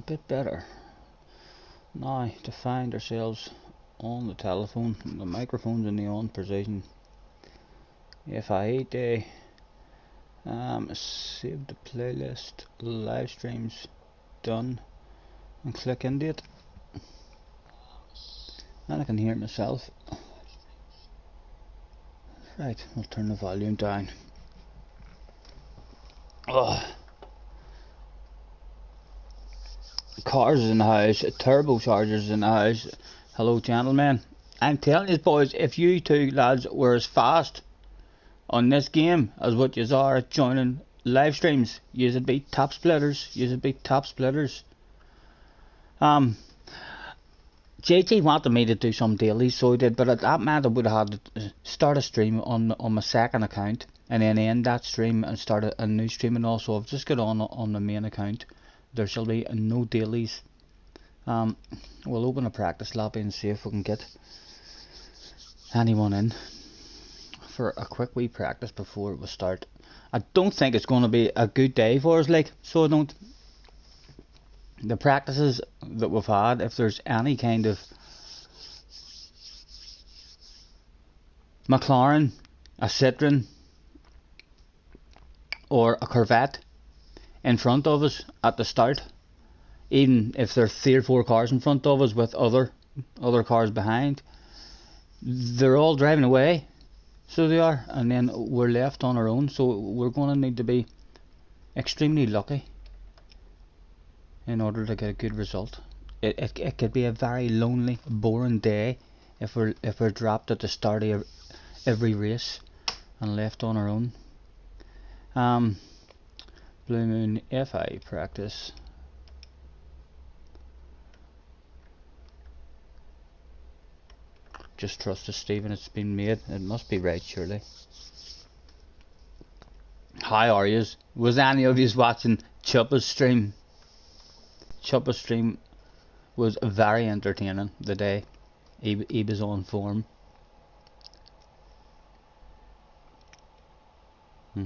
bit better. Now to find ourselves on the telephone, the microphone's in the on position. If I hit save the playlist, live streams done, and click into it, and I can hear myself. Right, we'll turn the volume down. Cars in the house, turbochargers in the house. Hello gentlemen, I'm telling you boys, if you two lads were as fast on this game as what yous are at joining live streams, yous would be top splitters. JT wanted me to do some dailies, so I did, but at that meant I would have had to start a stream on my second account and then end that stream and start a new stream, and also I've just got on the main account. There shall be no dailies. We'll open a practice lobby and see if we can get anyone in for a quick wee practice before we start. I don't think it's going to be a good day for us, like, so I don't. The practices that we've had, if there's any kind of McLaren, a Citroen or a Corvette in front of us at the start, even if there's 3 or 4 cars in front of us with other cars behind, they're all driving away, so they are, and then we're left on our own. So we're going to need to be extremely lucky in order to get a good result. It could be a very lonely, boring day if we're dropped at the start of every race and left on our own. Blue Moon FI practice. Just trust us, Stephen. It's been made. It must be right, surely. How are yous? Was any of yous watching Chuppa's stream? Chuppa's stream was very entertaining the day he was on form. Hey,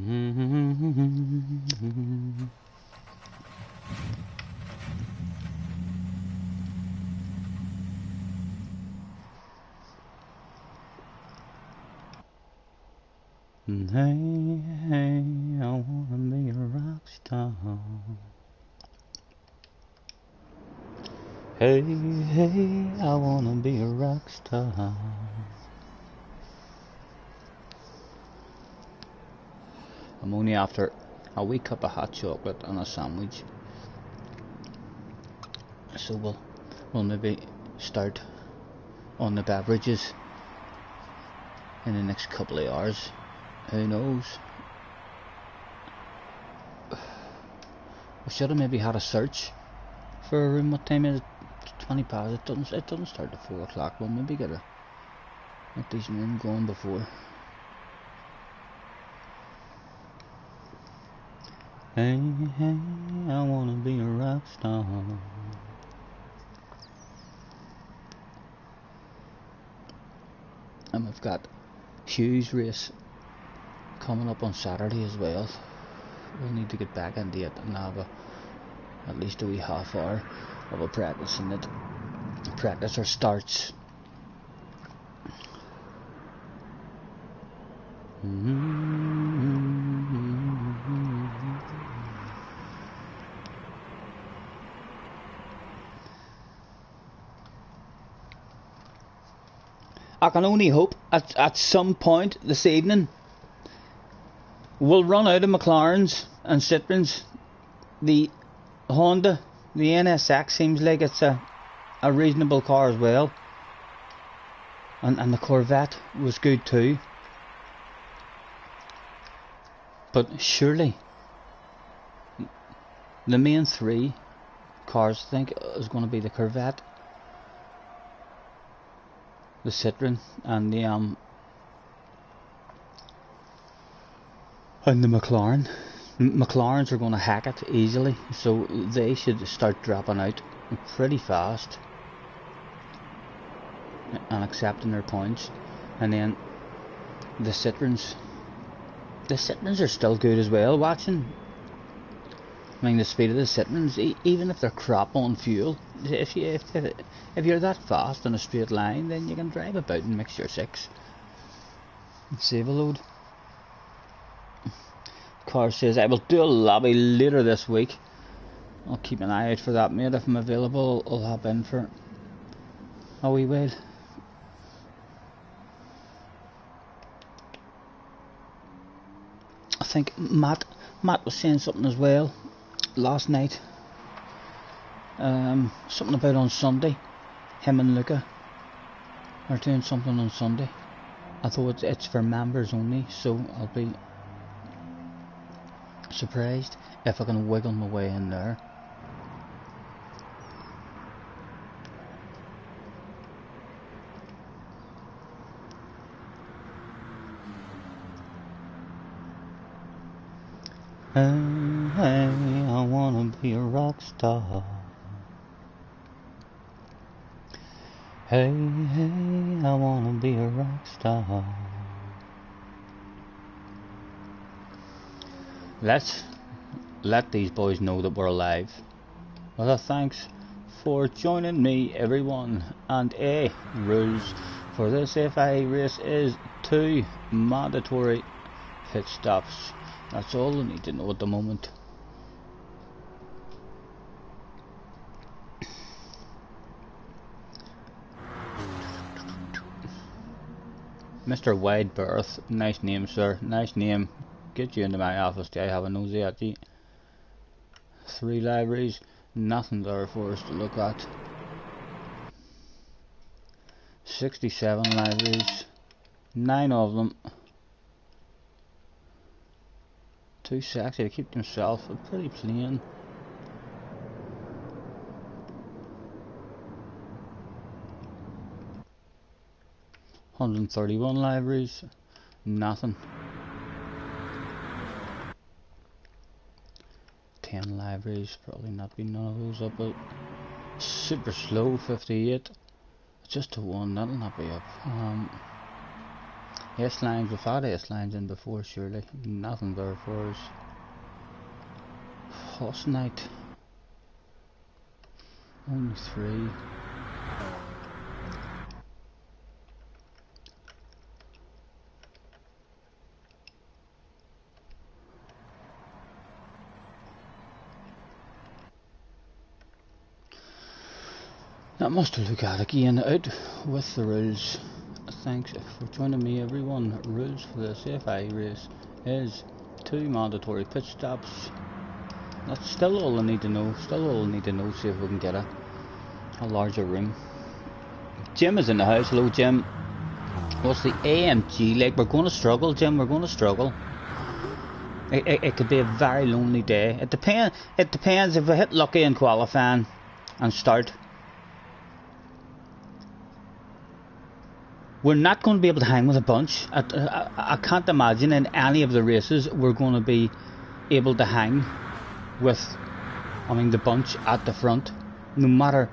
hey, I wanna be a rock star. Hey, hey, I wanna be a rock star. I'm only after a wee cup of hot chocolate and a sandwich, so we'll maybe start on the beverages in the next couple of hours. Who knows? We should have maybe had a search for a room. What time is it? 20 past. It doesn't start at 4 o'clock. We'll maybe get these men going before. Hey, hey, I wanna be a rock star. And we've got Hugh's race coming up on Saturday as well. We'll need to get back into it and have at least a wee half hour of a practice in it. Practice or starts. I can only hope at some point this evening we'll run out of McLarens and Citroens. The Honda, the NSX seems like it's a reasonable car as well, and the Corvette was good too, but surely the main 3 cars I think is going to be the Corvette, the Citroen, and the McLaren. McLarens are going to hack it easily, so they should start dropping out pretty fast and accepting their points. And then the Citroens are still good as well. Watching I mean, the speed of the Sittmans, even if they're crap on fuel, if you're that fast in a straight line, then you can drive about and mix your six and save a load. Car says, I will do a lobby later this week. I'll keep an eye out for that, mate. If I'm available, I'll hop in for a wee while. I think Matt was saying something as well last night. Something about on Sunday. Him and Luca are doing something on Sunday. I thought it's for members only, so I'll be surprised if I can wiggle my way in there. Hey, I wanna be a rock star. Hey, I wanna be a rock star. Let's let these boys know that we're alive. Well, thanks for joining me, everyone. And rules for this FIA race is 2 mandatory pit stops. That's all I need to know at the moment. Mr. Wide Berth, nice name, sir. Nice name. Get you into my office to have a nosy at you. 3 libraries, nothing there for us to look at. 67 libraries, 9 of them. Too sexy to keep themselves, but pretty plain. $131 libraries, nothing. 10 libraries, probably not be none of those up. But super slow, 58. Just to 1, that'll not be up. S-lines, we've had S-lines in before, surely. Nothing there for us. Horse night. Only 3. That must look at again out with the rules. Thanks for joining me, everyone. Rules for this FIA race is 2 mandatory pit stops. That's still all I need to know. Still all I need to know. See if we can get a larger room. Jim is in the house. Hello, Jim. What's the AMG like? We're going to struggle, Jim. We're going to struggle. It could be a very lonely day. It depends if we hit lucky in qualifying and start. We're not going to be able to hang with a bunch. I can't imagine in any of the races we're going to be able to hang with, the bunch at the front. No matter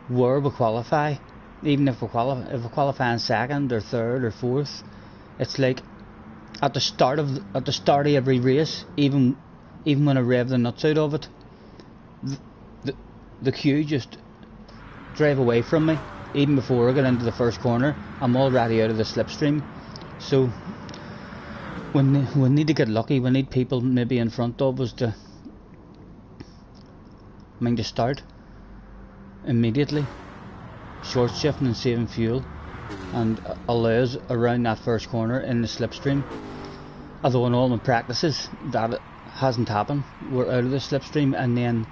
where we qualify, even if we qualify in 2nd or 3rd or 4th, it's like at the start of every race, even when I rev the nuts out of it, the queue just drive away from me. Even before I get into the first corner, I'm already out of the slipstream. So we need to get lucky. We need people maybe in front of us to start immediately, short shifting and saving fuel, and allow us around that first corner in the slipstream. Although in all my practices that hasn't happened. We're out of the slipstream, and then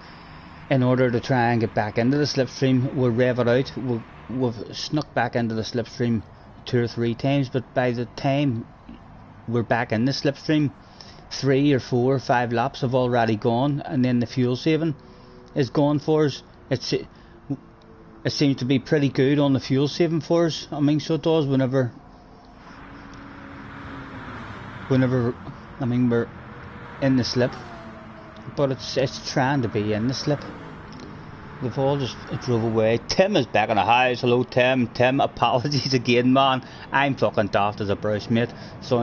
in order to try and get back into the slipstream, we'll rev it out. We've snuck back into the slipstream 2 or 3 times, but by the time we're back in the slipstream, 3 or 4 or 5 laps have already gone, and then the fuel saving is gone for us. It seems to be pretty good on the fuel saving for us. So it does whenever we're in the slip, but it's trying to be in the slip. They've all just drove away. Tim is back in the house. Hello, Tim. Tim, apologies again, man. I'm fucking daft as a brush, mate. So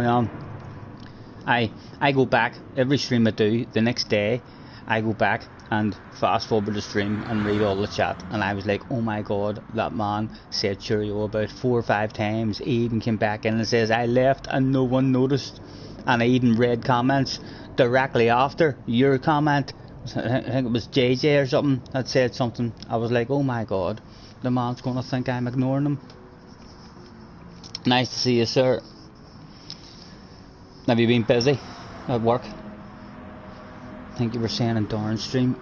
I go back every stream I do the next day, I go back and fast forward the stream and read all the chat, and I was like, oh my god, that man said cheerio about 4 or 5 times. He even came back in and says I left and no one noticed, and I even read comments directly after your comment. I think it was JJ or something that said something. I was like, oh my god, the man's gonna think I'm ignoring him. Nice to see you, sir. Have you been busy at work? I think you were saying in Darren's stream.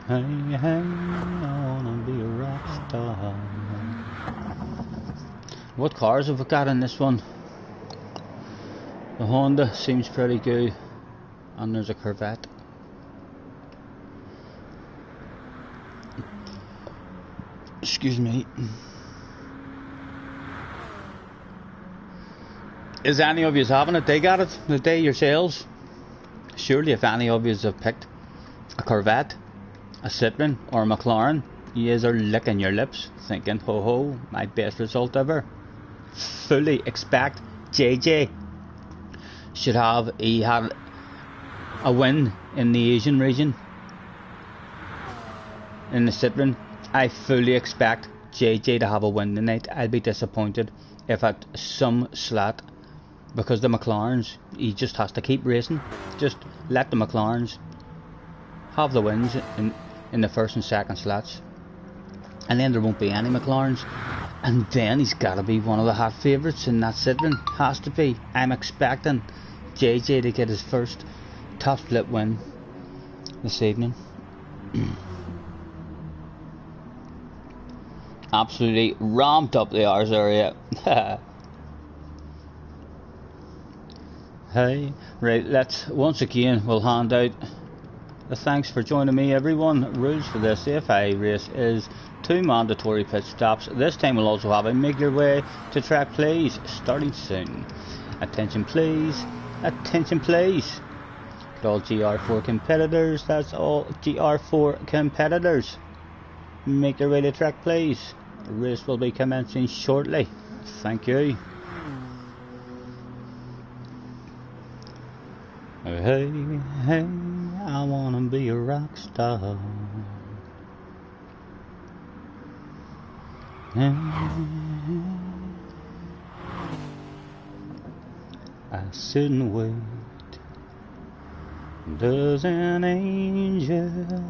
Hey, hey, I wanna be a rock star. What cars have we got in this one? The Honda seems pretty good, and there's a Corvette. Excuse me. Is any of you having a dig at it today yourselves? Surely if any of you have picked a Corvette, a Citroen or a McLaren, you are licking your lips thinking, ho ho, my best result ever. Fully expect JJ should have, he had a win in the Asian region in the Citroen. I fully expect JJ to have a win tonight. I'll be disappointed if at some slat, because the McLarens, he just has to keep racing. Just let the McLarens have the wins in the first and second slats, and then there won't be any McLarens, and then he's got to be one of the hot favourites in that Citroen. Has to be. I'm expecting JJ to get his first top split win this evening. Absolutely ramped up the R's area. Hey, right, let's once again we'll hand out the thanks for joining me, everyone. Rules for this AFI race is 2 mandatory pit stops. This time we'll also have a make your way to track plays starting soon. Attention please, attention please. All GR4 competitors, that's all GR4 competitors. Make your way to track plays. The race will be commencing shortly. Thank you. Hey, hey, I wanna be a rock star. I sit and wait. Does an angel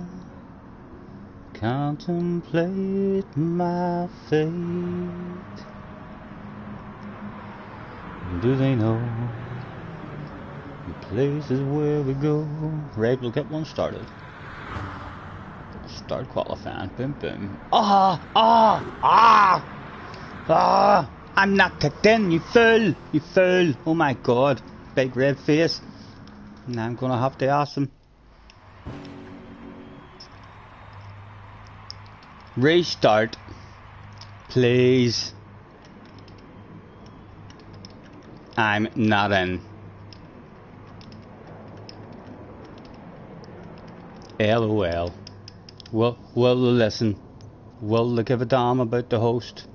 contemplate my fate? Do they know the places where we go? Right, we'll get one started. Start qualifying. Boom, boom. I'm not kicked in, you fool! You fool! Oh my god. Big red face. Now I'm gonna have to ask him. Restart. Please. I'm not in. LOL. Well, listen. Will they give a damn about the host?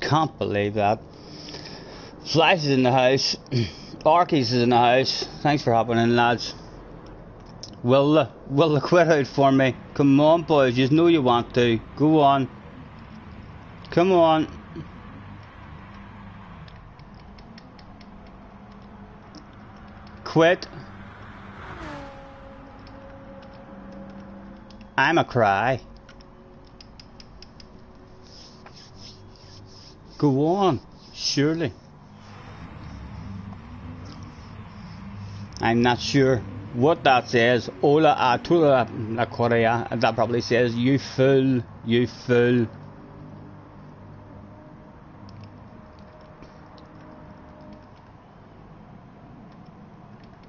Can't believe that. Flash is in the house. Arkies is in the house. Thanks for hopping in, lads. Will they quit out for me? Come on, boys. You know you want to. Go on. Come on. Quit. I'm a cry. Go on. Surely. I'm not sure what that says. Ola Atula La Korea. That probably says you fool, you fool.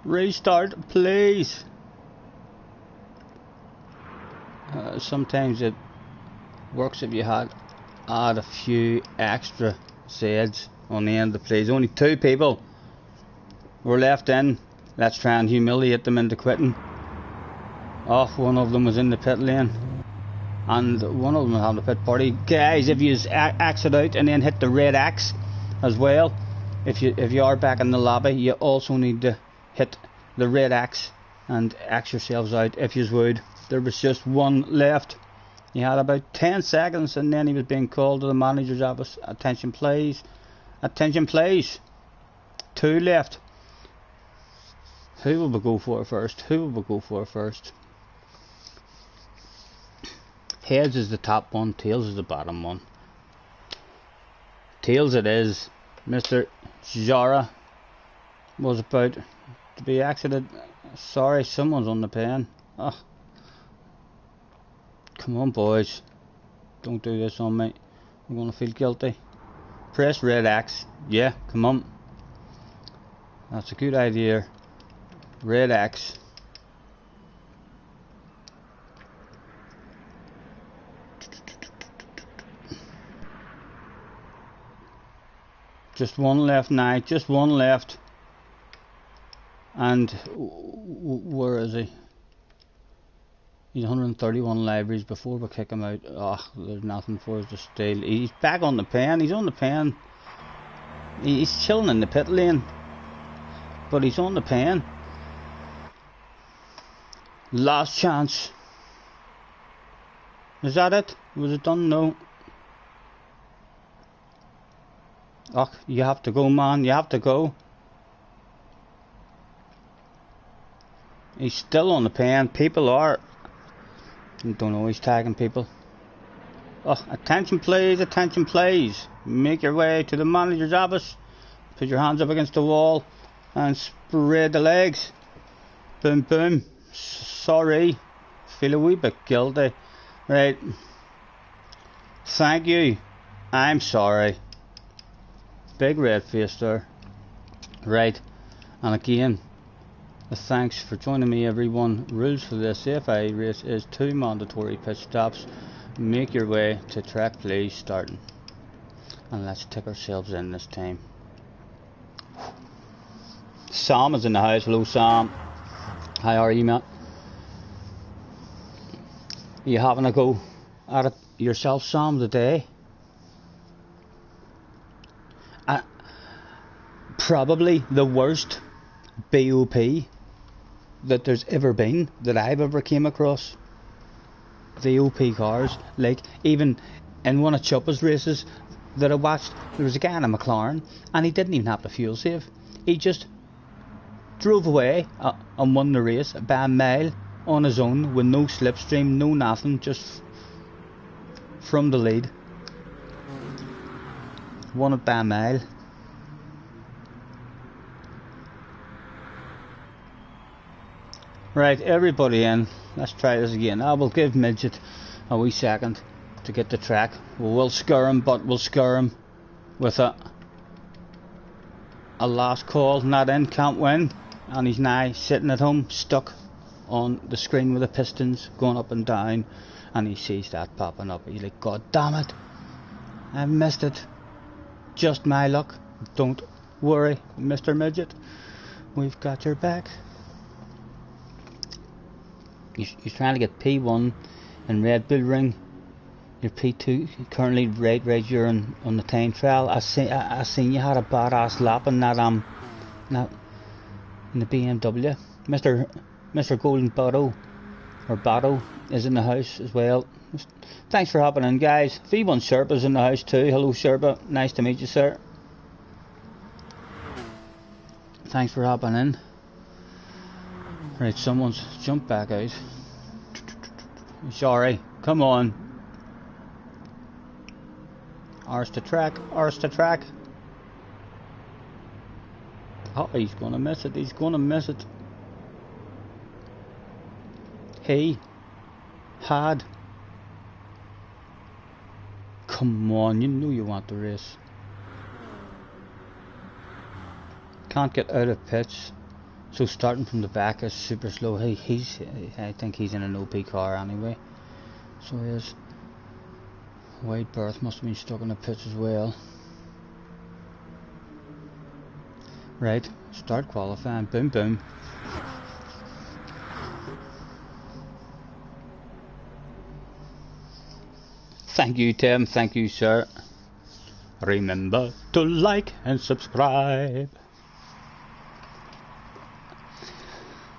Restart, please. Sometimes it works if you add a few extra Z's on the end of the plays. Only 2 people were left in. Let's try and humiliate them into quitting. Oh, one of them was in the pit lane, and one of them was having a pit party. Guys, if you exit out and then hit the red X as well, if you are back in the lobby, you also need to hit the red X and X yourselves out if you would. There was just one left. You had about 10 seconds and then he was being called to the manager's office. Attention please. Attention please. 2 left. Who will we go for first? Who will we go for first? Heads is the top one, tails is the bottom one. Tails it is. Mr. Zara was about to be exited. Sorry, someone's on the pen. Oh. Come on boys, don't do this on me. I'm gonna feel guilty. Press red X. Yeah, come on. That's a good idea. Red X. Just one left now, just one left. And where is he? He's 131 libraries before we kick him out. Oh, there's nothing for us to steal. He's back on the pen, he's on the pen. He's chilling in the pit lane. But he's on the pen. Last chance. Is that it? Was it done? No. Oh, you have to go, man. You have to go. He's still on the pen. People are. I don't know, he's tagging people. Oh, attention please, attention please. Make your way to the manager's office. Put your hands up against the wall and spread the legs. Boom, boom. Sorry. Feel a wee bit guilty. Right. Thank you. I'm sorry. Big red face there. Right. And again, thanks for joining me everyone. Rules for this AFI race is 2 mandatory pit stops. Make your way to track please, starting. And let's tip ourselves in this time. Sam is in the house. Hello Sam. How are you, mate? Are you having a go at it yourself, Sam, today? Probably the worst BOP that there's ever been, that I've ever came across. VOP cars, like even in one of Choppa's races that I watched, there was a guy in a McLaren and he didn't even have the fuel save. He just drove away and won the race by a mile on his own with no slipstream, no nothing, just from the lead. Won it by a mile. Right, everybody in. Let's try this again. I will give Midget a wee second to get the track. We'll scare him, but we'll scare him with a last call. Not in, can't win. And he's now sitting at home, stuck on the screen with the pistons going up and down. And he sees that popping up. He's like, God damn it, I missed it. Just my luck. Don't worry, Mr. Midget. We've got your back. You're trying to get P1 in Red Bull Ring. You're P2 currently right you're on the time trial. I seen you had a badass lap in that in the BMW. Mr. Golden Botto or Botto is in the house as well. Thanks for hopping in, guys. V1 Sherpa's in the house too. Hello Sherpa, nice to meet you, sir. Thanks for hopping in. Right, someone's jumped back out. Sorry, come on. Arse to track, arse to track. Oh, he's gonna miss it, he's gonna miss it. He had. Come on, you know you want the race. Can't get out of pitch. So starting from the back is super slow. I think he's in an OP car anyway. So his wide berth must have been stuck in the pitch as well. Right, start qualifying. Boom, boom. Thank you, Tim. Thank you, sir. Remember to like and subscribe.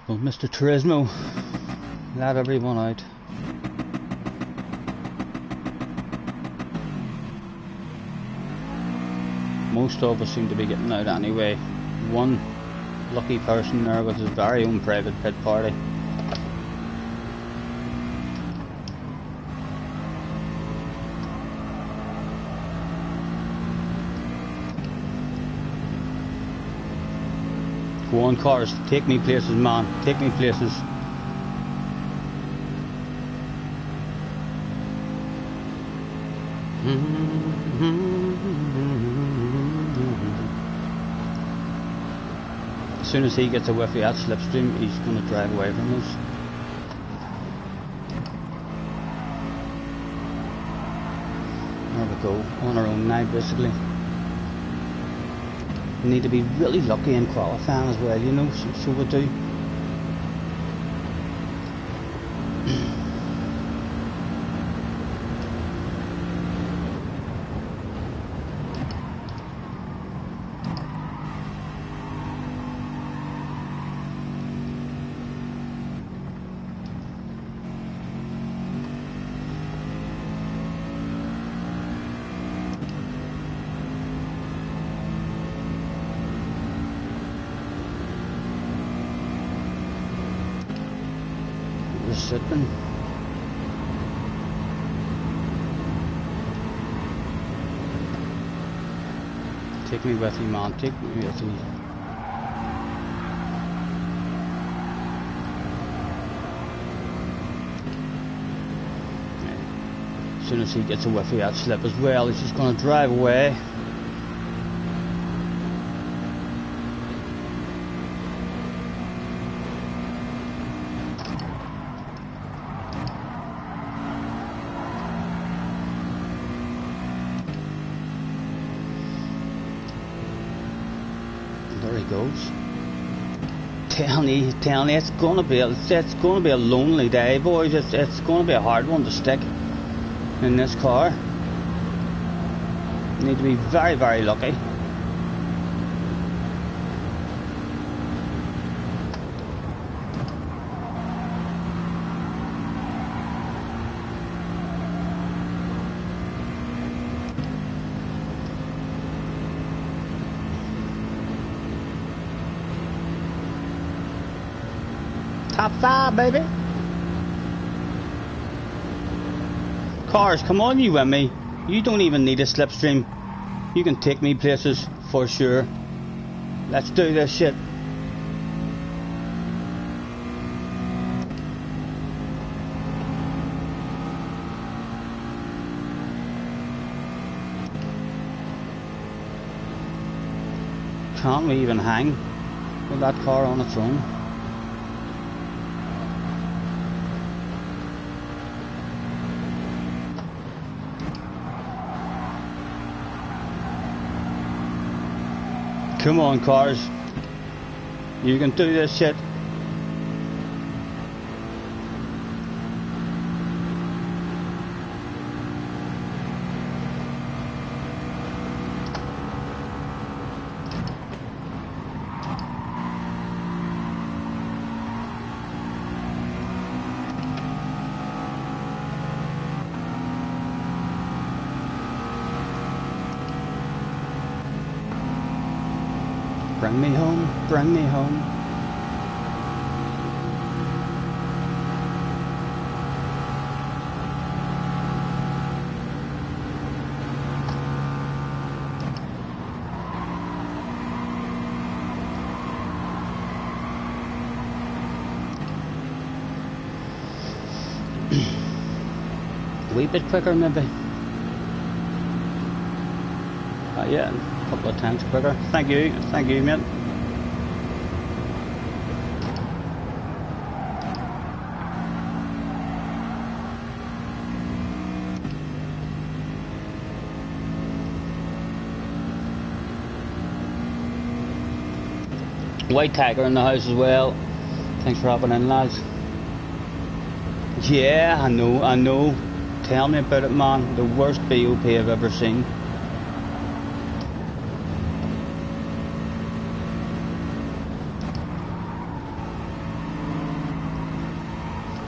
Well, Mr. Turismo, let everyone out. Most of us seem to be getting out anyway. One lucky person there with his very own private pit party. Go on, cars, take me places, man, take me places. As soon as he gets a whiff of that slipstream, he's going to drive away from us. There we go, on our own now basically. We need to be really lucky in qualifying as well, you know, so we do. Sitting. Take me with you, man, take me with you. As soon as he gets a whiff of that slip as well, he's just going to drive away. There he goes. Telling you, it's gonna be a lonely day, boys. It's gonna be a hard one to stick in this car. You need to be very, very lucky. Top 5, baby. Cars, come on, you with me. You don't even need a slipstream. You can take me places for sure. Let's do this shit. Can't we even hang with that car on its own? Come on, cars. You can do this shit. Bring me home, bring me home. A wee bit quicker maybe. Yeah, a couple of times quicker. Thank you mate. White Tiger in the house as well. Thanks for hopping in, lads. Yeah, I know. Tell me about it, man. The worst BOP I've ever seen.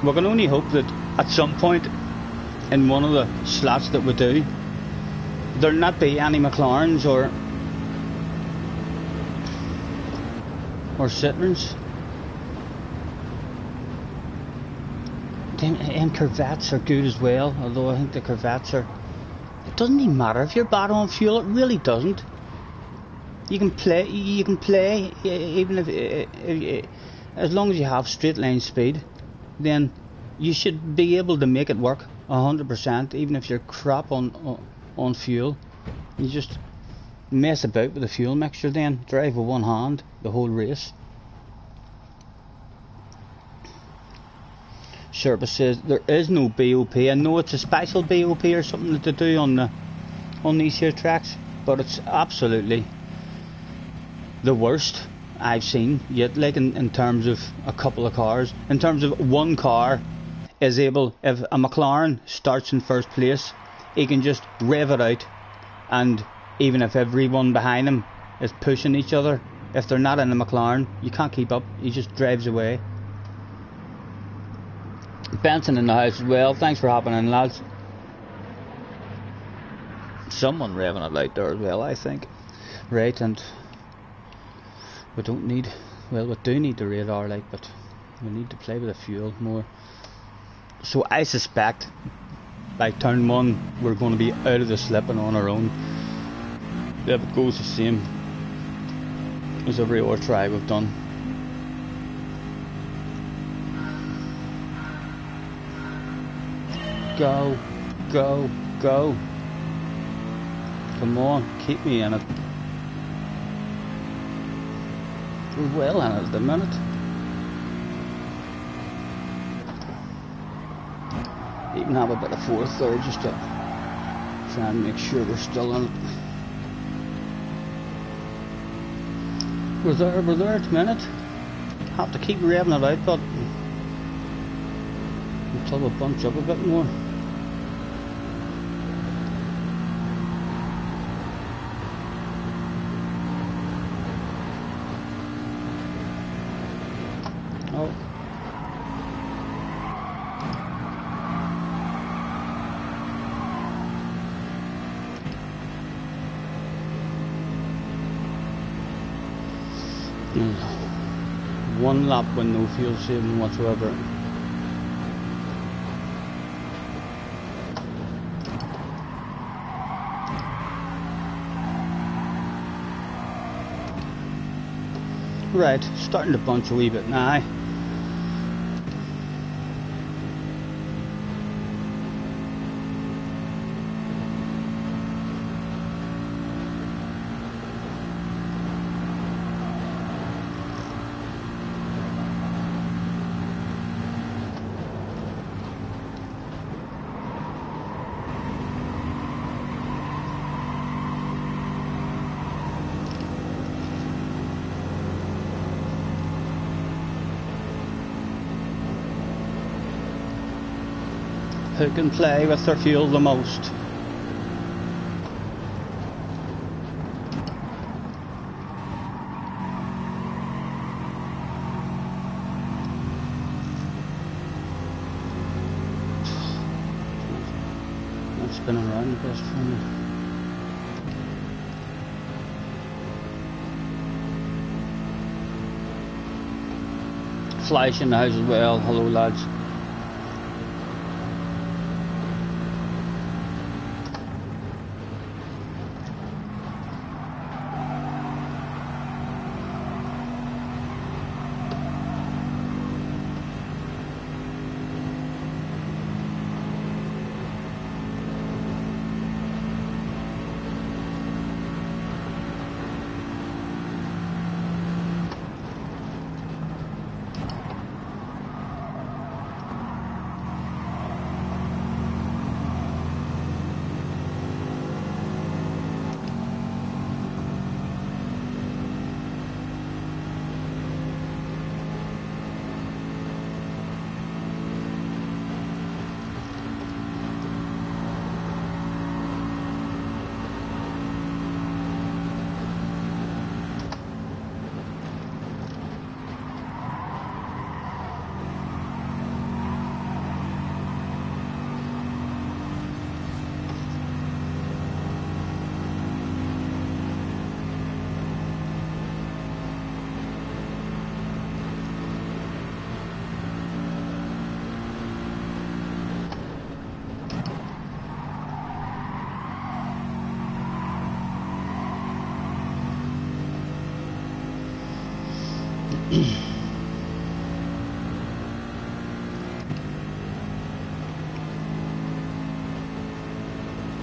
we can only hope that at some point in one of the slots that we do, there'll not be any McLarens or Citroens. And Corvettes are good as well, although I think the Corvettes are... It doesn't even matter if you're bad on fuel, it really doesn't. You can play even if as long as you have straight line speed, then you should be able to make it work 100%, even if you're crap on fuel. You just mess about with the fuel mixture, then drive with one hand the whole race. Sherpa says there is no BOP. I know it's a special BOP or something that they do on these here tracks, but it's absolutely the worst I've seen yet. Like in terms of a couple of cars, in terms of one car is able, if a McLaren starts in first place, he can just rev it out, and even if everyone behind him is pushing each other, if they're not in a McLaren, you can't keep up. He just drives away. Benson in the house as well. Thanks for hopping in, lads. Someone revving it out there as well, I think. Right, and we don't need... Well, we do need the radar, like, but we need to play with the fuel more. So I suspect by turn 1 we're going to be out of the slip and on our own. If it goes the same as every other try we've done. Go, go, go. Come on, keep me in it. We're well in it at the minute. Even have a bit of fourth there just to try and make sure we're still in it. We're there at the minute. Have to keep revving it out, but until we bunch up a bit more. Oh. One lap with no fuel saving whatsoever. Right, starting to bunch a wee bit now. Who can play with their fuel the most? Not spinning around the best for me. Flash in the house as well. Hello, lads.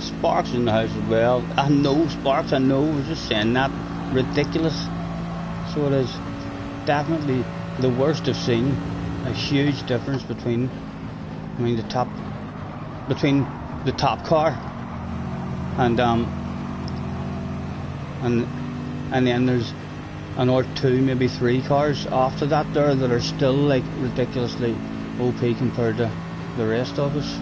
Sparks in the house as well. I know Sparks, I know, I was just saying that. Ridiculous. So it is definitely the worst I've seen. A huge difference between the top car and then there's another 2, maybe 3 cars after that there that are still like ridiculously OP compared to the rest of us.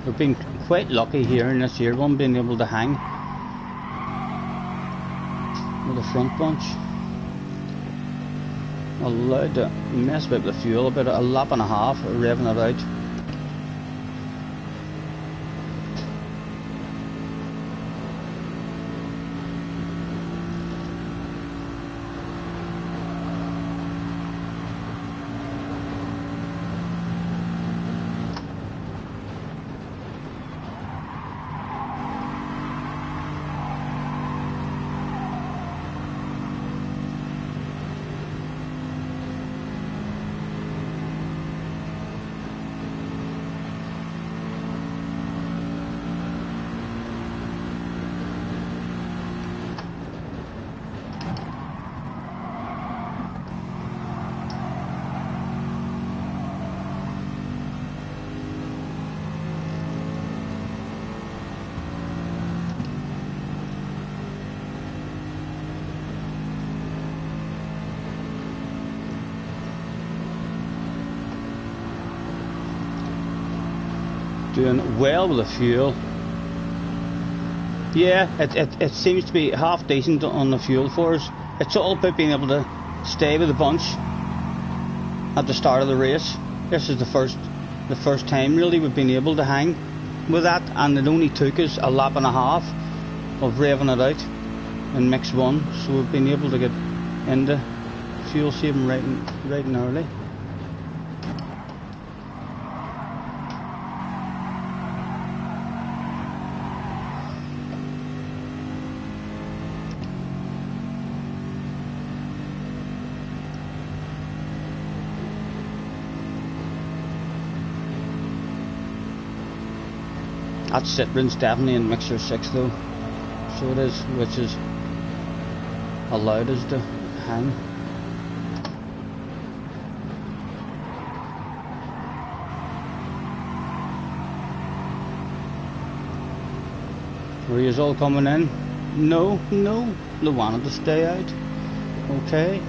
We've been quite lucky here in this year one, being able to hang with the front bunch. Allowed to mess with the fuel about a lap and a half, revving it out. Doing well with the fuel. Yeah, it seems to be half decent on the fuel for us. It's all about being able to stay with the bunch at the start of the race. This is the first time really we've been able to hang with that, and it only took us a lap and a half of revving it out in mix 1, so we've been able to get into fuel saving right and early. That Citroen's definitely in mixer 6 though, so it is, which is allowed us to hang. Were you all coming in? No, they wanted to stay out. Okay.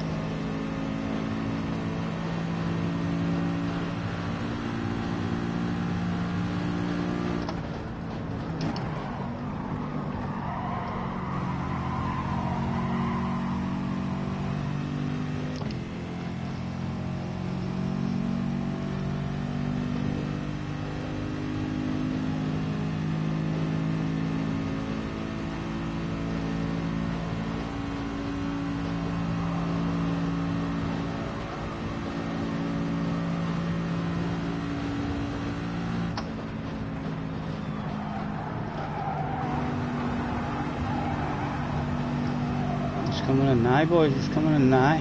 Coming in now, boys, it's coming in now.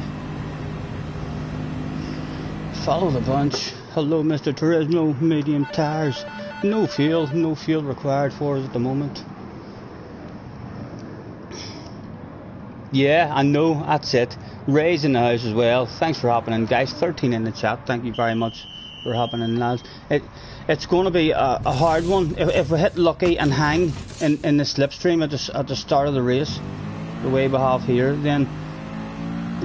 Follow the bunch. Hello, Mr. Turismo, medium tires. No fuel required for us at the moment. Yeah, I know, that's it. Ray's in the house as well. Thanks for hopping in, guys. 13 in the chat. Thank you very much for hopping in, lads. It's going to be a hard one. If we hit lucky and hang in the slipstream at the start of the race, the way we have here, then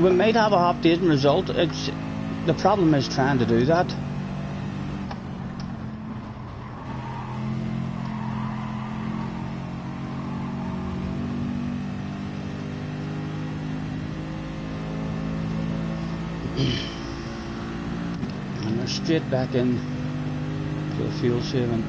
we might have a half decent result. The problem is trying to do that. And we're straight back in to the fuel saving.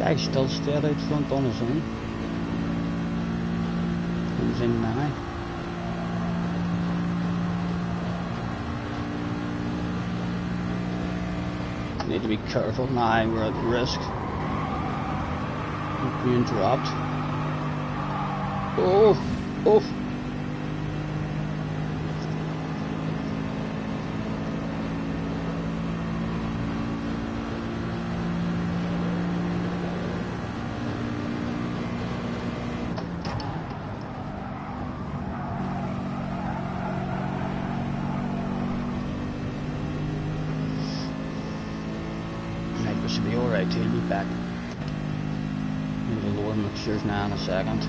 Guy's still straight out front on his own. He's in now. Need to be careful now, we're at risk of being dropped. Oh, oh. We should be alright, he'll be back in the lower mixtures now in a second.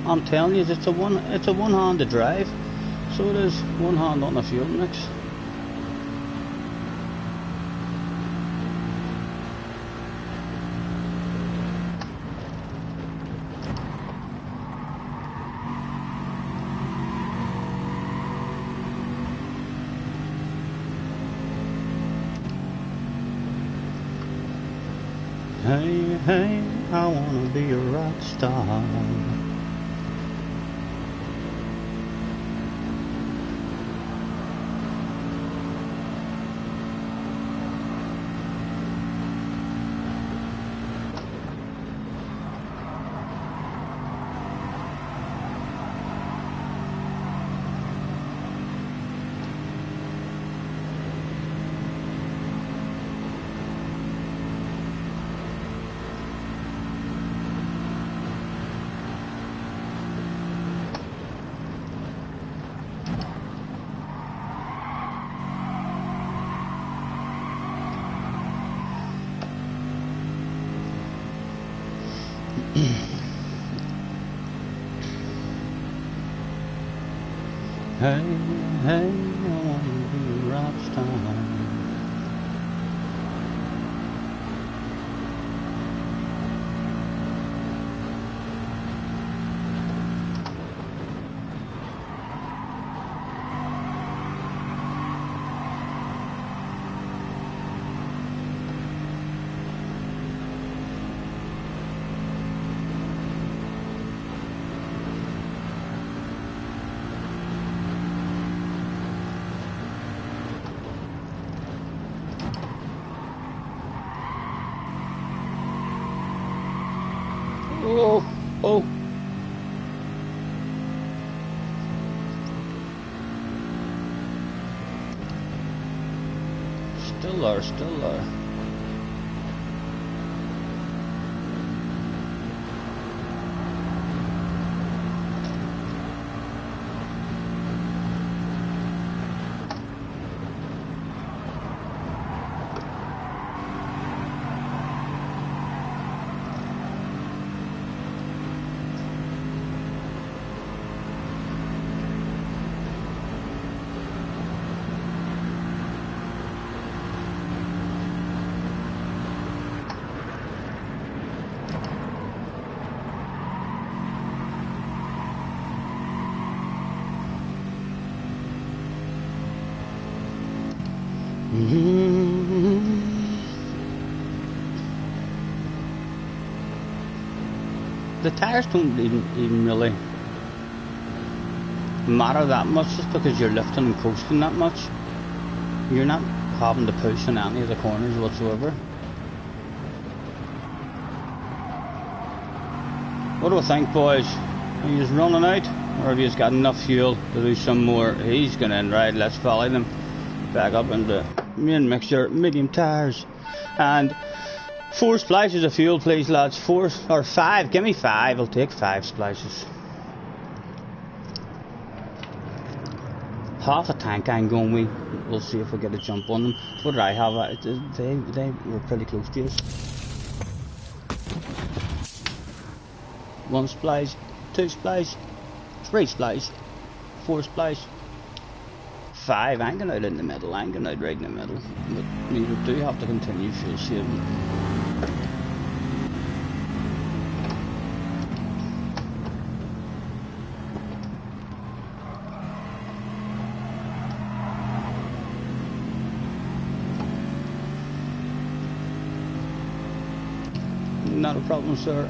I'm telling you, it's a one-handed drive, so it is one hand on the fuel mix. Hey, hey, I wanna be a rock star. Hey, hey, I wanna be a rock star. Oh, oh. Still there, still there. The tires don't even really matter that much just because you're lifting and coasting that much. You're not having to push in any of the corners whatsoever. What do I think, boys? Are you just running out, or have you just got enough fuel to do some more? He's going in, right? Let's follow them back up into main mixture, medium tires, and 4 splashes of fuel, please, lads. 4 or 5. Give me 5. I'll take 5 splashes. Half a tank I'm going. We'll see if we get a jump on them. What did I have? They were pretty close to us. 1 splash, 2 splash, 3 splash, 4 splash, 5. I'm going out in the middle. I'm going out right in the middle. But we do have to continue fuel saving. Not a problem, sir.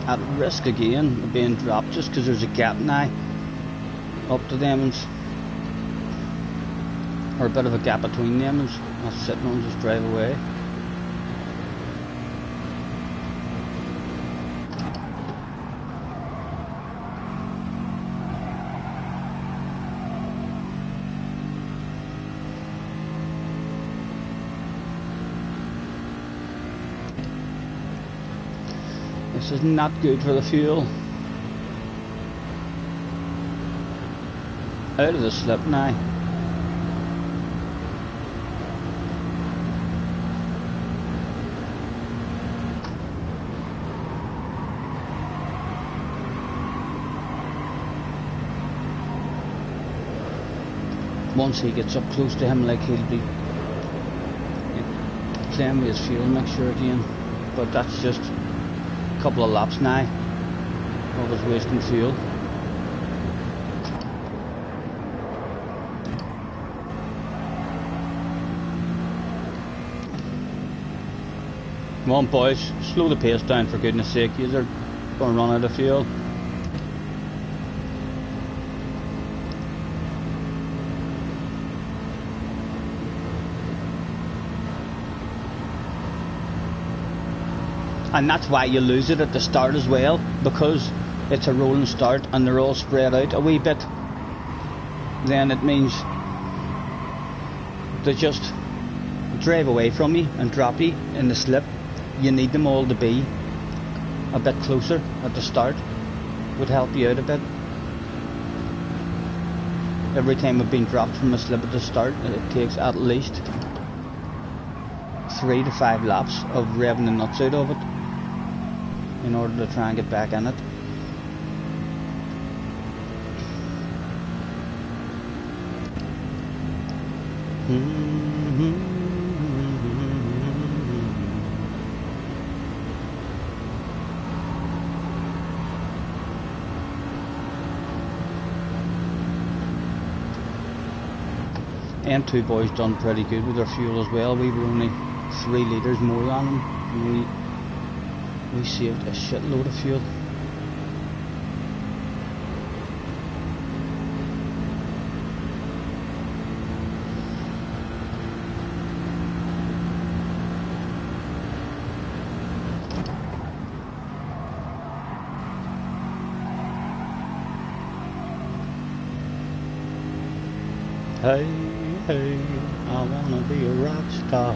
At risk again of being dropped just because there's a gap now up to them, or a bit of a gap between them, and not sitting on, just drive away. This is not good for the fuel. Out of the slip now. Once he gets up close to him, like, he'll be playing with his fuel mixture again. But that's just a couple of laps now of us wasting fuel. Come on, boys, slow the pace down, for goodness sake. You're going to run out of fuel. And that's why you lose it at the start as well, because it's a rolling start and they're all spread out a wee bit. Then it means they just drive away from you and drop you in the slip. You need them all to be a bit closer at the start. Would help you out a bit. Every time we've been dropped from a slip at the start, it takes at least 3 to 5 laps of revving the nuts out of it in order to try and get back in it. M2 boys done pretty good with their fuel as well. We were only 3 litres more than them, and we saved a shitload of fuel. Hey, hey, I wanna be a rock star.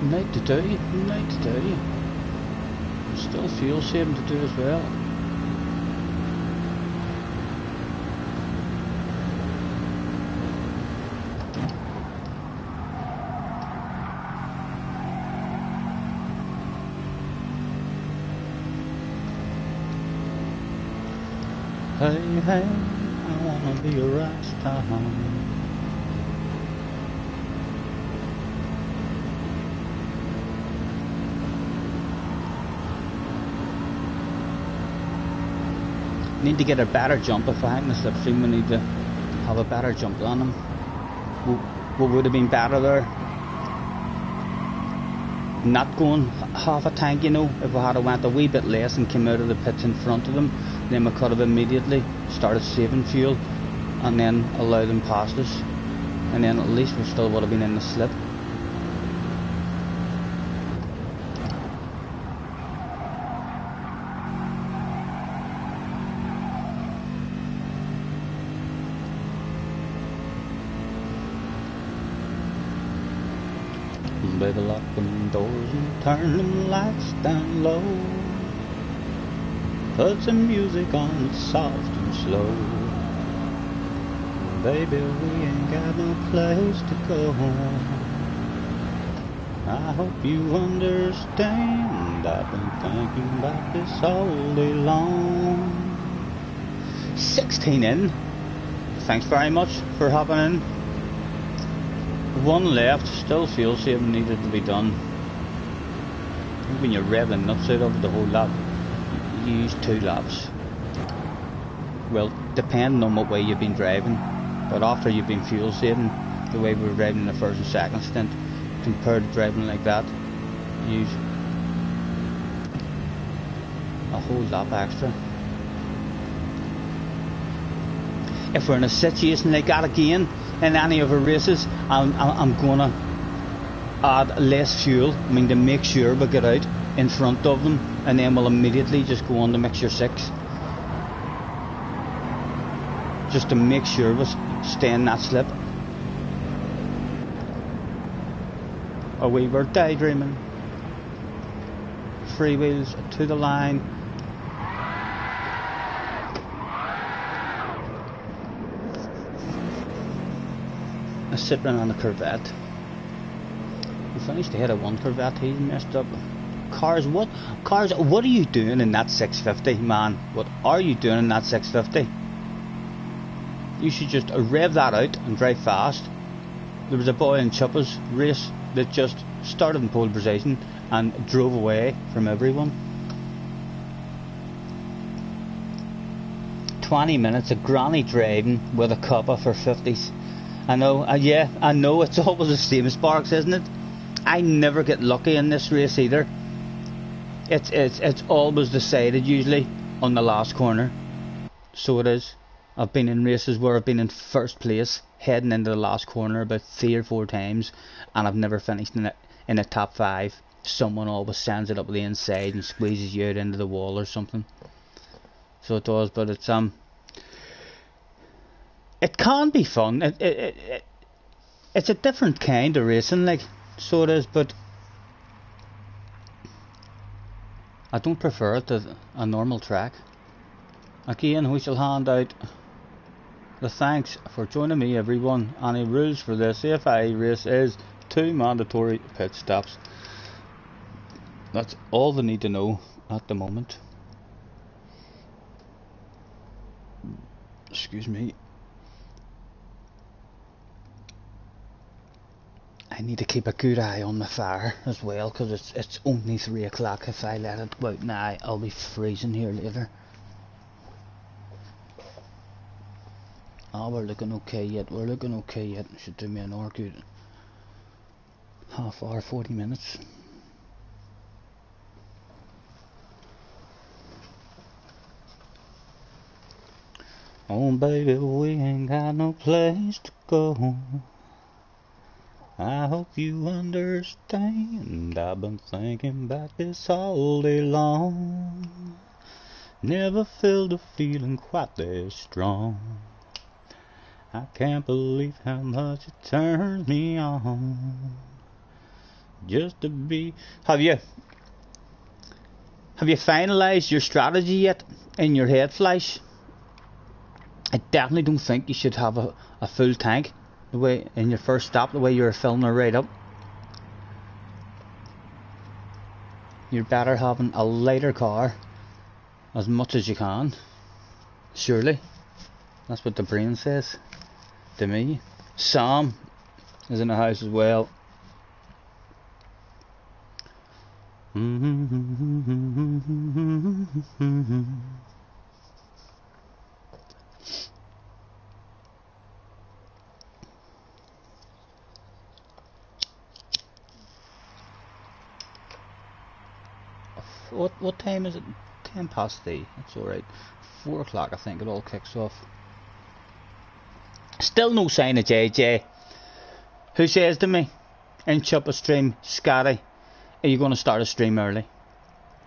Night to do, night to do. Still fuel saving to do as well. Hey, hey, I wanna be a rock star. Need to get a better jump. If I hang the slipstream, we need to have a better jump on them. What would have been better there? Not going half a tank, you know. If we had went a wee bit less and came out of the pits in front of them, then we could have immediately started saving fuel and then allowed them past us, and then at least we still would have been in the slip. Baby, lock them doors and turn them lights down low. Put some music on soft and slow. Baby, we ain't got no place to go. I hope you understand. I've been thinking about this all day long. 16 in. Thanks very much for hopping in. One left, still fuel saving needed to be done. When you're revving nuts out of the whole lap, you use 2 laps. Well, depending on what way you've been driving, but after you've been fuel saving, the way we were driving in the first and second stint, compared to driving like that, you use a whole lap extra. If we're in a situation like that again, in any of our races, I'm gonna add less fuel. I mean, to make sure we get out in front of them, and then we'll immediately just go on to mixture 6, just to make sure we stay in that slip. Oh, we were daydreaming. Free wheels to the line. A Citroen and a Corvette. We finished ahead of one Corvette. He's messed up. Cars, what are you doing in that 650, man? What are you doing in that 650? You should just rev that out and drive fast. There was a boy in Chuppa's race that just started in pole position and drove away from everyone. 20 minutes of granny driving with a cuppa for 50s. I know, yeah, I know, it's always the same, Sparks, isn't it? I never get lucky in this race either. It's always decided usually on the last corner. So it is. I've been in races where I've been in first place, heading into the last corner about 3 or 4 times, and I've never finished in the top 5. Someone always sends it up the inside and squeezes you out into the wall or something. So it does, but it's it can be fun. It's a different kind of racing, like, so it is, but I don't prefer it to a normal track. Again, we shall hand out the thanks for joining me, everyone. Any rules for this AFI race is 2 mandatory pit stops. That's all they need to know at the moment. Excuse me. I need to keep a good eye on the fire as well, because it's only 3 o'clock. If I let it go out now, I'll be freezing here later. Oh, we're looking okay yet. We're looking okay yet. Should do me an hour good. Half hour, 40 minutes. Oh baby, we ain't got no place to go. I hope you understand. I've been thinking about this all day long. Never felt a feeling quite this strong. I can't believe how much it turns me on. Just to be... Have you finalised your strategy yet in your head, Flash? I definitely don't think you should have a full tank the way in your first stop, the way you're filming it right up. You're better having a lighter car as much as you can, Surely. That's what the brain says to me. Sam is in the house as well. What time is it? 10 past 3. That's alright. 4 o'clock I think it all kicks off. Still no sign of JJ. Who says to me, inch up a stream, Scotty, are you going to start a stream early?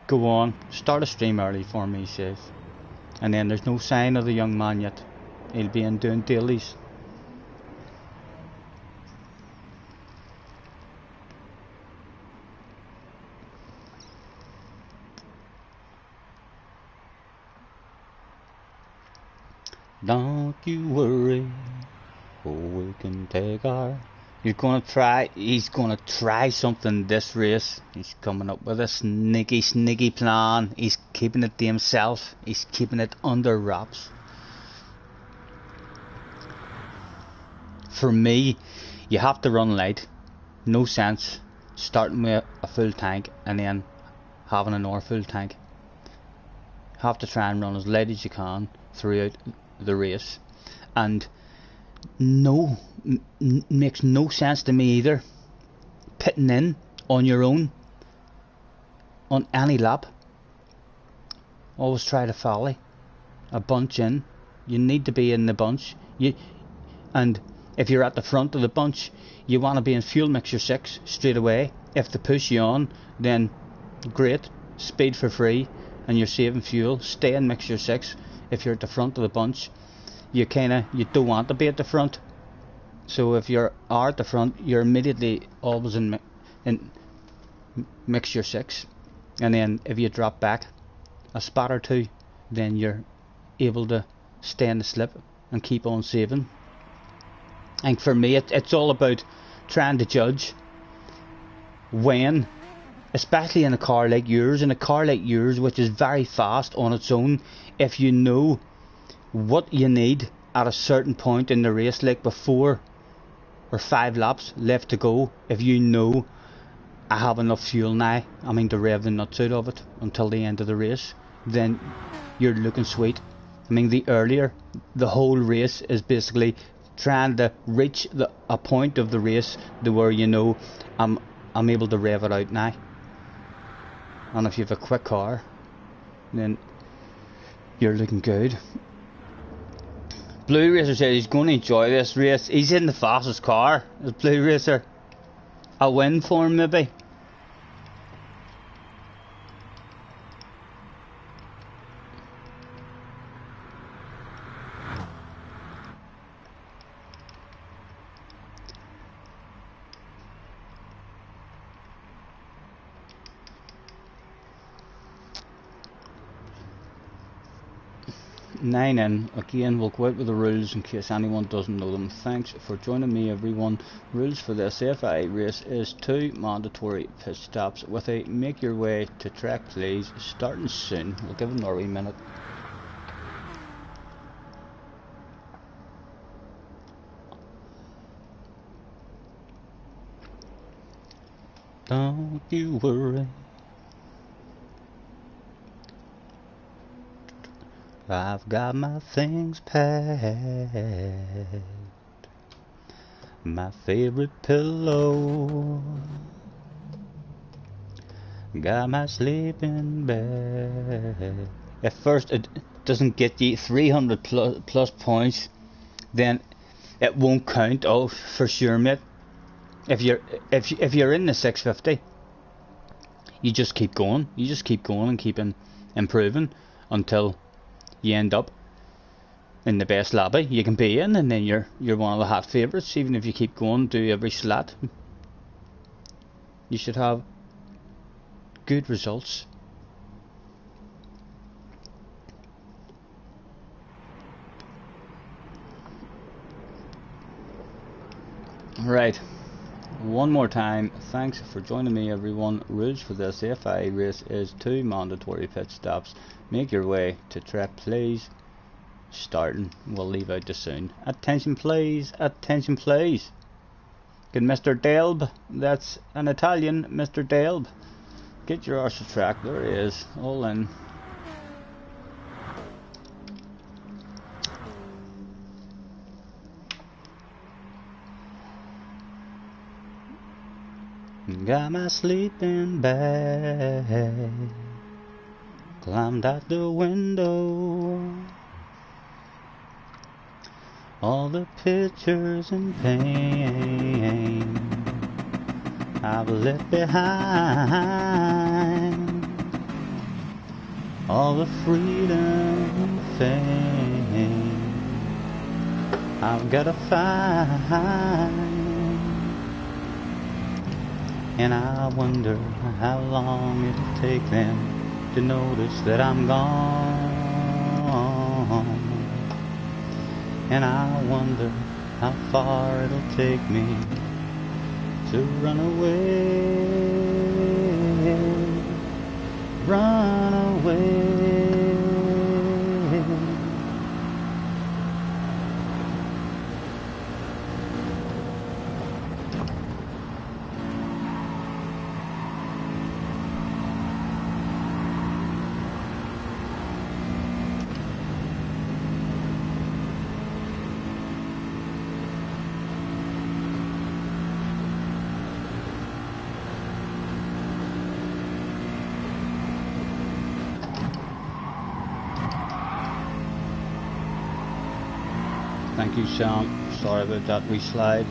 Go on, start a stream early for me, he says. And then there's no sign of the young man yet. He'll be in doing dailies. Don't you worry, oh we can take our... He's gonna try something this race. He's coming up with a sneaky plan. He's keeping it to himself. He's keeping it under wraps. For me, you have to run light. No sense starting with a full tank and then having another full tank. Have to try and run as light as you can throughout the race, and makes no sense to me either pitting in on your own on any lap. Always try to follow a bunch in. You need to be in the bunch. And if you're at the front of the bunch, you want to be in fuel mixture 6 straight away. If they push you on, then great, speed for free and you're saving fuel. Stay in mixture 6. If you're at the front of the bunch, you don't want to be at the front. So if you are at the front, you're immediately always in mixture 6. And then if you drop back a spot or two, then you're able to stay in the slip and keep on saving. And for me, it's all about trying to judge when, especially in a car like yours, which is very fast on its own, if you know what you need at a certain point in the race, like before or 5 laps left to go, if you know I have enough fuel now, I mean to rev the nuts out of it until the end of the race, then you're looking sweet. I mean, the whole race is basically trying to reach a point of the race to where you know I'm able to rev it out now. And if you have a quick car, then you're looking good. Blue Racer said he's going to enjoy this race. He's in the fastest car, the Blue Racer. A win for him maybe. Nine in. Again, we'll go out with the rules in case anyone doesn't know them. Thanks for joining me, everyone. Rules for this FI race is 2 mandatory pit stops with a make your way to track please, starting soon. We'll give them a wee minute. Don't you worry, I've got my things packed, my favorite pillow, got my sleeping bag. At first it doesn't get you 300 plus points, then it won't count. Oh, for sure, mate. If you're in the 650, you just keep going. You just keep going and keep improving until you end up in the best lobby you can be in, and then you're one of the hot favourites. Even if you keep going, do every slot, you should have good results. Right, one more time, thanks for joining me, everyone. Rules for this FI race is 2 mandatory pit stops. Make your way to track please, starting. We'll leave out the sound. Attention please, attention please. Good Mr. Delb, that's an Italian, Mr. Delb. Get your arse of track, there he is, all in. Got my sleeping bag, climbed out the window, all the pictures and pain I've left behind, all the freedom and fame I've gotta find. And I wonder how long it'll take them to notice that I'm gone. And I wonder how far it'll take me to run away, run away. Thank you, Sam. Sorry about that wee slide.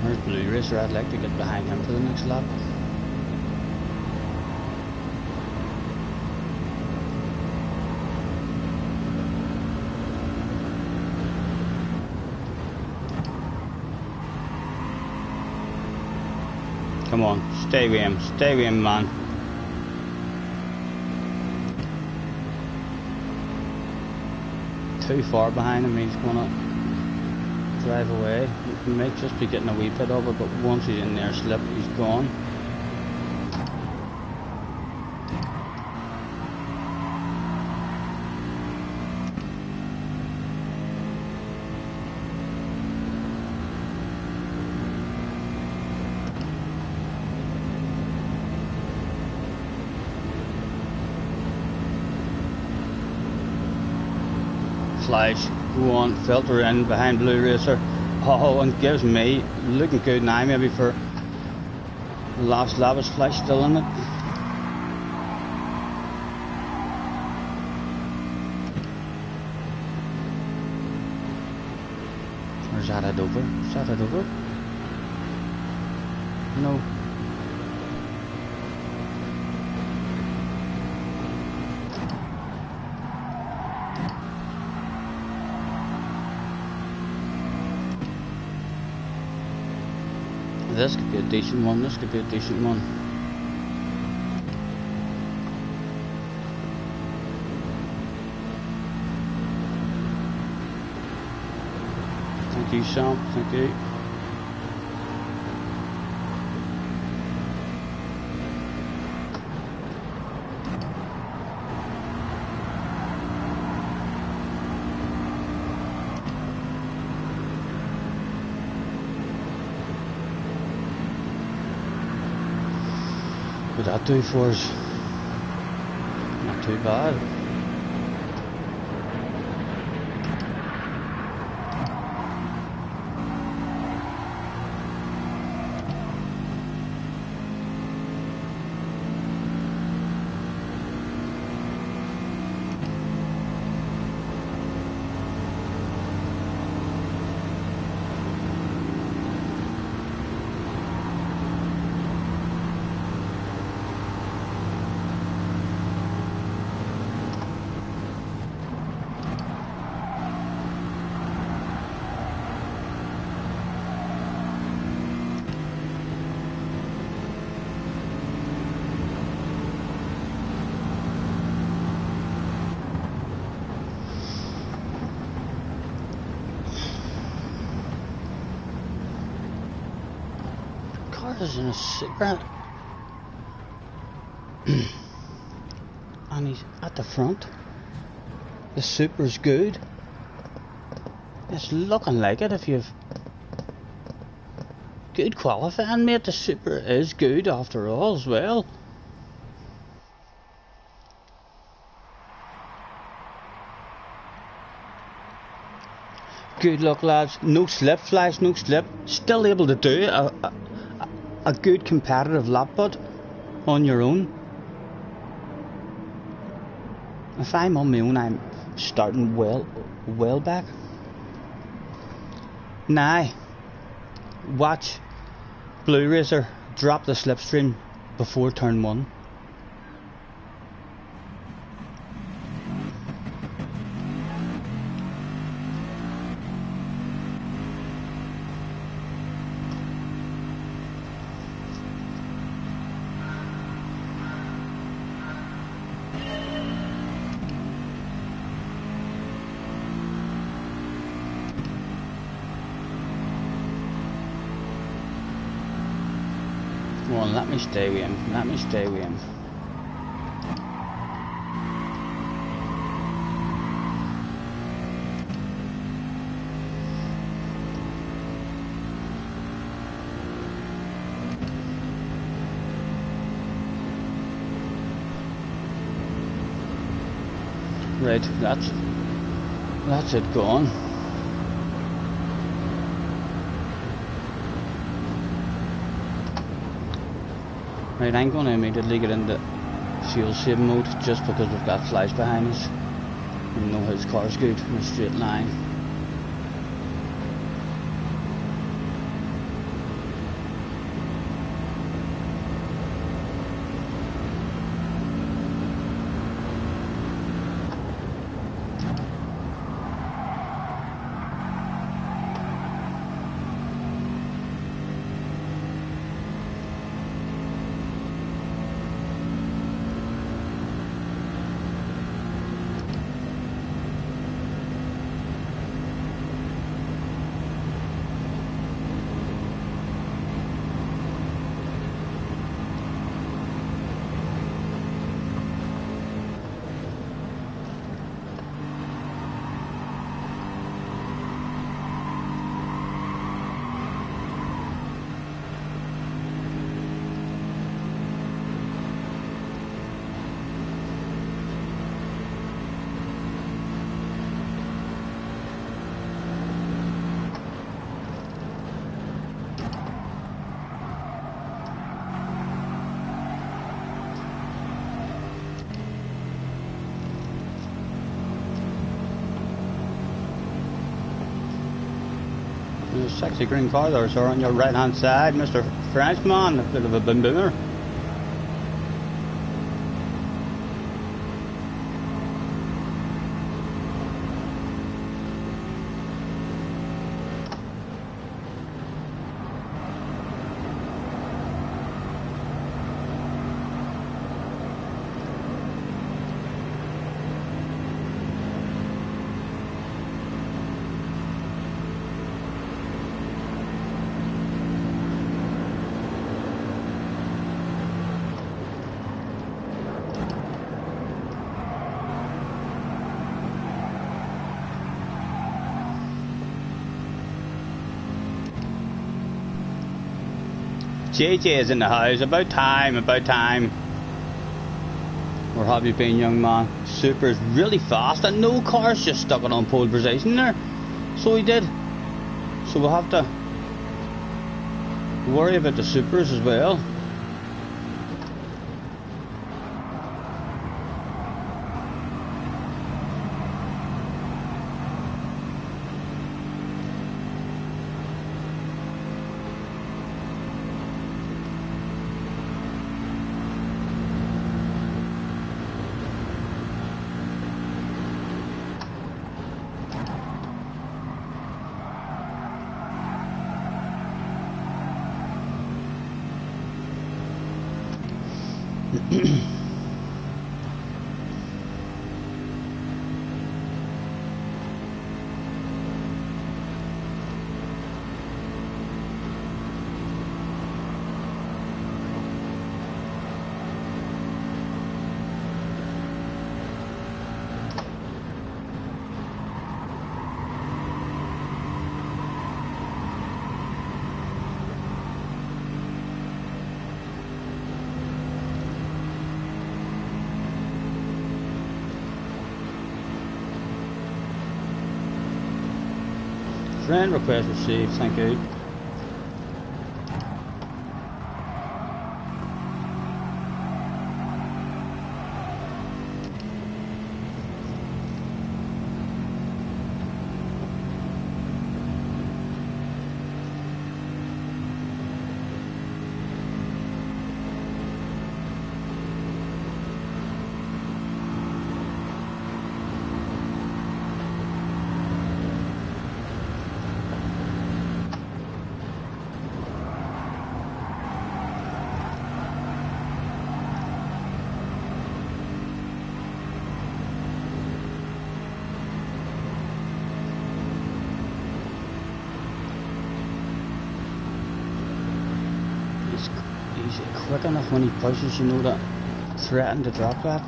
There's Blue Racer. I'd like to get behind him for the next lap. Come on, stay with him, man. Too far behind him, he's gonna drive away. He might just be getting a wee bit of it, but once he's in there slip, he's gone. Flash, go on, filter in behind Blue Racer. Oh, and gives me looking good now, maybe for the last lap. Is Flash still in it? Or is that it over? Is that it over? No. This could be a decent one, this could be a decent one. Thank you, Sam, thank you. What that do for us? Not too bad. car is in a super. And he's at the front. The Super's good. It's looking like it if you've good qualifying, mate. The Super is good after all as well. Good luck, lads. No slip, flash, no slip. Still able to do a good competitive lap put on your own. If I'm on my own, I'm starting well back. Now, watch Blue Racer drop the slipstream before turn 1. Come on, let me stay with him. Let me stay with him. Right, that's it gone. Right, I'm going to immediately get into fuel saving mode just because we've got flies behind us. We know his car's good in a straight line. There's a sexy green car there, sir, on your right hand side, Mr. Frenchman, a bit of a boom boomer. JJ is in the house. About time, about time. Where have you been, young man? Super's really fast and no car's just stuck it on pole position there. So he did. So we'll have to worry about the Supers as well. Friend request received, thank you. He's quick enough when he pushes, you know, that threaten to drop that.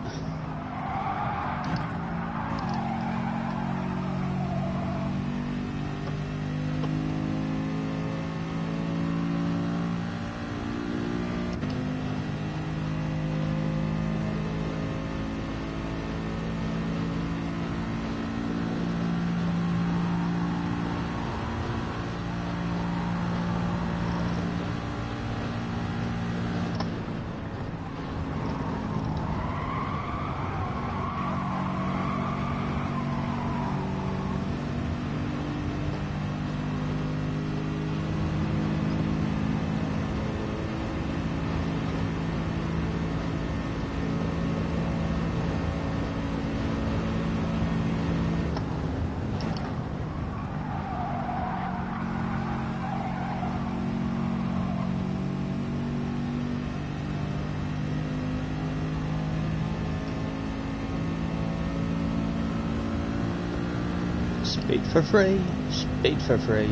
Speed for free, speed for free.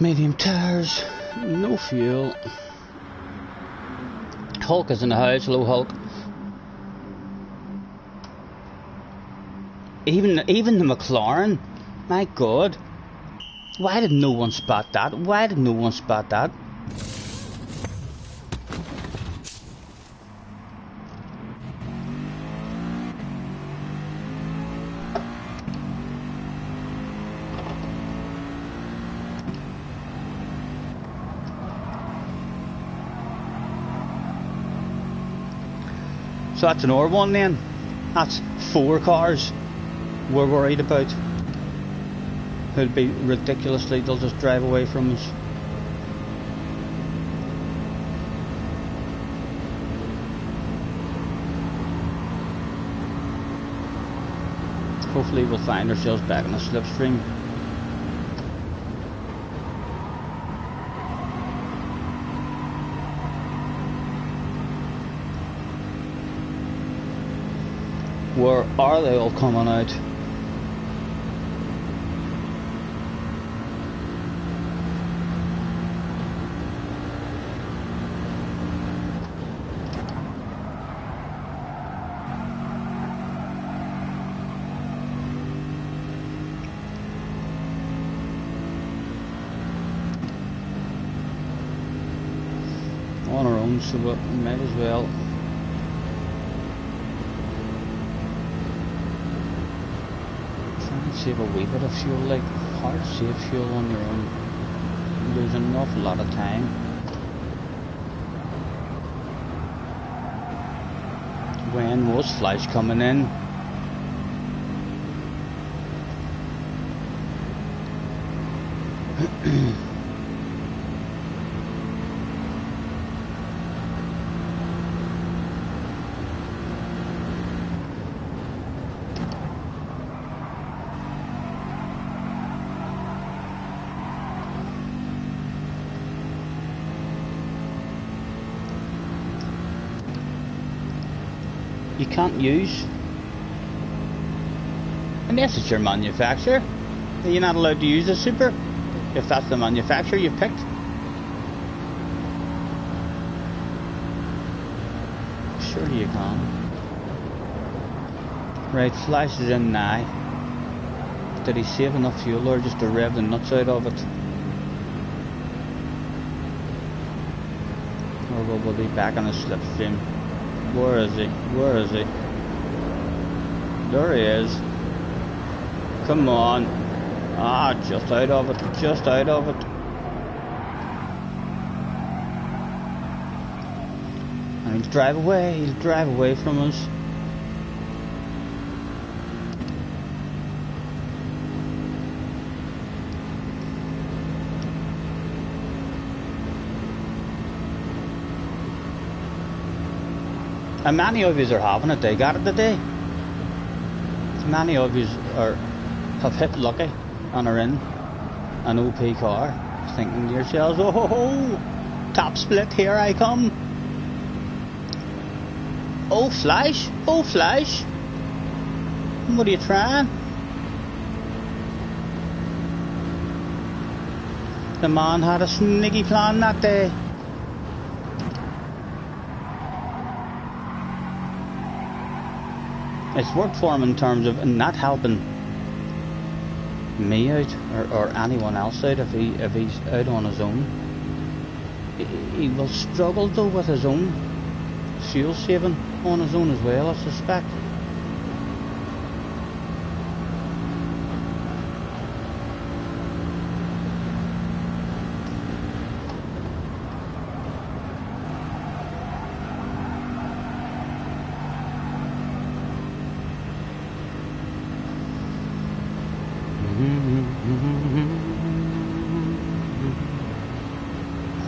Medium tires, no fuel. Hulk is in the house, hello Hulk. Even the McLaren, my god. Why did no one spot that? Why did no one spot that? So that's an R1 then. That's 4 cars we're worried about. Who'll be ridiculously, they'll just drive away from us. Hopefully we'll find ourselves back in the slipstream. Where are they all coming out? On our own, so we might as well. Save a wee bit of fuel, like hard to save fuel on your own. You lose an awful lot of time. When was flash coming in? You can't use, unless it's your manufacturer. You're not allowed to use the Super if that's the manufacturer you've picked. Surely you can. Right, Flash is in now. Did he save enough fuel or just to rev the nuts out of it? Or will we be back on the slipstream? Where is he? Where is he? There he is. Come on. Ah, just out of it. Just out of it. And he'll drive away. He'll drive away from us. And many of you are having it, they got it today. Many of you have hit lucky and are in an OP car, thinking to yourselves, oh ho ho, top split, here I come. Oh Flash, oh Flash, what are you trying? The man had a sneaky plan that day. It's worked for him in terms of not helping me out or anyone else out if he's out on his own. He will struggle though with his own fuel saving on his own as well, I suspect.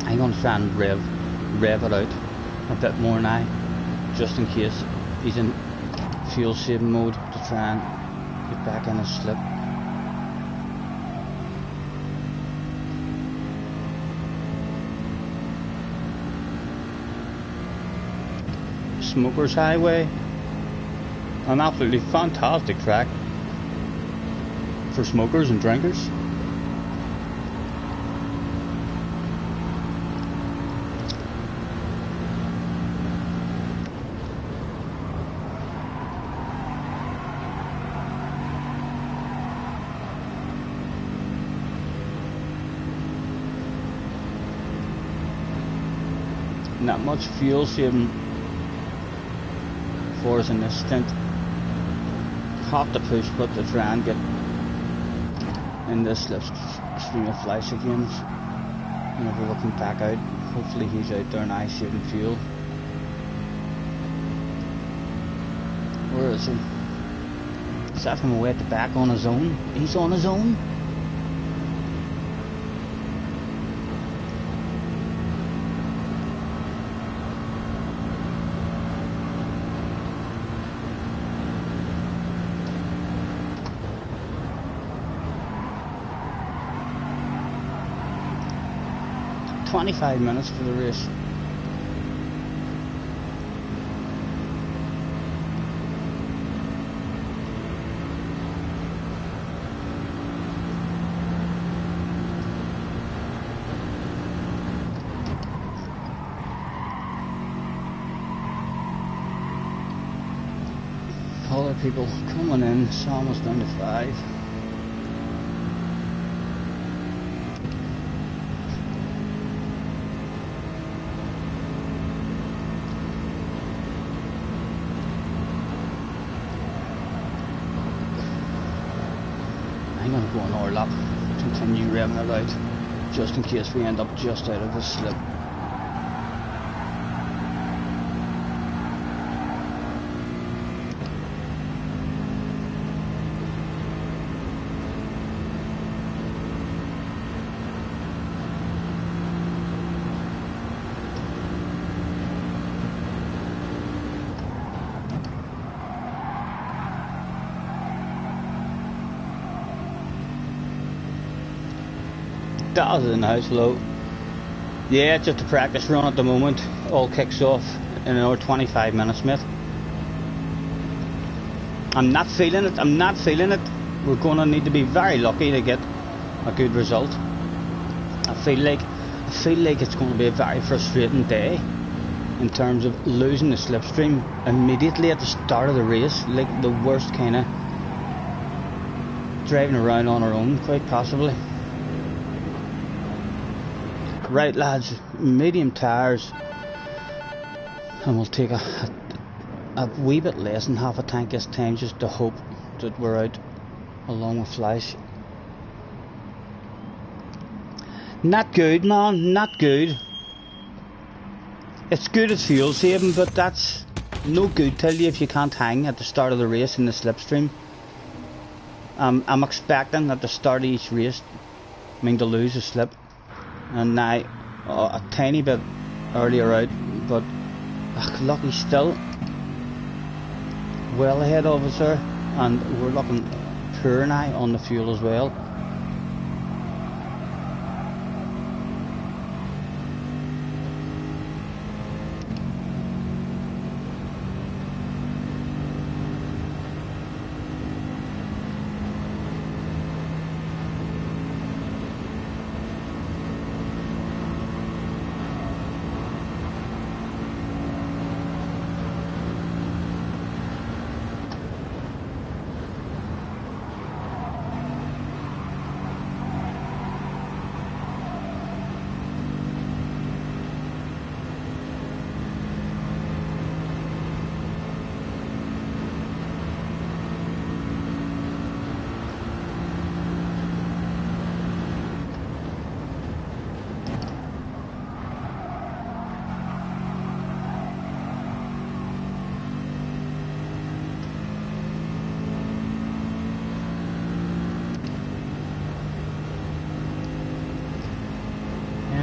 I'm going to try and rev it out a bit more now, just in case he's in fuel saving mode, to try and get back in his slip. Smokers Highway, an absolutely fantastic track for smokers and drinkers. Not much fuel saving for us in this stint. Have to push but to try and get in this slipstream of Flash again. Whenever we come back out, hopefully he's out there now saving fuel. Where is he? Is that him away at the back on his own? He's on his own? "25 minutes for the race." Other people coming in, it's almost down to 5. I'm going to go another lap, continue revving it out, just in case we end up just out of a slip. That was a nice low. Yeah, it's just a practice run at the moment. All kicks off in another 25 minutes, mate. I'm not feeling it. I'm not feeling it. We're going to need to be very lucky to get a good result. I feel like it's going to be a very frustrating day in terms of losing the slipstream immediately at the start of the race, like the worst kind of driving around on our own, quite possibly. Right lads, medium tyres, and we'll take a wee bit less than half a tank this time, just to hope that we're out along with Flash. Not good, man, not good. It's good as fuel saving, but that's no good till you if you can't hang at the start of the race in the slipstream. I'm expecting at the start of each race, to lose a slip, and now a tiny bit earlier out, but lucky still well ahead of us there, and we're looking poor now on the fuel as well.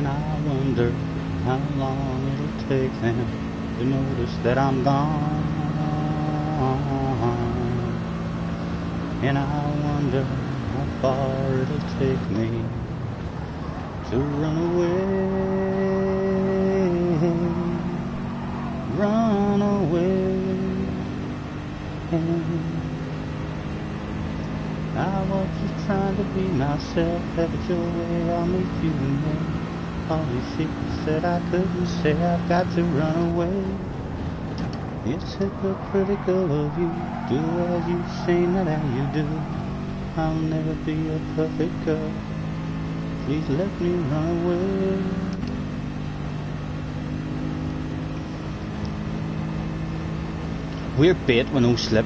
I wonder how long it'll take them to notice that I'm gone. And I wonder how far it'll take me to run away. Run away. I was just trying to be myself, have it your way, I'll make you know. All these secrets that I couldn't say, I've got to run away. It's hypocritical of you, do as you say, not how you do. I'll never be a perfect girl, please let me run away. We're bait with no slip.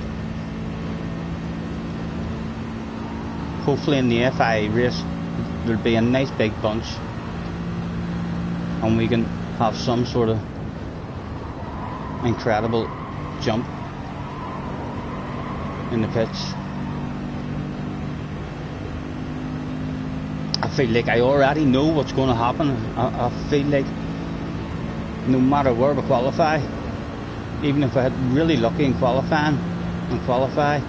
Hopefully in the FI race there'll be a nice big bunch, and we can have some sort of incredible jump in the pits. I feel like I already know what's going to happen. I feel like no matter where we qualify, even if I had really lucky in qualifying and qualify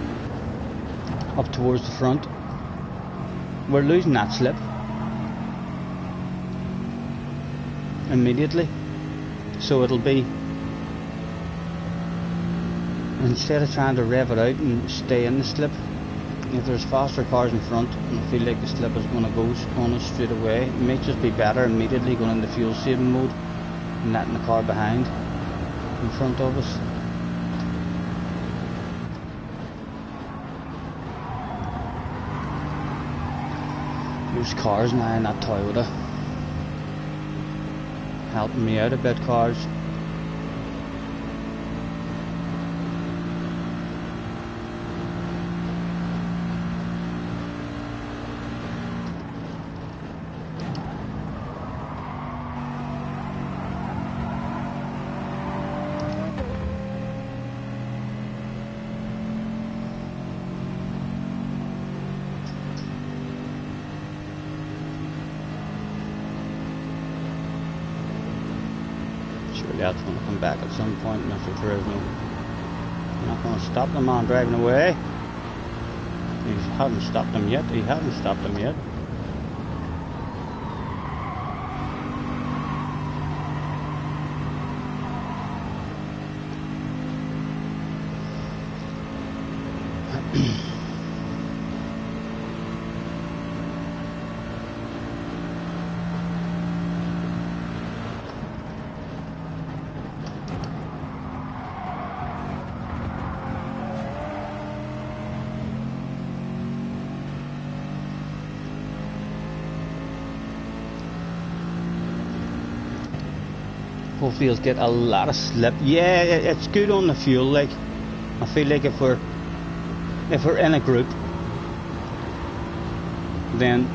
up towards the front, we're losing that slip immediately. So it'll be, instead of trying to rev it out and stay in the slip, if there's faster cars in front and I feel like the slip is going to go on us straight away, it may just be better immediately going into fuel saving mode and letting the car behind in front of us. There's cars now in that Toyota helping me out a bit, cars. Surely that's going to come back at some point, Mr. Turismo. I'm not going to stop the man driving away. He hasn't stopped him yet. He hasn't stopped him yet. hopefully he'll get a lot of slip. Yeah, it's good on the fuel. Like, I feel like if we're in a group, then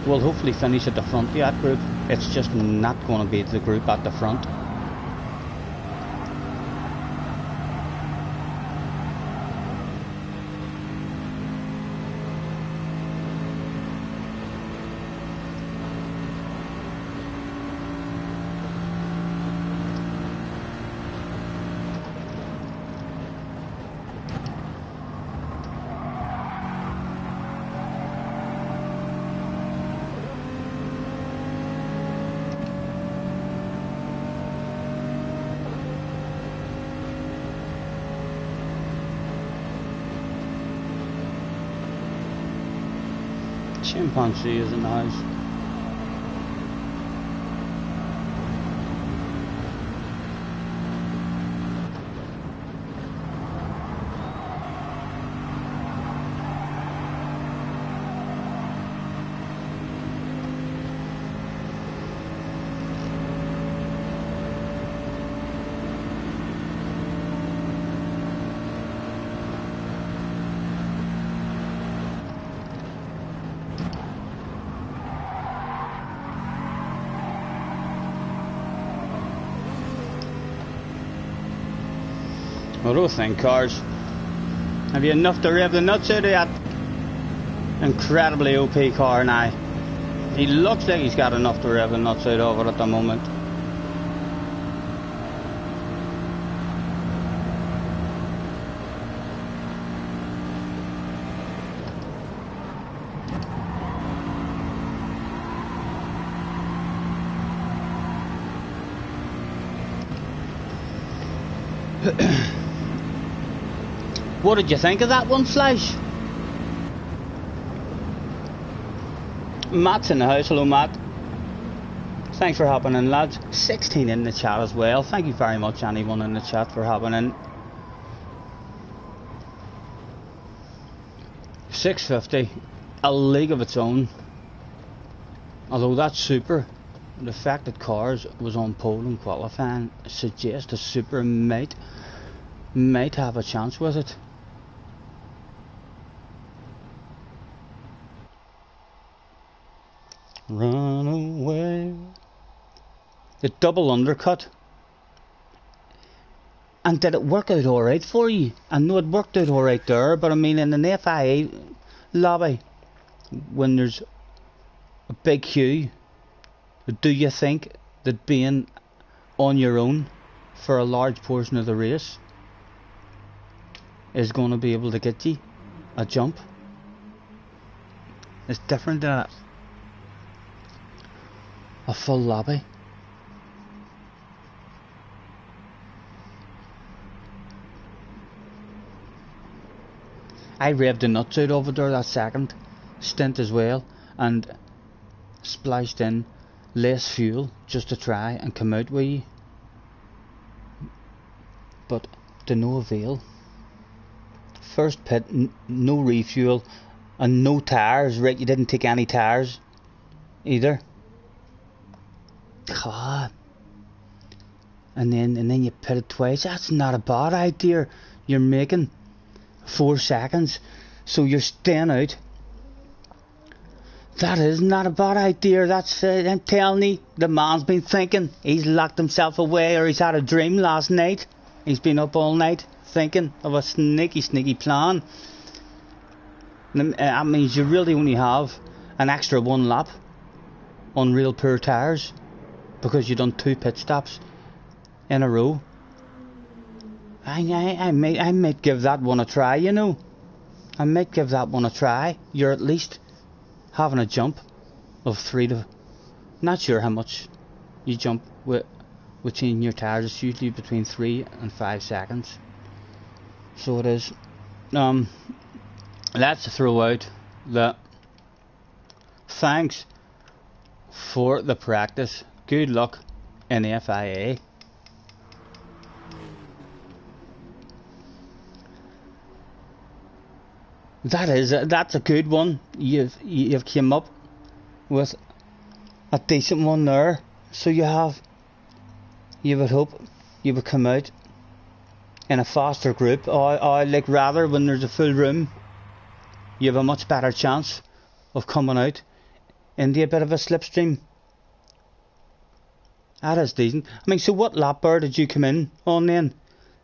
we'll hopefully finish at the front of that group. It's just not going to be the group at the front. Chimpanzee is in the house. Well, those thing cars. Have you enough to rev the nuts out of that incredibly OP car now? He looks like he's got enough to rev the nuts out of it at the moment. What did you think of that one, Flash? Matt's in the house. Hello, Matt. Thanks for hopping in, lads. 16 in the chat as well. Thank you very much, anyone in the chat, for hopping in. 650, a league of its own. Although that's super. The fact that Cars was on pole in qualifying suggests the Super might have a chance with it. Run away. The double undercut. And did it work out alright for you? I know it worked out alright there, but I mean in an FIA lobby, when there's a big queue, do you think that being on your own for a large portion of the race is going to be able to get you a jump? It's different than a full lobby. I revved the nuts out over there that second stint as well and spliced in less fuel just to try and come out with you, but to no avail. First pit, no refuel and no tyres. Right, you didn't take any tyres either. God. And then you pitted twice. That's not a bad idea. You're making 4 seconds, so you're staying out. That is not a bad idea. That's I'm telling you, the man's been thinking. He's locked himself away, or he's had a dream last night. He's been up all night thinking of a sneaky plan. That means you really only have an extra 1 lap on real poor tyres because you done 2 pit stops in a row. I might give that one a try, you know. I might give that one a try. You're at least having a jump of 3 to... Not sure how much you jump with changing your tyres. It's usually between 3 and 5 seconds. So it is. Let's throw out the thanks for the practice. Good luck in the FIA. That's a good one. You've came up with a decent one there. So you have you would hope you would come out in a faster group, or like rather when there's a full room, you have a much better chance of coming out into a bit of a slipstream. That is decent. I mean, so what lap bar did you come in on then?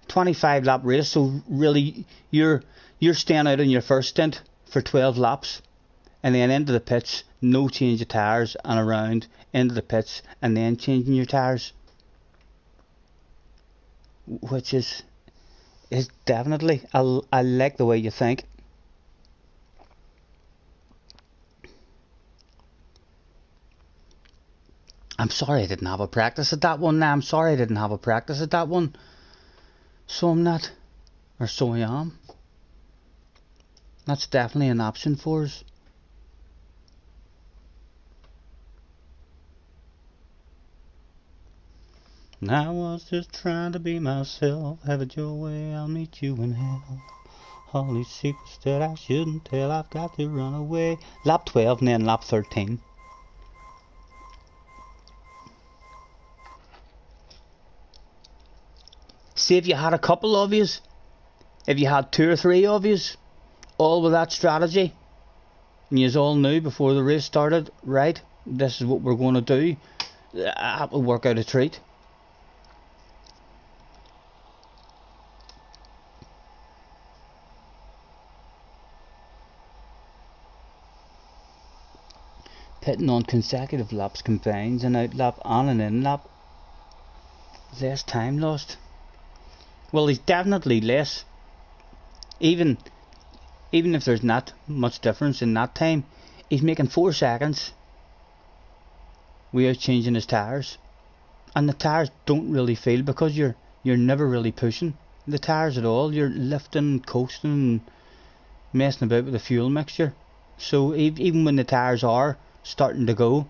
25 lap race, so really you're staying out in your first stint for 12 laps, and then into the pits, no change of tyres, and around into the pits, and then changing your tyres, which is definitely, I like the way you think. I'm sorry I didn't have a practice at that one. Now I'm sorry I didn't have a practice at that one. So I'm not, or so I am. That's definitely an option for us. I was just trying to be myself. Have it your way, I'll meet you in hell. All these secrets that I shouldn't tell, I've got to run away. Lap 12 and then lap 13. See, if you had a couple of yous, if you had 2 or 3 of yous, all with that strategy, and yous all knew before the race started, right, this is what we're going to do, that would work out a treat. Pitting on consecutive laps combines an out lap and an in lap. Less time lost. Well, he's definitely less. Even if there's not much difference in that time, he's making 4 seconds without changing his tyres. And the tyres don't really feel, because you're never really pushing the tyres at all. You're lifting, coasting, and messing about with the fuel mixture. So even when the tyres are starting to go,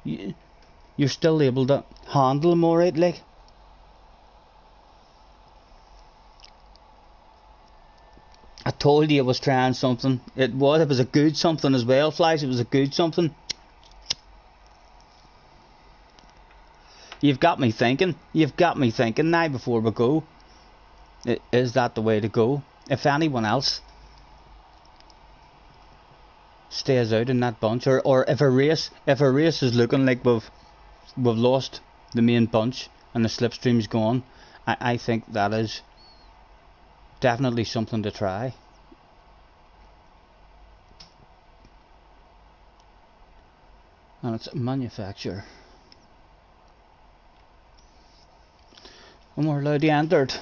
you're still able to handle them alright, like. I told you I was trying something. It was a good something as well, Flies. It was a good something. You've got me thinking. You've got me thinking now before we go. Is that the way to go? If anyone else stays out in that bunch, or if a race is looking like we've lost the main bunch and the slipstream's gone, I think that is definitely something to try. And it's manufacturer. And we're allowed to enter it.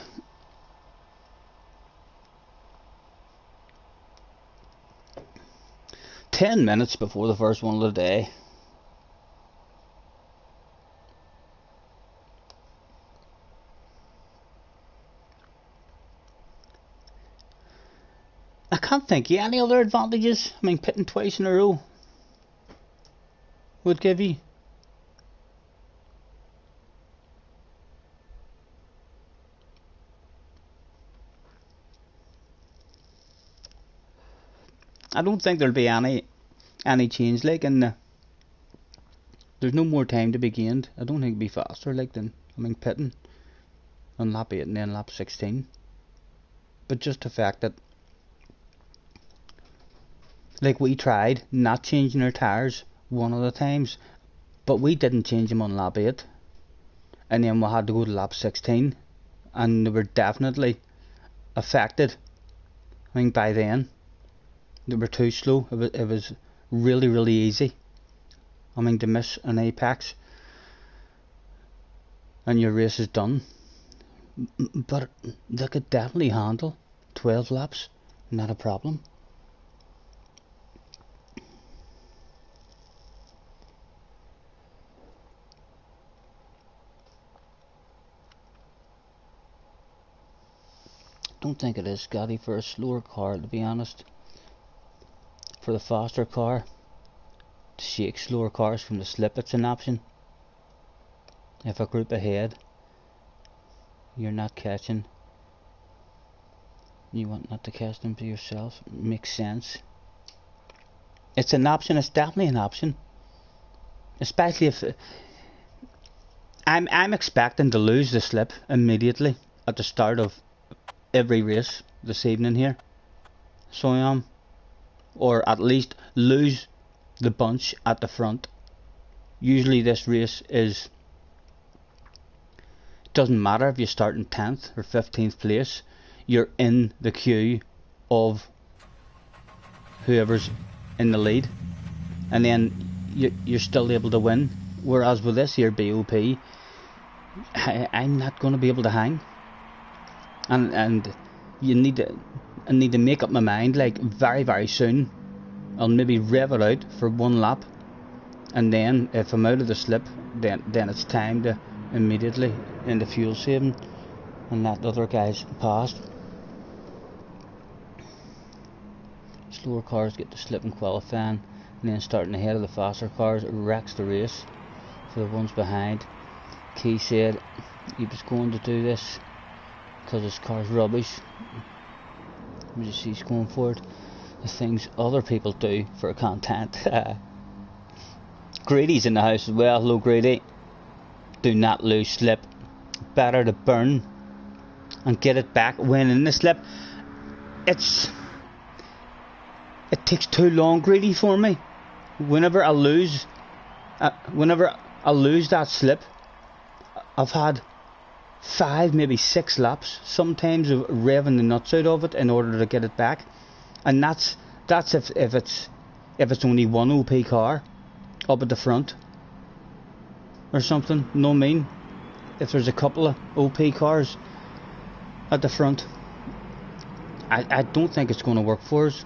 Ten minutes before the first one of the day. I can't think of any other advantages. I mean, pitting twice in a row would give you. I don't think there'll be any change, like, in there's no more time to be gained. I don't think it'll be faster, like, than, I mean, pitting on lap 8 and then lap 16. But just the fact that, like, we tried not changing our tyres one of the times, but we didn't change them on lap 8, and then we had to go to lap 16, and they were definitely affected. I mean, by then they were too slow. It was really, really easy, I mean, to miss an apex and your race is done. But they could definitely handle 12 laps, not a problem. Don't think it is, Scotty, for a slower car, to be honest. For the faster car, to shake slower cars from the slip, it's an option. If a group ahead, you're not catching, you want not to catch them to yourself, makes sense. It's an option, it's definitely an option. Especially I'm expecting to lose the slip immediately at the start of every race this evening here. So I am. Or at least lose the bunch at the front. Usually this race is, doesn't matter if you start in 10th or 15th place, you're in the queue of whoever's in the lead, and then you're still able to win. Whereas with this here BOP, I'm not going to be able to hang, and I need to make up my mind, like, very soon. I'll maybe rev it out for one lap, and then if I'm out of the slip, then it's time to immediately into fuel saving and let the other guys past. Slower cars get the slip in qualifying, and then starting ahead of the faster cars, it wrecks the race for the ones behind. Key said he was going to do this because his car's rubbish. You see he's going for it. The things other people do for content. Grady's in the house as well. Hello Grady. Do not lose slip. Better to burn and get it back when in the slip. It takes too long, Grady, for me. Whenever I lose that slip, I've had 5, maybe 6 laps, sometimes of revving the nuts out of it in order to get it back. And that's if it's only one OP car up at the front or something. No, I mean, if there's a couple of OP cars at the front, I don't think it's going to work for us.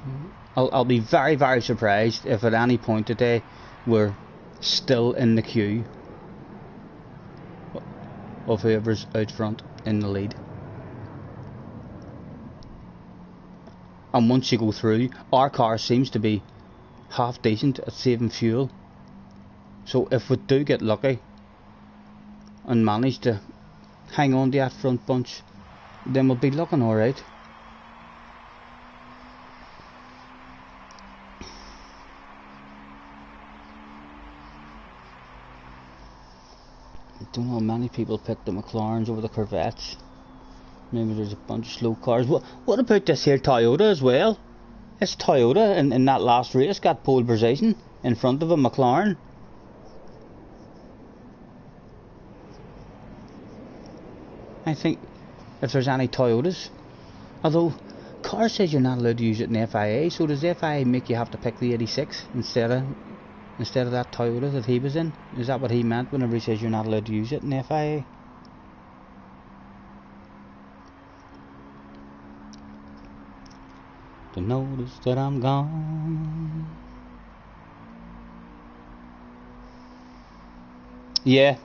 I'll be very surprised if at any point today we're still in the queue of whoever's out front in the lead. And once you go through, our car seems to be half decent at saving fuel. So if we do get lucky and manage to hang on to that front bunch, then we'll be looking alright. I don't know, many people pick the McLarens over the Corvettes. Maybe there's a bunch of slow cars. What about this here Toyota as well? This Toyota in that last race got pole position in front of a McLaren. I think if there's any Toyotas, although car says you're not allowed to use it in FIA, so does FIA make you have to pick the 86 instead of that Toyota that he was in? Is that what he meant whenever he says you're not allowed to use it in FIA? To notice that I'm gone. Yeah,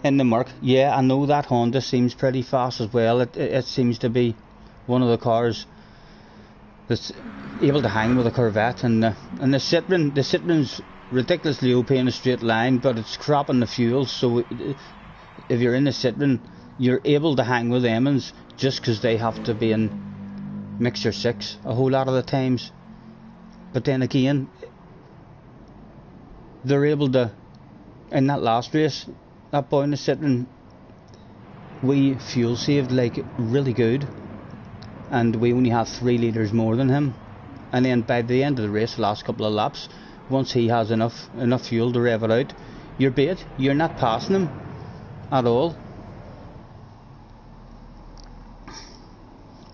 in the Merc. Yeah, I know that Honda seems pretty fast as well. It seems to be one of the cars that's able to hang with a Corvette, and the Citroen's ridiculously OP in a straight line, but it's crap on the fuel. So if you're in the Citroen, you're able to hang with Emmons just because they have to be in mixture 6 a whole lot of the times. But then again, they're able to, in that last race, that boy in the Citroen, we fuel saved like really good, and we only have 3 litres more than him. And then by the end of the race, the last couple of laps, once he has enough fuel to rev it out, you're bait. You're not passing him at all.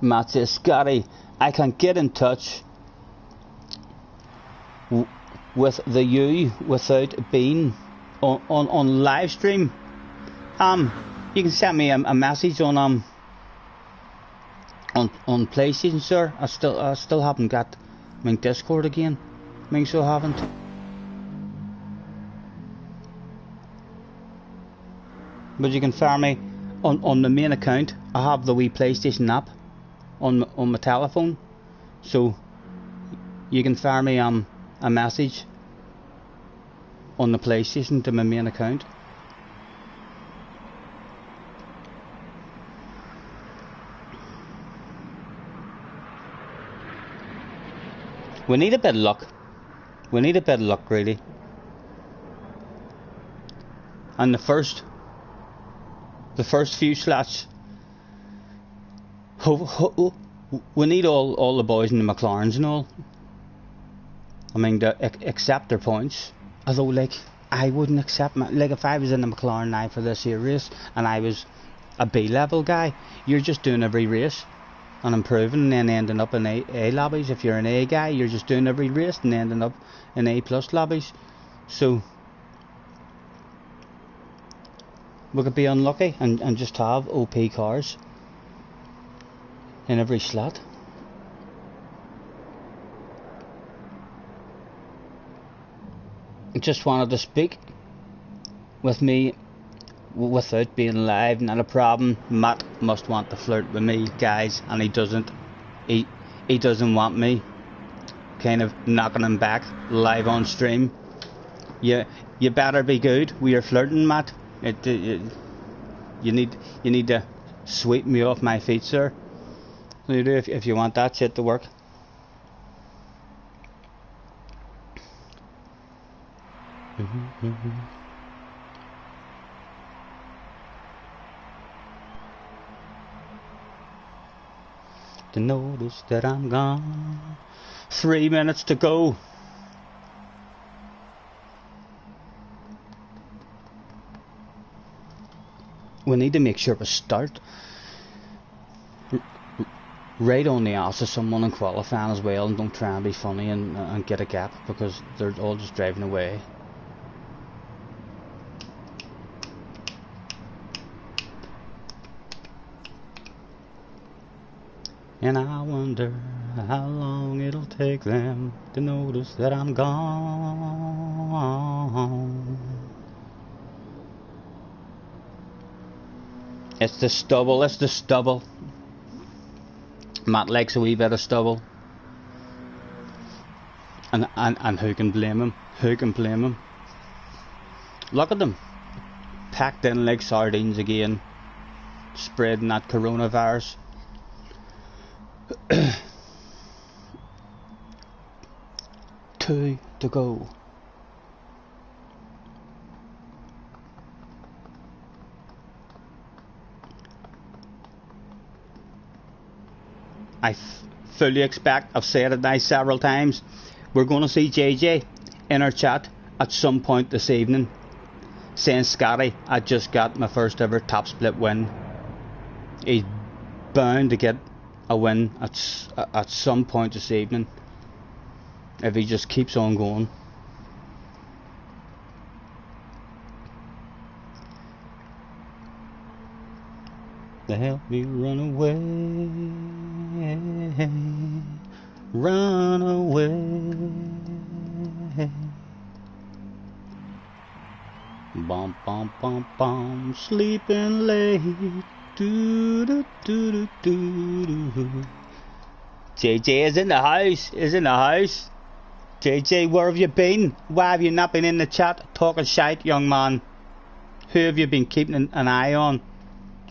Matt says, Scotty, I can get in touch with the you without being on live stream. You can send me a message on PlayStation, sir. I still haven't got my Discord again. I so haven't. But you can find me on the main account. I have the wee PlayStation app on my telephone, so you can fire me a message on the PlayStation to my main account. We need a bit of luck. We need a bit of luck, really. And the first the first few slots. We need all the boys in the McLarens and all. I mean, to accept their points. Although, like, I wouldn't accept like if I was in the McLaren now for this year race and I was a B level guy, you're just doing every race and improving and then ending up in A lobbies. If you're an A guy, you're just doing every race and ending up in A plus lobbies. So we could be unlucky and just have OP cars in every slot. I just wanted to speak with me without being live, not a problem. Matt must want to flirt with me, guys, and he doesn't. He doesn't want me kind of knocking him back live on stream. You better be good. We are flirting, Matt. You need to sweep me off my feet, sir. You do if you want that shit to work. To notice that I'm gone. 3 minutes to go. We need to make sure we start right on the ass of someone in qualifying as well, and don't try and be funny and get a gap, because they're all just driving away. And I wonder how long it'll take them to notice that I'm gone. It's the stubble, it's the stubble. Matt likes a wee bit of stubble. And who can blame him? Who can blame him? Look at them. Packed in like sardines again. Spreading that coronavirus. 2 to go. I fully expect, I've said it now several times, we're going to see JJ in our chat at some point this evening saying, Scotty, I just got my first ever top split win. He's bound to get a win at some point this evening if he just keeps on going. To help me run away, run away. Bum bum bum bum, sleeping late. Do do do do do do. JJ is in the house. Is in the house. JJ, where have you been? Why have you not been in the chat talking shite, young man? Who have you been keeping an eye on?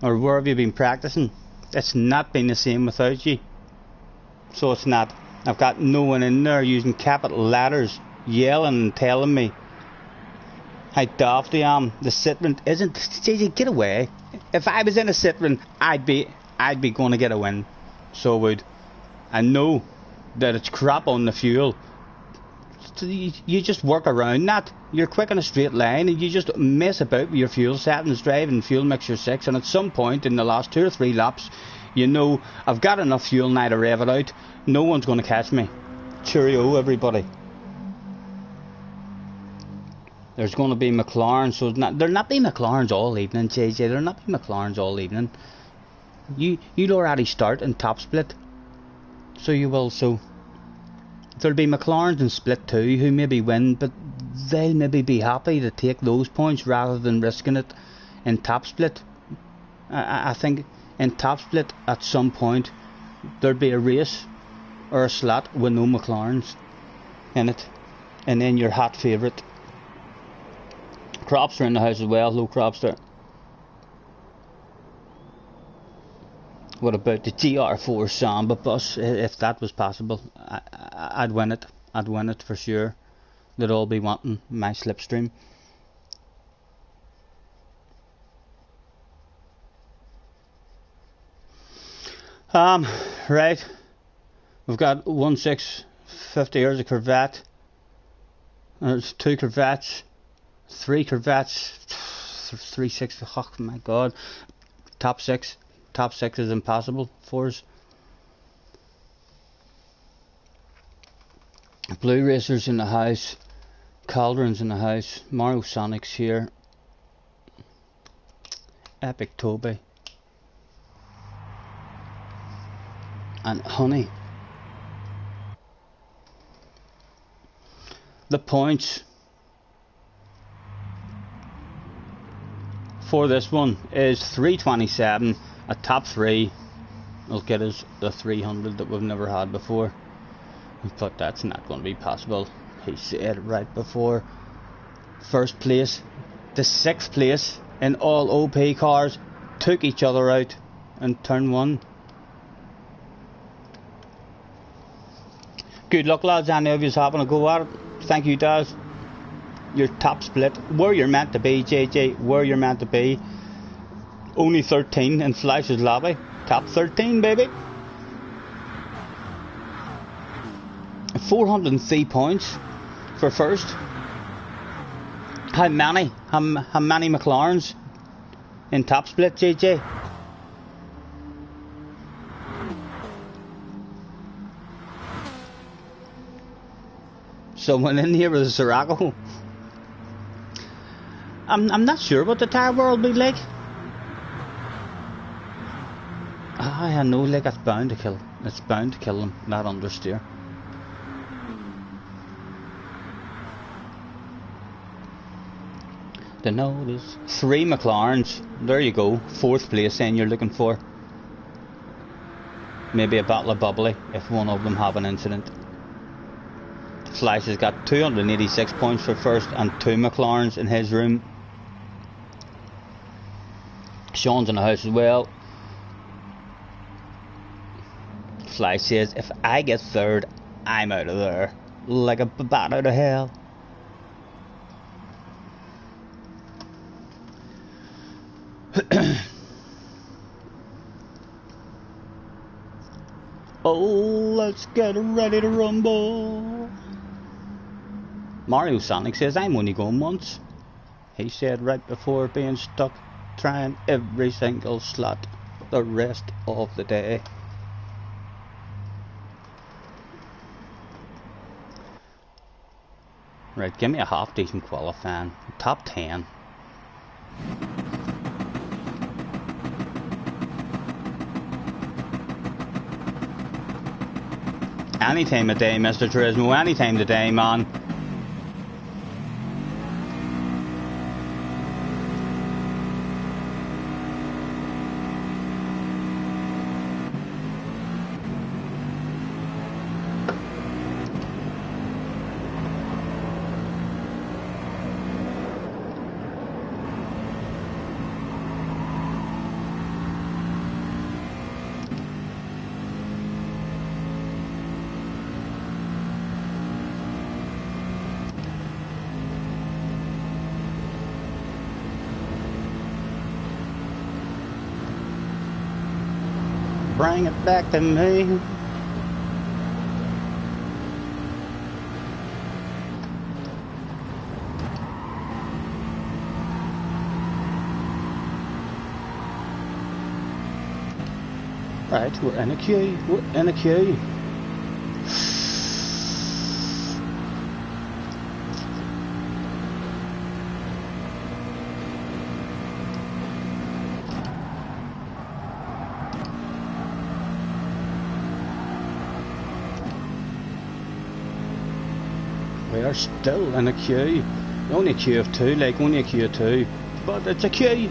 Or where have you been practicing? It's not been the same without you. So it's not. I've got no one in there using capital letters, yelling and telling me how daft I am. The Citroen isn't. JJ, get away. If I was in a Citroen, I'd be going to get a win. So I would. I know that it's crap on the fuel. So you just work around that. You're quick in a straight line and you just mess about with your fuel settings, driving fuel mixture 6, and at some point in the last 2 or 3 laps, you know, I've got enough fuel now to rev it out. No one's going to catch me. Cheerio, everybody. There's going to be McLaren, so there'll not be McLarens all evening, JJ. There'll not be McLarens all evening. You'll already start in top split. So you will, so there'll be McLarens in split 2 who maybe win, but they'll maybe be happy to take those points rather than risking it in top split. I think in top split at some point there'll be a race or a slot with no McLarens in it, and then your hot favourite. Crops are in the house as well. Hello, Cropster. What about the GR4 Samba bus? If that was possible, I'd win it. I'd win it for sure. They'd all be wanting my slipstream. Right. We've got 1650. Here's a Corvette. There's 2 Corvettes, 3 Corvettes, 360. Oh my God. Top 6. Top 6 is impossible for us. Blue Racers in the house. Cauldrons in the house. Mario Sonic's here. Epic Toby. And Honey. The points for this one is 327. A top 3 will get us the 300 that we've never had before, but that's not going to be possible. He said right before. First place to 6th place in all OP cars took each other out in turn 1. Good luck, lads. Any of you having a go at it? Thank you, Daz. Your top split. Where you're meant to be, JJ. Where you're meant to be. Only 13 in Flash's lobby. Top 13, baby. 403 points for first. How many? How many McLarens in top split, JJ? Someone in here with a Serago. I'm not sure what the tire world will be like. I know, like, it's bound to kill. It's bound to kill them, that understeer. The notice. 3 McLarens. There you go. 4th place then you're looking for. Maybe a battle of bubbly if one of them have an incident. Flash has got 286 points for first and 2 McLarens in his room. Sean's in the house as well. Flash says, if I get 3rd, I'm out of there. Like a bat out of hell. Oh, let's get ready to rumble. Mario Sonic says, I'm only going once. He said right before being stuck trying every single slot the rest of the day. Right, give me a half decent qualifying. Top 10. Any time of day, Mr. Turismo, any time of the day, man. Bring it back to me. Right, we're in a queue. We're in a queue. We are still in a queue. Only a queue of 2, like only a queue of 2. But it's a queue.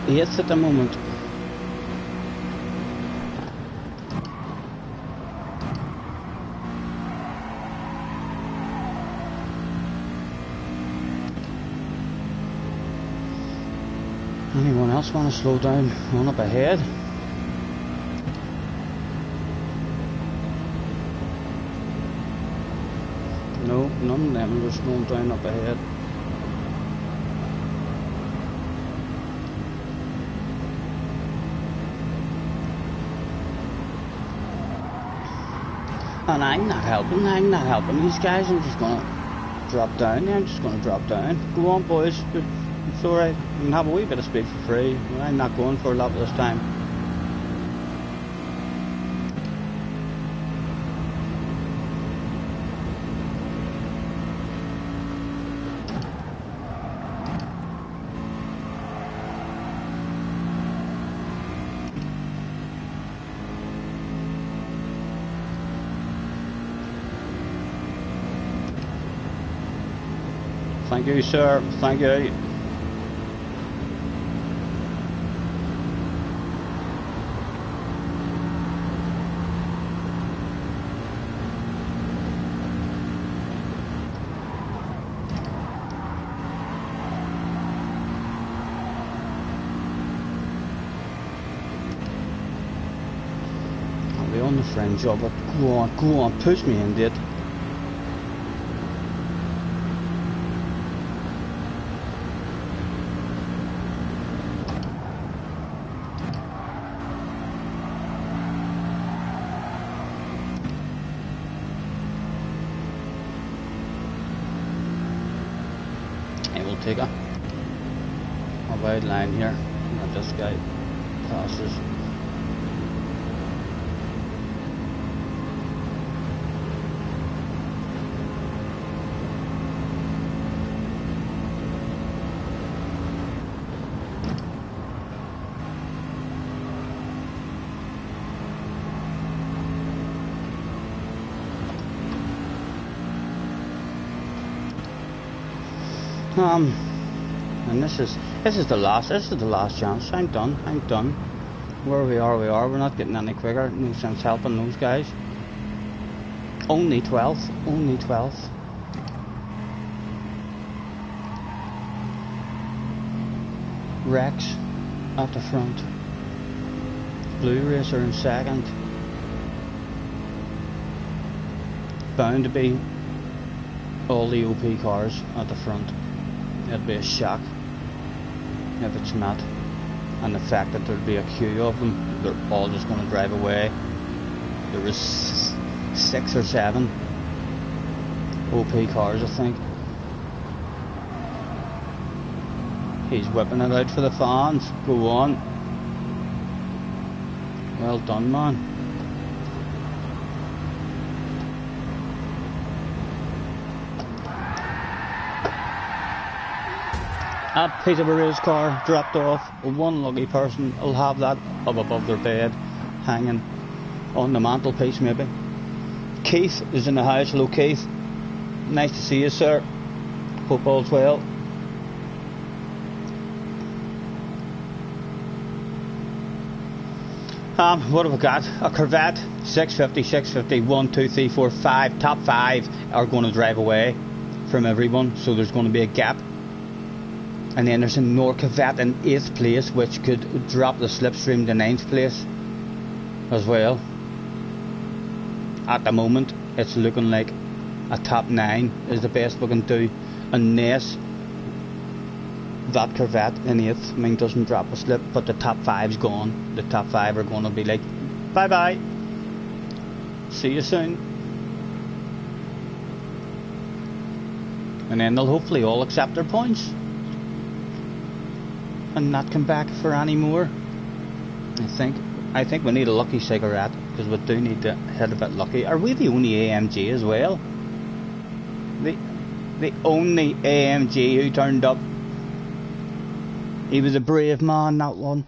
Yes, at the moment. else want to slow down, run up ahead. No, none of them are just going down up ahead. And I'm not helping these guys. I'm just gonna drop down. I'm just gonna drop down. Go on, boys, it's alright. You can have a wee bit of speed for free. I'm not going for a lap this time. Thank you, sir. Thank you. I'll be on the fringe of it. Go on, push me into it. Take a wide line here. Let this guy passes. And this is the last chance. I'm done. Where we are. We're not getting any quicker. No sense helping those guys. Only 12th. Rex at the front. Blue Racer in second. Bound to be all the OP cars at the front. It'd be a shock if it's not, and the fact that there'd be a queue of them, they're all just going to drive away. There was 6 or 7 OP cars, I think. He's whipping it out for the fans. Go on. Well done, man. That piece of a race car dropped off. One lucky person will have that up above their bed, hanging on the mantelpiece maybe. Keith is in the house. Hello, Keith. Nice to see you, sir. Hope all's well. What have we got? A Corvette, 650, 1, 2, 3, 4, 5. Top 5 are going to drive away from everyone, so there's going to be a gap. And then there's a Corvette in 8th place, which could drop the slipstream to 9th place as well. At the moment, it's looking like a top 9 is the best we can do, unless that Corvette in 8th doesn't drop a slip, but the top 5's gone. The top 5 are going to be like, bye bye, see you soon. And then they'll hopefully all accept their points and not come back for any more. I think we need a lucky cigarette, because we do need to hit a bit lucky. Are we the only AMG as well? The only AMG who turned up. He was a brave man, that one.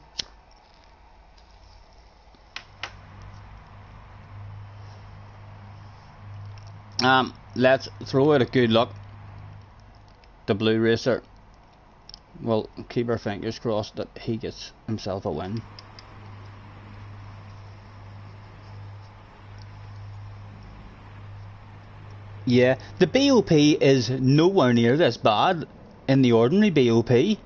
Let's throw out a good luck. The Blue Racer. Well, keep our fingers crossed that he gets himself a win. Yeah, the BOP is nowhere near this bad in the ordinary BOP.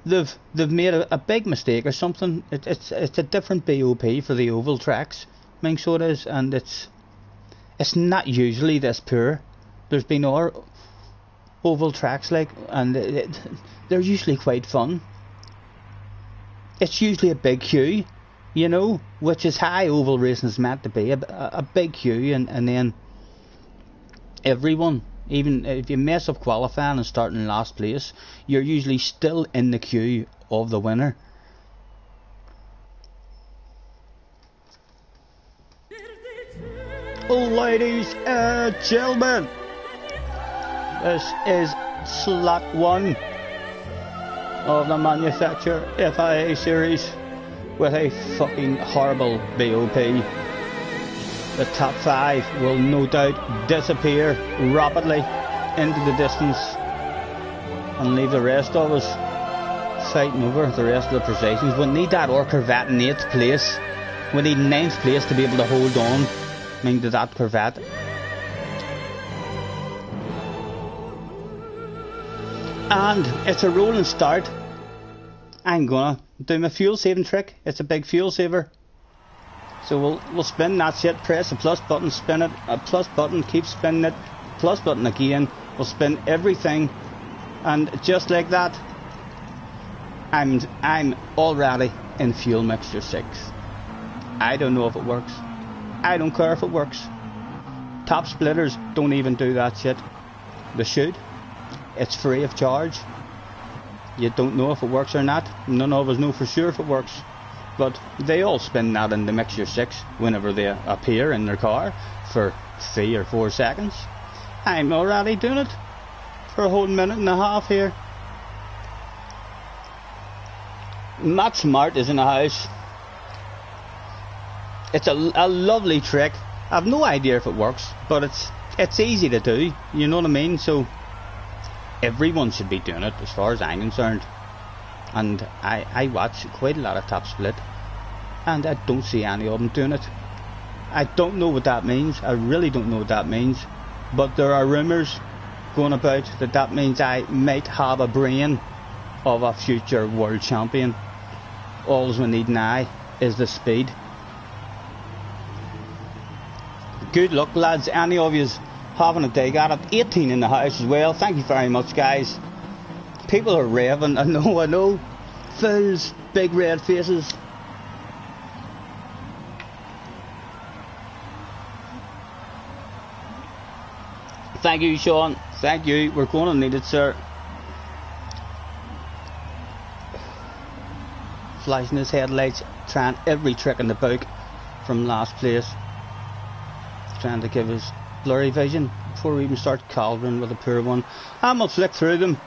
they've made a big mistake or something. It's a different BOP for the oval tracks. I mean, so it is, and it's not usually this poor. There's been other oval tracks like, and they're usually quite fun. It's usually a big queue, you know, which is how oval racing is meant to be, a big queue, and then everyone, even if you mess up qualifying and start in last place, you're usually still in the queue of the winner. Ladies and gentlemen, this is slot 1 of the manufacturer FIA series with a fucking horrible BOP. The top 5 will no doubt disappear rapidly into the distance and leave the rest of us fighting over the rest of the positions. We need that Corvette in 8th place. We need 9th place to be able to hold on, I mean, to that Corvette. And it's a rolling start. I'm gonna do my fuel saving trick. It's a big fuel saver. So we'll spin, that's it. Press the plus button, spin it, a plus button, keep spinning it, plus button again. We'll spin everything, and just like that, I'm already in fuel mixture 6. I don't know if it works. I don't care if it works. Top splitters don't even do that shit. They should. It's free of charge. You don't know if it works or not. None of us know for sure if it works. But they all spin that in the mixture 6 whenever they appear in their car for 3 or 4 seconds. I'm already doing it for a whole minute and a half here. Matt Smart is in the house. It's a lovely trick. I've no idea if it works, but it's easy to do, you know what I mean? So everyone should be doing it as far as I'm concerned. And I watch quite a lot of top split, and I don't see any of them doing it. I don't know what that means. I really don't know what that means. But there are rumours going about that means I might have a brain of a future world champion. All we need now is the speed. Good luck, lads. Any of yous having a dig at it. 18 in the house as well. Thank you very much, guys. People are raving. I know. Fools, big red faces. Thank you, Sean. Thank you. We're going to need it, sir. Flashing his headlights, trying every trick in the book from last place. Trying to give us blurry vision before we even start caldering with a poor one. And we'll flick through them.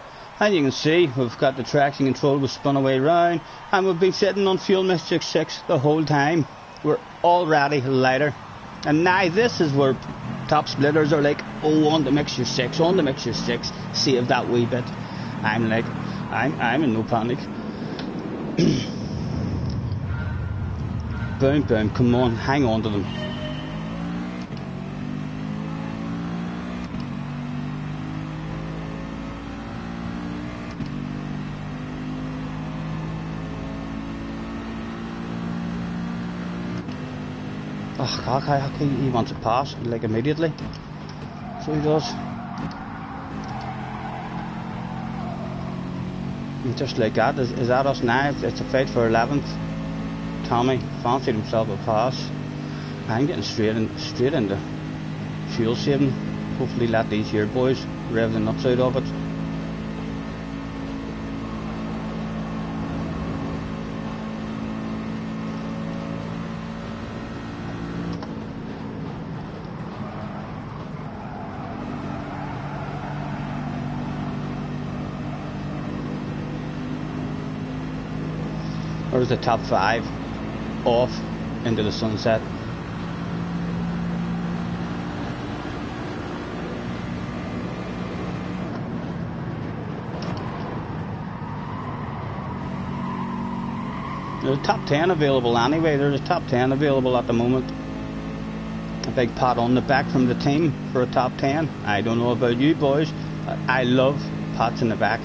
And you can see we've got the traction control, we've spun away round, and we've been sitting on fuel mixture 6 the whole time. We're already lighter. And now this is where top splitters are like, oh, on the mixture 6, on the mixture 6, save that wee bit. I'm like, I'm in no panic. Boom, boom, come on, hang on to them. Oh God, he wants a pass, like immediately. So he does. And just like that, is that us now? It's a fight for 11th. Tommy fancied himself a pass. I'm getting straight into fuel saving. Hopefully let these here boys rev the nuts out of it. There's the top 5 off into the sunset. There's a top 10 available anyway. There's a top 10 available at the moment. A big pat on the back from the team for a top 10. I don't know about you boys. I love pats in the back.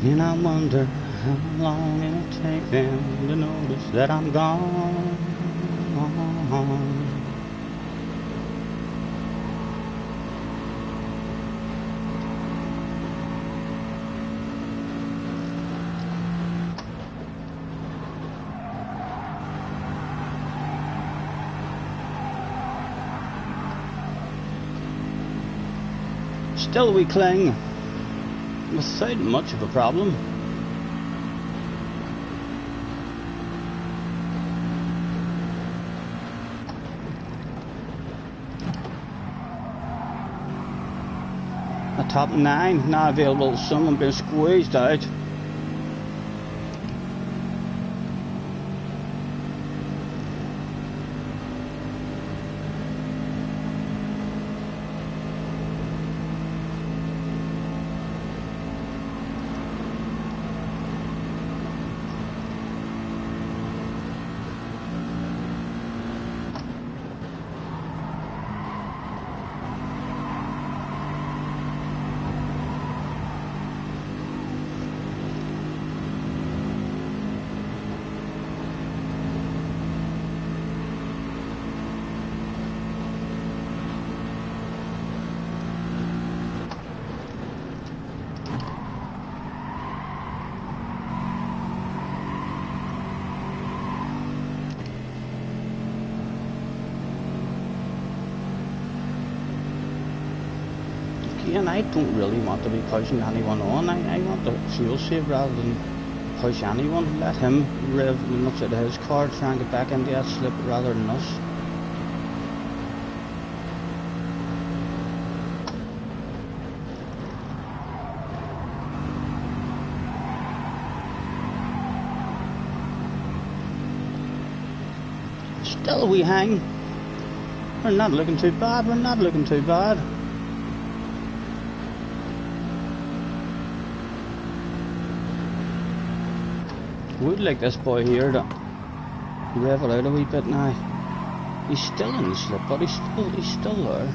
And I wonder how long it'll take them to notice that I'm gone. Still we cling, without much of a problem. A top 9 now available, someone been squeezed out. And I don't really want to be pushing anyone on. I want to fuel save rather than push anyone. Let him rev the nuts out of his car, try and get back into that slip rather than us. Still we hang. We're not looking too bad, we're not looking too bad. Would like this boy here to rev it out a wee bit now. He's still in the slip, but he's still there.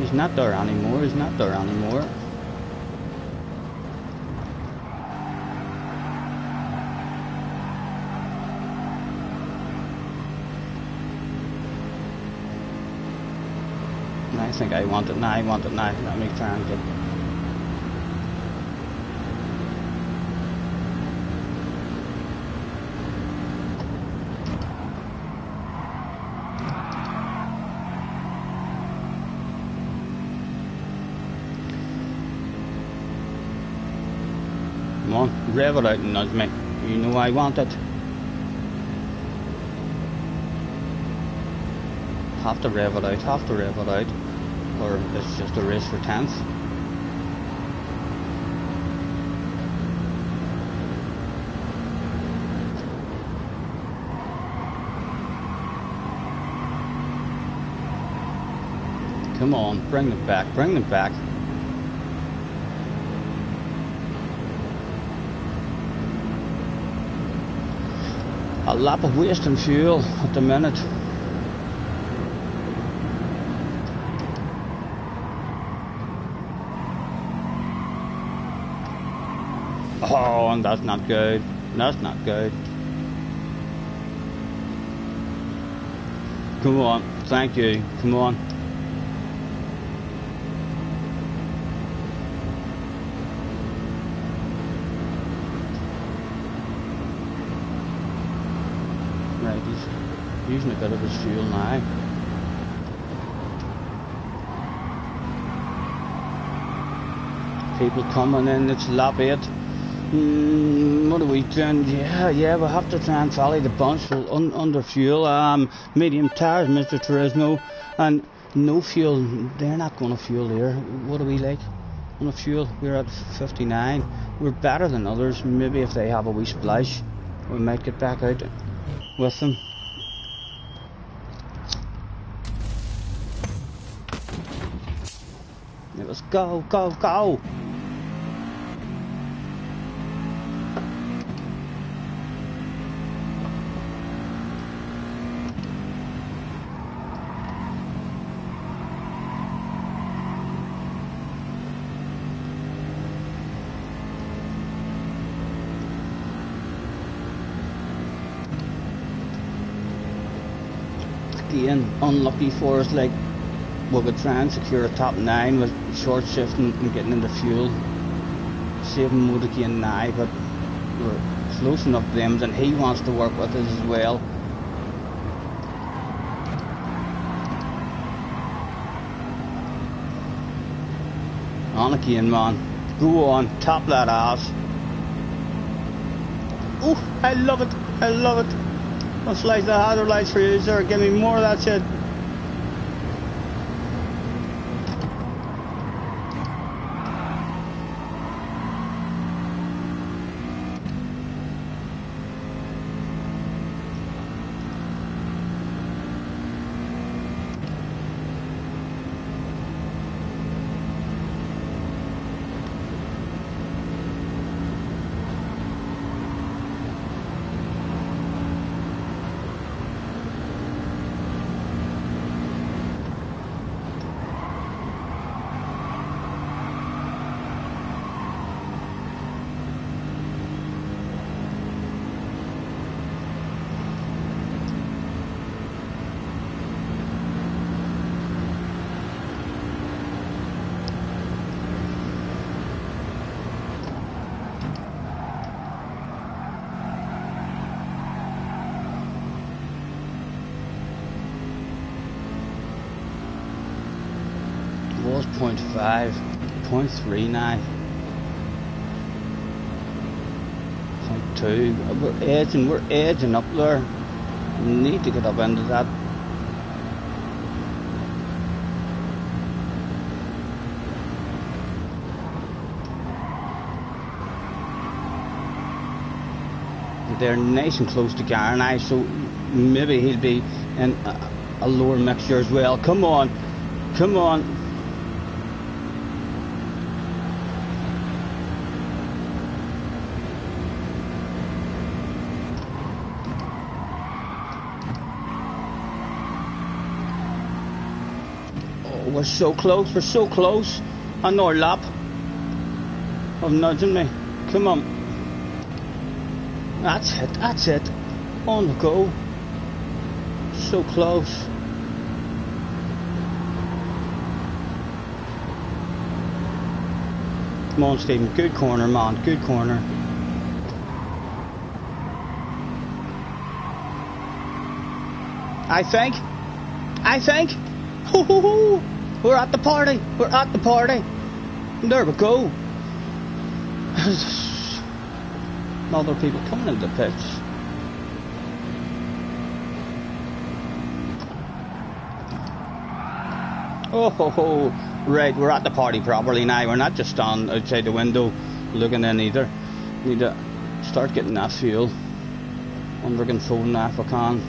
He's not there anymore, he's not there anymore. I think I want it now, I want it now. Let me try and get... Come on, rev it out and nudge me. You know I want it. Have to rev it out, have to rev it out. Or it's just a race for 10th. Come on, bring them back, bring them back. A lap of wasting fuel at the minute. Oh, and that's not good. That's not good. Come on, thank you. Come on. Right, he's using a bit of his fuel now. People coming in, it's lap 8. What are we doing? Yeah, we'll have to try and follow the bunch. We'll under fuel. Medium tires, Mr. Turismo, and no fuel. They're not going to fuel here. What are we like on the fuel? We're at 59. We're better than others. Maybe if they have a wee splash, we might get back out with them. It was go, go, go. Again, unlucky for us, like we could try and secure a top 9 with short shifting and getting into fuel, saving Motorcane now, but we're close enough to them and he wants to work with us as well. On again, man. Go on, top that ass. Oh, I love it, I love it. Looks like the hazard lights for you, sir. Give me more of that shit. Was 0.5, 0.3 now. 0.2. We're edging up there. Need to get up into that. They're nice and close to Garen now, so maybe he'll be in a lower mixture as well. Come on, come on. We're so close, we're so close. Another lap of nudging me. Come on. That's it, that's it. On the go. So close. Come on, Stephen. Good corner, man. Good corner. I think. Hoo hoo hoo. We're at the party. We're at the party. There we go. Other people coming into the pitch. Oh ho ho. Right, we're at the party properly now. We're not just standing outside the window looking in either. Need to start getting that fuel under control now if I can.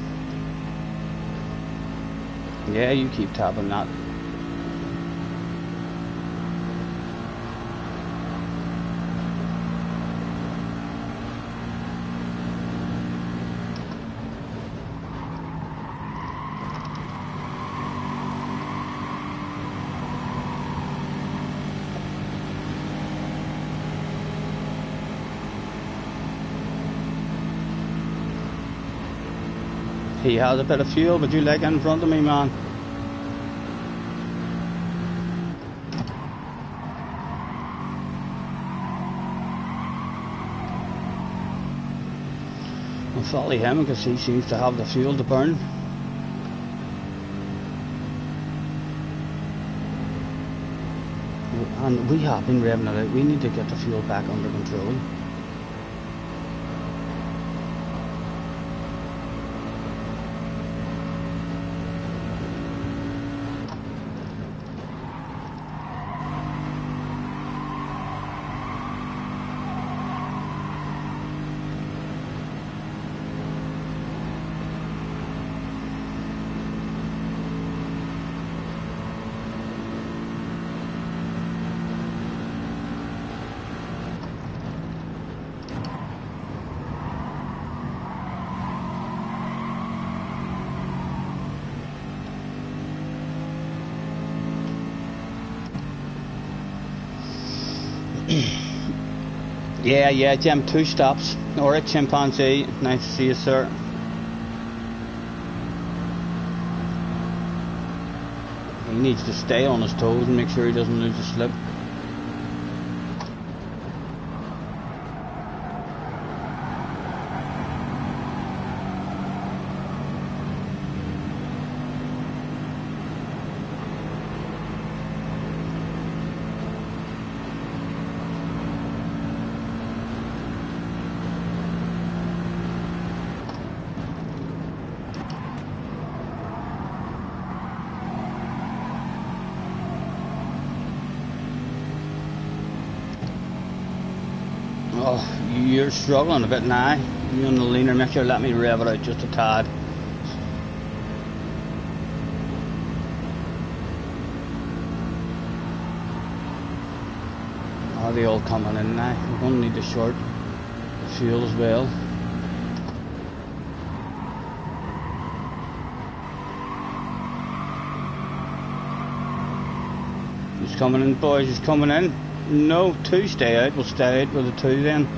Yeah, you keep tapping that. He has a bit of fuel, but you like in front of me, man. I'll follow him because he seems to have the fuel to burn. And we have been revving it out. We need to get the fuel back under control. Yeah, Jim, 2 stops. Alright, chimpanzee. Nice to see you, sir. He needs to stay on his toes and make sure he doesn't lose the slip. Oh, you're struggling a bit now. You're on the leaner, make sure let me rev it out just a tad. Oh, they all coming in now. We're going to need the short fuel as well. He's coming in, boys, he's coming in. No, 2 stay out. We'll stay out with the 2 then.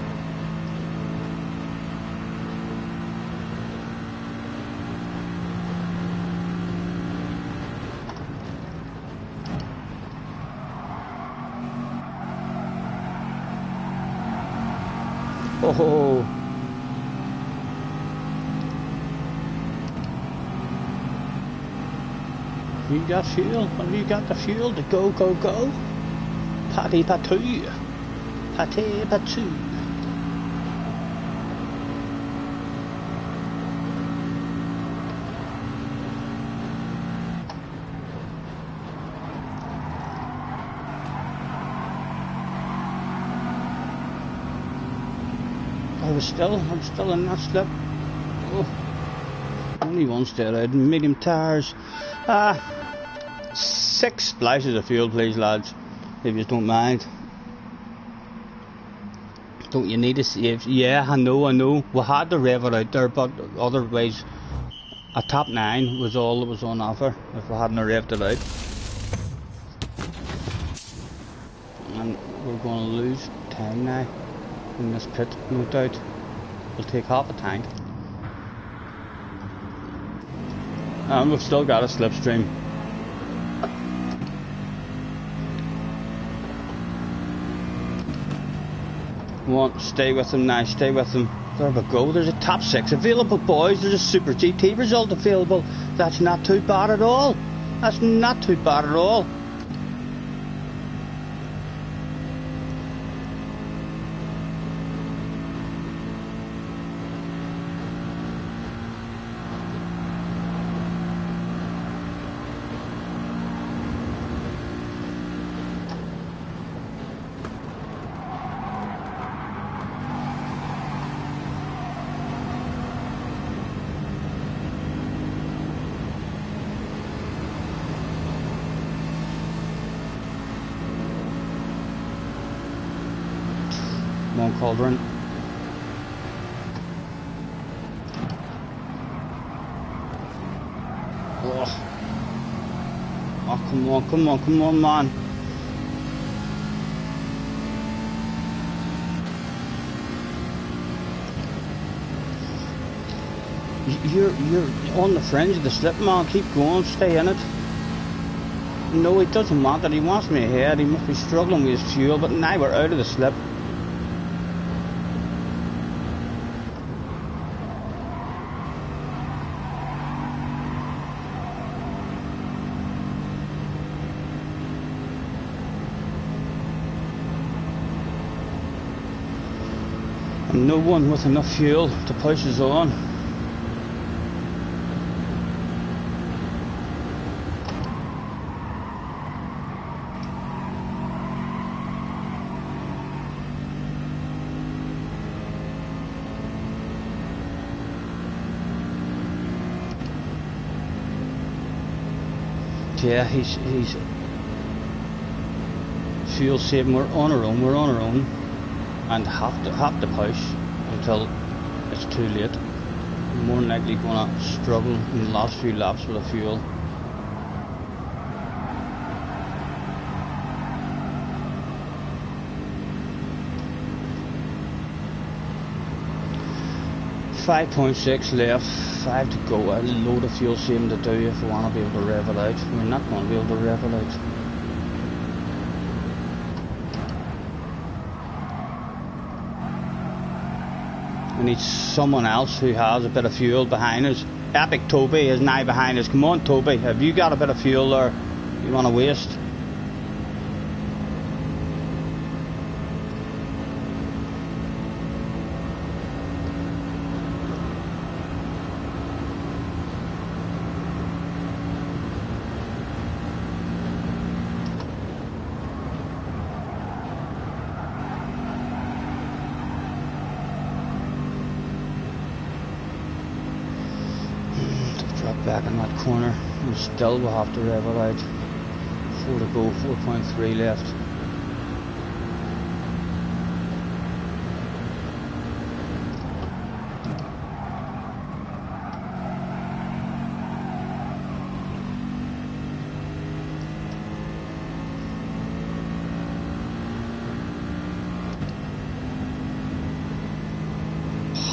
Oh. You got fuel? Have you got the fuel to go? Prity, prity, prity, prity. I'm still in that slip. Oh, only 1 stay out. Medium tires. 6 splashes of fuel, please, lads. If you don't mind. Don't you need to save? Yeah, I know. We had to rev it out there, but otherwise a top 9 was all that was on offer if we hadn't revved it out. And we're going to lose time now in this pit, no doubt. We'll take half a tank. And we've still got a slipstream. Stay with them now, stay with them. There we go, there's a top 6 available, boys. There's a Super GT result available. That's not too bad at all. That's not too bad at all. Come on, Cauldron. Oh, come on, man. You're on the fringe of the slip, man. Keep going, stay in it. No, it doesn't matter. He wants me ahead. He must be struggling with his fuel, but now we're out of the slip. And no one with enough fuel to push us on. Yeah, he's fuel saving. We're on our own, and have to push until it's too late. We're more than likely gonna struggle in the last few laps with the fuel. 5.6 left, 5 to go. A load of fuel saving to do if we want to be able to rev it out. We're not going to be able to rev it out. We need someone else who has a bit of fuel behind us. Epic Toby is now behind us. Come on, Toby, have you got a bit of fuel there you want to waste? Back in that corner, and still we'll have to rev it out. 4 to go, 4.3 left.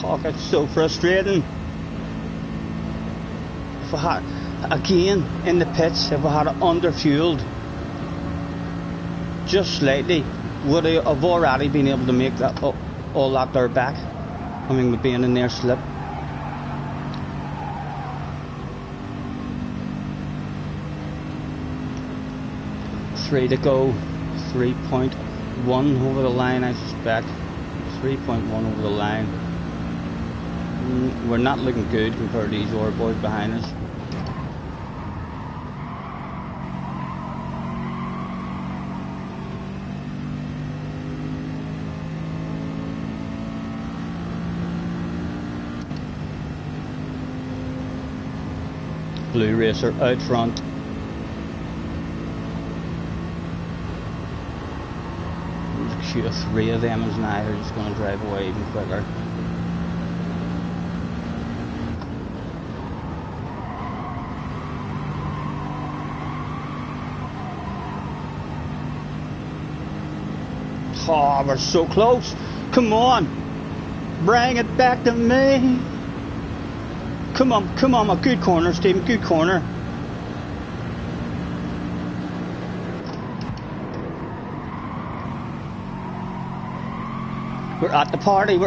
Oh, it's so frustrating. If we had, again, in the pits, if we had it under-fueled just slightly, would I have already been able to make that all that there back? I mean, with being in their slip. Three to go, 3.1 over the line, I suspect. 3.1 over the line. We're not looking good compared to these other boys behind us. Blue racer out front. There's a queue of 3 of them is now. They're just going to drive away even quicker. Oh, we're so close. Come on. Bring it back to me. Come on, a good corner, Stephen, good corner. We're at the party.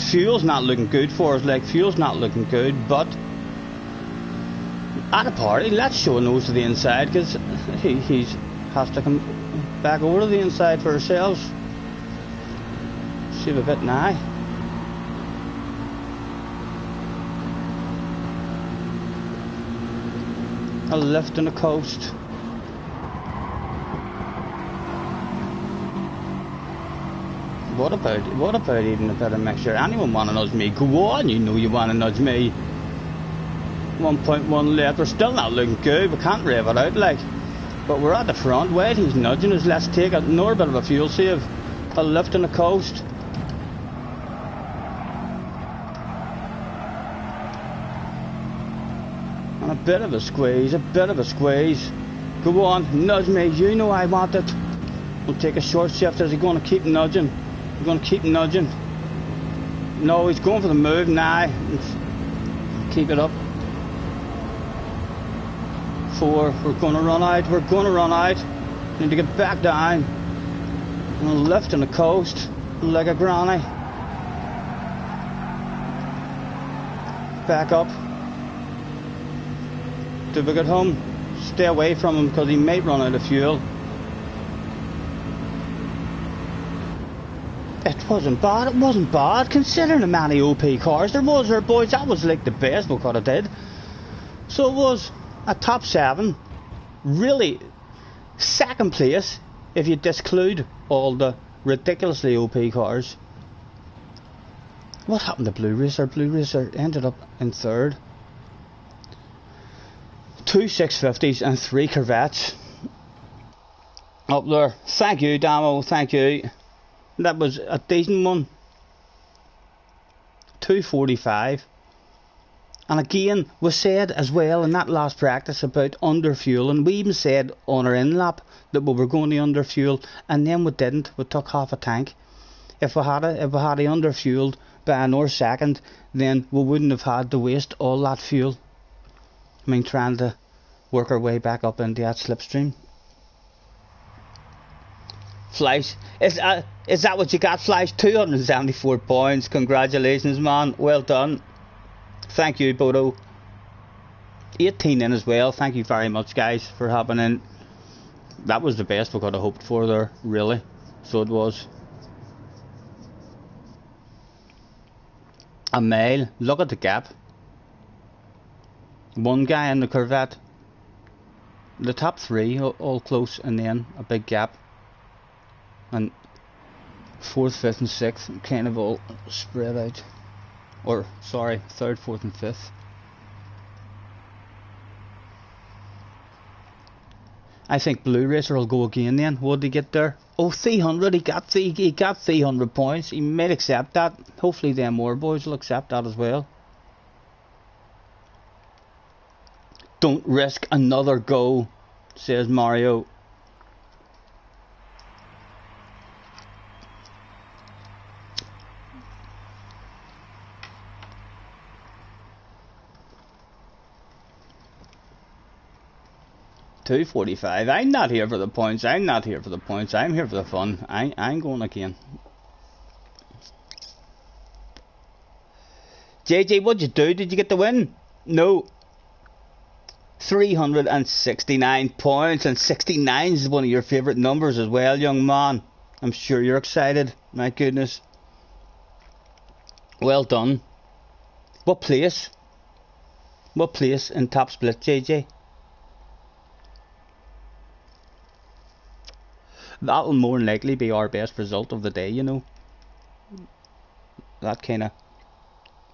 Fuel's not looking good for us, fuel's not looking good, but at a party, let's show a nose to the inside, because he has to come back over to the inside for ourselves. Save a bit now. A lift on the coast. What about even a bit of mixture? Anyone want to nudge me? Go on, you know you want to nudge me. 1.1 left. We're still not looking good. We can't rev it out but we're at the front. While he's nudging us, let's take another bit of a fuel save. A lift on the coast. And a bit of a squeeze. Go on, nudge me. You know I want it. We'll take a short shift. Is he going to keep nudging? He's going to keep nudging. No, he's going for the move now. Keep it up. 4, we're going to run out. Need to get back down. And lift on the coast like a granny. Back up. Do we get home? Stay away from him because he might run out of fuel. It wasn't bad considering the many OP cars there was there, boys. That was like the best we could have did. So it was a top 7, really second place if you disclude all the ridiculously OP cars. What happened to Blue Racer? Blue Racer ended up in 3rd. 2 650s and 3 Corvettes up there. Thank you, Damo, thank you. That was a decent one. 245. And again, we said as well in that last practice about underfueling. We even said on our in-lap that we were going to underfuel, and then we didn't. We took half a tank. If we had it underfueled, by another second, then we wouldn't have had to waste all that fuel. I mean, trying to work our way back up into that slipstream. Flash, is that what you got, Flash? 274 points. Congratulations, man. Well done. Thank you, Bodo. 18 in as well. Thank you very much, guys, for hopping in. That was the best we could have hoped for there, really. So it was. A mile. Look at the gap. One guy in the Corvette. The top three all close, and then a big gap. And 4th, 5th and 6th kind of all spread out. Or, sorry, 3rd, 4th and 5th. I think Blue Racer will go again then. What did he get there? Oh, 300. He got 300 points. He might accept that. Hopefully them more boys will accept that as well. Don't risk another go, says Mario. $2.45. I'm not here for the points. I'm not here for the points. I'm here for the fun. I'm going again. JJ, what'd you do? Did you get the win? No. 369 points, and 69 is one of your favourite numbers as well, young man. I'm sure you're excited. My goodness. Well done. What place? What place in top split, JJ? That'll more than likely be our best result of the day, you know. That kind of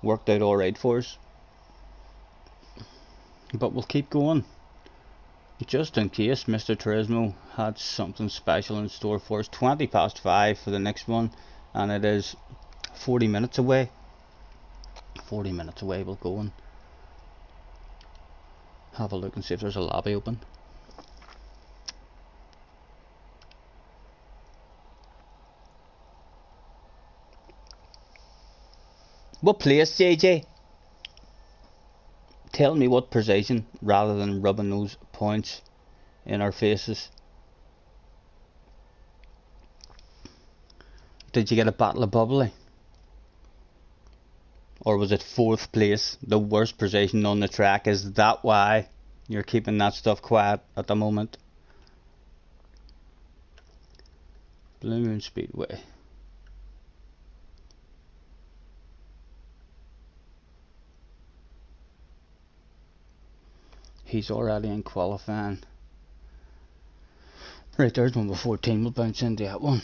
worked out alright for us. But we'll keep going. Just in case Mr. Turismo had something special in store for us. 20 past 5 for the next one. And it is 40 minutes away. 40 minutes away we'll go and have a look and see if there's a lobby open. What place, JJ? Tell me what position, rather than rubbing those points in our faces. Did you get a bottle of bubbly? Or was it 4th place, the worst position on the track? Is that why you're keeping that stuff quiet at the moment? Blue Moon Speedway. He's already in qualifying. Right, there's number 14. We'll bounce into that one.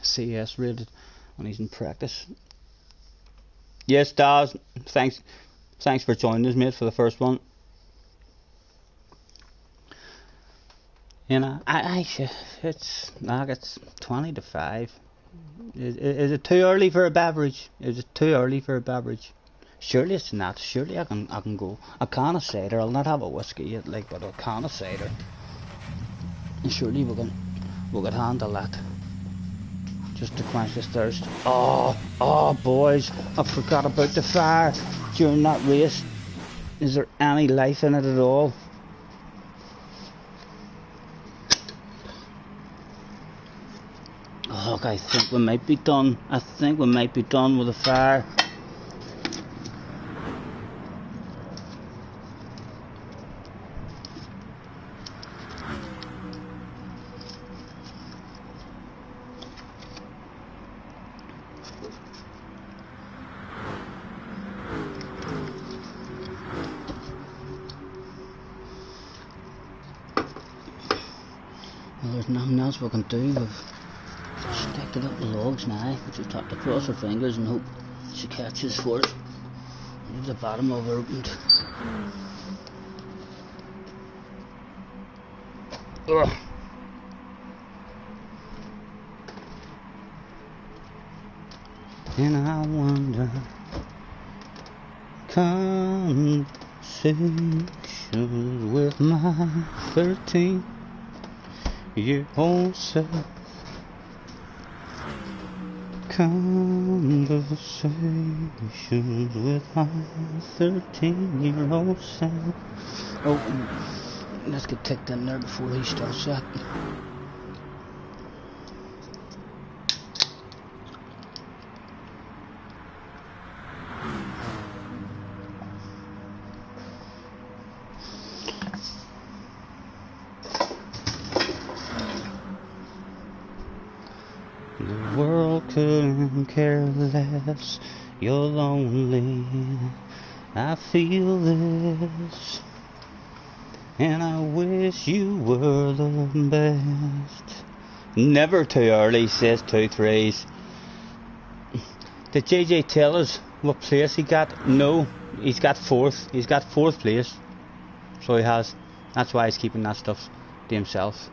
CS rated when he's in practice. Yes, Daz. Thanks for joining us, mate, for the first one. You know, it's 20 to 5. Is it too early for a beverage? Is it too early for a beverage? Surely it's not. Surely I can go. A can of cider. I'll not have a whiskey yet, like, but a can of cider. And surely we can handle that. Just to quench this thirst. Oh, boys! I forgot about the fire during that race. Is there any life in it at all? Oh, look, I think we might be done. I think we might be done with the fire. There's nothing else we can do. We've stacked it up the logs now. We just have to cross our fingers and hope she catches for us. Leave the bottom of her opened. Ugh. And I wonder, conversations with my 13-year-old self. Conversations with my 13-year-old self. Oh, let's get ticked in there before he starts that. The world couldn't care less. You're lonely. I feel this, and I wish you were the best. Never too early, says 2 3s. Did JJ tell us what place he got? No, he's got 4th. He's got 4th place. So he has. That's why he's keeping that stuff to himself.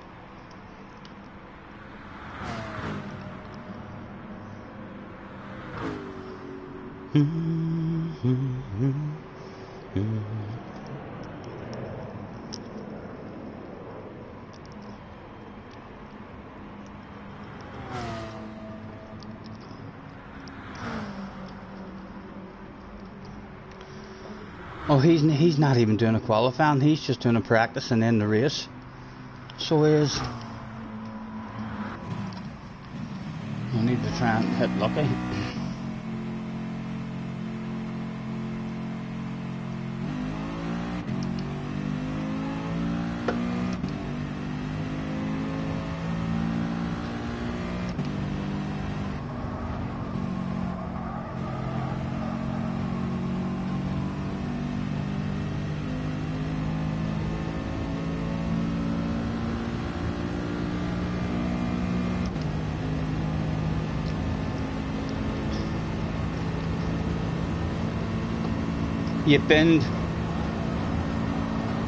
Oh, he's not even doing a qualifying. He's just doing a practice and then the race. So he is. I need to try and hit lucky. You binned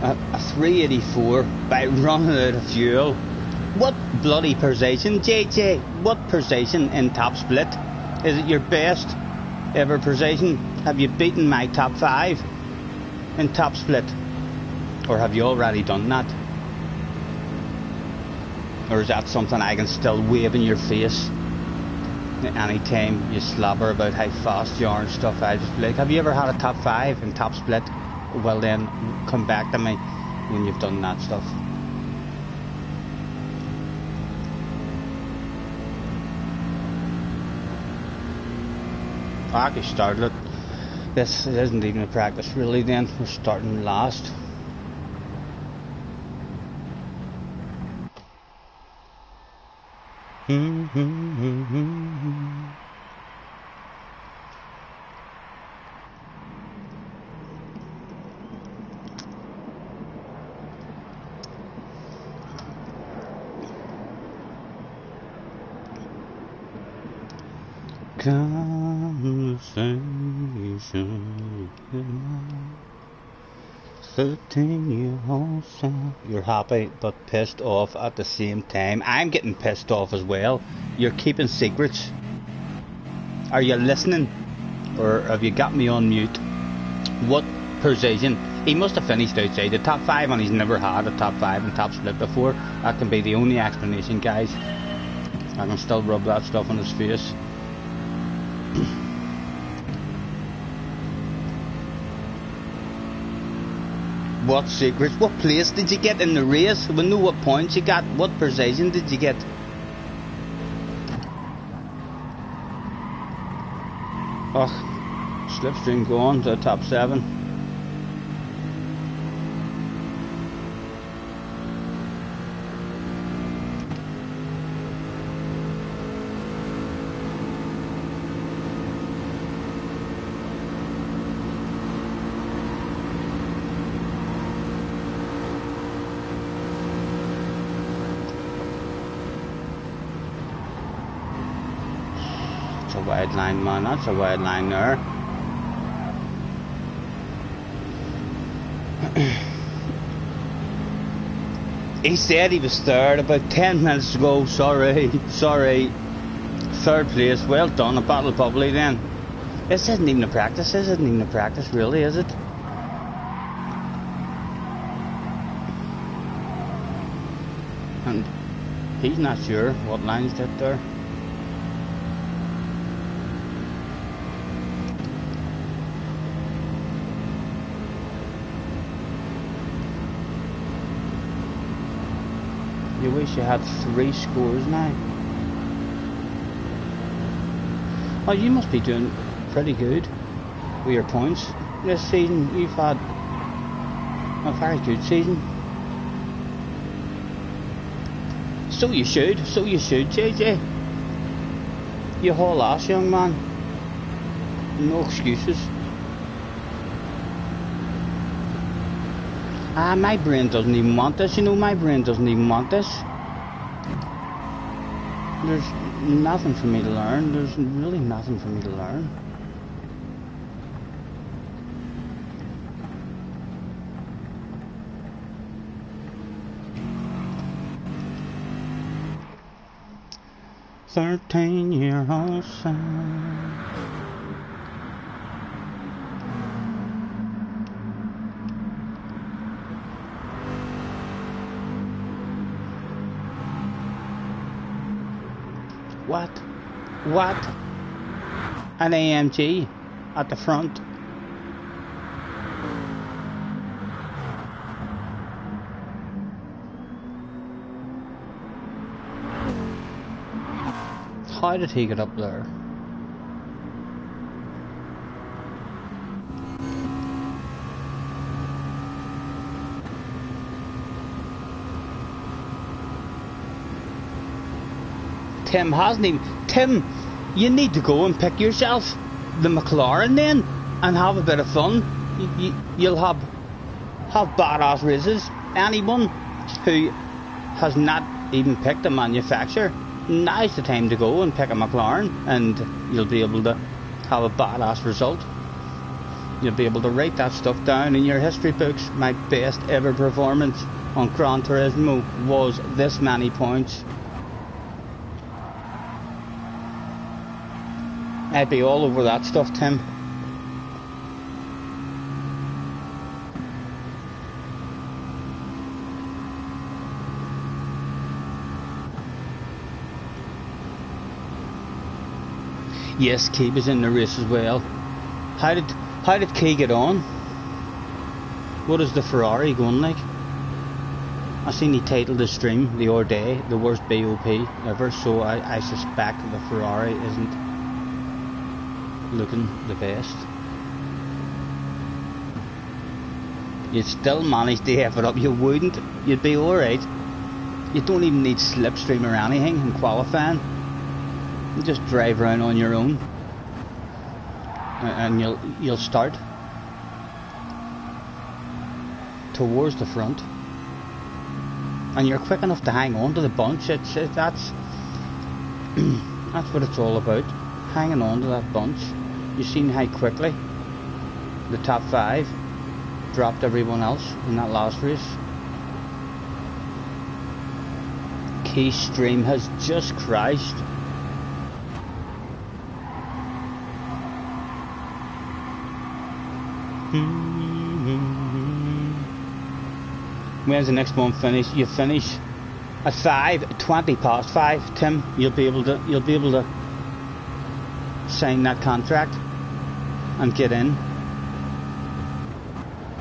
a 384 by running out of fuel. What bloody position, JJ? What position in top split? Is it your best ever position? Have you beaten my top 5 in top split? Or have you already done that? Or is that something I can still wave in your face? Anytime you slobber about how fast you are and stuff, I just be like, have you ever had a top 5 in top split? Well then, come back to me when you've done that stuff. I actually started it. This isn't even a practice really then, we're starting last. Conversation with my 13-year-old self. You're happy but pissed off at the same time. I'm getting pissed off as well. You're keeping secrets. Are you listening? Or have you got me on mute? What position? He must have finished outside the top 5 and he's never had a top 5 and top split before. That can be the only explanation, guys. I can still rub that stuff on his face. What secrets? What place did you get in the race? We know what points you got. What position did you get? Oh, slipstream going to the top 7. That's a wide line, man. That's a wide line there. He said he was third about 10 minutes ago. Sorry. 3rd place. Well done. A battle probably then. This isn't even a practice. This isn't even a practice, really, is it? And he's not sure what line's that there. You wish you had 3 scores now. Oh, you must be doing pretty good with your points this season. You've had a very good season. So you should, JJ. You haul ass, young man. No excuses. My brain doesn't even want this, you know, my brain doesn't even want this. There's nothing for me to learn, there's really nothing for me to learn. "13-year-old son." What? An AMG at the front. How did he get up there? Tim hasn't even... Tim, you need to go and pick yourself the McLaren then and have a bit of fun. You'll have badass races. Anyone who has not even picked a manufacturer, now's the time to go and pick a McLaren, and you'll be able to have a badass result. You'll be able to write that stuff down in your history books. My best ever performance on Gran Turismo was this many points. I'd be all over that stuff, Tim. Yes, Key was in the race as well. How did Key get on? What is the Ferrari going like? I seen he titled the stream the other day the worst BOP ever, so I suspect the Ferrari isn't looking the best. You'd still manage to F it up. You wouldn't. You'd be alright. You don't even need slipstream or anything in qualifying. You just drive around on your own, and you'll start towards the front, and you're quick enough to hang on to the bunch. That's what it's all about. Hanging on to that bunch. You've seen how quickly the top 5 dropped everyone else in that last race. Key stream has just crashed. When's the next one finish? You finish at 20 past 5, Tim. You'll be able to sign that contract and get in,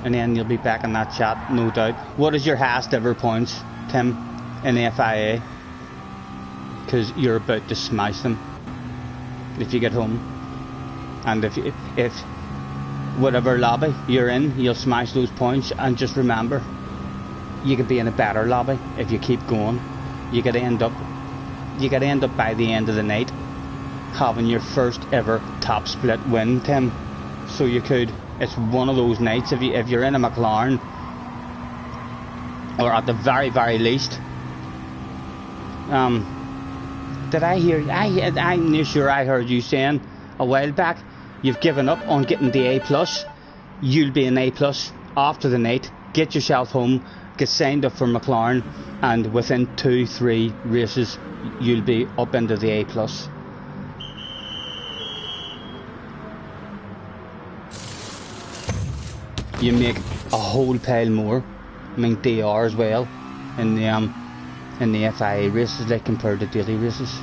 and then you'll be back in that chat, no doubt. What is your highest ever points, Tim, in the FIA? Because you're about to smash them if you get home, and if whatever lobby you're in, you'll smash those points. And just remember, you could be in a better lobby if you keep going. You could end up by the end of the night having your first ever top split win, Tim. So you could. It's one of those nights if you're in a McLaren, or at the very, very least. Did I hear? I'm not sure I heard you saying a while back you've given up on getting the A+. You'll be an A+ after the night. Get yourself home, get signed up for McLaren, and within 2-3 races you'll be up into the A+. You make a whole pile more. I mean, DR as well in the FIA races, like compared to daily races.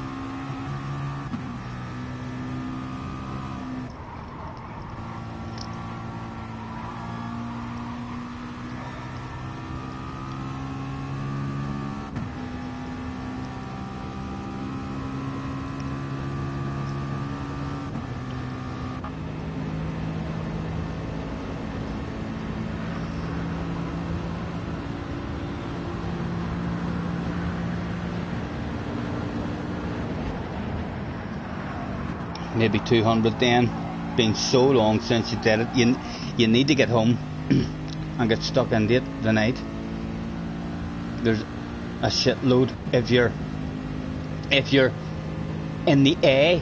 maybe 200 then. Been so long since you did it. You need to get home and get stuck into it tonight. There's a shitload. If you're in the A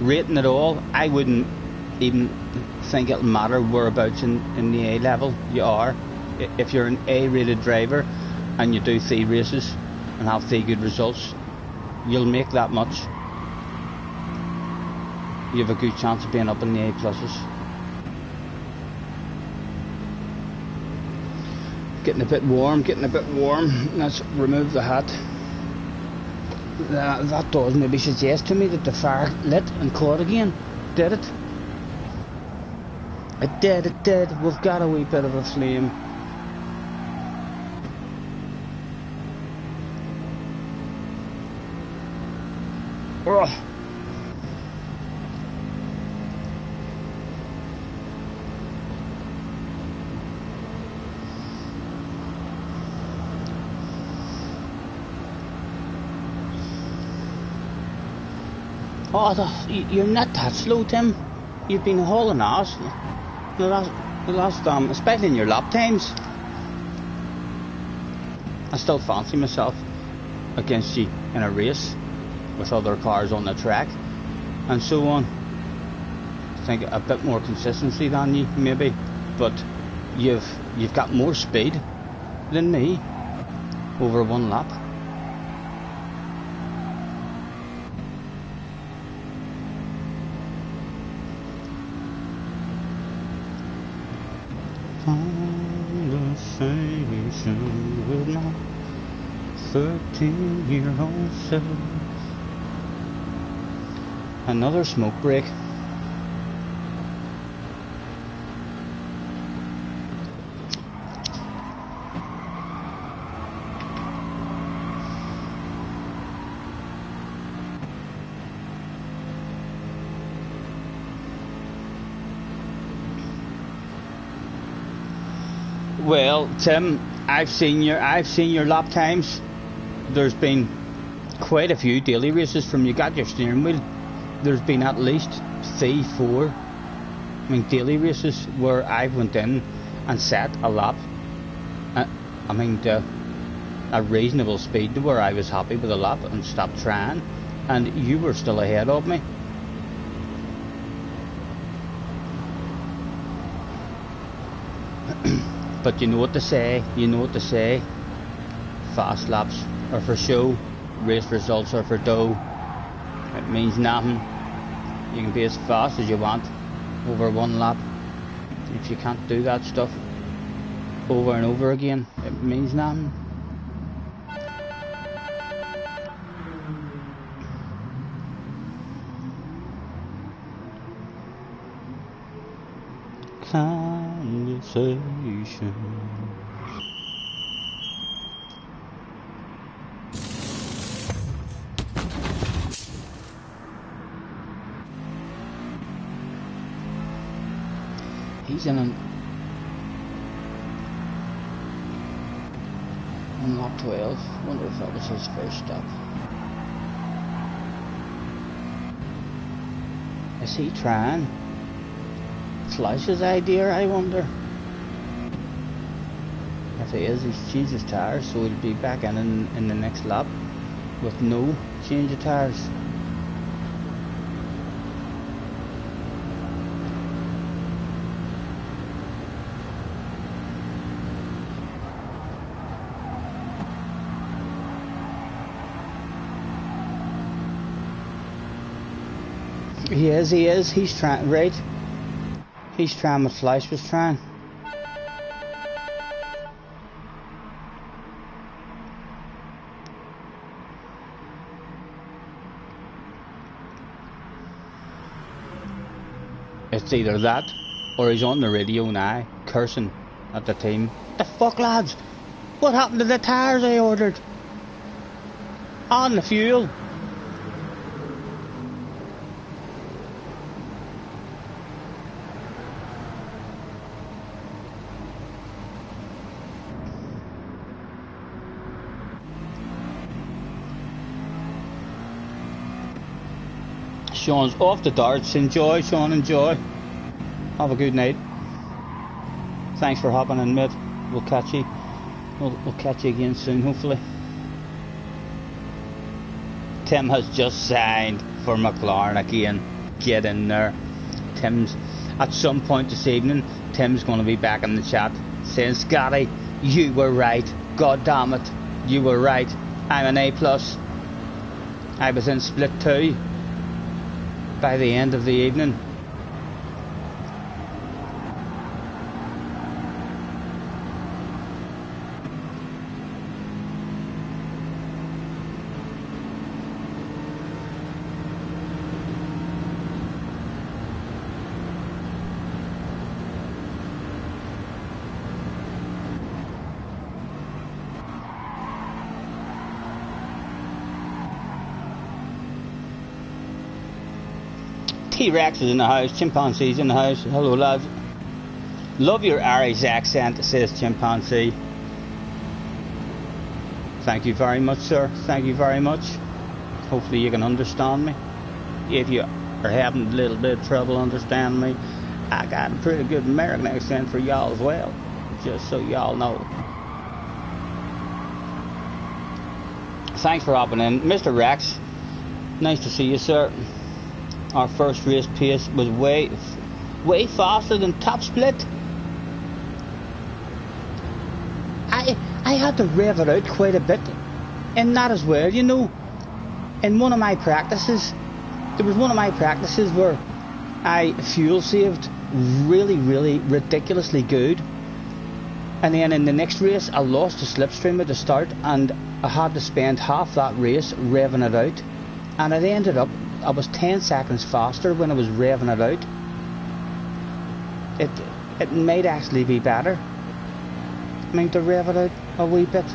rating at all, I wouldn't even think it'll matter whereabouts in the A level you are. If you're an A rated driver and you do 3 races and have 3 good results, you'll make that much. You have a good chance of being up in the A pluses. Getting a bit warm. Let's remove the hat. That does maybe suggest to me that the fire lit and caught again. Did it? It did. We've got a wee bit of a flame. Oh. Oh, you're not that slow, Tim. You've been hauling ass the last especially in your lap times. I still fancy myself against you in a race with other cars on the track and so on. I think a bit more consistency than you, maybe, but you've got more speed than me over 1 lap. Conversation with my 13-year-old self. Another smoke break. Well, Tim, I've seen your lap times. There's been quite a few daily races from you got your steering wheel. There's been at least 3, 4. I mean, daily races where I've went in and set a lap. I mean, a reasonable speed to where I was happy with a lap and stopped trying, and you were still ahead of me. But you know what to say. Fast laps are for show, race results are for dough. It means nothing. You can be as fast as you want over 1 lap. If you can't do that stuff over and over again, it means nothing. Conversation. He's in on lap 12. Wonder if that was his first stop. Is he trying? Flash's idea, I wonder. If he is, he's changed his tyres, so he'll be back in the next lap with no change of tyres. He is. He's trying, right? He's trying what Flash was trying. It's either that, or he's on the radio now, cursing at the team. The fuck, lads? What happened to the tyres I ordered? On the fuel. Sean's off the darts. Enjoy, Sean, enjoy. Have a good night. Thanks for hopping in, mate. We'll catch you. We'll catch you again soon, hopefully. Tim has just signed for McLaren again. Get in there. Tim's, at some point this evening, Tim's going to be back in the chat saying, Scotty, you were right. God damn it. You were right. I'm an A+. I was in split 2 by the end of the evening. T-Rex is in the house, Chimpanzee's in the house. Hello lads. Love your Irish accent, says Chimpanzee. Thank you very much, sir. Thank you very much. Hopefully you can understand me. If you are having a little bit of trouble understanding me, I got a pretty good American accent for y'all as well. Just so y'all know. Thanks for hopping in. Mr. Rex, nice to see you, sir. Our first race pace was way faster than top split. I had to rev it out quite a bit in that as well, you know. In one of my practices, there was one of my practices where I fuel saved really ridiculously good, and then in the next race I lost the slipstream at the start and I had to spend half that race revving it out, and it ended up I was 10 seconds faster when I was revving it out. It might actually be better, I mean, to rev it out a wee bit.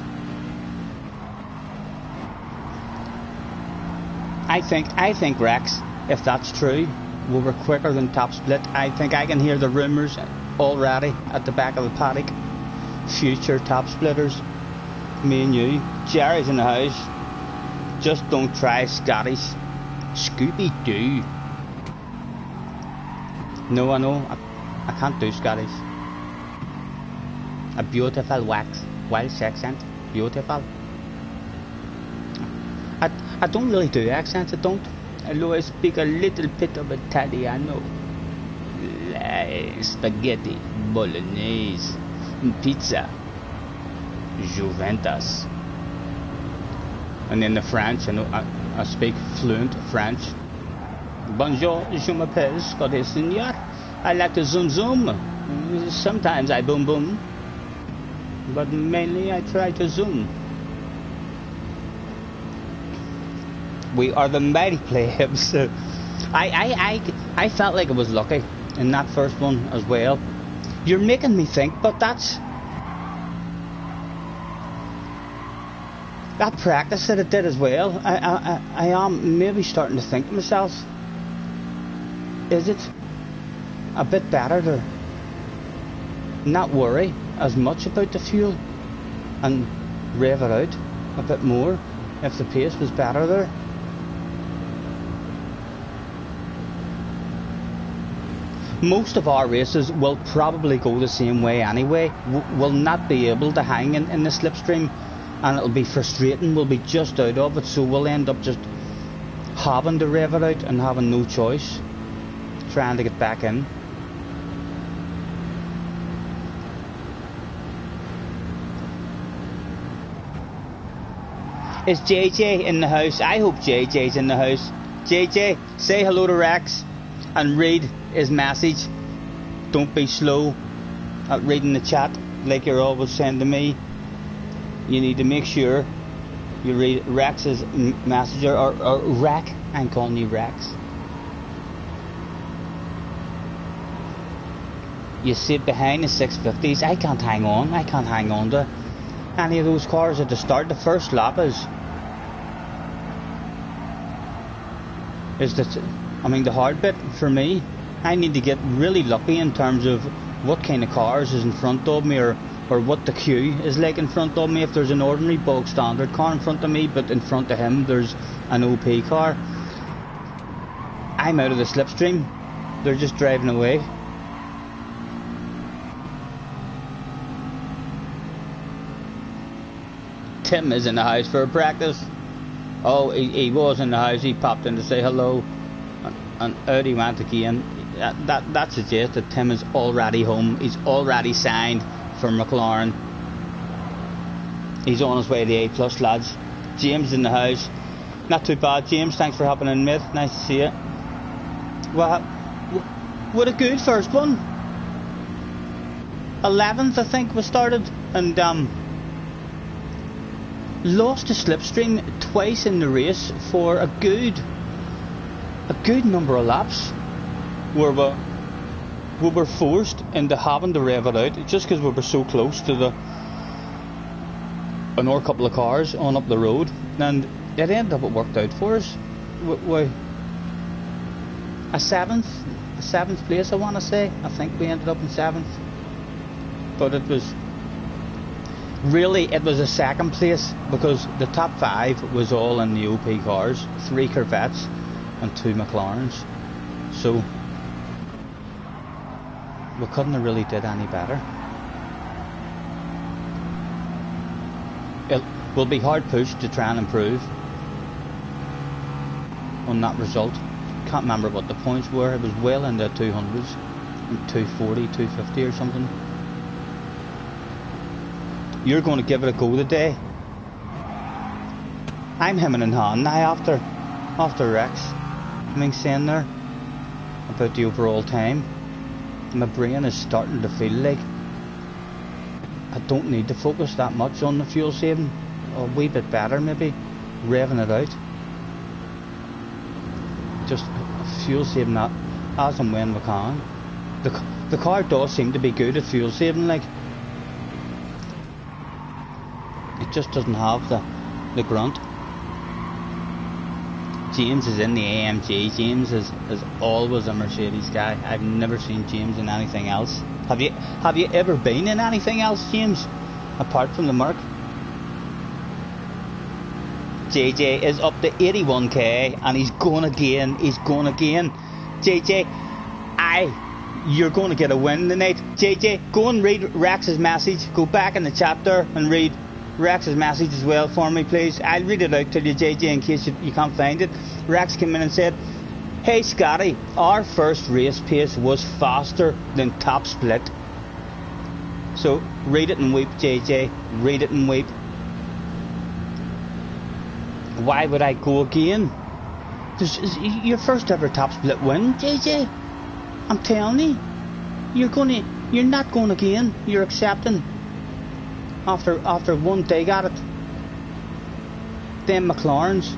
I think Rex, if that's true, we were quicker than top split. I think I can hear the rumours already at the back of the paddock. Future top splitters, me and you. Jerry's in the house. Just don't try Scotty's. Scooby-Doo. No, I know. I can't do Scottish. A beautiful wax. Welsh accent. Beautiful. I don't really do accents, I don't. Although I speak a little bit of Italiano. Spaghetti. Bolognese. Pizza. Juventus. And then the French, I know I speak fluent French. Bonjour, je m'appelle Scotty Senior. I like to zoom zoom. Sometimes I boom boom. But mainly I try to zoom. We are the mighty plebs. I felt like I was lucky in that first one as well. You're making me think, but that's that practice that I did as well. I am maybe starting to think to myself, is it a bit better to not worry as much about the fuel and rev it out a bit more if the pace was better there? Most of our races will probably go the same way anyway. We'll not be able to hang in the slipstream, and it'll be frustrating. We'll be just out of it, so we'll end up just having to rev it out and having no choice, trying to get back in. Is JJ in the house? I hope JJ's in the house. JJ, say hello to Rex and read his message. Don't be slow at reading the chat like you're always saying to me. You need to make sure you read Rex's message, or Rec. I'm calling you Rex. You sit behind the 650s. I can't hang on. I can't hang on to any of those cars at the start. The first lap is the hard bit for me. I need to get really lucky in terms of what kind of cars is in front of me, or what the queue is like in front of me. If there's an ordinary bog standard car in front of me, but in front of him there's an OP car, I'm out of the slipstream. They're just driving away. Tim is in the house for a practice. Oh, he was in the house. He popped in to say hello, and out he went again. That suggests that Tim is already home. He's already signed for McLaren. He's on his way to A+, lads. James in the house. Not too bad, James. Thanks for hopping in, mate. Nice to see you. Well, what a good first one. 11th, I think, was started, and lost the slipstream twice in the race for a good number of laps, where we were forced into having to rev it out just because we were so close to another couple of cars on up the road, and it ended up, it worked out for us. A seventh place, I want to say. I think we ended up in 7th, but it was a second place because the top 5 was all in the OP cars, 3 Corvettes and 2 McLarens, so we couldn't have really did any better. It will be hard pushed to try and improve on that result. Can't remember what the points were. It was well in the 200s, 240, 250 or something. You're going to give it a go today. I'm hemming and hawing now after Rex. I mean, saying there about the overall time, my brain is starting to feel like I don't need to focus that much on the fuel saving. A wee bit better, maybe revving it out. Just fuel saving that as and when we can. The car does seem to be good at fuel saving, like. It just doesn't have the grunt. James is in the AMG. James is always a Mercedes guy. I've never seen James in anything else. Have you ever been in anything else, James, apart from the Merc? JJ is up to 81k and he's going again. JJ, you're going to get a win tonight. JJ, go and read Rex's message. Go back in the chapter and read Rex's message as well for me, please. I'll read it out to you, JJ, in case you can't find it. Rex came in and said, "Hey Scotty, our first race pace was faster than top split." So read it and weep, JJ. Read it and weep. Why would I go again? This is your first ever top split win, JJ. I'm telling you, you're not going again. You're accepting. After one dig at it. Them McLarens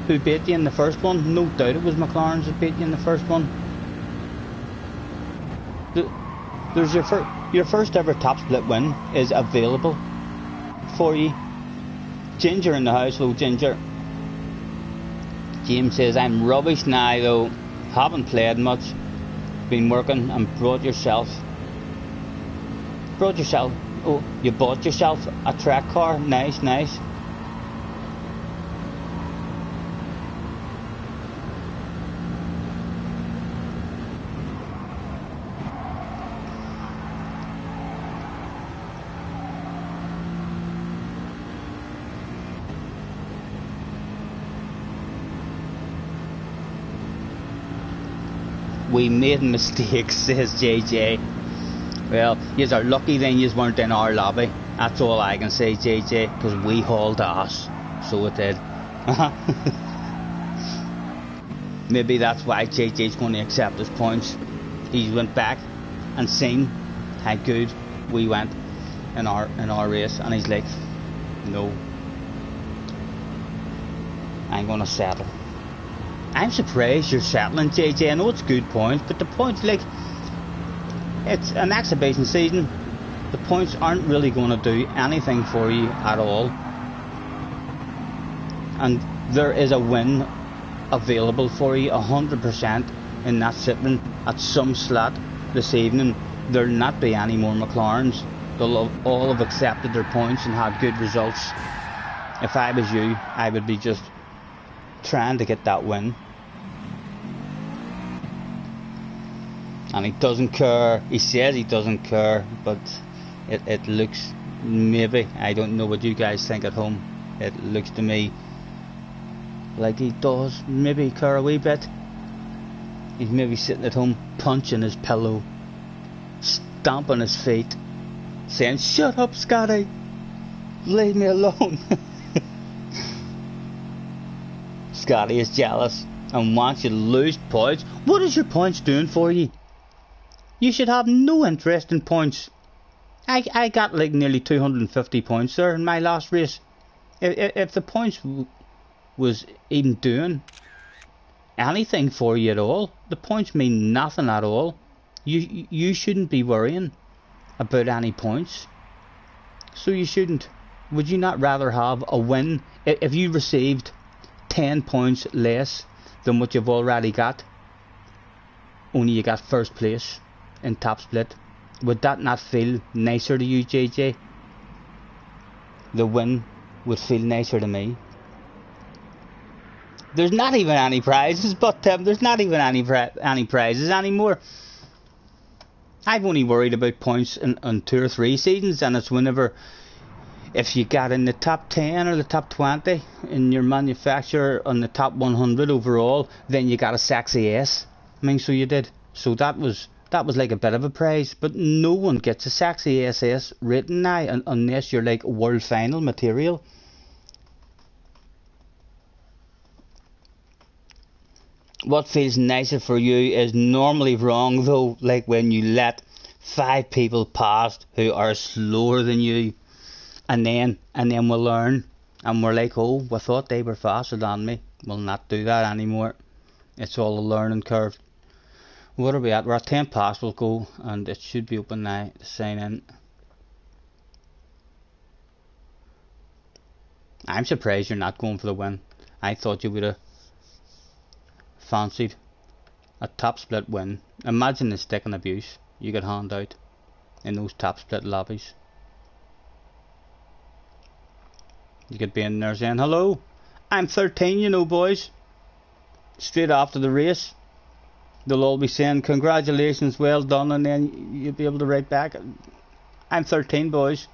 who beat you in the first one, no doubt it was McLarens who beat you in the first one. There's your first ever top split win is available for you. Ginger in the house, hello Ginger. James says, "I'm rubbish now though, haven't played much, been working and brought yourself, oh, you bought yourself a track car, nice. We made mistakes, says JJ. Well, yous are lucky then yous weren't in our lobby. That's all I can say, JJ, because we hauled ass. So it did. Maybe that's why JJ's going to accept his points. He went back and seen how good we went in our race, and he's like, no, I'm going to settle. I'm surprised you're settling, JJ. I know it's good points, but the points, like, it's an exhibition season. The points aren't really going to do anything for you at all. And there is a win available for you 100% in that sitting at some slot this evening. There'll not be any more McLarens. They'll all have accepted their points and had good results. If I was you, I would be just trying to get that win. and he doesn't care. He says he doesn't care, but it looks, maybe, I don't know what you guys think at home, it looks to me like he does maybe care a wee bit. He's maybe sitting at home punching his pillow, stomping his feet, saying, "Shut up, Scotty, leave me alone." Scotty is jealous and wants you to lose points. What is your points doing for you? You should have no interest in points. I got like nearly 250 points there in my last race. If the points was even doing anything for you at all, the points mean nothing at all. You shouldn't be worrying about any points. So you shouldn't. Would you not rather have a win? If you received 10 points less than what you've already got, only you got first place in top split, would that not feel nicer to you, JJ? The win would feel nicer to me. There's not even any prizes, but there's not even any prizes anymore. I've only worried about points on 2 or 3 seasons, and it's whenever, if you got in the top 10 or the top 20 in your manufacturer, on the top 100 overall, then you got a sexy S. I mean, so you did. So that was like a bit of a prize, but no one gets a sexy SS rating now unless you're like world final material. What feels nicer for you is normally wrong though, like when you let 5 people past who are slower than you, and then we'll learn and we're like, oh, we thought they were faster than me. We'll not do that anymore. It's all a learning curve. What are we at? We're at 10 past. We'll go, and it should be open now to sign in. I'm surprised you're not going for the win. I thought you would have fancied a top split win. Imagine the stick and abuse you could hand out in those top split lobbies. You could be in there saying, "Hello, I'm 13, you know, boys." Straight after the race, they'll all be saying, "Congratulations, well done," and then you'll be able to write back, "I'm 13, boys.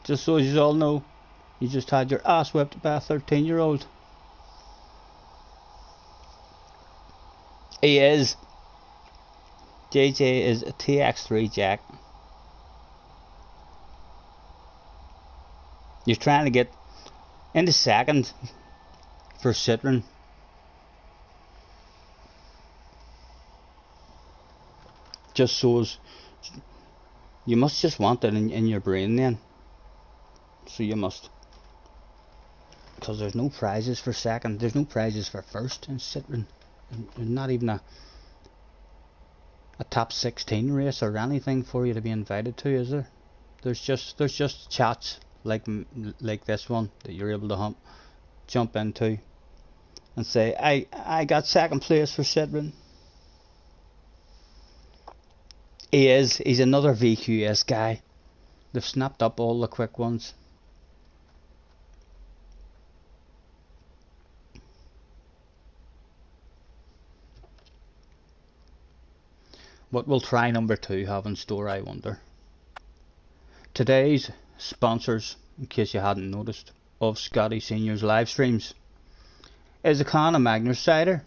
Just so you all know, you just had your ass whipped by a 13-year-old. He is. JJ is a TX3 Jack. You're trying to get into second for Citroen. Just shows you must just want it in your brain then. So you must, because there's no prizes for second, there's no prizes for first in Citroen. There's not even a top 16 race or anything for you to be invited to, is there? There's just chats like this one that you're able to jump into and say, I got second place for Citroen. He's another VQS guy. They've snapped up all the quick ones. What will try number 2 have in store, I wonder? Today's sponsors, in case you hadn't noticed, of Scotty Senior's live streams is a can of Magners cider,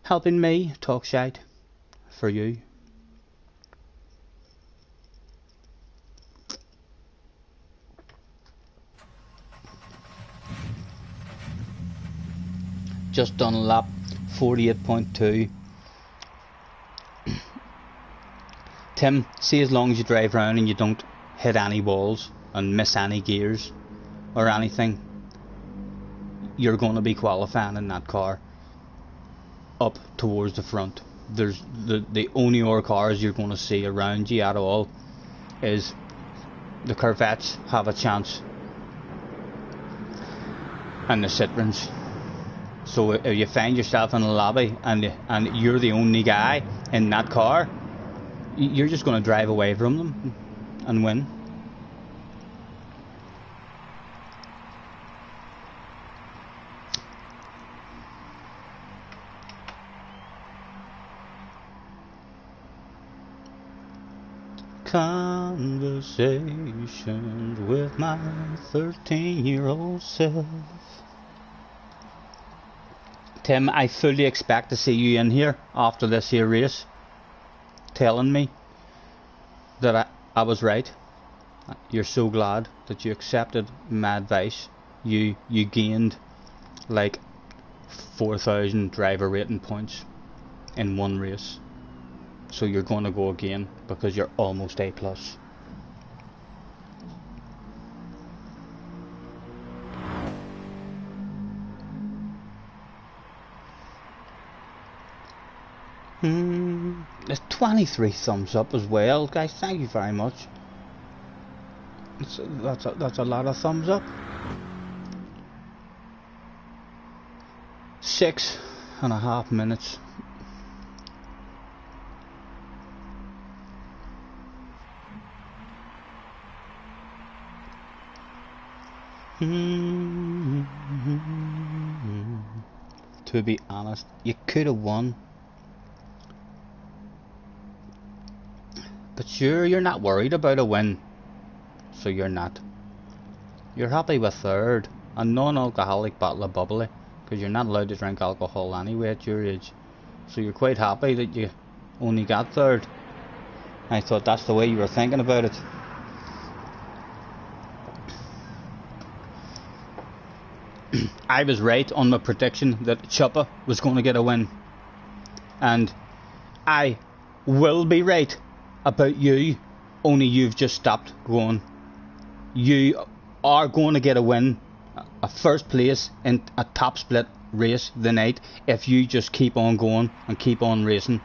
helping me talk shite for you. Just done lap 48.2. Tim, see, as long as you drive around and you don't hit any walls and miss any gears or anything, you're going to be qualifying in that car up towards the front. There's the only other cars you're going to see around you at all is the Corvettes have a chance and the Citroens. So if you find yourself in a lobby and you're the only guy in that car, you're just going to drive away from them and win. conversations with my 13-year-old self. Tim, I fully expect to see you in here after this here race, telling me that I was right. You're so glad that you accepted my advice. You gained like 4,000 driver rating points in one race. So you're going to go again because you're almost A+. There's 23 thumbs up as well, guys. Thank you very much. That's a lot of thumbs up. 6.5 minutes. To be honest, you could have won. But sure, you're not worried about a win. So you're not. You're happy with third. A non-alcoholic bottle of bubbly. Because you're not allowed to drink alcohol anyway at your age. So you're quite happy that you only got third. I thought that's the way you were thinking about it. I was right on my prediction that Chuppa was going to get a win. And I will be right about you, only you've just stopped going. You are going to get a win, a first place in a top split race the night, if you just keep on going and keep on racing.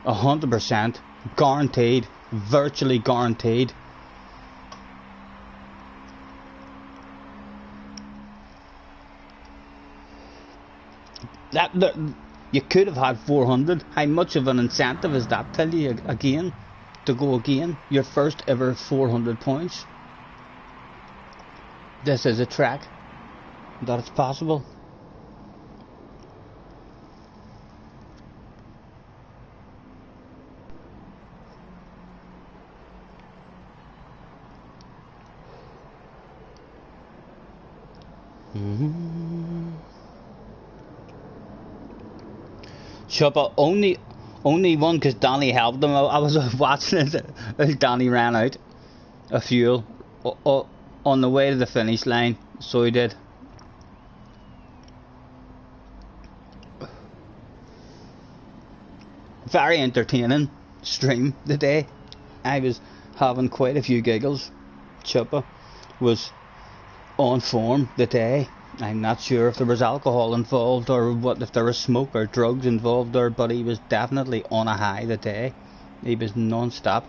100% guaranteed, virtually guaranteed. That you could have had 400. How much of an incentive is that? Tell you again to go again. Your first ever 400 points. This is a track that it's possible. Chuppa only one because Danny helped him. I was watching it as Danny ran out of fuel on the way to the finish line, so he did. Very entertaining stream today. I was having quite a few giggles. Chuppa was on form today. I'm not sure if there was alcohol involved or what, if there was smoke or drugs involved there, but he was definitely on a high today. He was non-stop.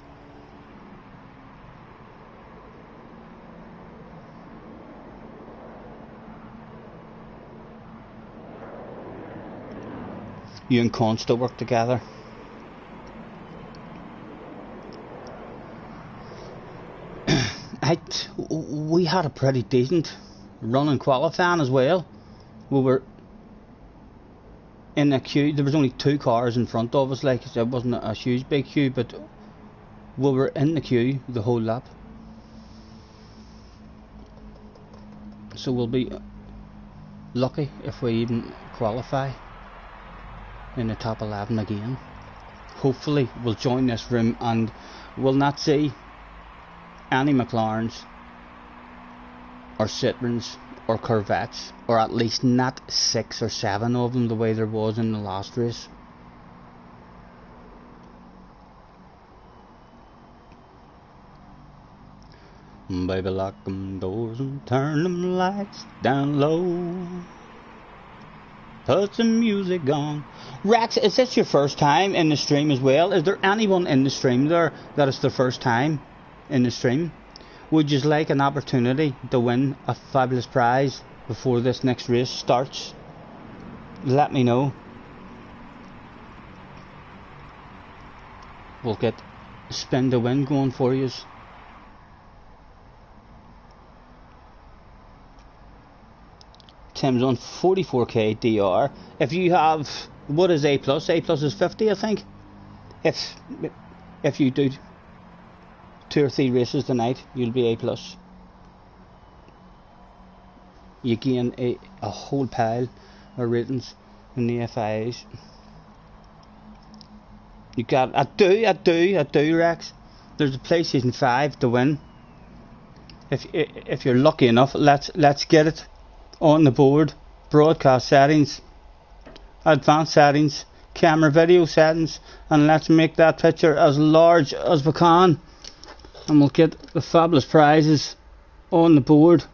You and Con still work together. We had a pretty decent run in qualifying as well. We were in a queue. There was only 2 cars in front of us, like it wasn't a huge big queue, but we were in the queue the whole lap. So we'll be lucky if we even qualify in the top 11 again. Hopefully we'll join this room and we'll not see any McLarens or Citroens or Corvettes, or at least not 6 or 7 of them the way there was in the last race. Baby, lock them doors and turn them lights down low. Put some music on. Rex, is this your first time in the stream as well? Is there anyone in the stream there that is the first time in the stream? Would you like an opportunity to win a fabulous prize before this next race starts? Let me know. We'll get spin to win going for you. Tim's on 44k DR. If you have, what is A+? A+ is 50, I think. If you do 2 or 3 races tonight, you'll be A+. You gain a whole pile of ratings in the FIAs. You got a do, Rex. There's a PlayStation 5 to win. If you're lucky enough, let's get it on the board. Broadcast settings, advanced settings, camera video settings, and let's make that picture as large as we can, and we'll get the fabulous prizes on the board.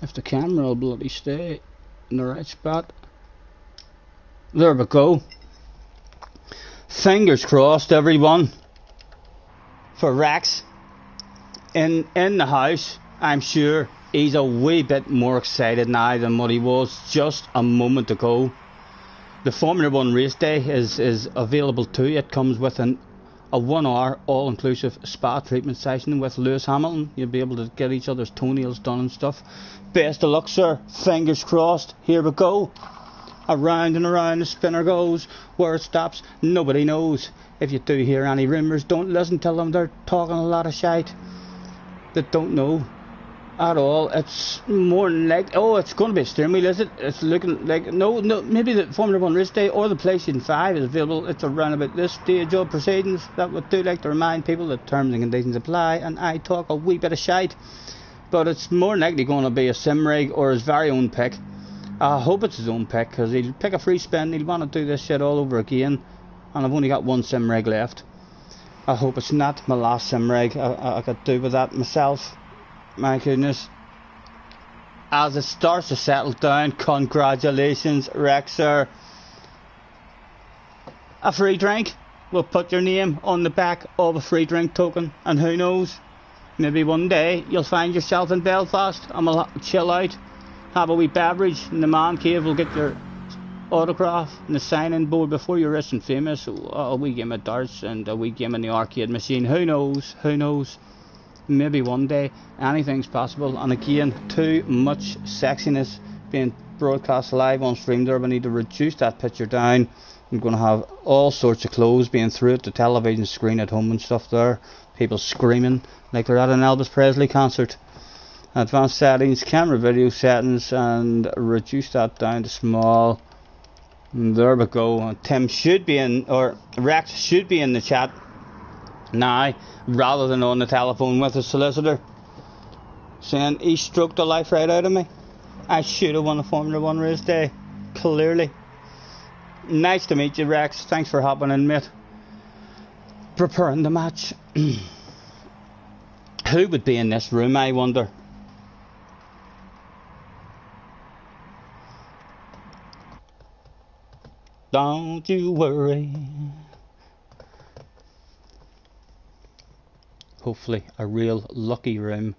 If the camera will bloody stay in the right spot. There we go. Fingers crossed, everyone, for Rex in the house. I'm sure he's a wee bit more excited now than what he was just a moment ago. The Formula 1 race day is available too. It comes with a 1 hour all-inclusive spa treatment session with Lewis Hamilton. You'll be able to get each other's toenails done and stuff. Best of luck, sir. Fingers crossed. Here we go. Around and around the spinner goes. Where it stops, nobody knows. If you do hear any rumours, don't listen to them. They're talking a lot of shite that don't know at all. It's more like, oh, it's going to be a steering wheel, is it? It's looking like, no, maybe the Formula 1 race day or the PlayStation 5 is available. It's around about this stage of proceedings. That would do like to remind people that terms and conditions apply, and I talk a wee bit of shite. But it's more likely going to be a sim rig or his very own pick. I hope it's his own pick, because he'll pick a free spin. He'll want to do this shit all over again, and I've only got one sim rig left. I hope it's not my last sim rig. I could do with that myself. My goodness. As it starts to settle down, congratulations, Rex, sir. A free drink. We'll put your name on the back of a free drink token, and who knows, maybe one day you'll find yourself in Belfast and we'll chill out, have a wee beverage in the man cave. We'll get your autograph and the sign-in board before you're rich and famous. A wee game of darts and a wee game in the arcade machine. Who knows? Who knows? Maybe one day anything's possible. And again, too much sexiness being broadcast live on stream there. We need to reduce that picture down. I'm going to have all sorts of clothes being through at the television screen at home and stuff there. People screaming like they're at an Elvis Presley concert. Advanced settings, camera video settings, and reduce that down to small. And there we go. Tim should be in, or Rex should be in the chat now, rather than on the telephone with his solicitor, saying he stroked the life right out of me. I should have won a Formula 1 race day, clearly. Nice to meet you, Rex. Thanks for hopping in, mate. Preparing the match. Who would be in this room, I wonder? Don't you worry. Hopefully a real lucky room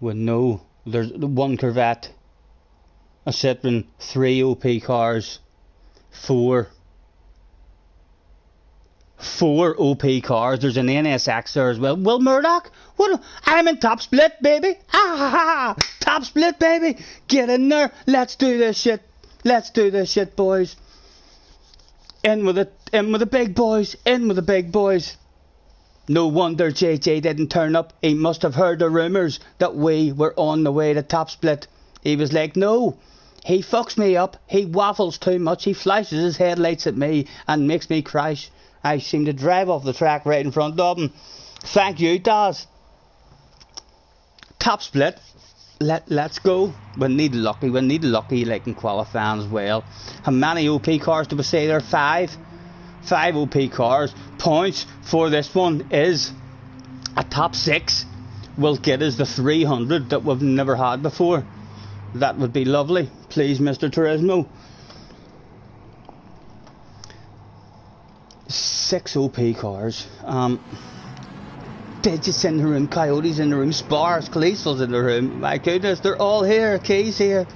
with no, there's one Corvette, a Citroen, 3 OP cars, 4 OP cars. There's an NSX there as well. Will Murdoch, what? I'm in top split, baby. Ah, top split, baby. Get in there. Let's do this shit. Let's do this shit, boys. In with it. In with the big boys. In with the big boys. No wonder JJ didn't turn up. He must have heard the rumours that we were on the way to top split. He was like, no, he fucks me up. He waffles too much. He flashes his headlights at me and makes me crash. I seem to drive off the track right in front of him. Thank you, Daz. Top split. Let's go. We need lucky like in qualifying as well. How many OP cars do we say there? 5 OP cars. Points for this one is a top 6 will get us the 300 that we've never had before. That would be lovely. Please, Mr. Turismo. 6 OP cars. Digits in the room, Coyotes in the room, Spars, Cleesville's in the room. My goodness, they're all here. Key's here,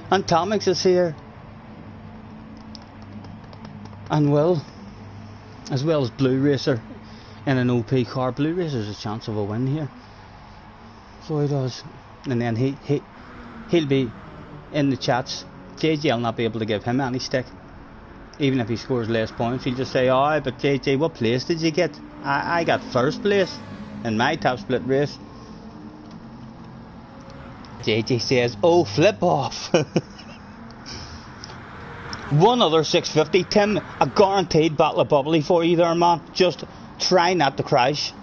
and Tomix is here, and Will, as well as Blue Racer in an OP car. Blue Racer's a chance of a win here, so he does. And then he'll be in the chats. JJ will not be able to give him any stick. even if he scores less points, he'll just say, "Oh, but JJ, what place did you get? I got first place in my top split race." JJ says, "Oh, flip off." One other 650, Tim. A guaranteed bottle of bubbly for you there, man. Just try not to crash.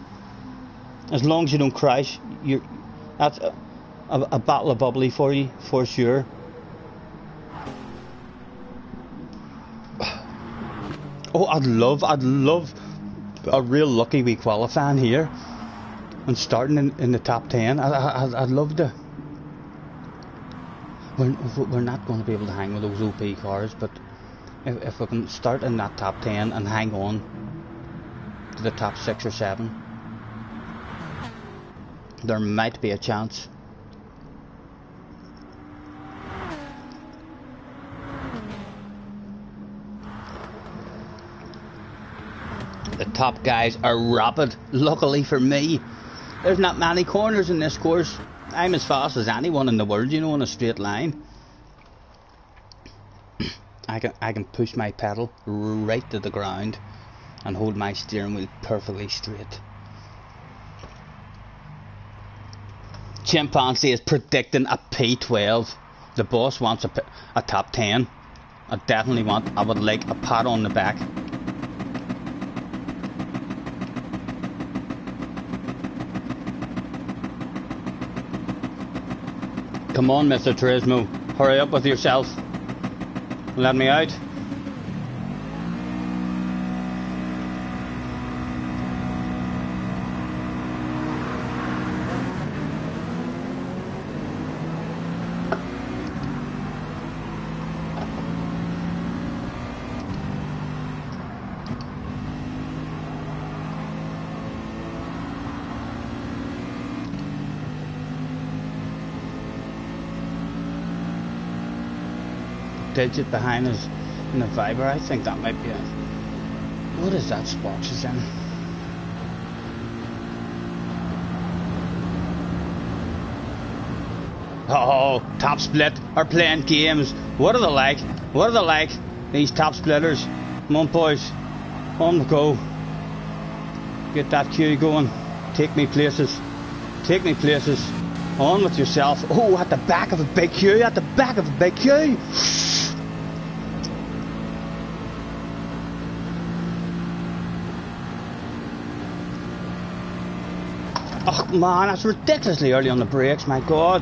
As long as you don't crash, that's a bottle of bubbly for you, for sure. Oh, I'd love a real lucky wee qualifying here and starting in the top 10. I'd love to. We're not going to be able to hang with those OP cars, but if we can start in that top 10 and hang on to the top 6 or 7, there might be a chance. The top guys are rapid. Luckily for me, there's not many corners in this course. I'm as fast as anyone in the world, you know, in a straight line. I can push my pedal right to the ground and hold my steering wheel perfectly straight. Chimpanzee is predicting a P12. The boss wants a top 10. I would like a pat on the back. Come on, Mr. Turismo, hurry up with yourself. Let me out. Digit behind us in the Viber. I think that might be it. What is that Sparks is in? Oh, top split are playing games. What are they like? What are they like? These top splitters. Come on, boys. On the go. Get that queue going. Take me places. Take me places. On with yourself. Oh, at the back of a big queue. At the back of a big queue. Oh man, that's ridiculously early on the brakes, my god.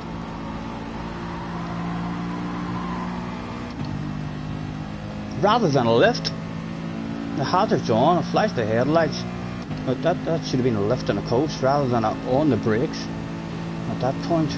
Rather than a lift, the hazards on, it flashed the headlights. But that should have been a lift on a coast rather than on the brakes at that point.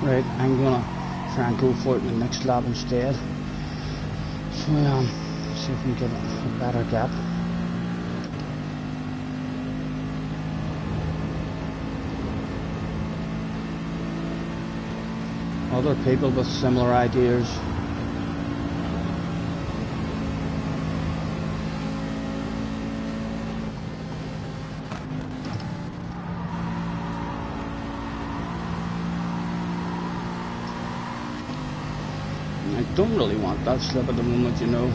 Right, I'm gonna try and go for it in the next lap instead. So see if we can get a better gap. Other people with similar ideas. I don't really want that slip at the moment, you know.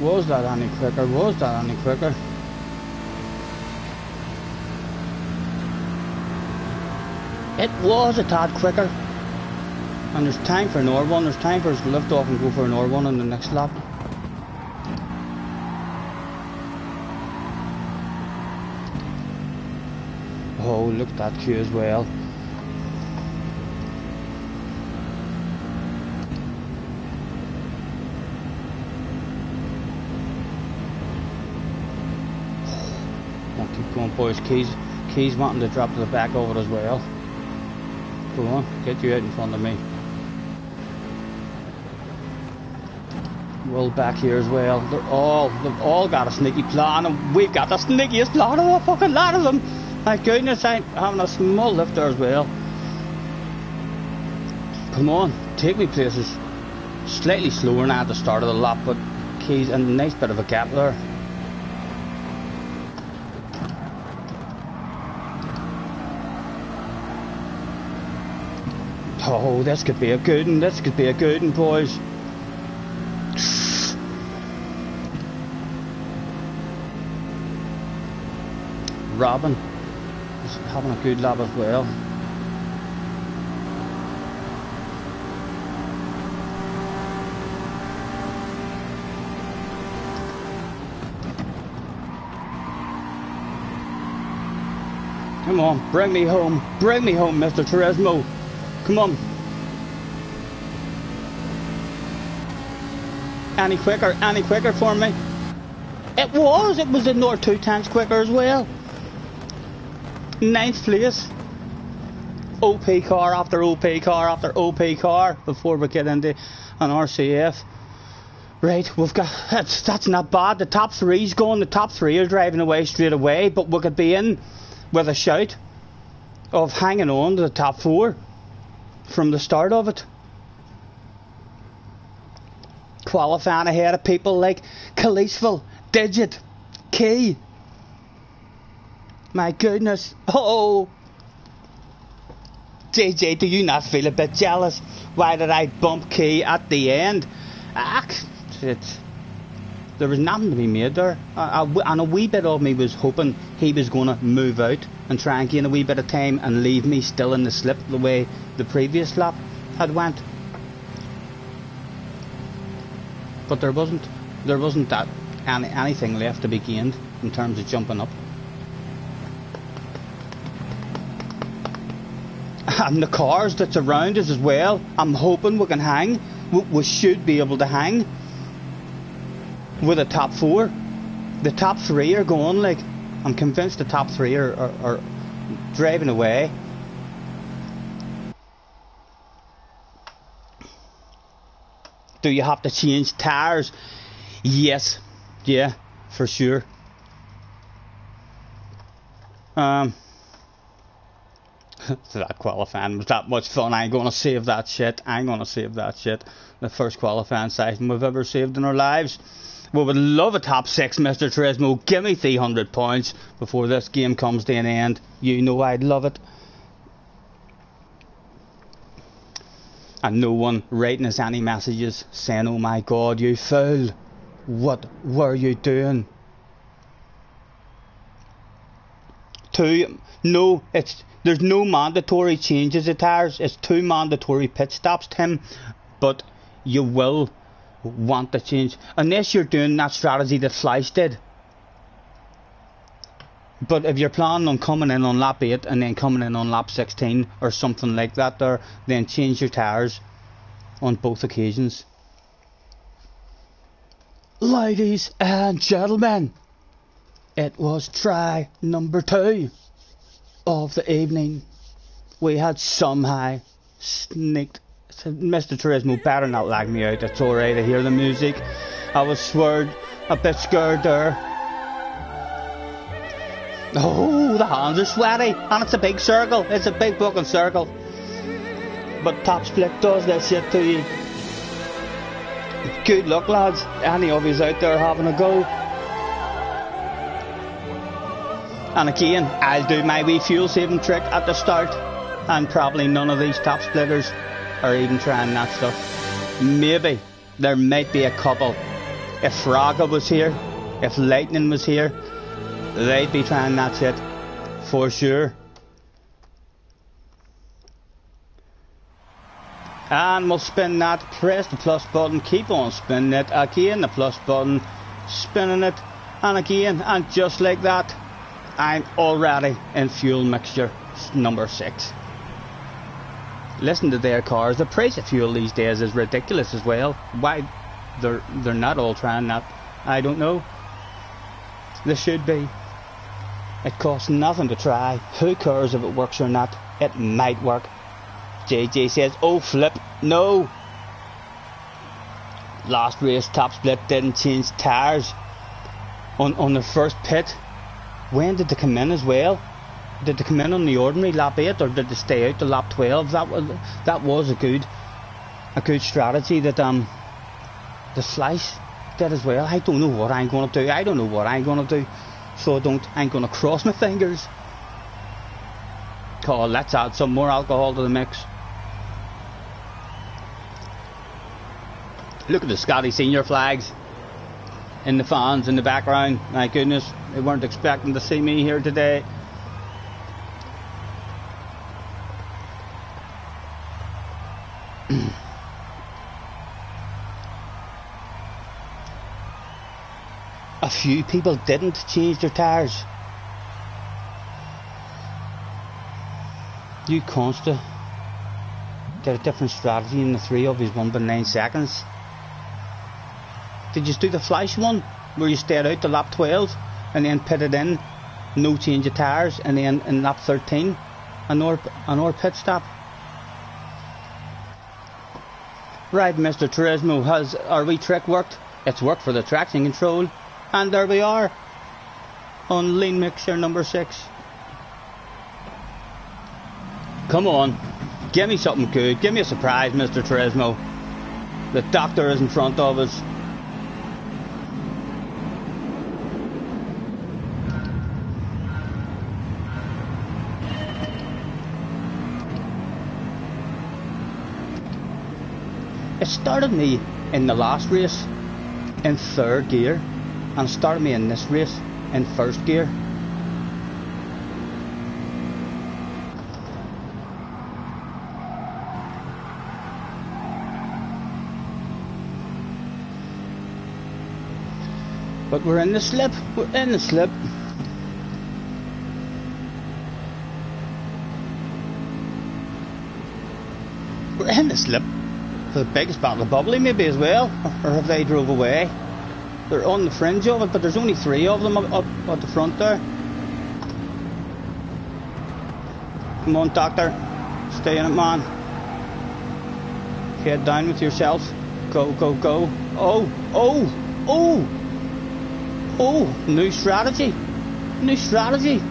Was that any quicker? Was that any quicker? It was a tad quicker. And there's time for another one. There's time for us to lift off and go for another one on the next lap. Oh, look at that queue as well. Keep going, boys. Keys wanting to drop to the back of it as well. Go on, get you out in front of me. Roll back here as well. They've all got a sneaky plan, and we've got the sneakiest plan of a fucking lot of them. My goodness, I'm having a small lift there as well. Come on, take me places. Slightly slower now at the start of the lap, but Keys, and a nice bit of a gap there. Oh, this could be a good one. This could be a good one, boys. Robin is having a good lap as well. Come on, bring me home, Mr. Turismo. Come on. Any quicker for me? It was another 2 times quicker as well. 9th place. OP car after OP car after OP car before we get into an RCF. Right, we've got, that's not bad. The top 3's going, the top 3 are driving away straight away, but we could be in with a shout of hanging on to the top 4 from the start of it. Qualifying ahead of people like Kalisville, Digit, Key. My goodness. Oh, JJ, do you not feel a bit jealous? Why did I bump Key at the end? There was nothing to be made there. And a wee bit of me was hoping he was going to move out and try and gain a wee bit of time and leave me still in the slip the way the previous lap had went. But there wasn't that anything left to be gained in terms of jumping up. And the cars that's around us as well, I'm hoping we can hang. We should be able to hang with the top 4. The top 3 are going, like, I'm convinced the top 3 are driving away. Do you have to change tyres? Yes. Yeah, for sure. That qualifying was that much fun. I ain't gonna save that shit. The first qualifying session we've ever saved in our lives. We would love a top 6, Mr. Turismo. Give me 300 points before this game comes to an end. You know I'd love it. And no one writing us any messages saying, oh my god, you fool, what were you doing? No, there's no mandatory changes of tyres. It's 2 mandatory pit stops, Tim. But you will want to change, unless you're doing that strategy that Fleisch did. But if you're planning on coming in on lap 8 and then coming in on lap 16 or something like that there, then change your tyres on both occasions. Ladies and gentlemen, it was try number 2 of the evening. We had somehow sneaked. Mr. Turismo, better not lag me out. It's alright, I hear the music. I was a bit scared there. Oh, the hands are sweaty, and it's a big circle. It's a big fucking circle. But Top Split does that shit to you. Good luck, lads. Any of yous out there having a go. And again, I'll do my wee fuel saving trick at the start, and probably none of these Top Splitters are even trying that stuff. Maybe there might be a couple If Fraga was here, if Lightning was here, they'd be trying that shit for sure. And we'll spin that, press the plus button, keep on spinning it, again the plus button, spinning it, and again, and just like that, I'm already in fuel mixture number 6. Listen to their cars, the price of fuel these days is ridiculous as well. Why they're not all trying that, I don't know. They should be. It costs nothing to try. Who cares if it works or not? It might work. JJ says, oh flip, no. Last race, top split didn't change tyres on the first pit. When did they come in as well? Did they come in on the ordinary lap 8 or did they stay out to lap 12? That was a good strategy that the Slice did as well. I don't know what I'm gonna do. I don't know what I'm gonna do. So I'm gonna cross my fingers. Oh, let's add some more alcohol to the mix. Look at the Scotty Senior flags in the fans in the background. My goodness, they weren't expecting to see me here today. A few people didn't change their tyres. You Consta did a different strategy in the 3 of his 1.9 seconds. Did you do the flash one where you stayed out to lap 12 and then pitted in, no change of tyres, and then in lap 13 another pit stop? Right, Mr. Turismo, has our wee trick worked? It's worked for the traction control, and there we are on lean mixture number 6. Come on, give me something good, give me a surprise, Mr. Turismo. The doctor is in front of us. It started me in the last race in 3rd gear and started me in this race in 1st gear. But we're in the slip, we're in the slip. We're in the slip. The biggest battle of bubbly maybe as well, or have they drove away? They're on the fringe of it, but there's only 3 of them up at the front there. Come on, doctor, stay in it, man. Head down with yourself. Go, go, go. Oh, oh, oh, oh, new strategy,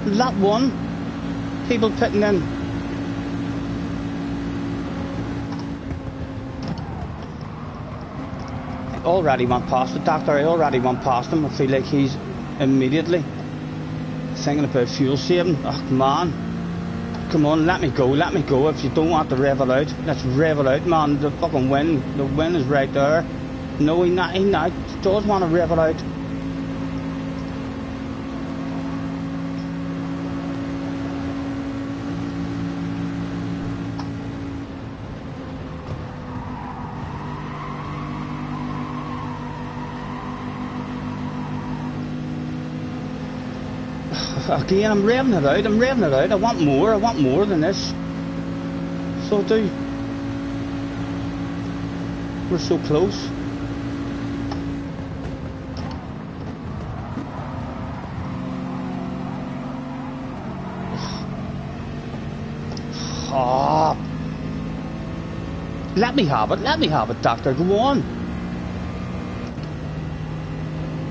lap 1, people pitting in. Already went past the doctor, I already went past him. I feel like he's immediately thinking about fuel saving. Oh man, come on, let me go. If you don't want to rev it out, let's rev it out, man. The fucking wind, the wind is right there. No, he does want to rev it out. Again, I'm revving it out, I want more than this. So do. We're so close. Oh. Let me have it, doctor, go on.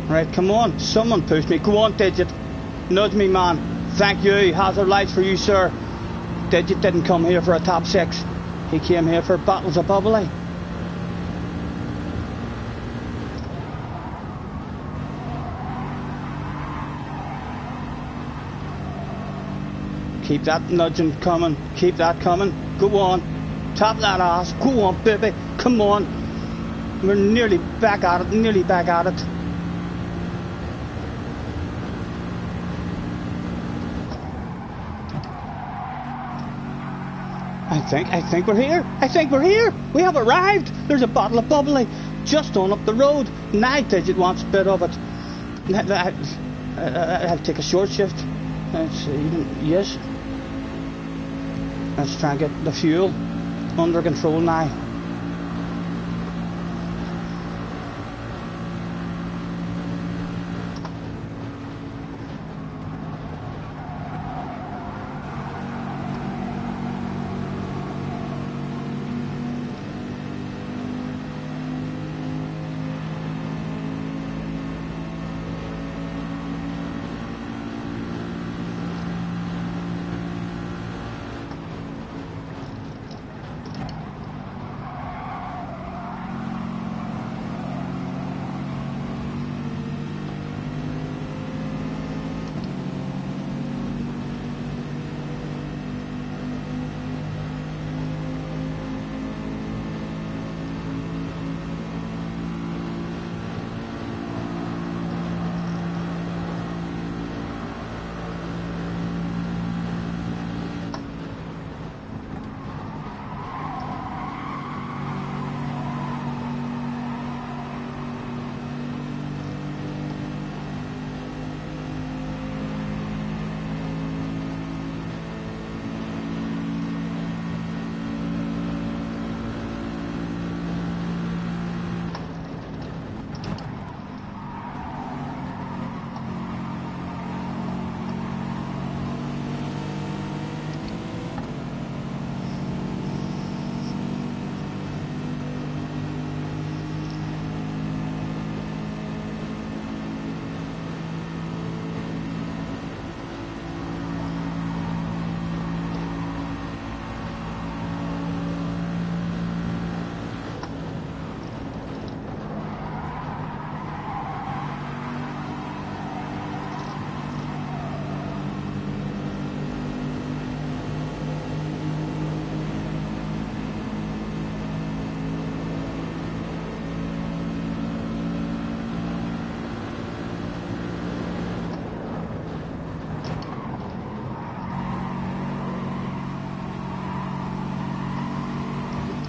Right, come on, someone push me, go on, Digit. Nudge me, man. Thank you. Hazard lights for you, sir. Digit didn't come here for a top 6. He came here for battles of bubbly. Keep that nudging coming. Keep that coming. Go on. Tap that ass. Go on, baby. Come on. We're nearly back at it, nearly back at it. I think we're here. I think we're here. We have arrived. There's a bottle of bubbly just on up the road. Night Digit wants a bit of it. I'll take a short shift. Yes. Let's try and get the fuel under control now.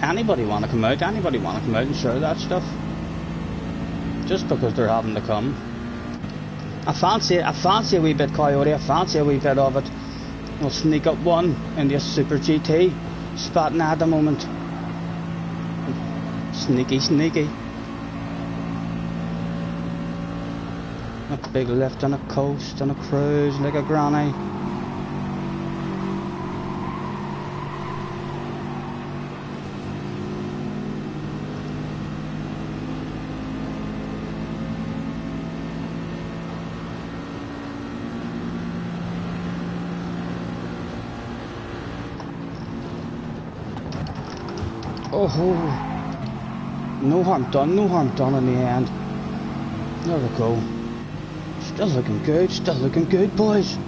Anybody want to come out? Anybody want to come out and share that stuff? Just because they're having to come. I fancy a wee bit coyote. I fancy a wee bit of it. We'll sneak up one in the Super GT. Spotting at the moment. Sneaky, sneaky. A big lift on a coast, on a cruise like a granny. Oh, no harm done in the end. There we go. Still looking good, boys.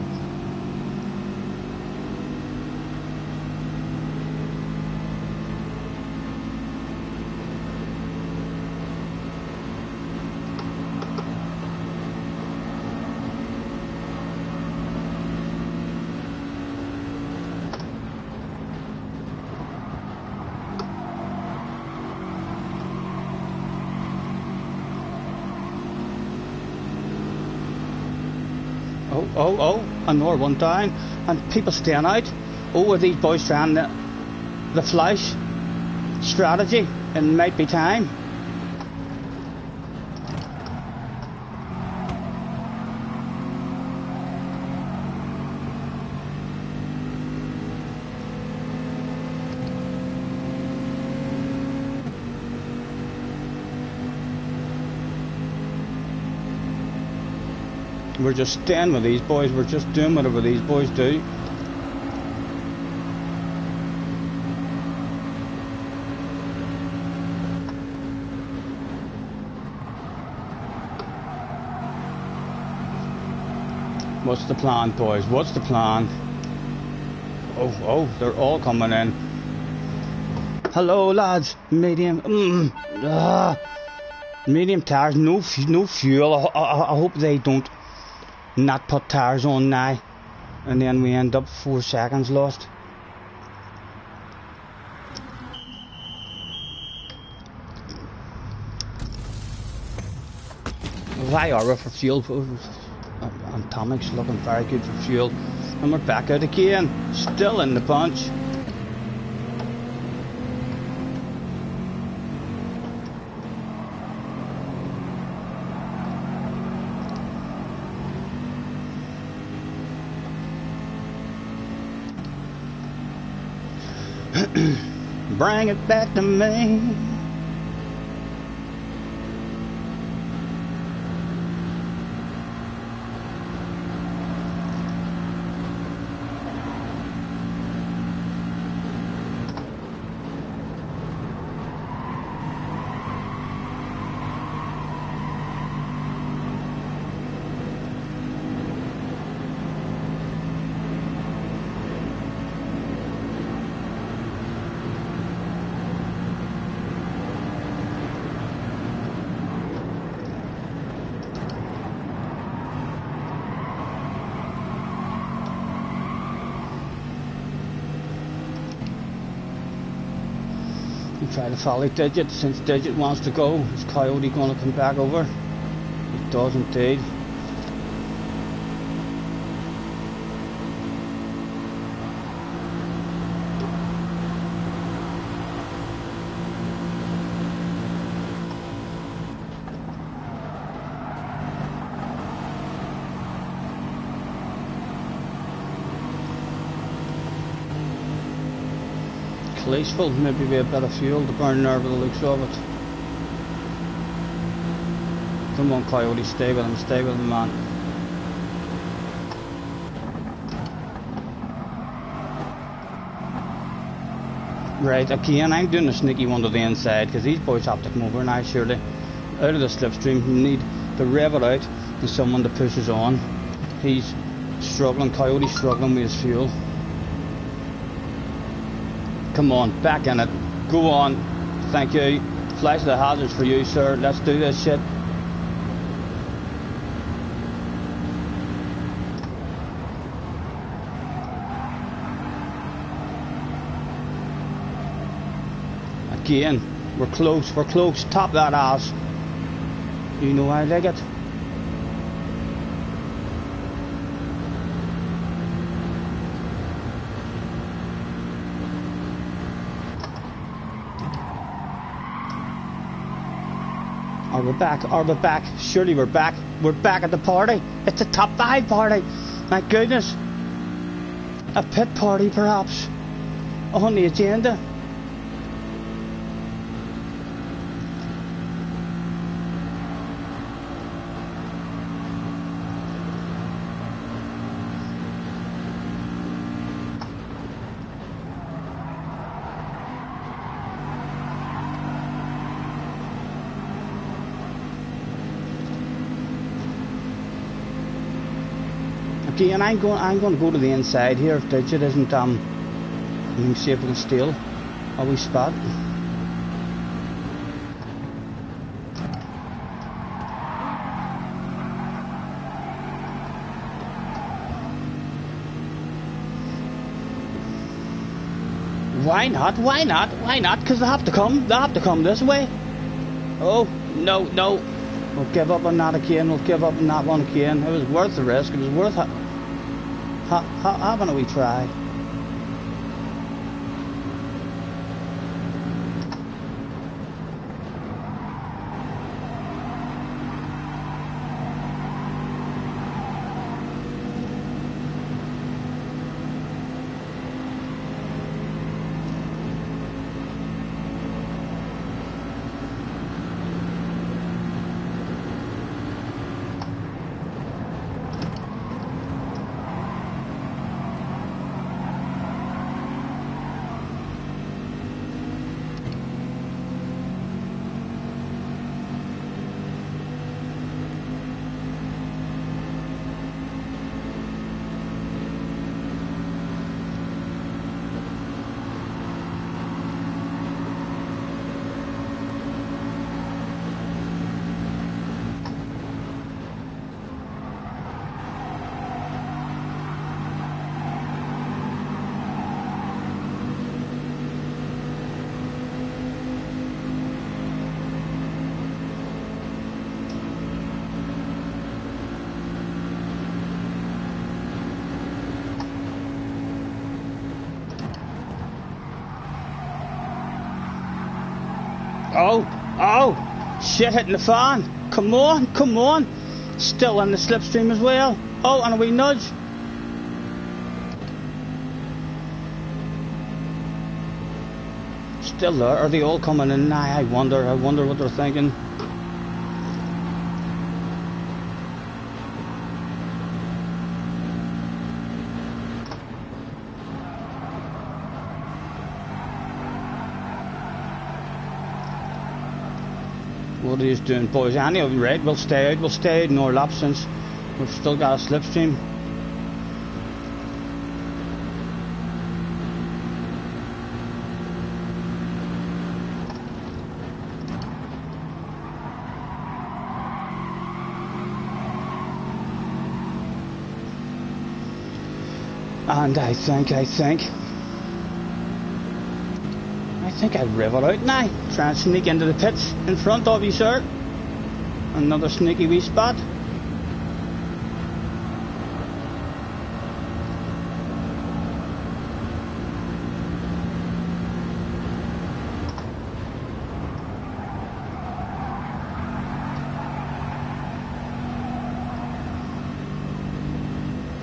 Oh, another one down, and people staying out. Oh, are these boys trying the flash strategy? It might be time. We're just staying with these boys. We're just doing whatever these boys do. What's the plan, boys? What's the plan? Oh, they're all coming in. Hello lads, medium. Medium tires, no fuel. I hope they don't not put tires on now, and then we end up 4 seconds lost. Why are we for fuel? Atomic's looking very good for fuel, and we're back out again, still in the punch. Bring it back to me. Try to follow Digit. Since Digit wants to go, is Coyote going to come back over? It does indeed. Full, maybe be a bit of fuel to burn there by the looks of it. Come on Coyote, stay with him man. Right, again I'm doing a sneaky one to the inside because these boys have to come over now surely. Out of the slipstream, you need to rev it out and someone to push us on. He's struggling, Coyote's struggling with his fuel. Come on, back in it. Go on. Thank you. Flash the hazards for you, sir. Let's do this shit. Again, we're close. Top that ass. You know I like it. Are we back? Surely we're back. We're back at the party. It's a top 5 party. My goodness. A pit party perhaps on the agenda. Okay, and I'm going to go to the inside here if Digit isn't let me see if we can steal a wee spot. Why not? Why not? Why not? Because they have to come. They have to come this way. Oh no, no. We'll give up on that again. We'll give up on that one again. It was worth the risk. It was worth having a wee try. Oh, oh, shit hitting the fan. Come on, come on. Still in the slipstream as well. Oh, and a wee nudge. Still there. Are they all coming in now? I wonder what they're thinking. What are you doing, boys? Any of them, right? We'll stay out in our lap since we've still got a slipstream. And I think I'll rev it out now. Try and sneak into the pits in front of you, sir. Another sneaky wee spot.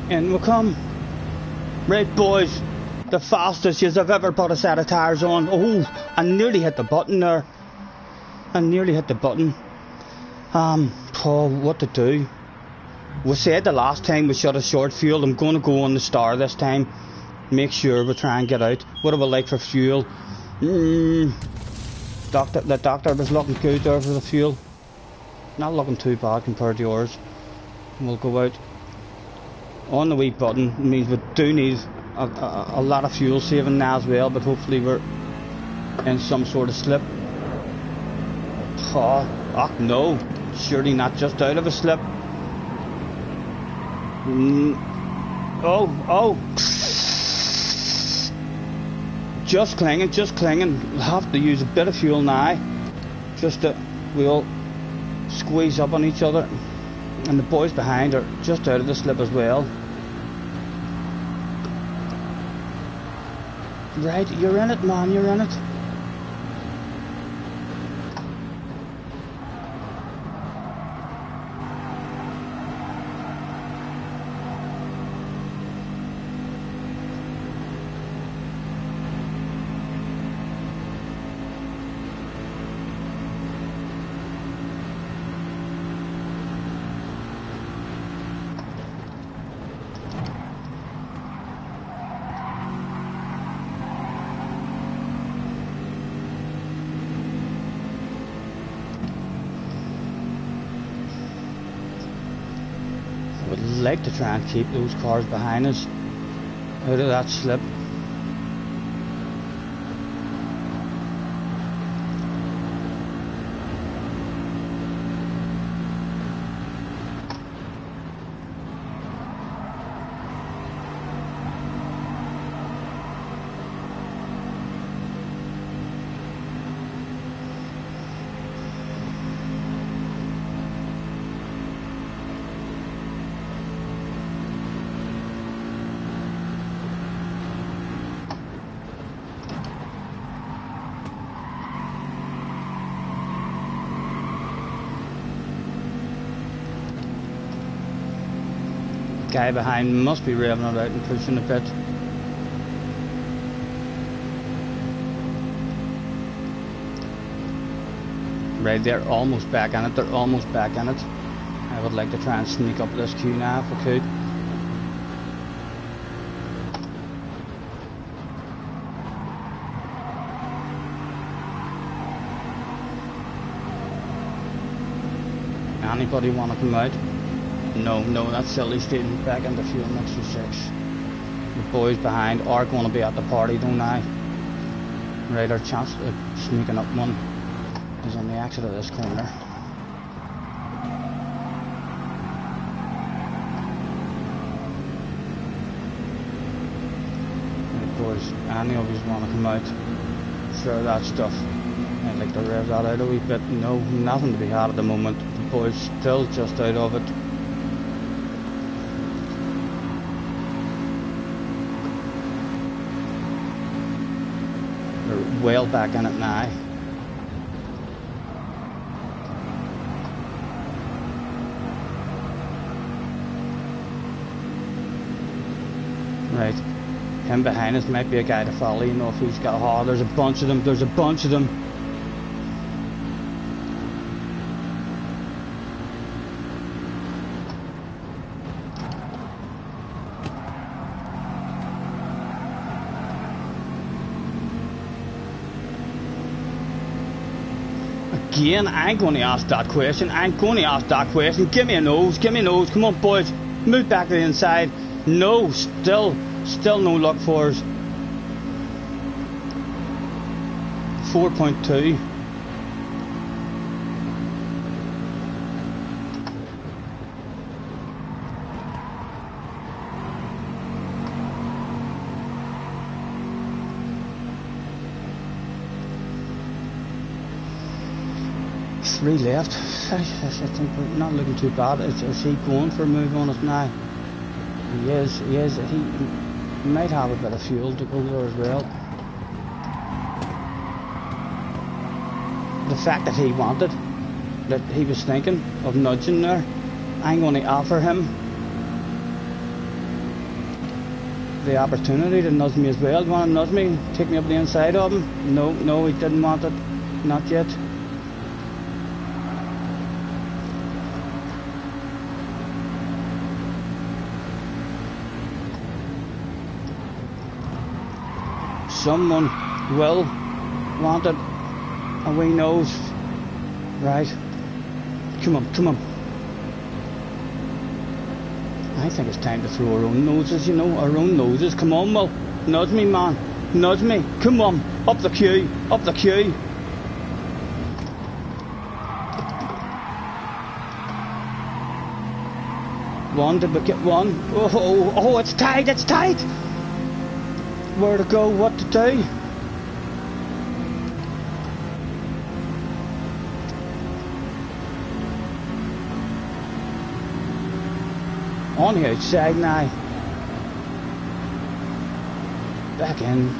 In we come. Right, boys. The fastest you've ever put a set of tyres on. Oh, I nearly hit the button there. What to do? We said the last time we shot a short fuel. I'm going to go on the star this time. Make sure we try and get out. What do we like for fuel? The doctor was looking good there for the fuel. Not looking too bad compared to yours. We'll go out on the wee button. It means we do need a lot of fuel saving now as well, but hopefully we're in some sort of slip. Oh no, surely not just out of a slip. Oh, just clinging. We'll have to use a bit of fuel now, just that we'll squeeze up on each other, and the boys behind are just out of the slip as well. Right, you're in it, man, you're in it. Like to try and keep those cars behind us out of that slip. Guy behind must be revving it out and pushing the pit. Right, they're almost back in it. I would like to try and sneak up this queue now if I could. Anybody want to come out? No, that's silly stealing back into fuel mix for 6. The boys behind are going to be at the party, don't I? Right, our chance of sneaking up one is on the exit of this corner. Right, boys, any of you want to come out? Share that stuff. I'd like to rev that out a wee bit. No, nothing to be had at the moment. The boys still just out of it. Well back in it now. Right. Him behind us might be a guy to follow, you know, if he's got... Oh, there's a bunch of them. There's a bunch of them. Again, I ain't going to ask that question. I ain't going to ask that question. Give me a nose. Give me a nose. Come on, boys. Move back to the inside. No, still no luck for us. 4.2. Three left. I think we're not looking too bad. Is he going for a move on us now? He is. He might have a bit of fuel to go there as well. The fact that he wanted, that he was thinking of nudging there, I'm going to offer him the opportunity to nudge me as well. Do you want to nudge me? Take me up the inside of him? No, he didn't want it. Not yet. Someone will want it, and we knows. Right. Come on. I think it's time to throw our own noses, you know, our own noses. Come on, Will. Nudge me, man. Nudge me. Come on. Up the queue. One, did we get one? Oh, it's tight. Where to go, what to do. On the outside now. Back in.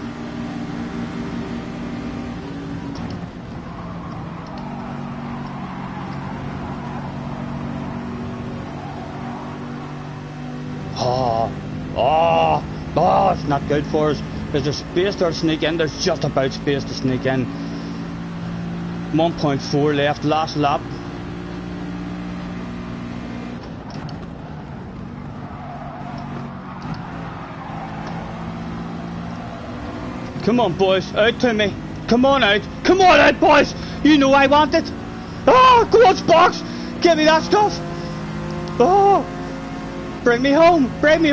Oh, it's not good for us. Is there space there to sneak in? There's just about space to sneak in. 1.4 left, last lap. Come on, boys, out to me. Come on out, boys. You know I want it. Oh, go on, Sparks. Give me that stuff. Oh, bring me home, baby.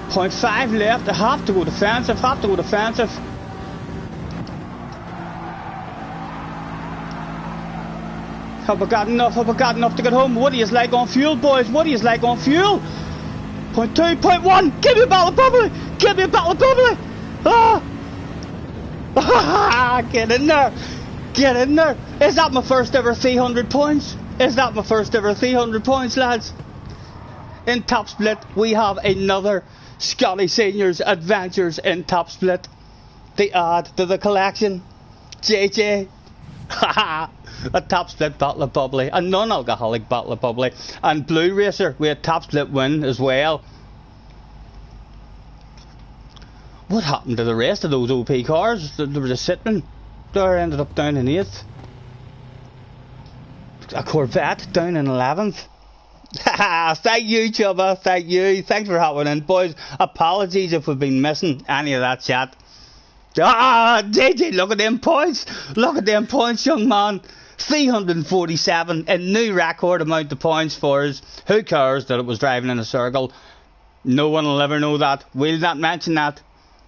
0.5 left. I have to go defensive. Have I got enough to get home? What do you like on fuel, boys? 0.2, 0.1. Give me a bottle of bubbly. Ah! Get in there. Is that my first ever 300 points? Lads? In Top Split, we have another Scotty Seniors Adventures in Top Split. The add to the collection. JJ. A Top Split bottle of bubbly. A non-alcoholic bottle of bubbly. And Blue Racer, we had Top Split win as well. What happened to the rest of those OP cars? There was a Sitman. There ended up down in 8th. A Corvette down in 11th. Thank you, Chubba. Thank you. Thanks for hopping in, boys. Apologies if we've been missing any of that chat. JJ, look at them points. Young man. 347, a new record amount of points for us. Who cares that it was driving in a circle? No one will ever know that. We'll not mention that.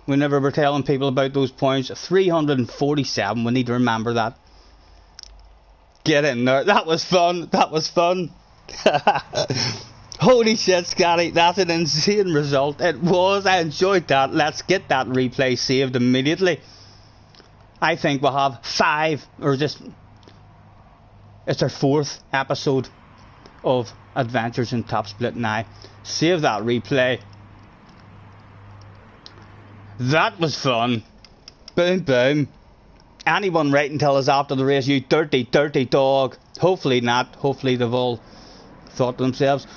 We never were telling people about those points. 347, we need to remember that. Get in there. That was fun. Holy shit, Scotty, that's an insane result. It was. I enjoyed that. Let's get that replay saved immediately. I think we'll have 5, or just... It's our 4th episode of Adventures in Top Split now. Save that replay. That was fun. Boom, boom. anyone writing tell us after the race, you dirty, dirty dog. Hopefully not. Hopefully they've all thought to themselves,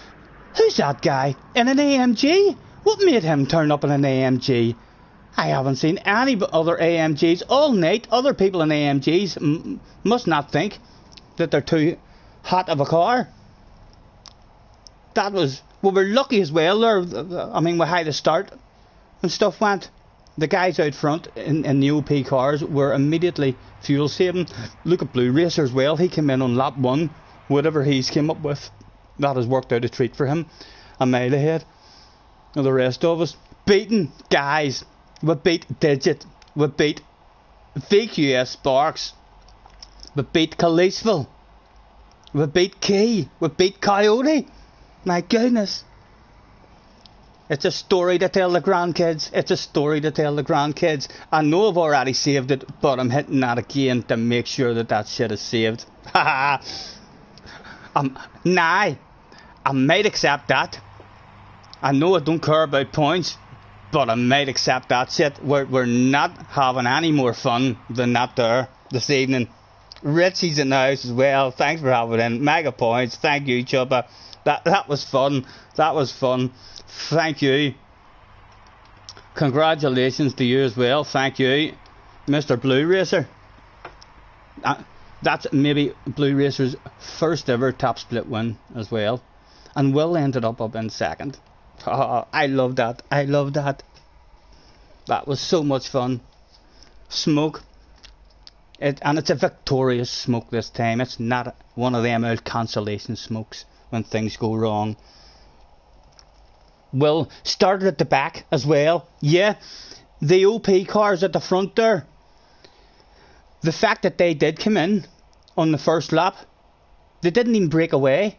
who's that guy in an AMG? What made him turn up in an AMG? I haven't seen any other AMGs all night. Other people in AMGs must not think that they're too hot of a car. That was, we were lucky as well there. I mean, we had to start and stuff went. The guys out front in the OP cars were immediately fuel saving. Look at Blue Racer as well. He came in on lap 1. Whatever he's came up with, that has worked out a treat for him. A mile ahead of the rest of us. Beaten guys. We beat Digit. We beat VQS Sparks. We beat Kalisville. We beat Key. We beat Coyote. My goodness. It's a story to tell the grandkids. It's a story to tell the grandkids. I know I've already saved it, but I'm hitting that again to make sure that that shit is saved. Nah, I might accept that. I know I don't care about points, but I might accept that shit. We're not having any more fun than that there this evening. Richie's in the house as well. Thanks for having in. Mega points. Thank you, Chubba. That was fun. That was fun. Thank you. Congratulations to you as well. Thank you, Mr. Blue Racer. That's maybe Blue Racer's first ever top split win as well. And Will ended up in second. Oh, I love that. I love that. That was so much fun. Smoke. And it's a victorious smoke this time. It's not one of them old consolation smokes when things go wrong. Will started at the back as well. Yeah, the OP cars at the front there. The fact that they did come in on the first lap, they didn't even break away.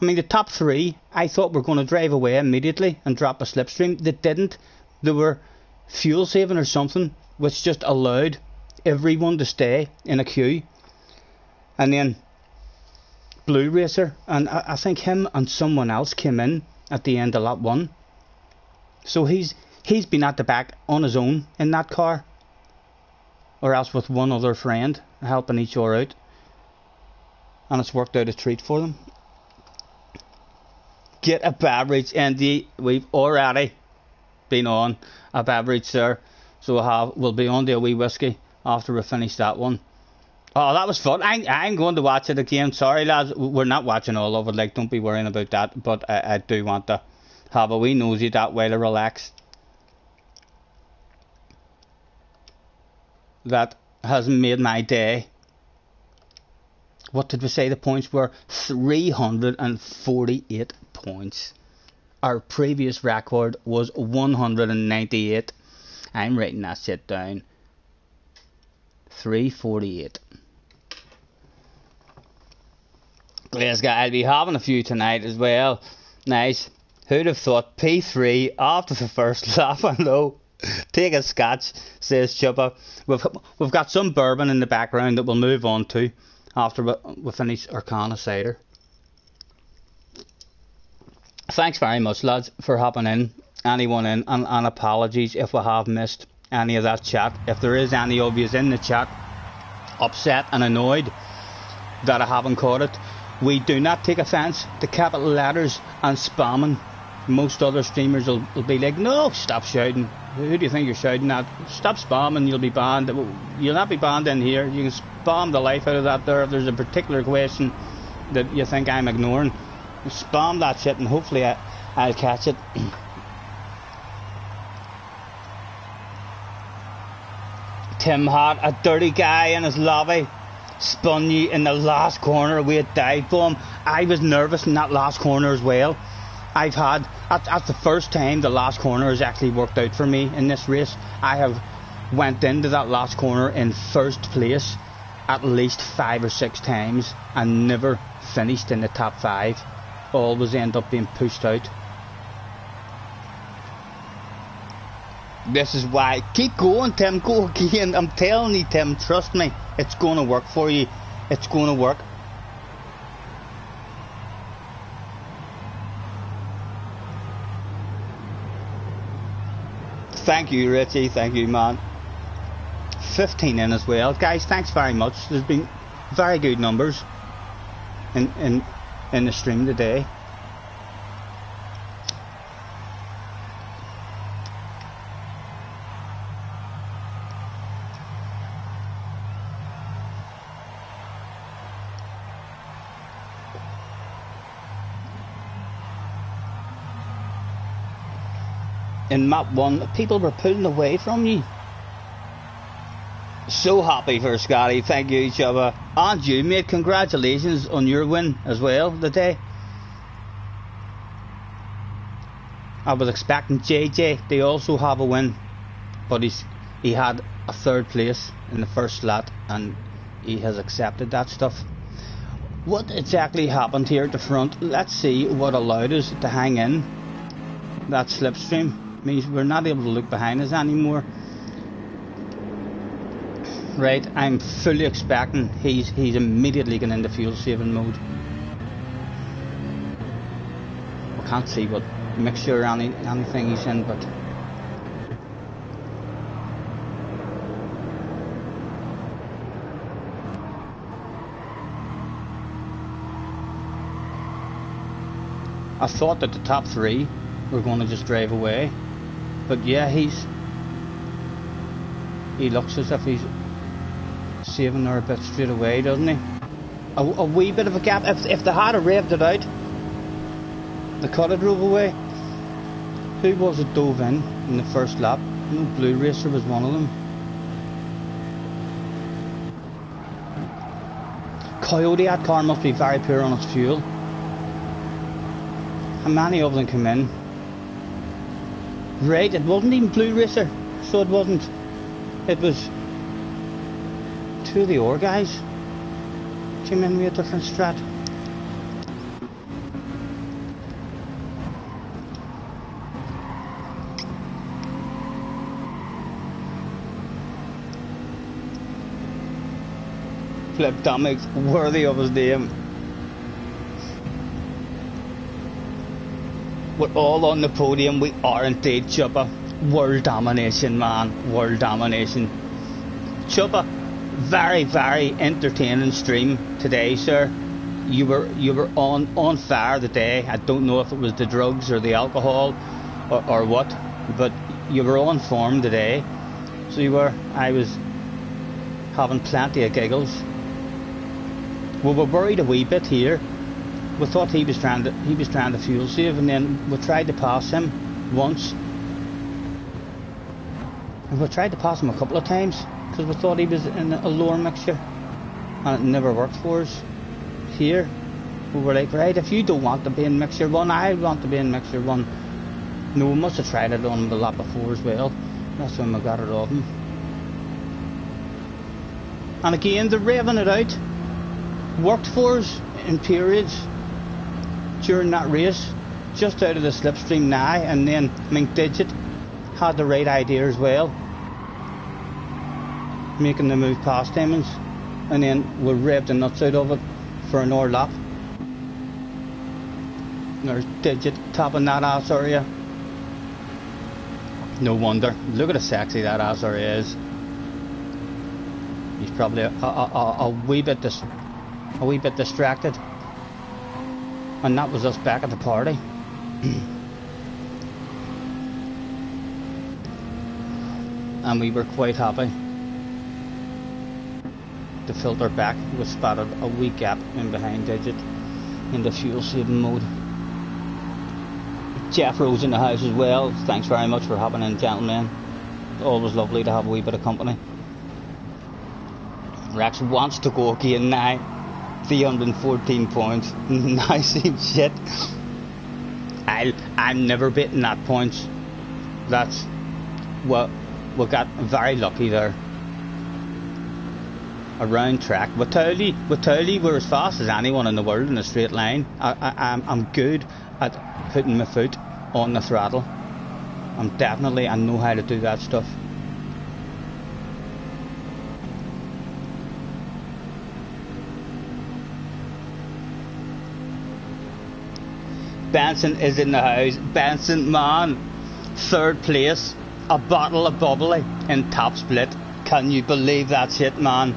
I mean, the top 3, I thought were going to drive away immediately and drop a slipstream. They didn't. They were fuel saving or something, which just allowed everyone to stay in a queue. And then Blue Racer, and I think him and someone else came in at the end of lap 1. So he's been at the back on his own in that car, or else with one other friend helping each other out, and it's worked out a treat for them. Get a beverage, Andy. We've already been on a beverage there, so we'll be on to a wee whiskey after we finish that one. Oh, that was fun. I'm going to watch it again. Sorry, lads, we're not watching all of it. Like, don't be worrying about that. But I do want to have a wee nosy that while I relax. That has made my day. What did we say the points were? 348 points. Our previous record was 198. I'm writing that shit down. 348. Glasgow, I'll be having a few tonight as well. Nice. Who'd have thought P3 after the first lap? I know. Take a scotch, says Chubba. We've got some bourbon in the background that we'll move on to after we finish our can of cider. Thanks very much, lads, for hopping in. Anyone in, and apologies if we have missed any of that chat. If there is any of you in the chat upset and annoyed that I haven't caught it, we do not take offence to capital letters and spamming. Most other streamers will be like, no, stop shouting. Who do you think you're shouting at? Stop spamming, you'll be banned. You'll not be banned in here. You can spam the life out of that there. If there's a particular question that you think I'm ignoring, spam that shit and hopefully I'll catch it. Tim had a dirty guy in his lobby, spun you in the last corner, we had dive bomb. I was nervous in that last corner as well. That's the first time the last corner has actually worked out for me in this race. I have went into that last corner in first place at least 5 or 6 times and never finished in the top 5. Always end up being pushed out. This is why. Keep going, Tim. Go again. I'm telling you, Tim. Trust me. It's going to work for you. It's going to work. Thank you, Richie. Thank you, man. 15 in as well. Guys, thanks very much. There's been very good numbers in the stream today. In map 1, people were pulling away from you. So happy for Scotty, thank you, Chubba. And you, mate, congratulations on your win as well today. I was expecting JJ to also have a win, but he had a 3rd place in the first slot and he has accepted that stuff. What exactly happened here at the front? Let's see what allowed us to hang in. That slipstream means we're not able to look behind us anymore. Right, I'm fully expecting he's immediately going into fuel saving mode. I can't see what mixture or anything he's in, but I thought that the top 3 were going to just drive away, but yeah, he looks as if he's saving her a bit straight away, doesn't he? A wee bit of a gap. If they had revved it out, they could have drove away. Who was it dove in the first lap? No, Blue Racer was one of them. Coyote, that car must be very poor on its fuel. How many of them come in? Right, it wasn't even Blue Racer, so it wasn't. It was 2 of the OR guys came in with a different strat. Flip Dominic, worthy of his name. We're all on the podium, we are indeed, Chubba. World domination, man, world domination. Chubba, very, very entertaining stream today, sir. You were on fire today. I don't know if it was the drugs or the alcohol or what, but you were on form today. So you were. I was having plenty of giggles. We were worried a wee bit here. We thought he was trying to fuel save, and then we tried to pass him once. And we tried to pass him a couple of times because we thought he was in a lower mixture, and it never worked for us. Here, we were like, right, if you don't want to be in mixture 1, I want to be in mixture 1. No, we must have tried it on the lap before as well. That's when we got it off him. And again, the revving it out worked for us in periods during that race, just out of the slipstream now, and then Mink Digit had the right idea as well, making the move past Emmons, and then we revved the nuts out of it for another lap. There's Digit topping that ass area. No wonder, look at how sexy that ass area is. He's probably a wee bit distracted, and that was us back at the party. And we were quite happy to filter back. We spotted a wee gap in behind Digit in the fuel saving mode. Jeff Rose in the house as well. Thanks very much for hopping in, gentlemen. Always lovely to have a wee bit of company. Rex wants to go again now. 314 points. Nice shit. I'm never beating that points. That's what we got very lucky there. Around track. With Towley we're as fast as anyone in the world in a straight line. I'm good at putting my foot on the throttle. I know how to do that stuff. Benson is in the house. Benson, man, 3rd place, a bottle of bubbly in top split. Can you believe that's it, man?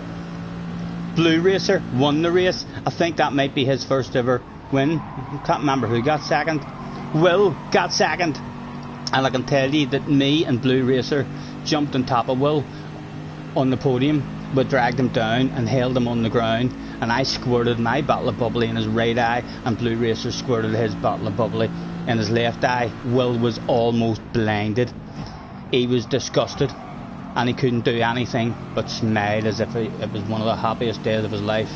Blue Racer won the race. I think that might be his first ever win. Can't remember who got second. Will got second. And I can tell you that me and Blue Racer jumped on top of Will on the podium. We dragged him down and held him on the ground. And I squirted my bottle of bubbly in his right eye, and Blue Racer squirted his bottle of bubbly in his left eye. Will was almost blinded. He was disgusted, and he couldn't do anything but smile as if it was one of the happiest days of his life.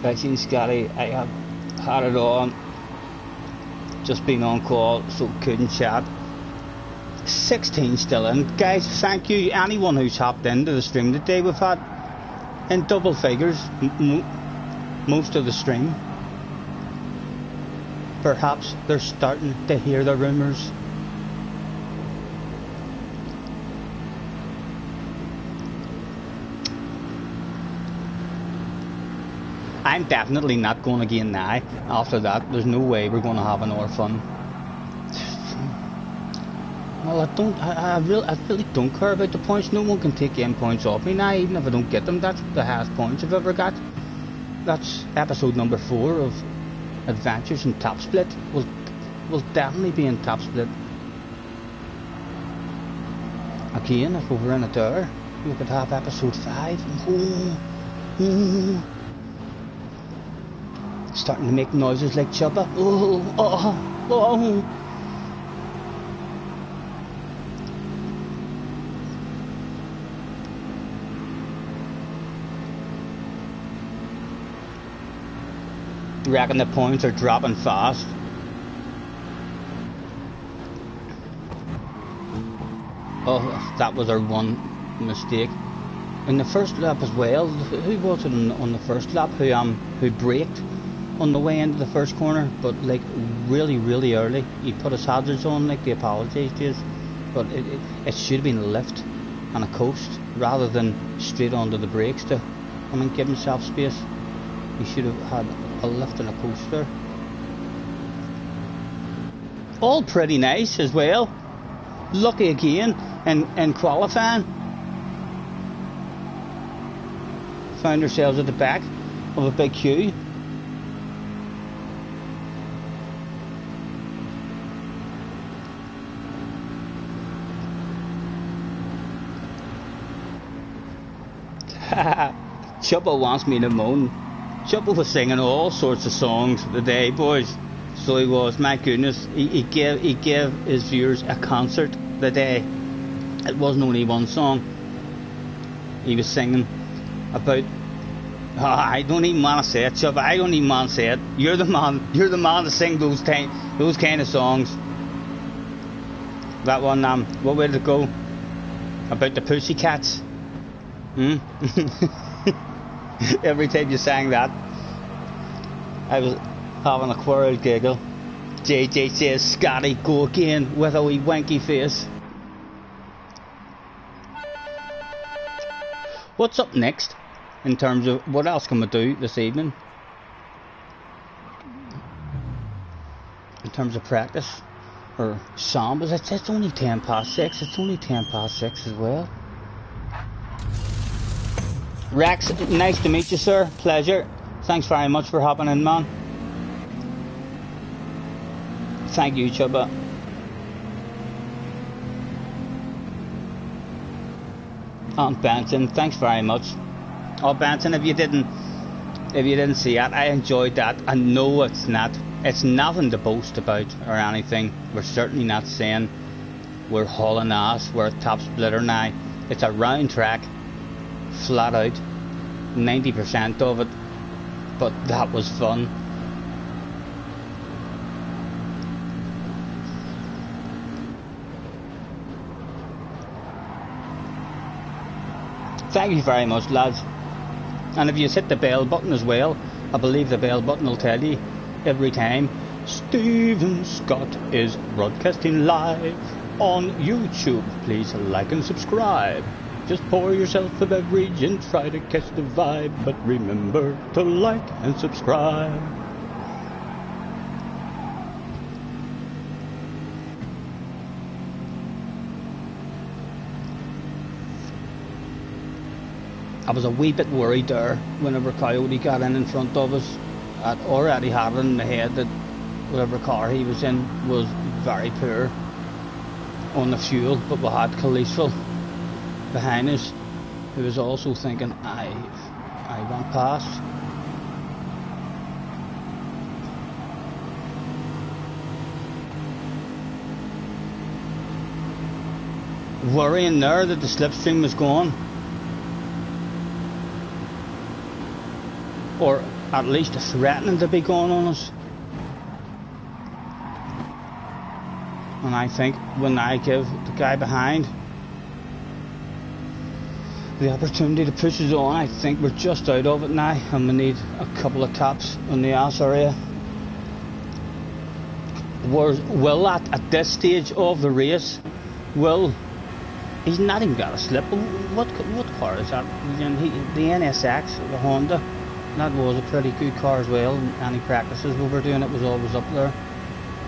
I seen Scotty, I have had it on, just been on call, so couldn't chat. 16 still in. Guys, thank you. Anyone who's hopped into the stream today, we've had in double figures most of the stream. Perhaps they're starting to hear the rumours. I'm definitely not going again now. After that, there's no way we're going to have another fun. Well, I really don't care about the points. No one can take any points off me now, even if I don't get them. That's the highest points I've ever got. That's episode number 4 of Adventures in Top Split. We'll definitely be in Top Split. Again, if we were in a tour, we could have episode 5. Starting to make noises like Chubba. Reckon the points are dropping fast. Oh, that was our one mistake. In the first lap as well, who was it on the first lap who braked on the way into the first corner, but like really early? He put his hazards on, like, the apologised to us, but it should have been a lift and a coast rather than straight onto the brakes to give himself space. He should have had a lift and a coast there. All pretty nice as well. Lucky again in qualifying. Found ourselves at the back of a big queue. Chubba wants me to moan. Chubba was singing all sorts of songs today, boys. So he was, my goodness. He gave his viewers a concert today. It wasn't only one song. He was singing about... I don't even want to say it, Chubba. I don't even want to say it. You're the man to sing those kind of songs. That one, what way did it go? About the pussycats. Every time you sang that, I was having a quarrel giggle. JJ says, Scotty, go again, with a wee wanky face. What's up next in terms of what else can we do this evening? In terms of practice or sambas, it's only 10 past 6. It's only 10 past 6 as well. Rex, nice to meet you, sir. Pleasure. Thanks very much for hopping in, man. Thank you, Chubba. Aunt Benson, thanks very much. Oh, Benson, if you didn't see it, I enjoyed that. I know it's nothing to boast about or anything. We're certainly not saying we're hauling ass, we're a top splitter now. It's a round track, flat out, 90% of it, but that was fun. Thank you very much, lads. And if you hit the bell button as well, I believe the bell button will tell you every time Stephen Scott is broadcasting live on YouTube. Please like and subscribe. Just pour yourself a beverage and try to catch the vibe, but remember to like and subscribe. I was a wee bit worried there whenever Coyote got in front of us. I'd already had it in the head that whatever car he was in was very poor on the fuel, but we had Khalifal behind us who was also thinking I went past. Worrying there that the slipstream was gone, or at least threatening to be gone on us. And I think when I give the guy behind the opportunity to push us on, I think we're just out of it now, and we need a couple of taps on the ass area. Will at this stage of the race, he's not even got a slip. What car is that? The NSX, the Honda. That was a pretty good car as well. Any practices we were doing, it was always up there.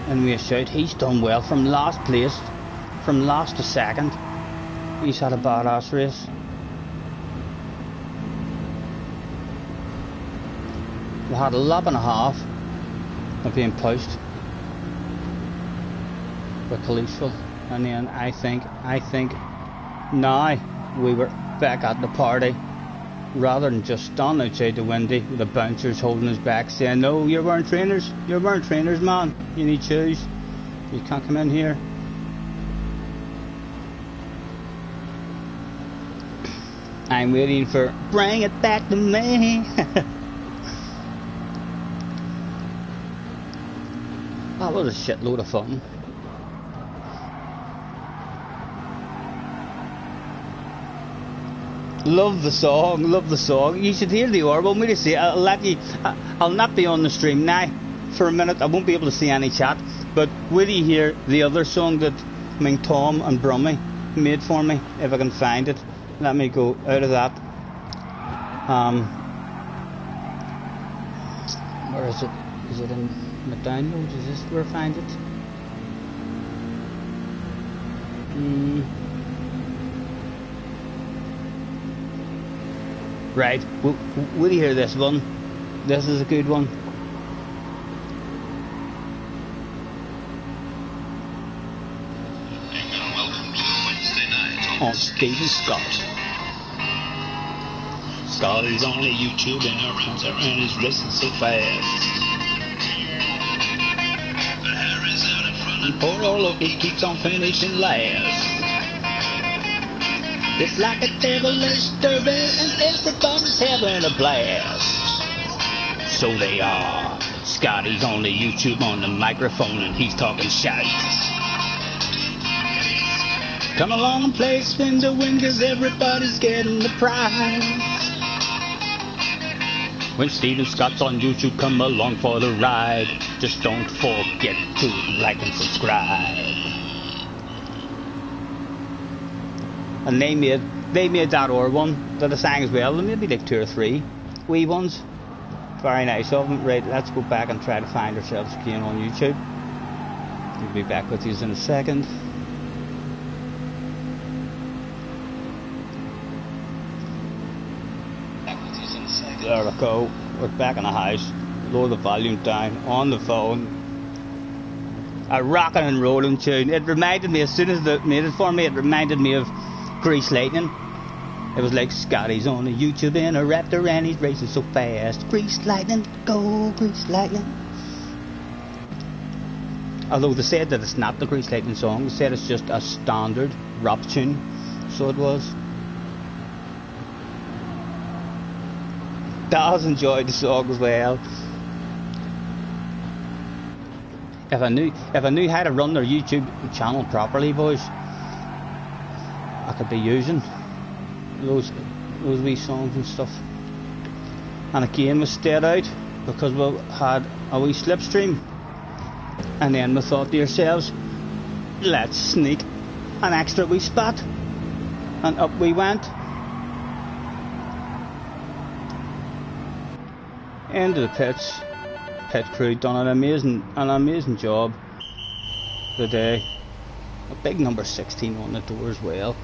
And we shout, he's done well from last place, from last to second. He's had a badass race. We had a lap and a half of being pushed with Khalifal, and then I think now we were back at the party, rather than just standing outside the windy with the bouncers holding us back saying, no, you're wearing trainers, man, you need shoes, you can't come in here. I'm waiting for bring it back to me. That was a shitload of fun. Love the song. You should hear the orb. Want me to say? I'll not be on the stream now for a minute. I won't be able to see any chat. But will you hear the other song that Tom and Brummy made for me? If I can find it, let me go out of that. Where is it? Is it in the downloads? Is this where I find it? Right, will you hear this one? This is a good one. And welcome to Wednesday night on Stephen Scott. Scott is on YouTube and he's racing so fast. The hair is out in front And poor old Loki keeps on finishing last. It's like a devilish derby and everybody's having a blast. So they are. Scotty's on the YouTube on the microphone and he's talking shite. Come along and play spin the win, cause everybody's getting the prize. When Stephen Scott's on YouTube, come along for the ride. Just don't forget to like and subscribe. And they made that or one that I sang as well. Maybe like 2 or 3 wee ones. Very nice of them. Right, let's go back and try to find ourselves again on YouTube. We'll be back with you in a second. There we go. We're back in the house. Lower the volume down on the phone. A rockin' and rollin' tune. It reminded me, as soon as they made it for me, it reminded me of Grease Lightning. It was like Scotty's on the YouTube in a Raptor and he's racing so fast. Grease Lightning, go Grease Lightning. Although they said that it's not the Grease Lightning song, they said it's just a standard rap tune. So it was. Daz enjoyed the song as well. If I knew how to run their YouTube channel properly, boys, I could be using those wee songs and stuff. And again we stayed out because we had a wee slipstream, and then we thought to ourselves, let's sneak an extra wee spot and up we went. Into the pits. Pit crew done an amazing job today. A big number 16 on the door as well.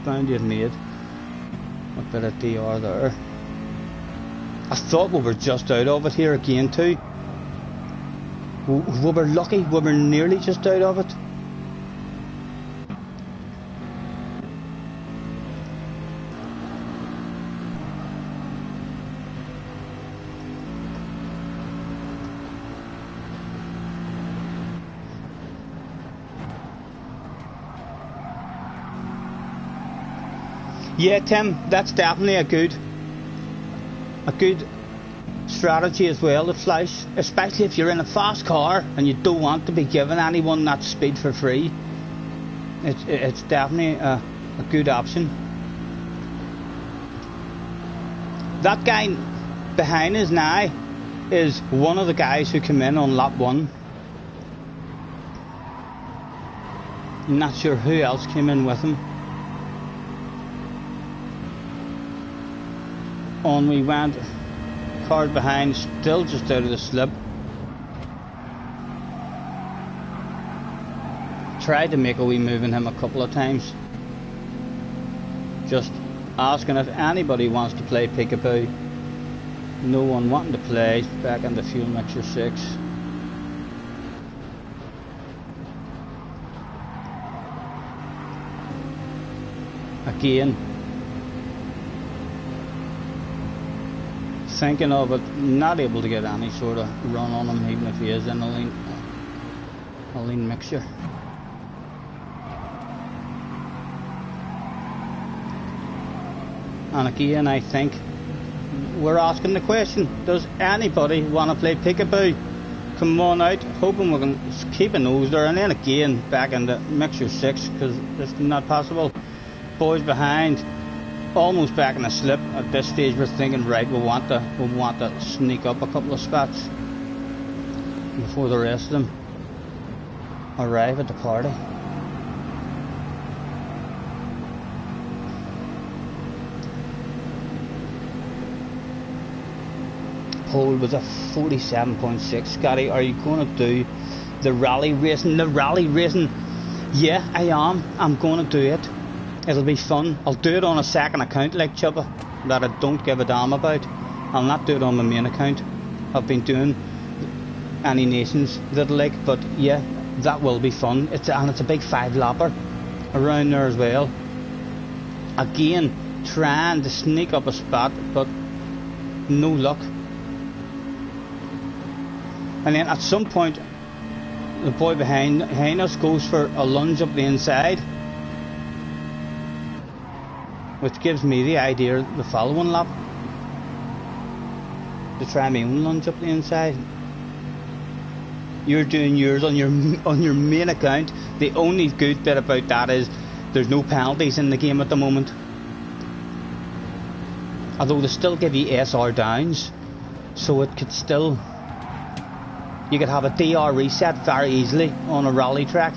Found you'd made a bit of DR there. I thought we were just out of it here again too. We were lucky, we were nearly just out of it. Yeah, Tim, that's definitely a good strategy as well, the flash, especially if you're in a fast car and you don't want to be giving anyone that speed for free. It's definitely a good option. That guy behind us now is one of the guys who came in on lap 1. I'm not sure who else came in with him. On we went, cars behind, still just out of the slip. Tried to make a wee move in him a couple of times. Just asking if anybody wants to play peekaboo. No one wanting to play, back into fuel mixture 6. Again. Thinking of it, not able to get any sort of run on him, even if he is in a lean mixture. And again, I think we're asking the question, does anybody want to play peekaboo? Come on out, hoping we can keep a nose there, and then again back into mixture 6, because it's not possible. Boys behind, almost back in the slip. At this stage we're thinking, right, we want to sneak up a couple of spots before the rest of them arrive at the party. Pole was a 47.6. Scotty, are you going to do the rally racing? The rally racing, yeah, I am. I'm going to do it. It'll be fun. I'll do it on a second account like Chubba that I don't give a damn about. I'll not do it on my main account. I've been doing any nations that I like, but yeah, that will be fun. It's a big 5-lapper around there as well. Again, trying to sneak up a spot, but no luck. And then at some point, the boy behind us goes for a lunge up the inside, which gives me the idea the following lap to try my own lunge up the inside. You're doing yours on your main account. The only good bit about that is there's no penalties in the game at the moment. Although they still give you SR downs, so it could still, you could have a DR reset very easily on a rally track.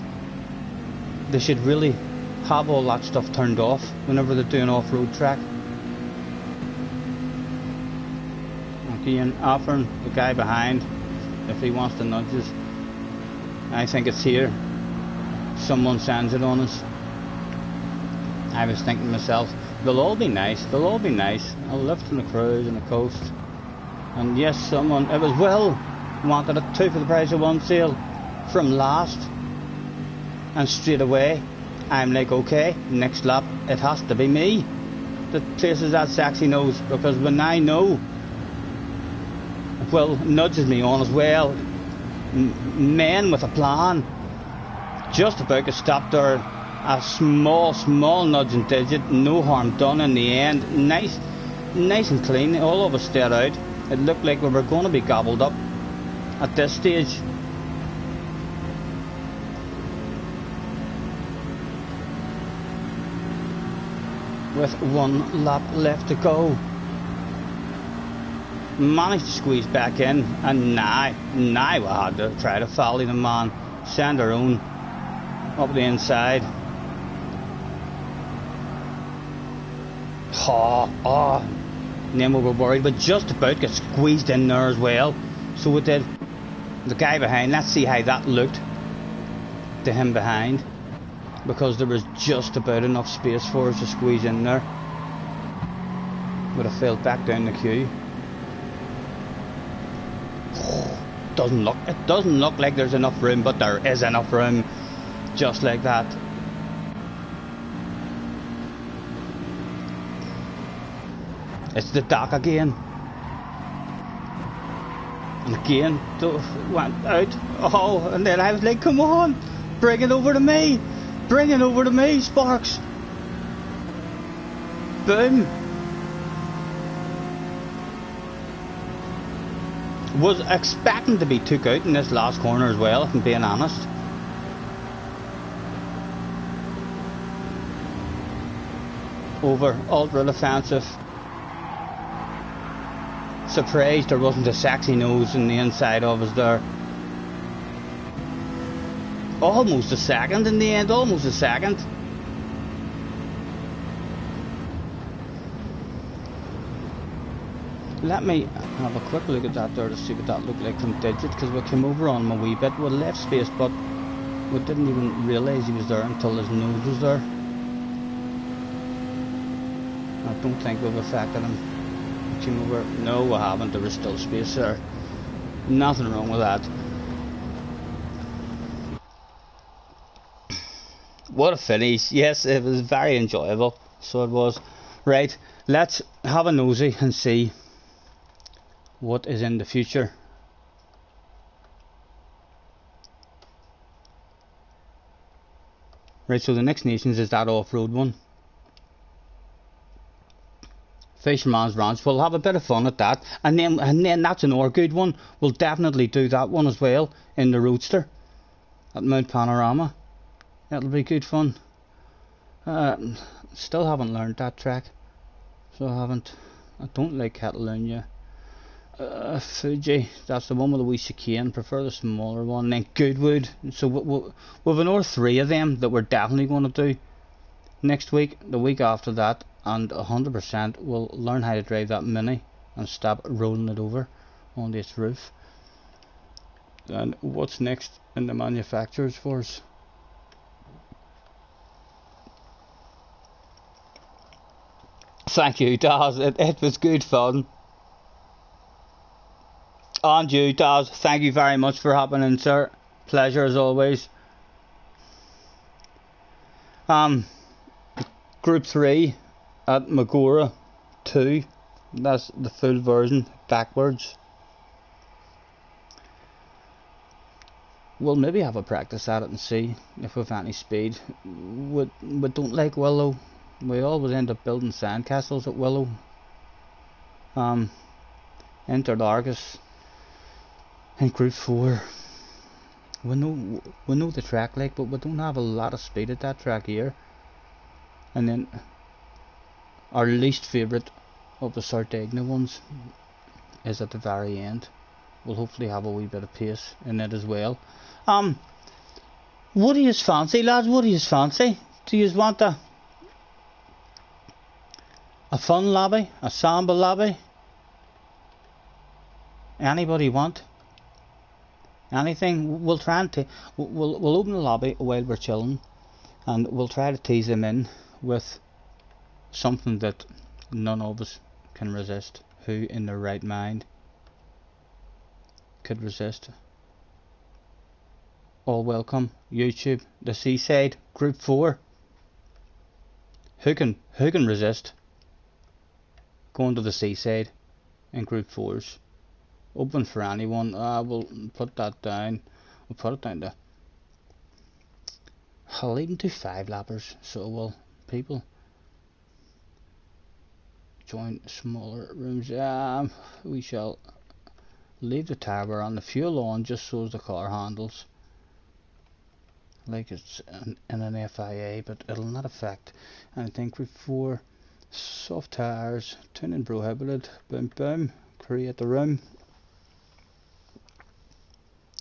They should really have all that stuff turned off whenever they're doing off-road track. Again, offering the guy behind if he wants to nudge us. I think it's here. Someone sends it on us. I was thinking to myself, they'll all be nice, they'll all be nice. I'll lift from the cruise and the coast. And yes, someone, it was Will, wanted a 2 for the price of 1 sale from last. And straight away, I'm like, okay, next lap, it has to be me that places that sexy nose, because when I know Will nudges me on as well, men with a plan, just about to stop there, a small nudging digit, no harm done in the end, nice and clean, all of us stayed out. It looked like we were going to be gobbled up at this stage. With 1 lap left to go, managed to squeeze back in, and now we had to try to follow the man, send our own up the inside. Oh. And then we were worried, but just about got squeezed in there as well. So it did. The guy behind, let's see how that looked to him behind. Because there was just about enough space for us to squeeze in there. Would have fell back down the queue. It doesn't look like there's enough room, but there is enough room. Just like that. It's the dock again. And again, went out. Oh, and then I was like, come on, bring it over to me. Bring it over to me, Sparks. Boom. Was expecting to be took out in this last corner as well, if I'm being honest. Over, ultra defensive. Surprised there wasn't a sexy nose in the inside of us there. Almost a second in the end, almost a second. Let me have a quick look at that there to see what that looked like from Digit, because we came over on him a wee bit. We left space, but we didn't even realise he was there until his nose was there. I don't think we've affected him. We came over. No, we haven't. There was still space there. Nothing wrong with that. What a finish. Yes, it was very enjoyable. So it was. Right, let's have a nosy and see what is in the future. Right, so the next nations is that off-road one. Fisherman's Ranch. We'll have a bit of fun at that, and then that's another good one. We'll definitely do that one as well in the Roadster at Mount Panorama. That'll be good fun. Still haven't learned that track, so I don't like Catalunya. Fuji, that's the one with the wee chicane. Prefer the smaller one. Then Goodwood. So we've another 3 of them that we're definitely going to do next week, the week after that, and 100% we'll learn how to drive that Mini and stop rolling it over on its roof. And what's next in the manufacturers for us? Thank you, Daz. It was good fun. And you, Daz, thank you very much for hopping in, sir. Pleasure as always. Group 3 at Magora 2. That's the full version, backwards. We'll maybe have a practice at it and see if we've any speed. We don't like Willow. We always end up building sandcastles at Willow. Entered Argus in Group 4. We know the track, like, but we don't have a lot of speed at that track here. And then our least favourite of the Sardinia ones is at the very end. We'll hopefully have a wee bit of pace in it as well. What do you fancy, lads? What do you fancy? Do you want a fun lobby? A samba lobby? Anybody want? Anything? We'll try and we'll open the lobby while we're chilling, and we'll try to tease them in with something that none of us can resist. Who in their right mind could resist? All welcome. YouTube, the Seaside, Group 4. Who can resist going to the Seaside in Group 4s? Open for anyone. We'll put that down. We'll put it down to, I'll even do 5 lappers, so will people join smaller rooms. We shall leave the tower on, the fuel on, just so as the car handles like it's in an FIA, but it'll not affect anything. Group 4, soft tires, tuning bro hybrid, boom boom, create the room.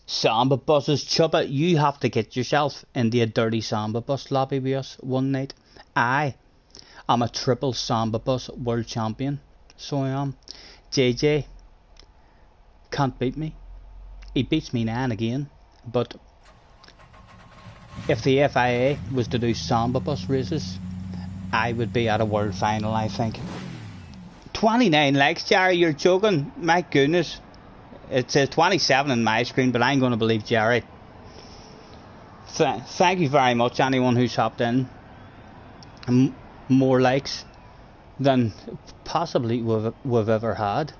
Samba buses, Chubba, you have to get yourself into a dirty samba bus lobby with us one night. Aye, I'm a triple Samba Bus world champion, so I am. JJ can't beat me. He beats me now and again, but if the FIA was to do Samba Bus races, I would be at a world final, I think. 29 likes, Jerry, you're joking. My goodness. It says 27 on my screen, but I'm going to believe Jerry. Thank you very much, anyone who's hopped in. More likes than possibly we've ever had.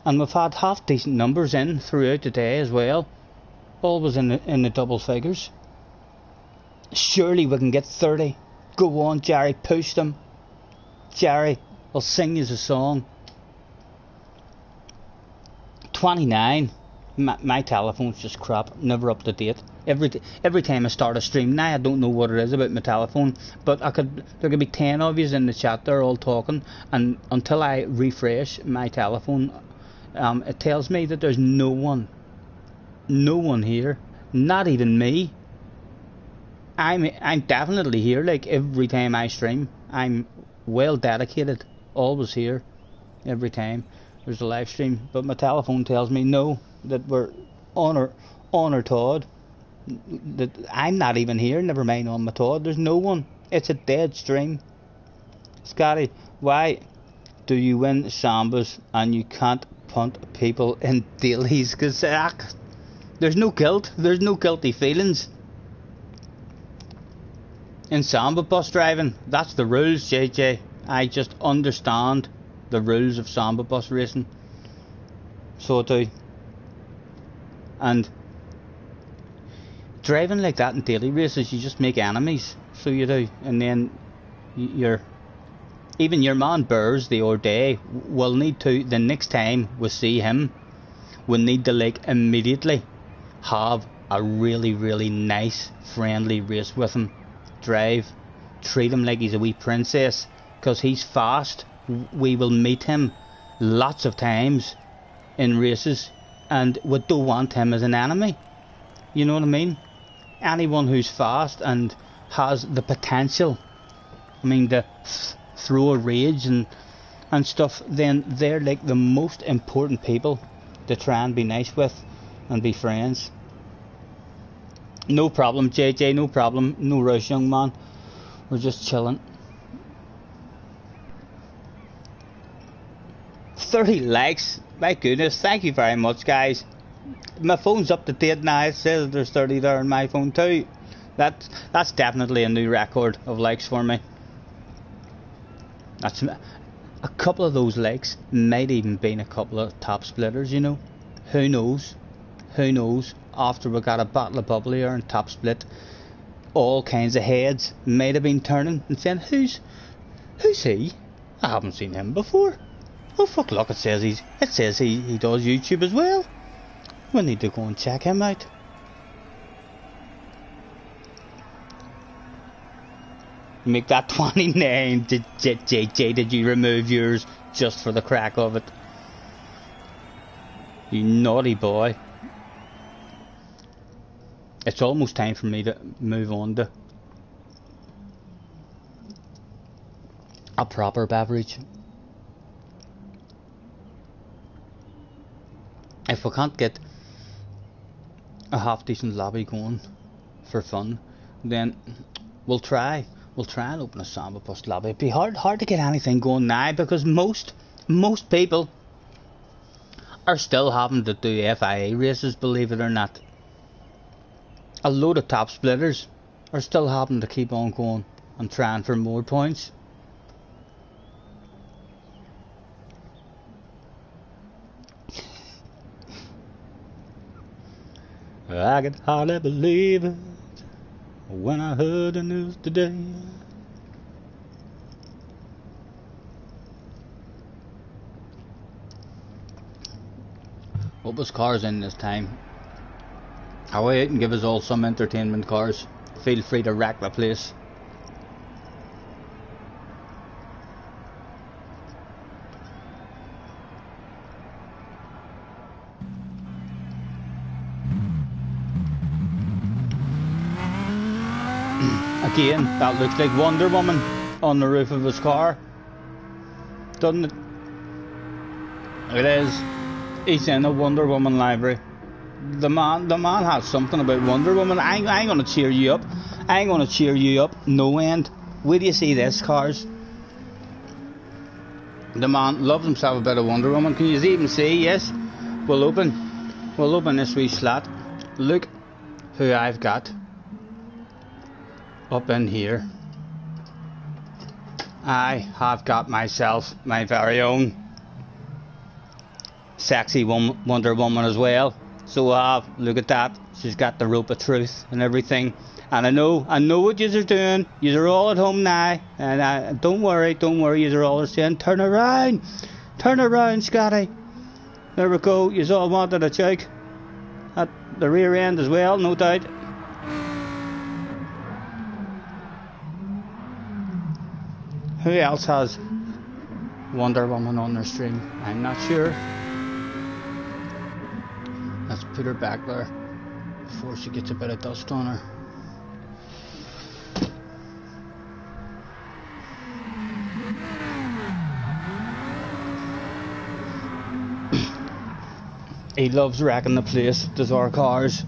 And we've had half decent numbers in throughout the day as well. Always in the double figures. Surely we can get 30. Go on, Jerry, push them. Jerry, I'll sing you a song. 29. My telephone's just crap, never up to date. Every time I start a stream now, I don't know what it is about my telephone, but there could be 10 of you in the chat there all talking, and until I refresh my telephone, it tells me that there's no one here, not even me. I'm definitely here, like every time I stream. I'm well dedicated, always here, every time there's a live stream, but my telephone tells me no, that we're on our Todd, that I'm not even here, never mind on my Todd. There's no one. It's a dead stream. Scotty, why do you win Sambas and you can't punt people in dailies? Because there's no guilt, there's no guilty feelings in Samba bus driving. That's the rules, JJ. I just understand the rules of Samba bus racing, so I do. And driving like that in daily races, you just make enemies, so you do. And then even your man Burrs the other day will need to, the next time we see him, we'll need to like immediately have a really, really nice friendly race with him. Drive, treat him like he's a wee princess, because he's fast. We will meet him lots of times in races, and we don't want him as an enemy. You know what I mean? Anyone who's fast and has the potential, I mean, to throw a rage and stuff, then they're like the most important people to try and be nice with and be friends. No problem, JJ, no problem. No rush, young man. We're just chilling. 30 likes. My goodness, thank you very much, guys. My phone's up to date now. It says there's 30 there on my phone too. That's definitely a new record of likes for me. That's a couple of those likes might even been a couple of top splitters, you know. Who knows? Who knows? After we got a bottle of bubbly or and top split, all kinds of heads might have been turning and saying, who's he? I haven't seen him before. Oh fuck, look, it says he does YouTube as well. We need to go and check him out. Make that 29. JJ, did you remove yours just for the crack of it? You naughty boy. It's almost time for me to move on to a proper beverage. If we can't get a half decent lobby going for fun, then we'll try and open a Samba bus lobby. It'd be hard to get anything going now, because most people are still having to do FIA races, believe it or not. A load of top splitters are still having to keep on going and trying for more points. I could hardly believe it when I heard the news today. What was cars in this time? I'll wait and give us all some entertainment, cars. Feel free to wreck the place. Again, that looks like Wonder Woman. on the roof of his car. Doesn't it? It is. He's in a Wonder Woman library. The man has something about Wonder Woman. I ain't gonna cheer you up. I ain't gonna cheer you up no end. Wait do you see this, cars? The man loves himself a bit of Wonder Woman. Can you even see? Yes. We'll open this wee slat. Look who I've got up in here. I have got myself my very own sexy Wonder Woman as well. So look at that. She's got the rope of truth and everything. And I know what yous are doing. Yous are all at home now. And don't worry. Yous are all saying, turn around, Scotty. There we go. Yous all wanted a check at the rear end as well, no doubt. Who else has Wonder Woman on their stream? I'm not sure. Let's put her back there before she gets a bit of dust on her. He loves wrecking the place, does our cars.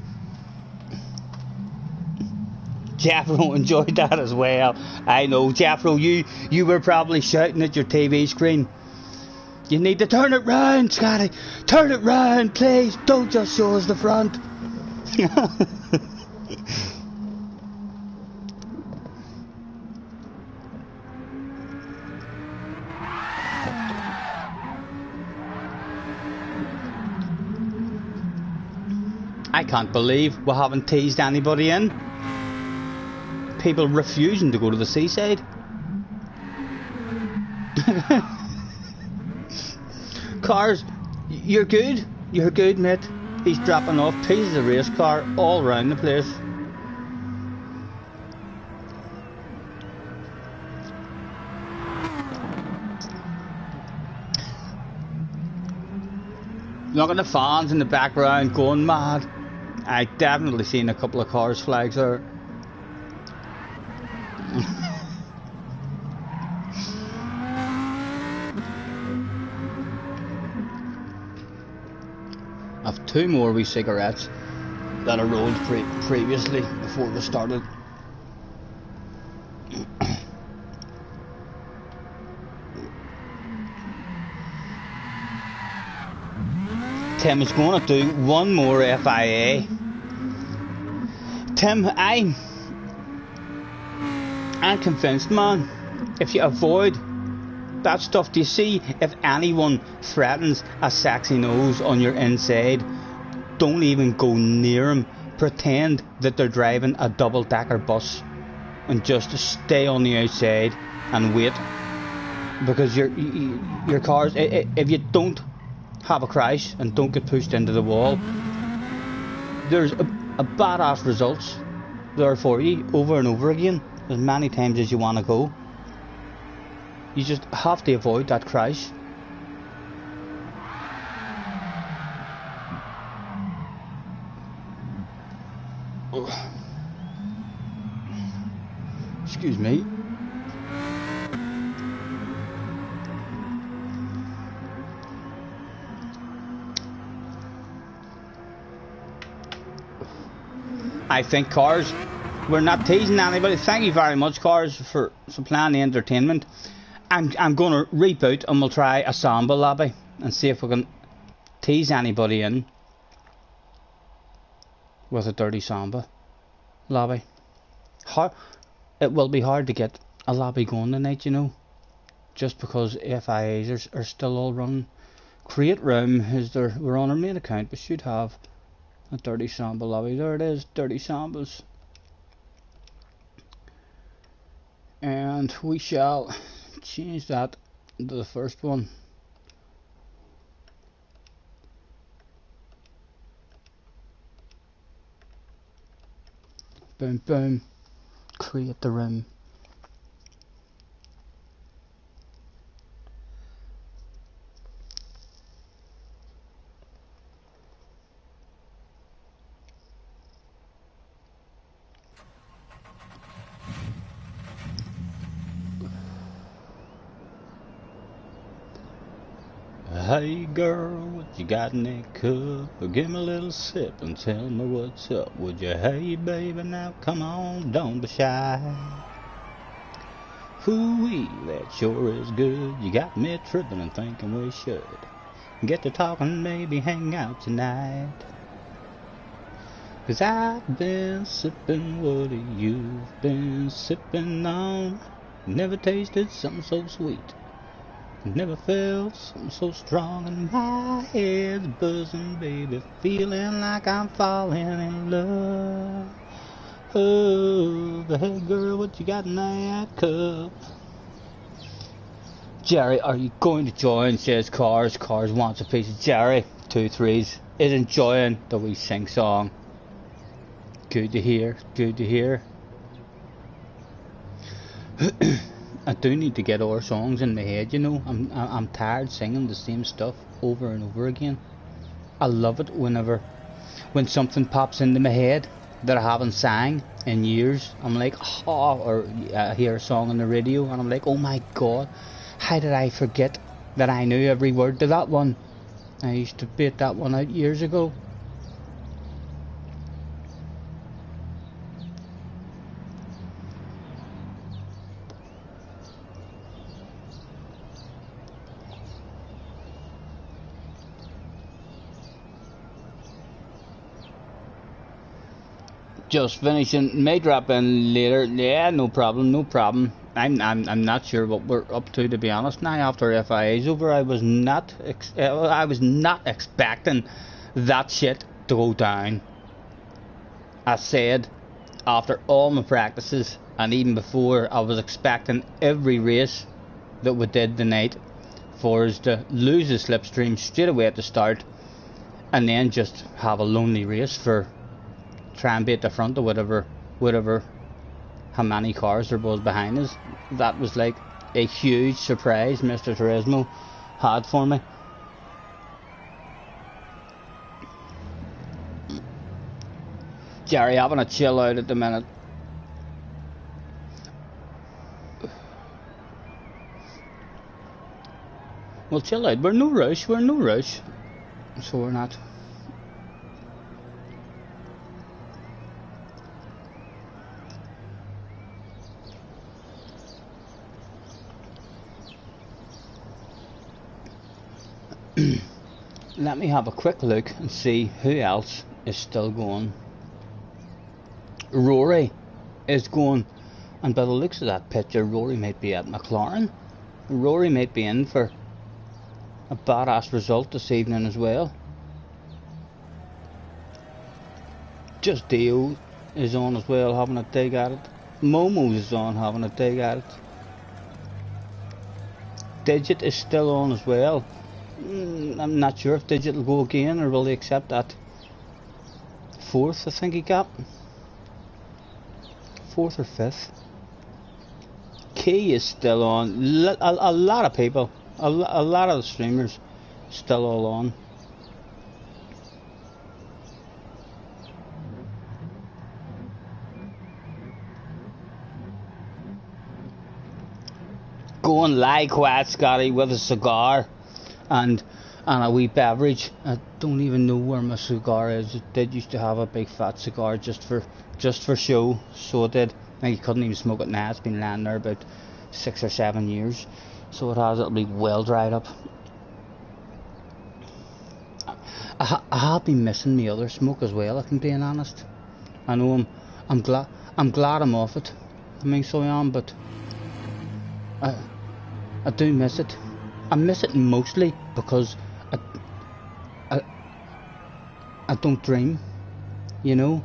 Jeffro enjoyed that as well. I know, Jeffro, you were probably shouting at your TV screen. You need to turn it round, Scotty. Turn it round, please. Don't just show us the front. I can't believe we haven't teased anybody in. People refusing to go to the seaside. Cars, you're good, mate. He's dropping off pieces of race car all around the place. Look at the fans in the background going mad. I definitely seen a couple of cars flags there. I've two more wee cigarettes that I rolled previously before we started. Tim is going to do one more FIA. Tim, I'm convinced, man, if you avoid that stuff, do you see, if anyone threatens a sexy nose on your inside, don't even go near them. Pretend that they're driving a double-decker bus and just stay on the outside and wait. Because your cars, if you don't have a crash and don't get pushed into the wall, there's a badass results there for you over and over again, as many times as you want to go. You just have to avoid that crash. Excuse me. I think, cars, we're not teasing anybody. Thank you very much, cars, for supplying the entertainment. I'm going to reboot and we'll try a samba lobby and see if we can tease anybody in with a dirty samba lobby. It will be hard to get a lobby going tonight, you know, just because FIAs are still all running. Create room is there. We're on our main account. We should have a dirty samba lobby. There it is, dirty sambas. And we shall change that to the first one. Boom, boom. Create the room. Hey girl, what you got in that cup? Give me a little sip and tell me what's up. Would you? Hey baby, now come on, don't be shy. Hoo-wee, that sure is good. You got me tripping and thinking we should get to talking, maybe hang out tonight. 'Cause I've been sipping what you've been sipping on. Never tasted something so sweet. Never felt something so strong, and my head's buzzing, baby, feeling like I'm falling in love. Oh, but hey girl, what you got in that cup? Jerry, are you going to join? Says Cars. Cars wants a piece of Jerry. 2-3s is enjoying the wee sing song. Good to hear, good to hear. I do need to get our songs in my head, you know. I'm tired singing the same stuff over and over again. I love it when something pops into my head that I haven't sang in years. I'm like, oh, or I hear a song on the radio and I'm like, oh my god, how did I forget that I knew every word to that one? I used to beat that one out years ago. Just finishing, may drop in later. Yeah, no problem, no problem. I'm not sure what we're up to be honest. Now after FIA's over, I was not expecting that shit to go down. I said after all my practices and even before, I was expecting every race that we did the night for us to lose the slipstream straight away at the start, and then just have a lonely race for try and be at the front of whatever how many cars there was behind us. That was like a huge surprise Mr. Turismo had for me. Jerry having a chill out at the minute. Well, chill out, we're in no rush, so we're not. Let me have a quick look and see who else is still going. Rory is going, and by the looks of that picture, Rory might be at McLaren. Rory might be in for a badass result this evening as well. Just Dio is on as well, having a dig at it. Momo's is on, having a dig at it. Digit is still on as well. I'm not sure if Digit will go again or will they accept that 4th, I think he got 4th or 5th. Key is still on. A lot of people, a lot of the streamers still all on. Going lie quiet, Scotty, with a cigar and a wee beverage. I don't even know where my cigar is. It did used to have a big fat cigar just for show, so it did. Like, you couldn't even smoke it now. It's been lying there about 6 or 7 years, so it has. It'll be well dried up. I have been missing my other smoke as well, if I'm being honest. I know I'm glad I'm off it. I mean, so I am, but I do miss it. I miss it mostly because I don't dream, you know.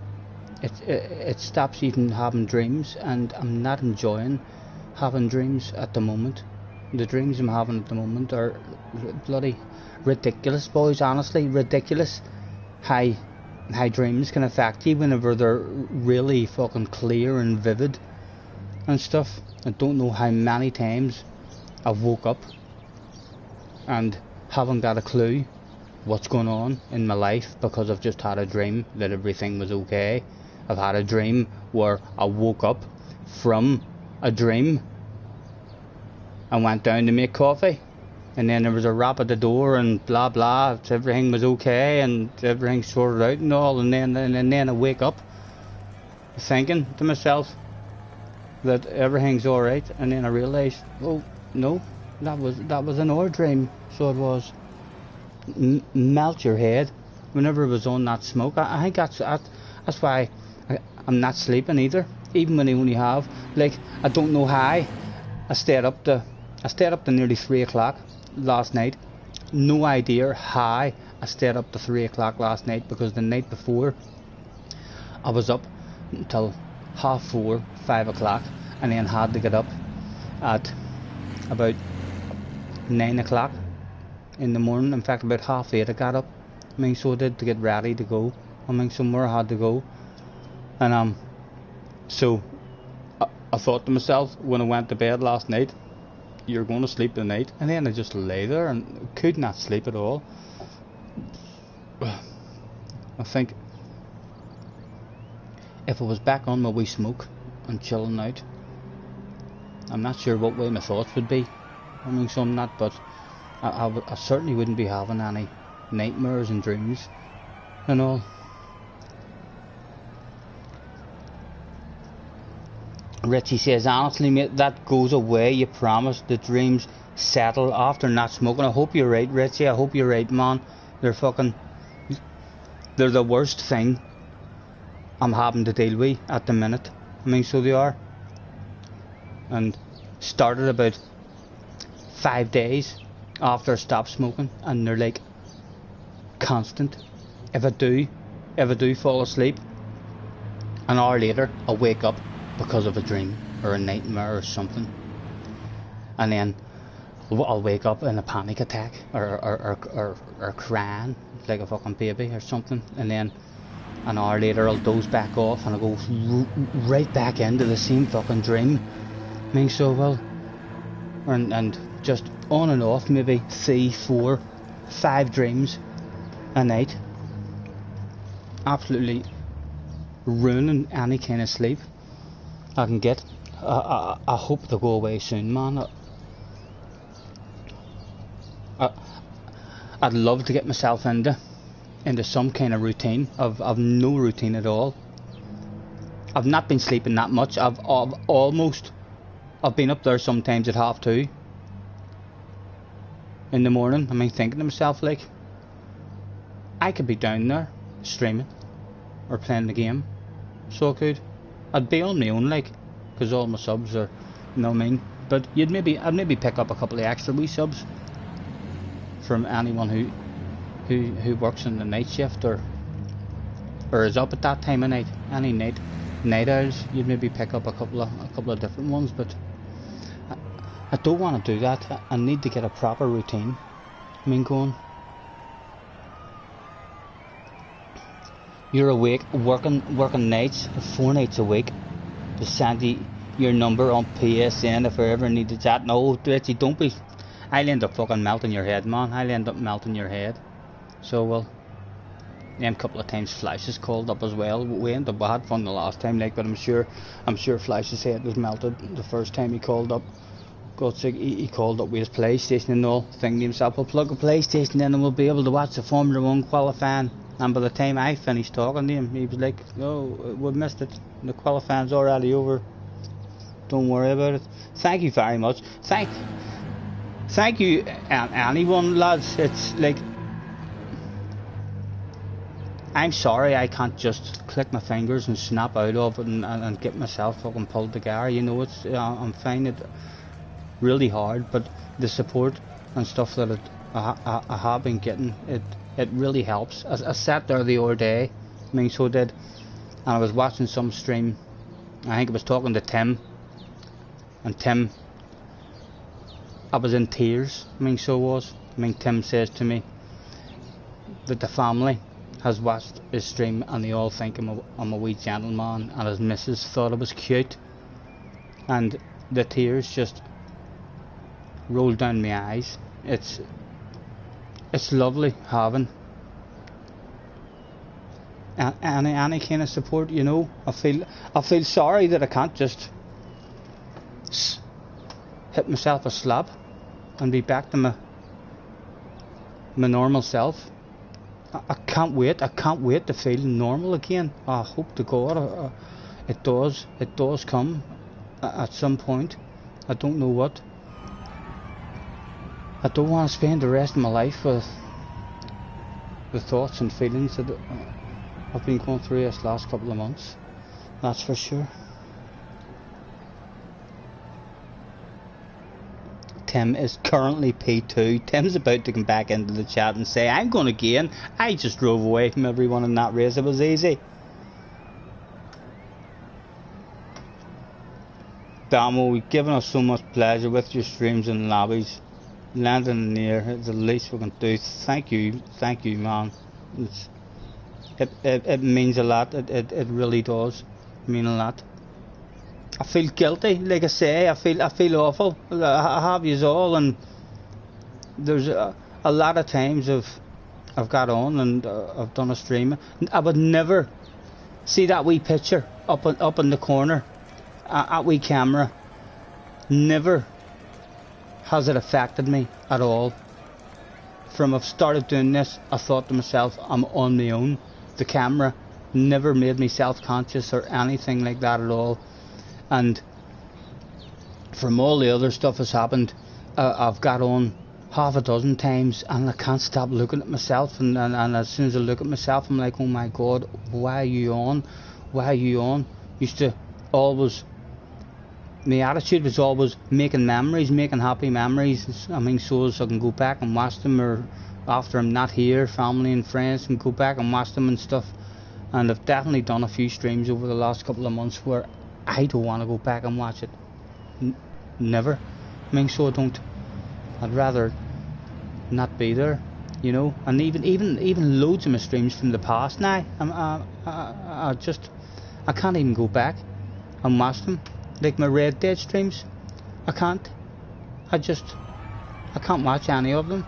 It stops even having dreams, and I'm not enjoying having dreams at the moment. The dreams I'm having at the moment are bloody ridiculous, boys. Honestly, ridiculous. How dreams can affect you whenever they're really fucking clear and vivid and stuff. I don't know how many times I've woke up and haven't got a clue what's going on in my life because I've just had a dream that everything was okay. I've had a dream where I woke up from a dream and went down to make coffee And then there was a rap at the door and blah blah, everything was okay and everything sorted out and all, and then I wake up thinking to myself that everything's alright, and then I realise, oh no, that was an old dream. So it was. Melt your head whenever it was on that smoke. I think that's why I'm not sleeping either, even when I only have, like, I don't know how I stayed up to nearly 3 o'clock last night. No idea how I stayed up to 3 o'clock last night, because the night before I was up until 4:30, 5 o'clock, and then had to get up at about 9 o'clock in the morning. In fact, about 8:30 I got up. I mean, so I did, to get ready to go. I mean, somewhere I had to go. And so I thought to myself when I went to bed last night, you're going to sleep tonight. And then I just lay there and could not sleep at all. I think if I was back on my wee smoke and chilling out, I'm not sure what way my thoughts would be. I mean, so I'm not, but I certainly wouldn't be having any nightmares and dreams and all. Richie says, honestly mate, that goes away, you promise. The dreams settle after not smoking. I hope you're right, Richie. I hope you're right, man. They're the worst thing I'm having to deal with at the minute. I mean, so they are. And started about 5 days after I stopped smoking, and they're like constant. If I do fall asleep, an hour later I'll wake up because of a dream or a nightmare or something, and then I'll wake up in a panic attack or crying like a fucking baby or something, and then an hour later I'll doze back off and I'll go right back into the same fucking dream. I mean, so well, and just on and off, maybe 3, 4, 5 dreams a night, absolutely ruining any kind of sleep I can get. I hope they go away soon, man. I'd love to get myself into some kind of routine. I've no routine at all. I've not been sleeping that much. I've been up there sometimes at 2:30 in the morning. I mean, thinking to myself, like, I could be down there streaming or playing the game, so I could. I'd be on my own, like, because all my subs are, you know what I mean. But I'd maybe pick up a couple of extra wee subs from anyone who works in the night shift or is up at that time of night. Any night owls, you'd maybe pick up a couple of different ones. But I don't want to do that. I need to get a proper routine. I mean, going, you're awake working nights, 4 nights a week, to send you your number on PSN if I ever need to chat. No, Richie, don't be. I'll end up fucking melting your head, man. I'll end up melting your head. So, well, then a couple of times Flash's called up as well. We had fun the last time, like, but I'm sure Flash's head was melted the first time he called up. God's sake, he called up with his PlayStation and all, thinking to himself, we'll plug a PlayStation in and we'll be able to watch the Formula 1 qualifying. And by the time I finished talking to him, he was like, oh, we missed it. The qualifying's already over. Don't worry about it. Thank you very much. Thank you, anyone, lads. It's like, I'm sorry I can't just click my fingers and snap out of it and get myself fucking pulled together. You know, it's I'm finding it really hard, but the support and stuff that I have been getting, it really helps. I sat there the other day, I mean, so did, and I was watching some stream. I think I was talking to Tim, and Tim, I was in tears. I mean, so was. I mean, Tim says to me that the family has watched his stream and they all think I'm a wee gentleman, and his missus thought I was cute, and the tears just rolled down my eyes. It's lovely having any kind of support, you know. I feel sorry that I can't just hit myself a slap and be back to my normal self. I can't wait. I can't wait to feel normal again. I hope to God it does. It does come at some point. I don't know what. I don't want to spend the rest of my life with the thoughts and feelings that I've been going through this last couple of months. That's for sure. Tim is currently P2. Tim's about to come back into the chat and say, I'm going again. I just drove away from everyone in that race. It was easy. Damo, you've given us so much pleasure with your streams and lobbies. Landing in the air, it's the least we can do. Thank you, man. It means a lot. It really does mean a lot. I feel guilty, like I say. I feel awful. I have yous all, and there's a lot of times I've got on and I've done a stream. I would never see that wee picture up in the corner, that wee camera. Never has it affected me at all. From I've started doing this, I thought to myself, I'm on my own. The camera never made me self-conscious or anything like that at all. And from all the other stuff that's happened, I've got on half a dozen times and I can't stop looking at myself, and as soon as I look at myself I'm like, oh my God, why are you on? Why are you on? Used to always, my attitude was always making memories, making happy memories. I mean, so as I can go back and watch them, or after I'm not here, family and friends can go back and watch them and stuff. And I've definitely done a few streams over the last couple of months where I don't want to go back and watch it. Never. I mean, so I don't. I'd rather not be there, you know. And even loads of my streams from the past now, I can't even go back and watch them. Like my Red Dead streams, I can't. I can't watch any of them.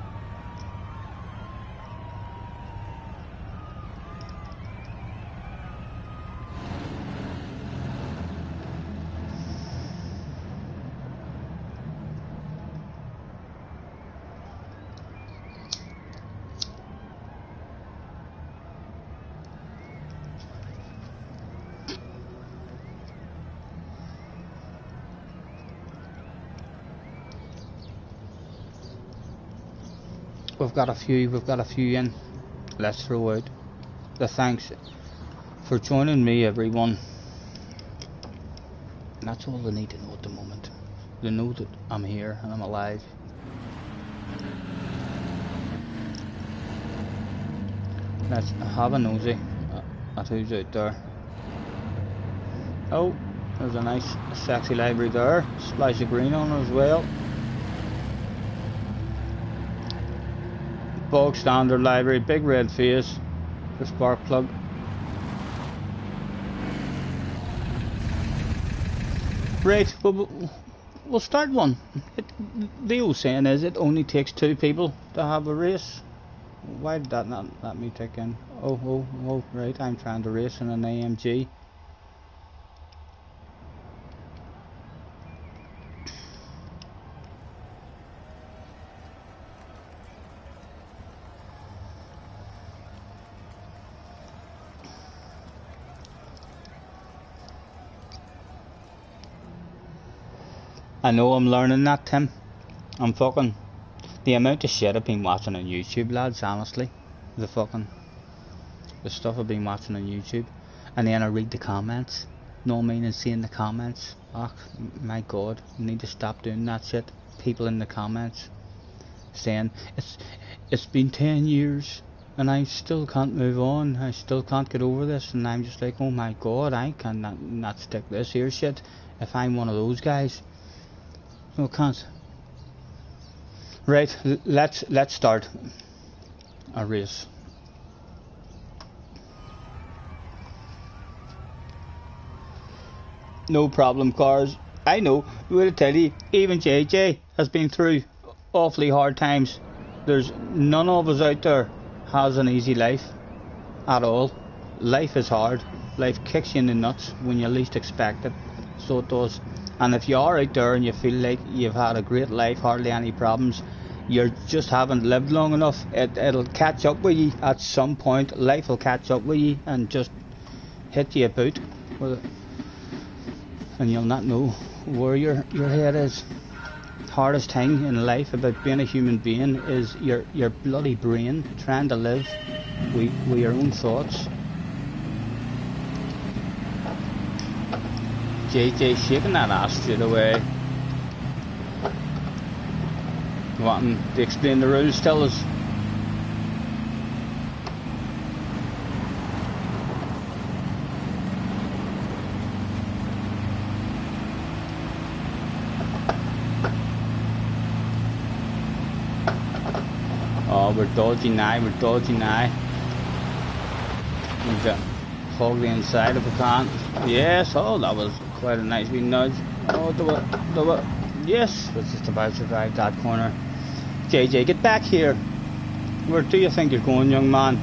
We've got a few in. Let's throw out the thanks for joining me, everyone. And that's all they need to know at the moment. They know that I'm here and I'm alive. Let's have a nosy at who's out there. Oh, there's a nice sexy library there. Splash of green on it as well. Bog standard library, big red face for spark plug. Right, we'll start one. The old saying is it only takes 2 people to have a race. Why did that not let me take in? Oh, right, I'm trying to race in an AMG. I know I'm learning that, Tim. I'm fucking... The amount of shit I've been watching on YouTube, lads, honestly. The stuff I've been watching on YouTube. And then I read the comments. Know what I mean? And seeing the comments. Oh, my God. I need to stop doing that shit. People in the comments saying, it's been 10 years and I still can't move on. I still can't get over this. And I'm just like, oh my God, I cannot stick this here shit if I'm one of those guys. No, can't. Right, let's start a race. No problem, cars. I know. We'll tell you. Even JJ has been through awfully hard times. There's none of us out there has an easy life at all. Life is hard. Life kicks you in the nuts when you least expect it. So it does. And if you are out there and you feel like you've had a great life, hardly any problems, You just haven't lived long enough. It'll catch up with you at some point. Life will catch up with you and just hit you a boot with it, and you'll not know where your head is. Hardest thing in life about being a human being is your bloody brain trying to live with your own thoughts. JJ shaking that ass straight away, wanting to explain the rules to us. Oh, we're dodgy now, we're dodgy now. We've got hog the inside if we can. Yes, oh, that was quite a nice wee nudge. Oh, do it. Yes, we're just about to drive that corner. JJ, get back here. Where do you think you're going, young man?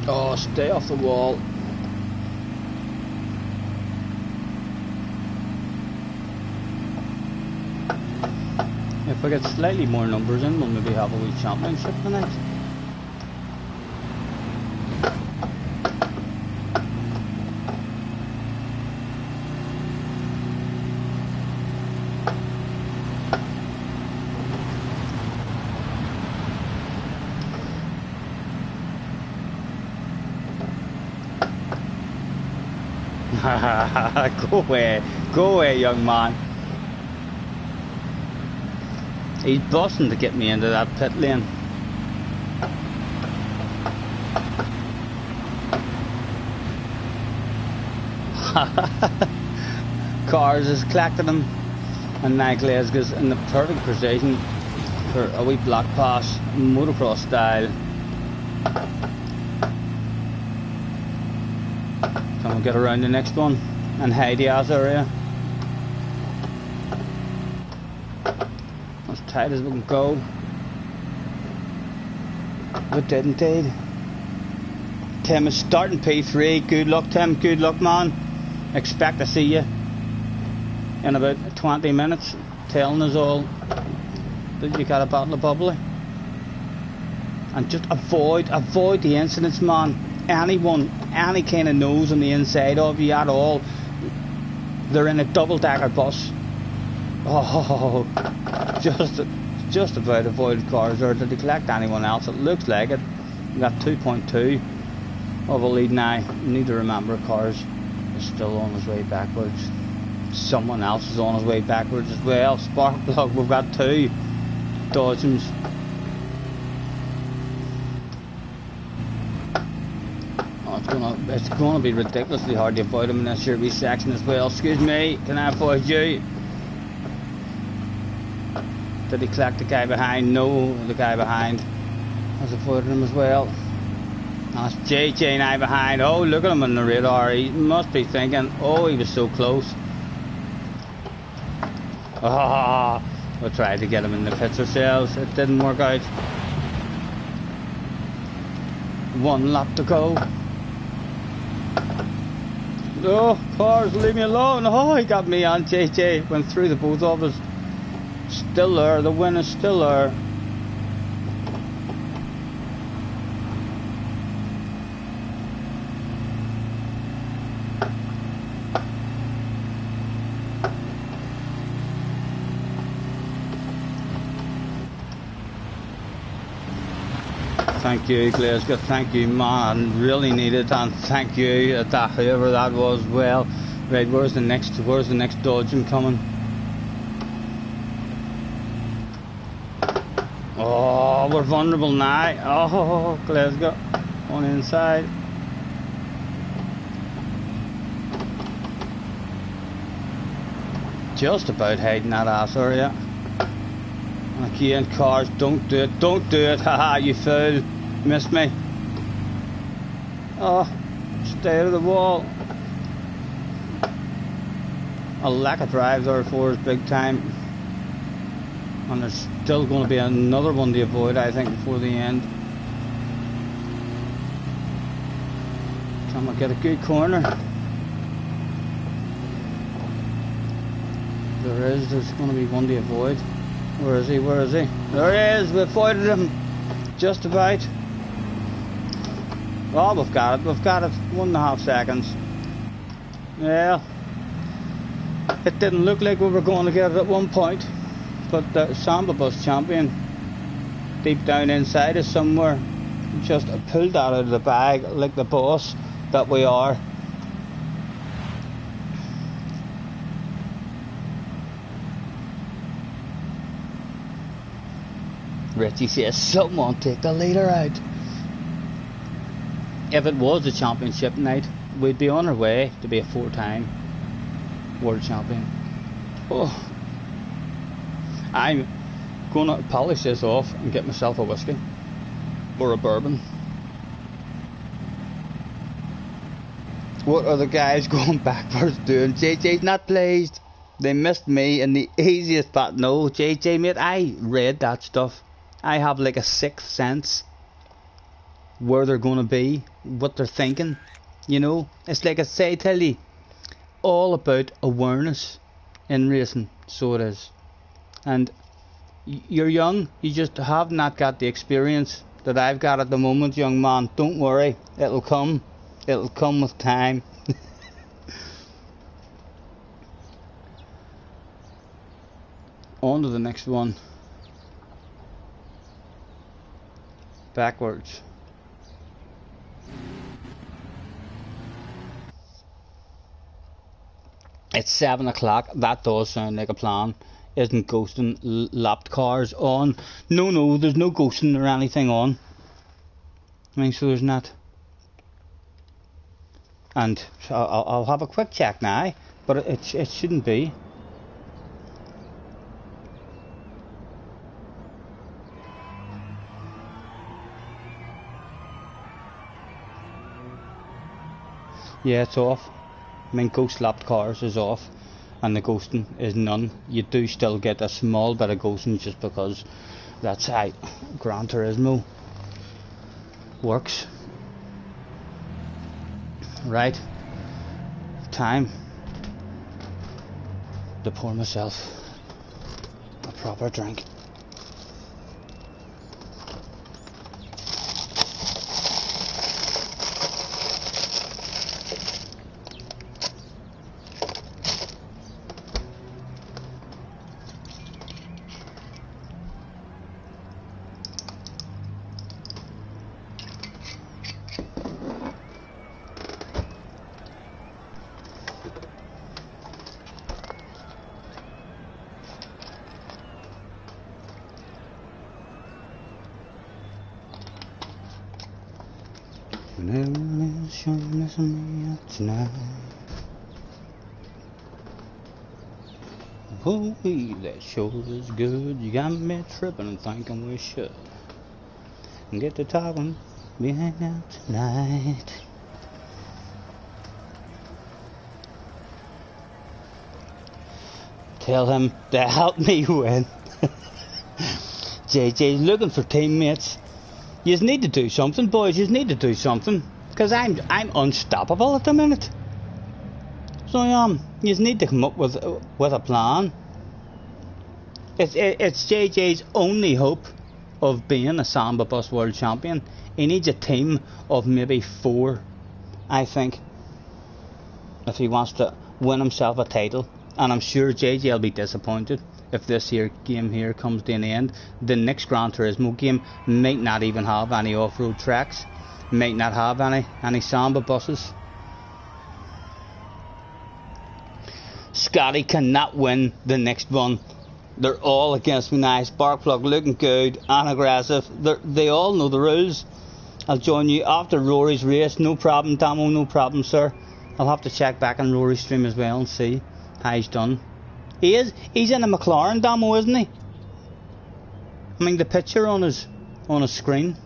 Oh, stay off the wall. If we get slightly more numbers in, we'll maybe have a wee championship tonight. Go away, young man. He's busting to get me into that pit lane. Cars has collected him, and now Glasgow's in the perfect position for a wee block pass, motocross style. Can we get around the next one and hide the ass area? As tight as we can go. We did indeed. Tim is starting P3. Good luck, Tim. Good luck, man. Expect to see you in about 20 minutes, telling us all that you got a bottle of bubbly. And just avoid the incidents, man. Anyone, any kind of nose on the inside of you at all, they're in a double-decker bus. Oh, just about avoided cars, or did they collect anyone else? It looks like it. We got 2.2 of a lead now. You need to remember, cars is still on his way backwards. Someone else is on his way backwards as well. Sparkplug, we've got 2 dodgems. It's gonna be ridiculously hard to avoid him in this wee section as well. Excuse me, can I avoid you? Did he collect the guy behind? No, the guy behind has avoided him as well. That's JJ and I behind. Oh, look at him on the radar. He must be thinking, oh, he was so close. Ah, we tried to get him in the pits ourselves. It didn't work out. 1 lap to go. Oh, cars, leave me alone. Oh, he got me on. JJ went through the both of us. Still there, the win is still there. Thank you, Glasgow. Thank you, man. Really need it, and thank you, whoever that was. Well, right. Where's the next dodgem coming? Oh, we're vulnerable now. Oh, Glasgow on the inside. Just about hiding that ass area. Again, cars, don't do it, don't do it. Haha, you fool. Missed me. Oh, stay out of the wall. a lack of drive there for us big time. And there's still going to be another one to avoid, I think, before the end. Trying to get a good corner. There's going to be one to avoid. Where is he? Where is he? There he is! We avoided him! Just about. Oh, we've got it. We've got it. 1.5 seconds. Yeah. It didn't look like we were going to get it at one point. But the Samba Bus champion, deep down inside us somewhere, just pulled that out of the bag like the boss that we are. Richie says, someone take the leader out. If it was a championship night, we'd be on our way to be a 4-time world champion. Oh, I'm gonna polish this off and get myself a whiskey or a bourbon. What are the guys going backwards doing? JJ's not pleased. They missed me in the easiest spot. No, JJ mate, I read that stuff. I have like a sixth sense where they're going to be, what they're thinking. You know, it's like I say, tell you, all about awareness in racing. So it is. And you're young, you just have not got the experience that I've got at the moment, young man. Don't worry, it'll come with time. On to the next one. Backwards. It's 7 o'clock. That does sound like a plan. Isn't ghosting lapped cars on? No, there's no ghosting or anything on. I mean, so there's not. And I'll have a quick check now, but it shouldn't be. Yeah, it's off. I mean, ghost lapped cars is off, and the ghosting is none. You do still get a small bit of ghosting just because that's how Gran Turismo works. Right, time to pour myself a proper drink. When is showing me up tonight? Oh, that sure is good. You got me tripping and thinking we should get to talking, be hanging out tonight. Tell him to help me win. JJ's looking for teammates. You need to do something, boys. You need to do something, because I'm unstoppable at the minute. So you need to come up with a plan. It's JJ's only hope of being a Samba Bus World Champion. He needs a team of maybe 4, I think, if he wants to win himself a title. And I'm sure JJ will be disappointed if this here game here comes to an end. The next Gran Turismo game might not even have any off-road tracks, might not have any Samba buses. Scotty cannot win the next one. They're all against me now. Sparkplug looking good and aggressive. They all know the rules. I'll join you after Rory's race. No problem, Damo, no problem, sir. I'll have to check back on Rory's stream as well and see how he's done. He's in a McLaren, Damo, isn't he? I mean, the picture on his screen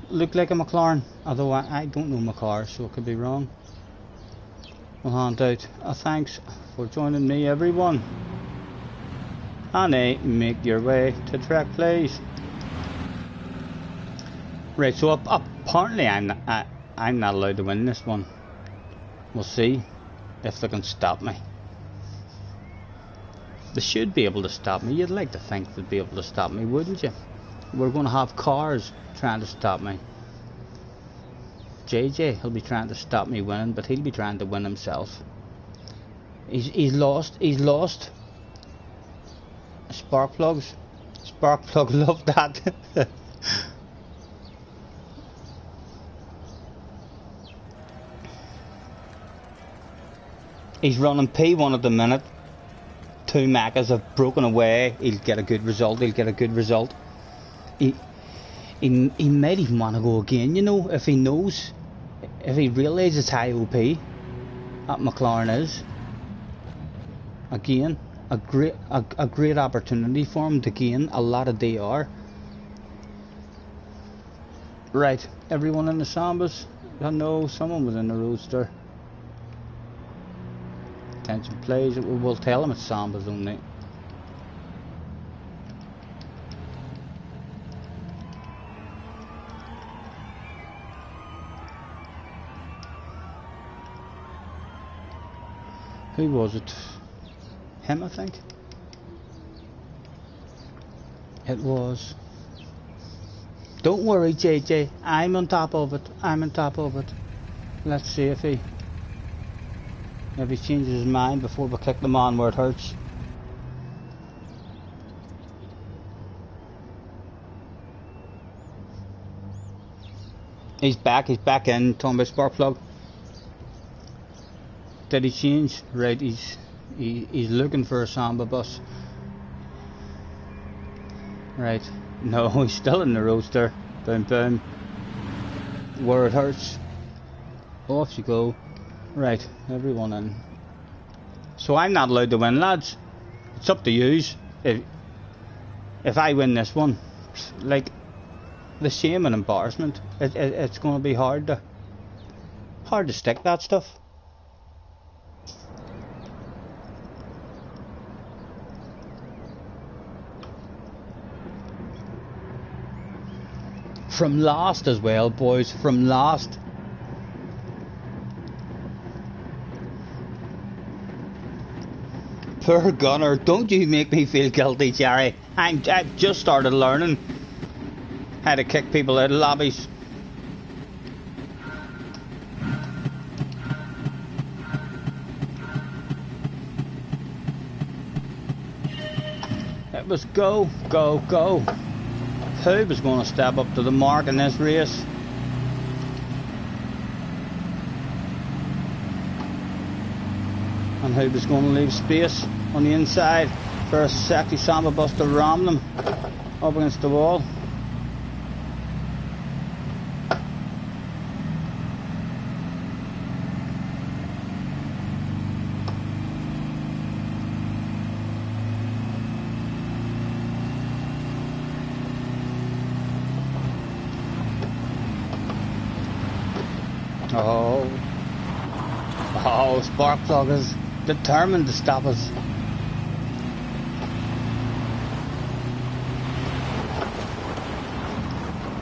looked like a McLaren, although I don't know McLaren, so it could be wrong. We'll hand out a thanks for joining me, everyone. And make your way to track, please. Right, so apparently I'm not allowed to win this one. We'll see if they can stop me. They should be able to stop me. You'd like to think they'd be able to stop me, wouldn't you? We're going to have cars trying to stop me. JJ, he'll be trying to stop me winning, but he'll be trying to win himself. He's lost. Spark plugs. Spark plug, love that. He's running P1 at the minute. 2 Macas have broken away. He'll get a good result. He might even want to go again, you know, if he knows, if he realises how OP that McLaren is. Again, a great opportunity for him to gain a lot of DR. Right, everyone in the Sambas. I know someone was in the Roadster. Attention please, we'll tell him it's Sambas only. Who was it? Him, I think. It was. Don't worry, JJ. I'm on top of it. Let's see if he changes his mind before we kick them on where it hurts. He's back in. Talking about spark plug. Did he change? Right, he's looking for a Samba bus. Right, no, he's still in the Roadster. Boom, boom. Where it hurts. Off you go. Right, everyone in. So I'm not allowed to win, lads. It's up to yous. If I win this one, like, the shame and embarrassment, it's going to be hard to stick that stuff. From last as well, boys, from last. Poor Gunner, don't you make me feel guilty, Jerry. I've just started learning how to kick people out of lobbies. It was go, go, go. Who was going to step up to the mark in this race? And who was going to leave space on the inside for a sexy Samba bus to ram them up against the wall? Oh, Sparkplug is determined to stop us.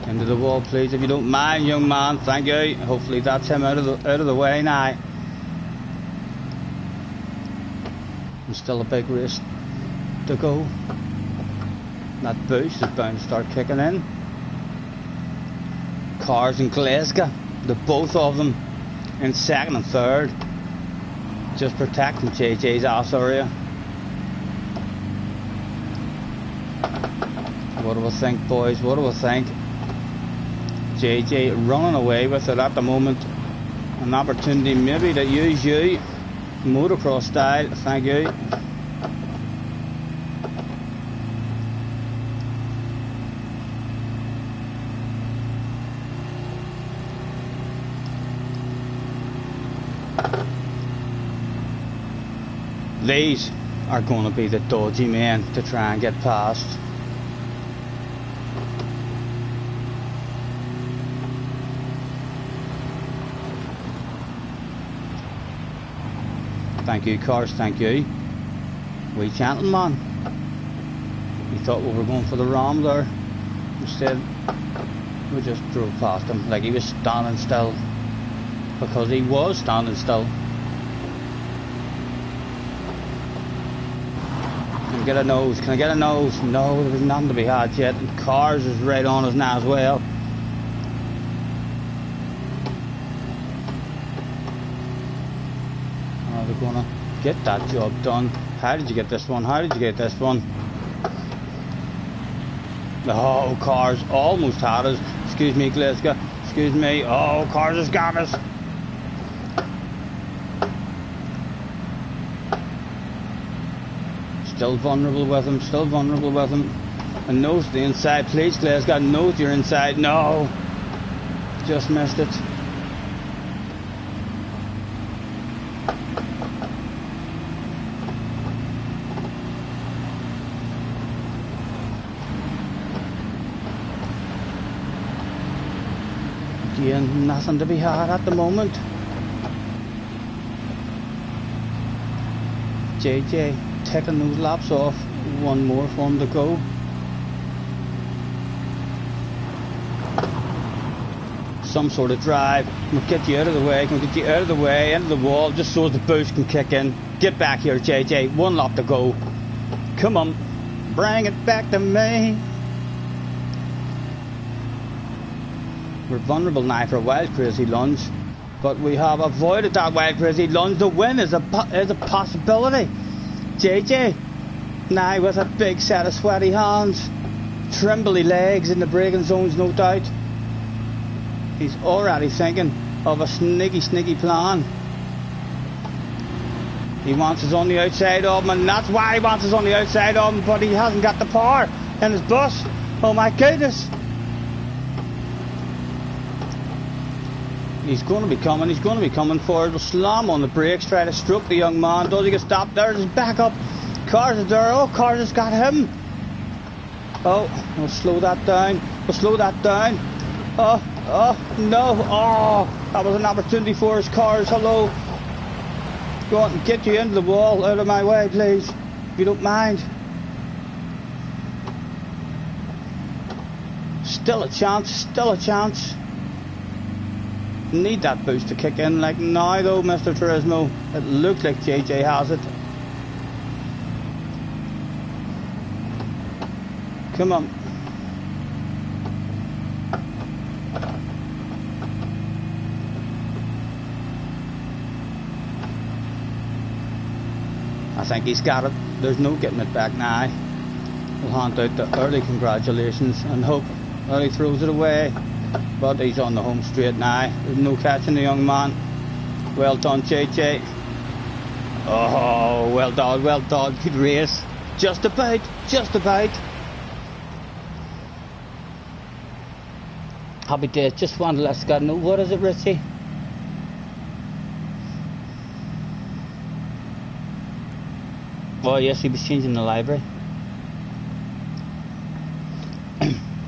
Into the wall, please, if you don't mind, young man. Thank you. Hopefully that's him out of the way now. There's still a big race to go. That boost is bound to start kicking in. Cars in Glasgow, the both of them in second and third, just protecting JJ's ass area. What do we think, boys? What do we think? JJ running away with it at the moment. An opportunity maybe to use you motocross style. Thank you. These are going to be the dodgy men to try and get past. Thank you, cars, thank you. Wee gentleman. He thought we were going for the ram there. Instead, we just drove past him like he was standing still. Because he was standing still. Can I get a nose? Can I get a nose? No, there was nothing to be had yet. And cars is right on us now as well. Are we gonna get that job done? How did you get this one? How did you get this one? Oh, cars almost had us. Excuse me, Glasgow. Excuse me. Oh, cars has got us. Still vulnerable with him. Still vulnerable with him. And nose to the inside. Please, Glasgow. Nose to your inside. No. Just missed it. Again, nothing to be had at the moment. JJ taking those laps off. One more for him to go. Some sort of drive. Can we get you out of the way? Can we get you out of the way? Into the wall, just so the boost can kick in. Get back here, JJ. One lap to go. Come on. Bring it back to me. We're vulnerable now for a wild crazy lunge, but we have avoided that wild crazy lunge. The win is a possibility. JJ now with a big set of sweaty hands, trembly legs in the braking zones, no doubt. He's already thinking of a sneaky plan. He wants us on the outside of him, and that's why he wants us on the outside of him, but he hasn't got the power in his bus. Oh my goodness. He's going to be coming forward. We'll slam on the brakes, try to stroke the young man. Does he get stopped? There's his backup. Cars is there. Oh, Cars has got him. Oh, we'll slow that down. We'll slow that down. Oh, no. Oh, that was an opportunity for us, Cars. Hello. Go on and get you into the wall. Out of my way, please. If you don't mind. Still a chance. Still a chance. Need that boost to kick in like now though, Mr. Turismo. It looks like JJ has it. Come on. I think he's got it. There's no getting it back now. We'll hand out the early congratulations and hope early throws it away. But he's on the home straight now. There's no catching the young man. Well done, JJ. Oh, well done. Good race. Just about. Happy days. Just wanted to let Scott know. What is it, Richie? Oh, yes, he was changing the library.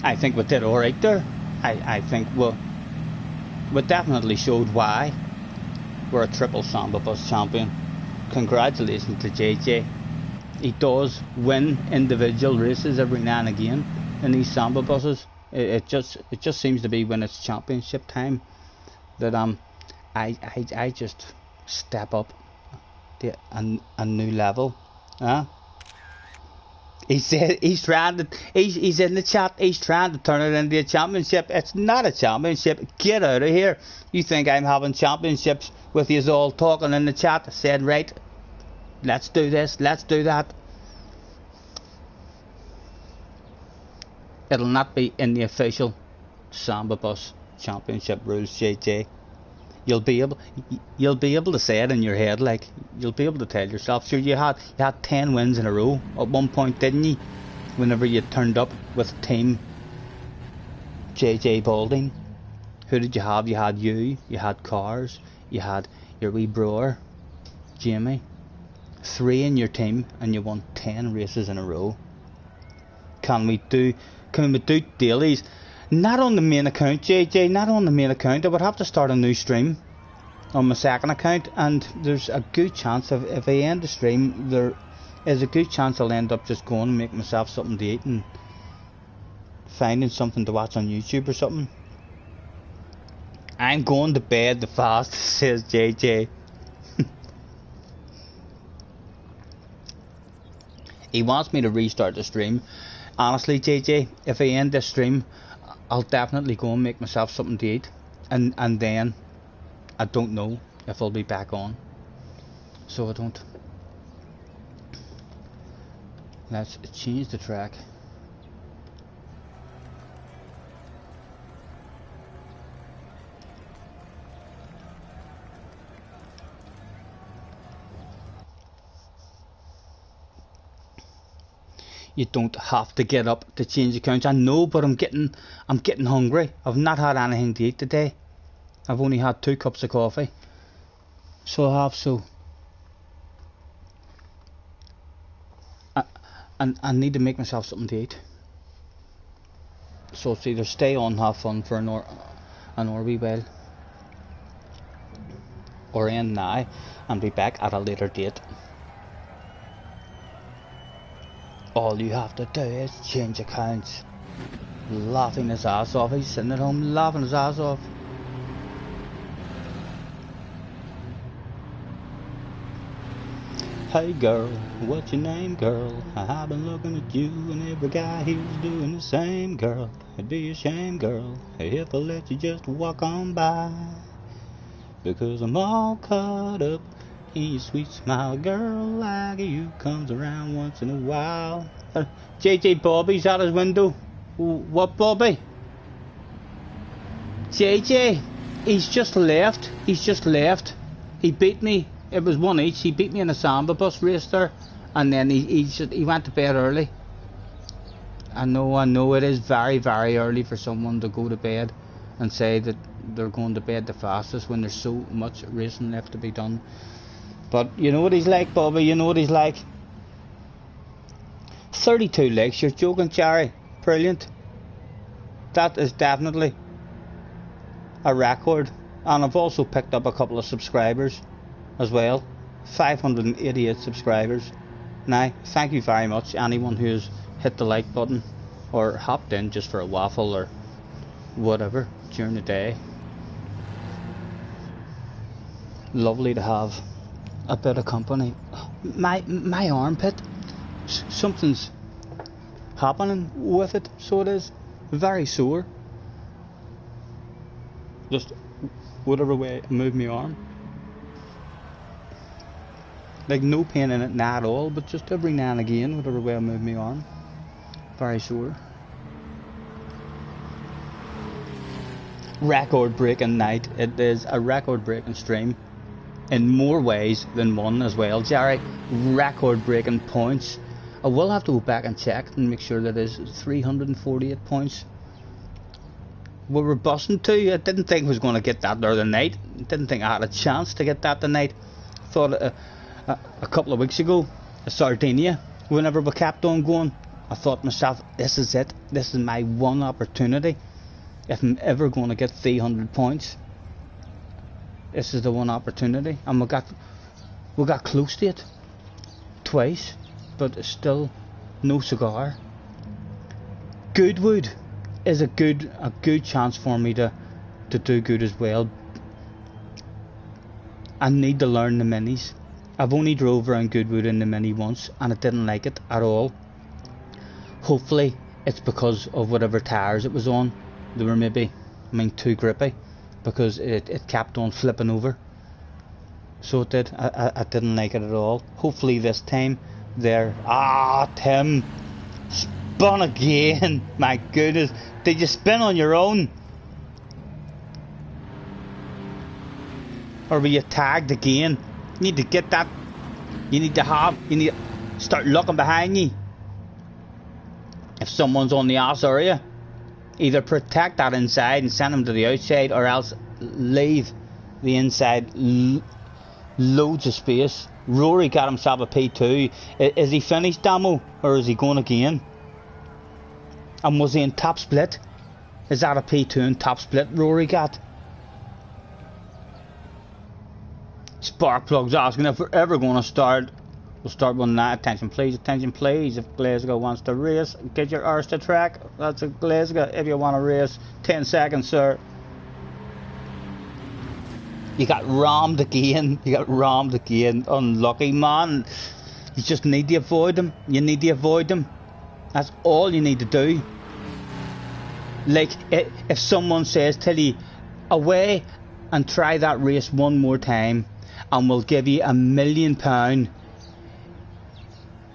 I think we did alright there. I think we definitely showed why we're a triple Samba Bus champion. Congratulations to JJ. He does win individual races every now and again in these Samba buses. It just seems to be when it's championship time that I just step up to a new level. He said he's in the chat, he's trying to turn it into a championship. It's not a championship. Get out of here. You think I'm having championships with you all talking in the chat? I said, right, let's do this, let's do that. It'll not be in the official Samba Bus Championship rules, JJ. You'll be able to say it in your head, like you'll be able to tell yourself. Sure, you had 10 wins in a row at one point, didn't you? Whenever you turned up with Team JJ Balding, who did you have? You had Cars, you had your wee brother, Jamie. 3 in your team, and you won 10 races in a row. Can we do dailies? Not on the main account, JJ, not on the main account. I would have to start a new stream. on my second account, and there's a good chance if I end the stream, there is a good chance I'll end up just going and making myself something to eat and finding something to watch on YouTube or something. I'm going to bed the fastest, says JJ. He wants me to restart the stream. Honestly, JJ, if I end this stream, I'll definitely go and make myself something to eat, and then I don't know if I'll be back on, so I don't. Let's change the track. You don't have to get up to change accounts. I know, but I'm getting hungry. I've not had anything to eat today. I've only had 2 cups of coffee. So I have, so I need to make myself something to eat. So it's either stay on, have fun for an hour wee while, or end now and be back at a later date. All you have to do is change accounts. Laughing his ass off. He's sitting at home laughing his ass off. Hey girl, what's your name, girl? I've been looking at you and every guy here's doing the same, girl. It'd be a shame, girl, if I let you just walk on by, because I'm all caught up in your sweet smile, girl. Like you comes around once in a while. JJ Bobby's at his window. What Bobby? JJ, he's just left. He beat me. It was 1 each. He beat me in a samba bus race there, and then he went to bed early. I know it is very, very early for someone to go to bed and say that they're going to bed the fastest when there's so much racing left to be done. But you know what he's like, Bobby, you know what he's like. 32 legs, you're joking, Jerry. Brilliant. That is definitely a record. And I've also picked up a couple of subscribers as well. 588 subscribers. Now, thank you very much, anyone who's hit the like button or hopped in just for a waffle or whatever during the day. Lovely to have a bit of company. My armpit, something's happening with it, so it is very sore. Just whatever way I move my arm, like no pain in it, not at all, but just every now and again, whatever way I move my arm, very sore. Record breaking night. It is a record breaking stream in more ways than one as well, Jerry. Record breaking points. I will have to go back and check and make sure that is 348 points. We were busting too. I didn't think I was going to get that the other night. I didn't think I had a chance to get that tonight. Thought a couple of weeks ago, Sardinia, whenever we kept on going, I thought to myself, this is it. This is my one opportunity. If I'm ever going to get 300 points, this is the one opportunity. And we got close to it twice, but still no cigar. Goodwood is a good chance for me to do good as well. I need to learn the minis. I've only drove around Goodwood in the mini once and I didn't like it at all. Hopefully it's because of whatever tires it was on. They were maybe, too grippy, because it kept on flipping over. So it did. I didn't like it at all. Hopefully this time they're... Tim! Spun again! My goodness! Did you spin on your own? Or were you tagged again? You need to get that. You need to start looking behind you. If someone's on the ass area, either protect that inside and send them to the outside, or else leave the inside loads of space. Rory got himself a P2. Is he finished, Damo, or is he going again? And was he in top split? Is that a P2 in top split Rory got? spark plugs asking if we're ever going to start. We'll start one now. Attention please, if Glasgow wants to race, get your arse to track. That's a Glasgow if you want to race. 10 seconds, sir. You got rammed again. Unlucky, man. You just need to avoid them. That's all you need to do. Like, if someone says to you, away and try that race one more time, and we'll give you £1 million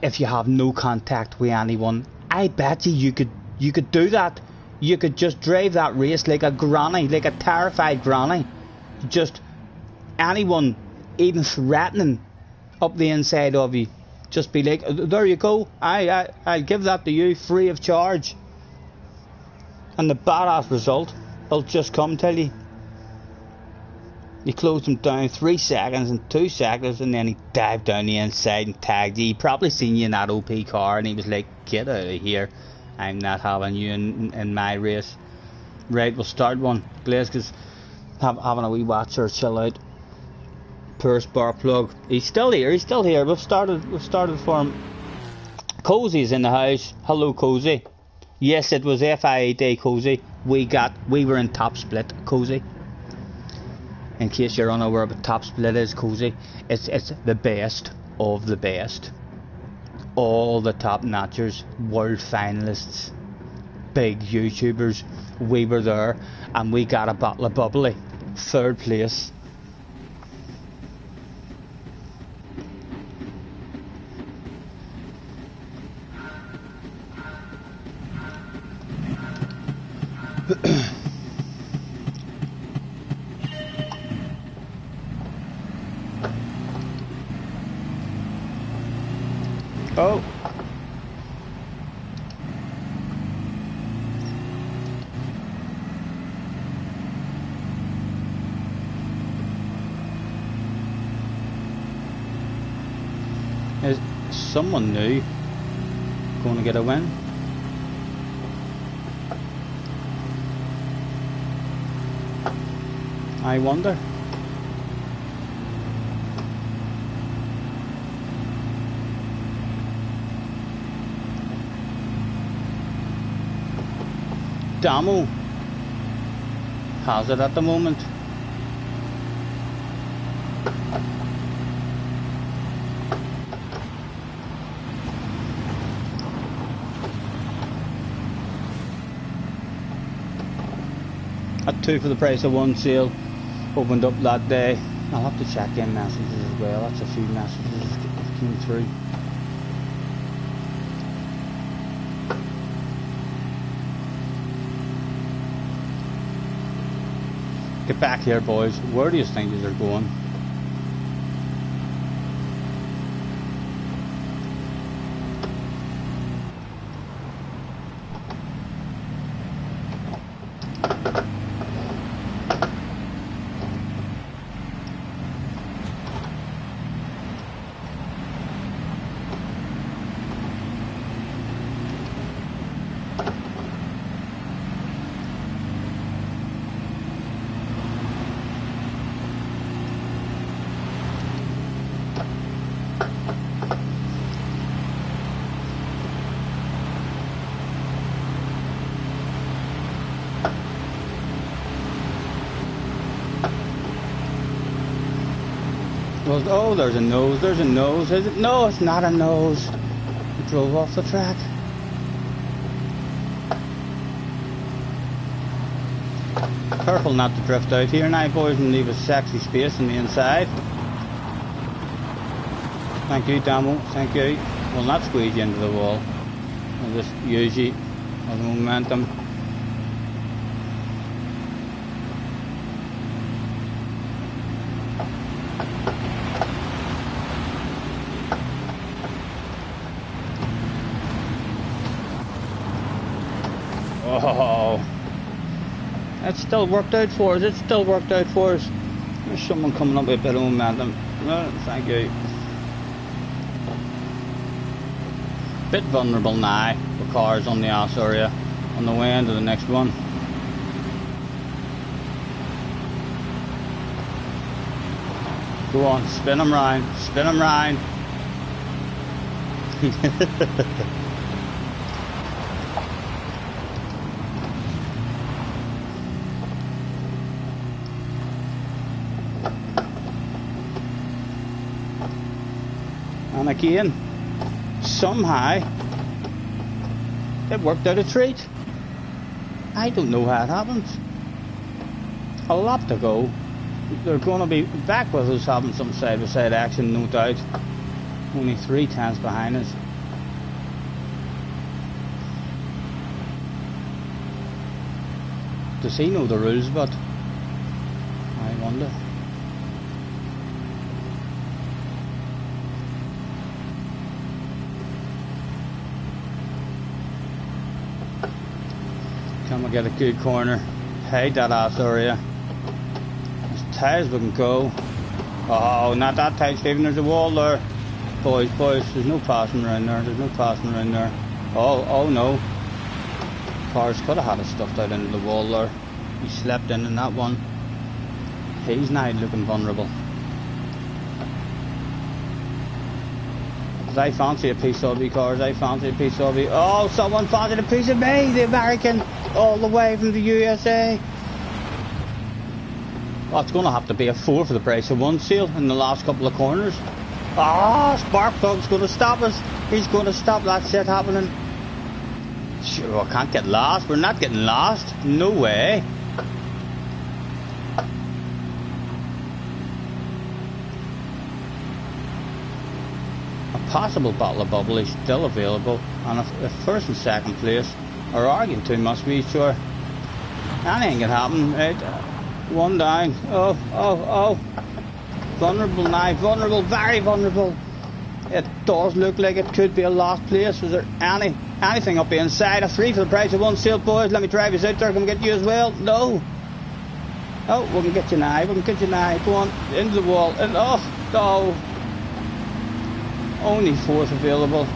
if you have no contact with anyone, I bet you could do that. You could just drive that race like a granny, like a terrified granny. Just anyone even threatening up the inside of you, just be like, there you go, I'll give that to you free of charge. And the badass result will just come, tell you. You closed him down 3 seconds and 2 seconds, and then he dived down the inside and tagged you. He probably seen you in that OP car, and he was like, get out of here, I'm not having you in my race. Right, we'll start one. Glasgow's having a wee watch or chill out. Poor spark plug. He's still here. We've started for him. Cozy's in the house. Hello, Cozy. Yes, it was FIA day, Cozy. We were in top split, Cozy. In case you're unaware what top split is, Cozy, it's the best of the best. All the top notchers, world finalists, big YouTubers. We were there, and we got a bottle of bubbly. 3rd place. Oh. Is someone new going to get a win? I wonder. Damo has it at the moment. At 2 for the price of 1 sale opened up that day. I'll have to check in messages as well. That's a few messages that came through. Get back here, boys. Where do you think these are going? Oh, there's a nose, Is it? No, it's not a nose. It drove off the track. Careful not to drift out here now, boys, and leave a sexy space on the inside. Thank you, Damo, thank you. Will not squeeze you into the wall. I'll just use you as momentum. Oh, that still worked out for us. There's someone coming up with a bit of momentum. Well, thank you. Bit vulnerable now with cars on the ass area on the way into the next one. Go on, spin him round, spin him round. And again, somehow, it worked out a treat. I don't know how it happens. A lap to go. They're going to be back with us having some side-by-side action, no doubt. Only 3 tenths behind us. Does he know the rules, but I wonder. Can we get a good corner? Hide that ass area. As tight as we can go. Oh, not that tight, Stephen. There's a wall there. Boys, there's no passing around there. There's no passing around there. Oh no. Cars could have had it stuffed out into the wall there. He slept in that one. He's now looking vulnerable. Because I fancy a piece of you, cars. I fancy a piece of you. Oh, someone fancied a piece of me, the American. All the way from the USA. Oh, it's going to have to be a 4 for the price of 1 sale in the last couple of corners. Ah, Sparkplug's going to stop us. He's going to stop that shit happening. Sure, I can't get lost. We're not getting lost. No way. A possible bottle of bubble is still available, and if first and second place are arguing too much with each other, anything can happen. Right? One down. Oh. Vulnerable now. Vulnerable. Very vulnerable. It does look like it could be a lost place. Is there anything up the inside? A 3 for the price of 1 sale, boys. Let me drive you out there. Can we get you as well? No. Oh, we can get you now. We can get you now. Go on. Into the wall. And oh, no. Only 4th available.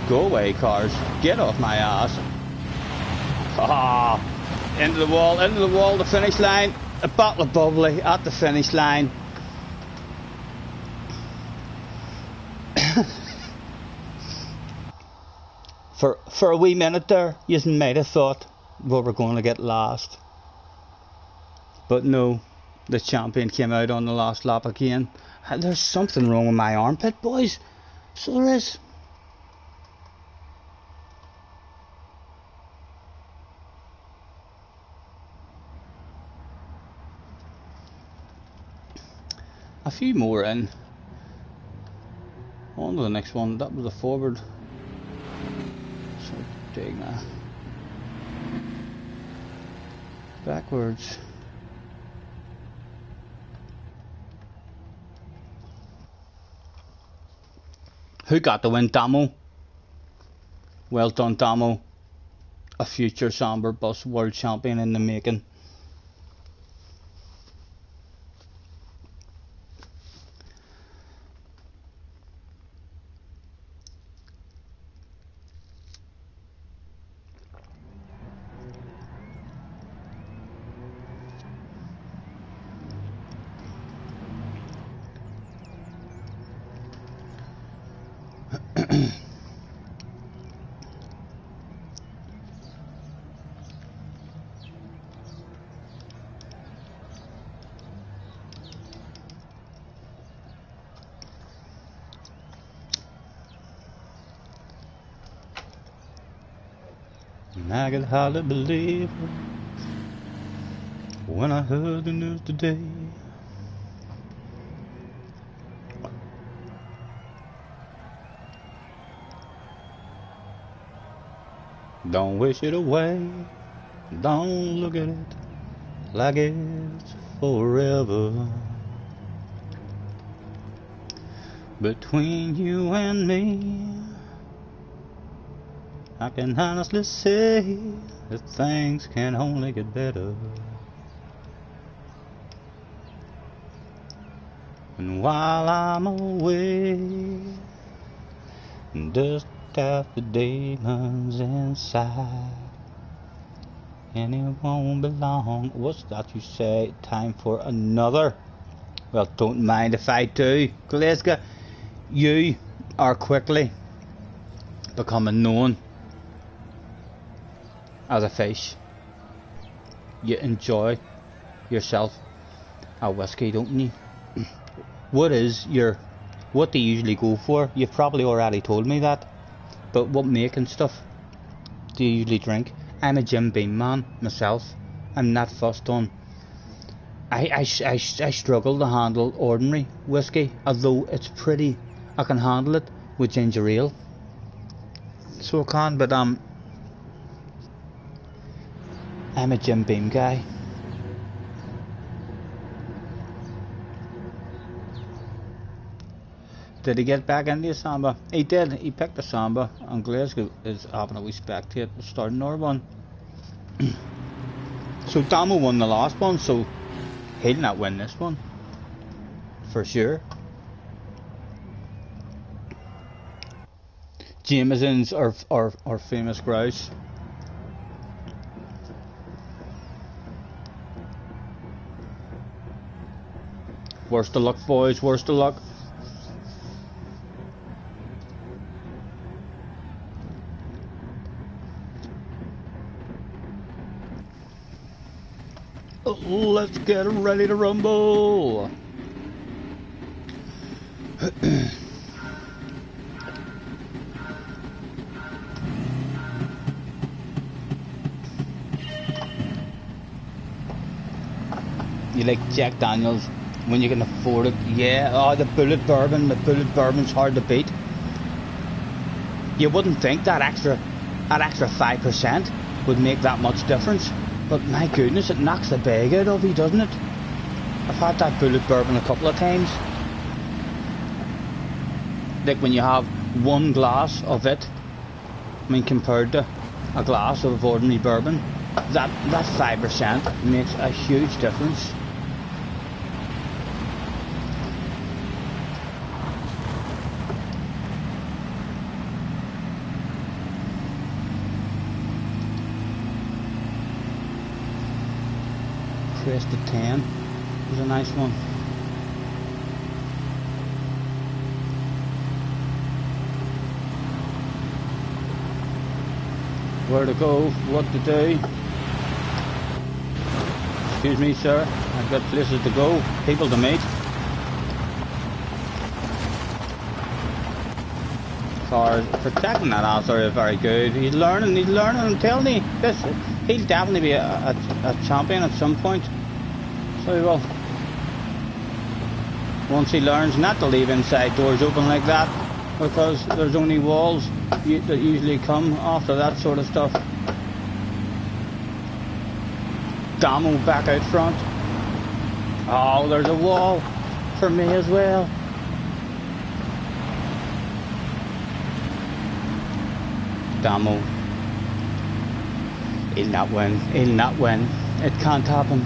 Go away, cars. Get off my ass. Ah. Into the wall, the finish line. A bottle of bubbly at the finish line. For a wee minute there, you might have thought we were going to get last. But no, the champion came out on the last lap again. There's something wrong with my armpit, boys. So there is. A few more in. On to the next one. That was a forward. So dig that. Backwards. Who got the win, Damo? Well done, Damo. A future Samber Bus World Champion in the making. And I could hardly believe it when I heard the news today. Don't wish it away. Don't look at it like it's forever. Between you and me, I can honestly say that things can only get better. And while I'm away, dust out the demons inside, and it won't be long. What's that you say? Time for another Well, don't mind if I do. Glasgow, you are quickly becoming known as a fish. You enjoy yourself a whiskey, don't you? What do you usually go for? You've probably already told me that. But what making stuff do you usually drink? I'm a Jim Beam man myself. I'm not fussed on. I struggle to handle ordinary whiskey, although it's pretty. I can handle it with ginger ale. So I can, but I'm a Jim Beam guy. Did he get back into the Samba? He did. He picked the Samba, and Glasgow is having a wee spectate starting another one. So Damo won the last one, so he'll not win this one. For sure. Jameson's are famous grouse. Worst of luck, boys, worst of luck. Let's get ready to rumble. You like Jack Daniels when you can afford it? Yeah. Oh, the bullet bourbon. The bullet bourbon's hard to beat. You wouldn't think that extra 5% would make that much difference. But my goodness, it knocks the bag out of you, doesn't it? I've had that bullet bourbon a couple of times. Like when you have one glass of it, I mean compared to a glass of ordinary bourbon, that 5% makes a huge difference. Crested 10 is a nice one. Where to go, what to do. Excuse me, sir, I've got places to go, people to meet. Cars protecting that ass area very good. He's learning, I'm telling you. He'll definitely be a champion at some point. So he will. Once he learns not to leave inside doors open like that, because there's only walls that usually come after that sort of stuff. Damo back out front. Oh, there's a wall for me as well. Damo. He'll not win. He'll not win. It can't happen.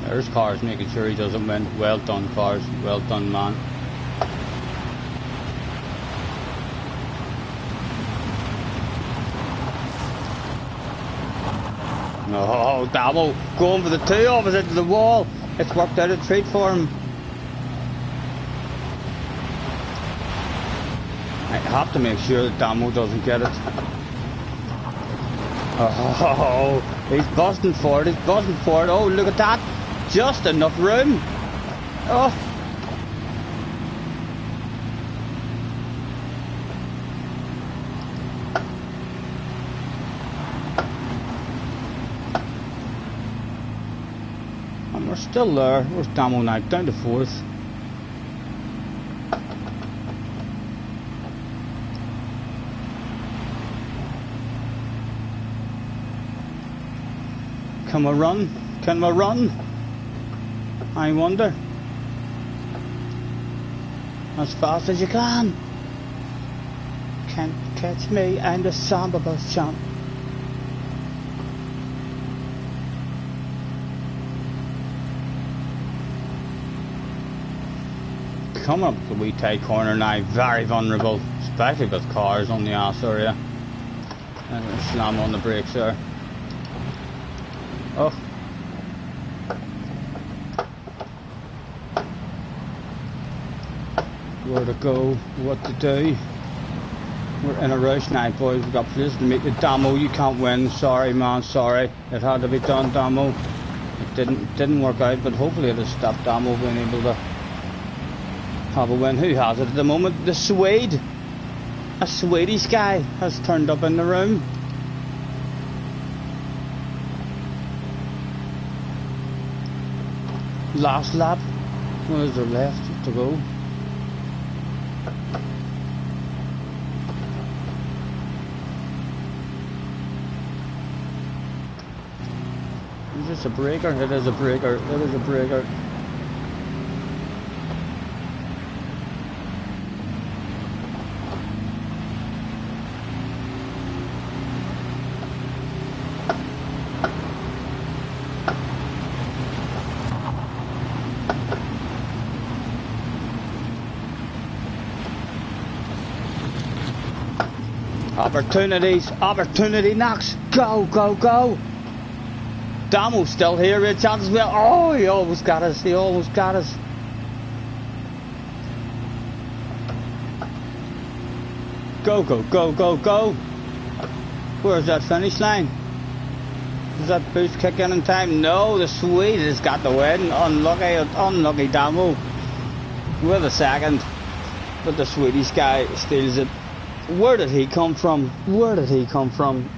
There's cars making sure he doesn't win. Well done, cars. Well done, man. Oh, Damo going for the two opposite to the wall. It's worked out a treat for him. I have to make sure that Damo doesn't get it. Oh, he's busting for it. He's busting for it. Oh, look at that. Just enough room. Oh. still there. Where's Damo now? Down to 4th. Can we run? Can we run? I wonder. As fast as you can. Can't catch me, I'm the samba bus champ. Coming up the wee tight corner now, very vulnerable, especially with cars on the ass area. And slam on the brakes there. Oh. Where to go, what to do. We're in a rush now, boys. We've got places to make the Damo. You can't win. Sorry, man. Sorry. It had to be done, Damo. It didn't work out, but hopefully it'll stop Damo being able to have a win. Who has it at the moment? The Swede. A Swedish guy has turned up in the room. Last lap. What is there left to go? Is this a breaker? It is a breaker. It is a breaker. Opportunities, opportunity knocks. Go, go, go. Damo's still here, Red Chance as well. Oh, he almost got us, he almost got us. Go, go, go, go, go. Where's that finish line? Does that boost kick in time? No, the Swede has got the win. Unlucky, unlucky Damo. With a second. But the Swedish guy steals it. Where did he come from? Where did he come from?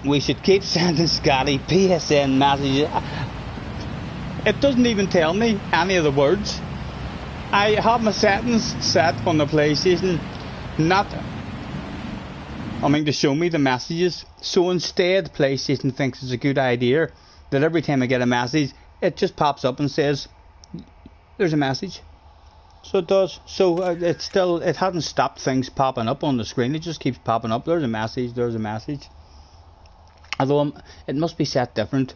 We should keep sending Scotty PSN messages. It doesn't even tell me any of the words. I have my settings set on the PlayStation to show me the messages. So instead, PlayStation thinks it's a good idea that every time I get a message, it just pops up and says, "There's a message." So it does. So it hasn't stopped things popping up on the screen. It just keeps popping up. There's a message. There's a message. Although it must be set different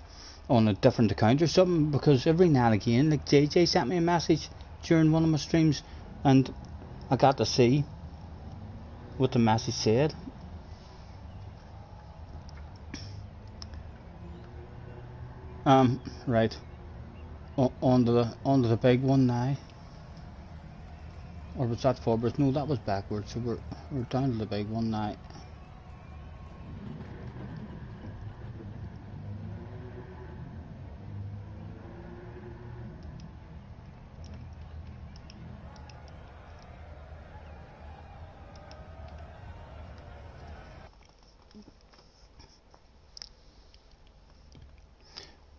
on a different account or something, because every now and again, like JJ sent me a message during one of my streams, and I got to see what the message said. Right. Onto the big one now. Or was that forwards? No, that was backwards. So we're down to the big one now.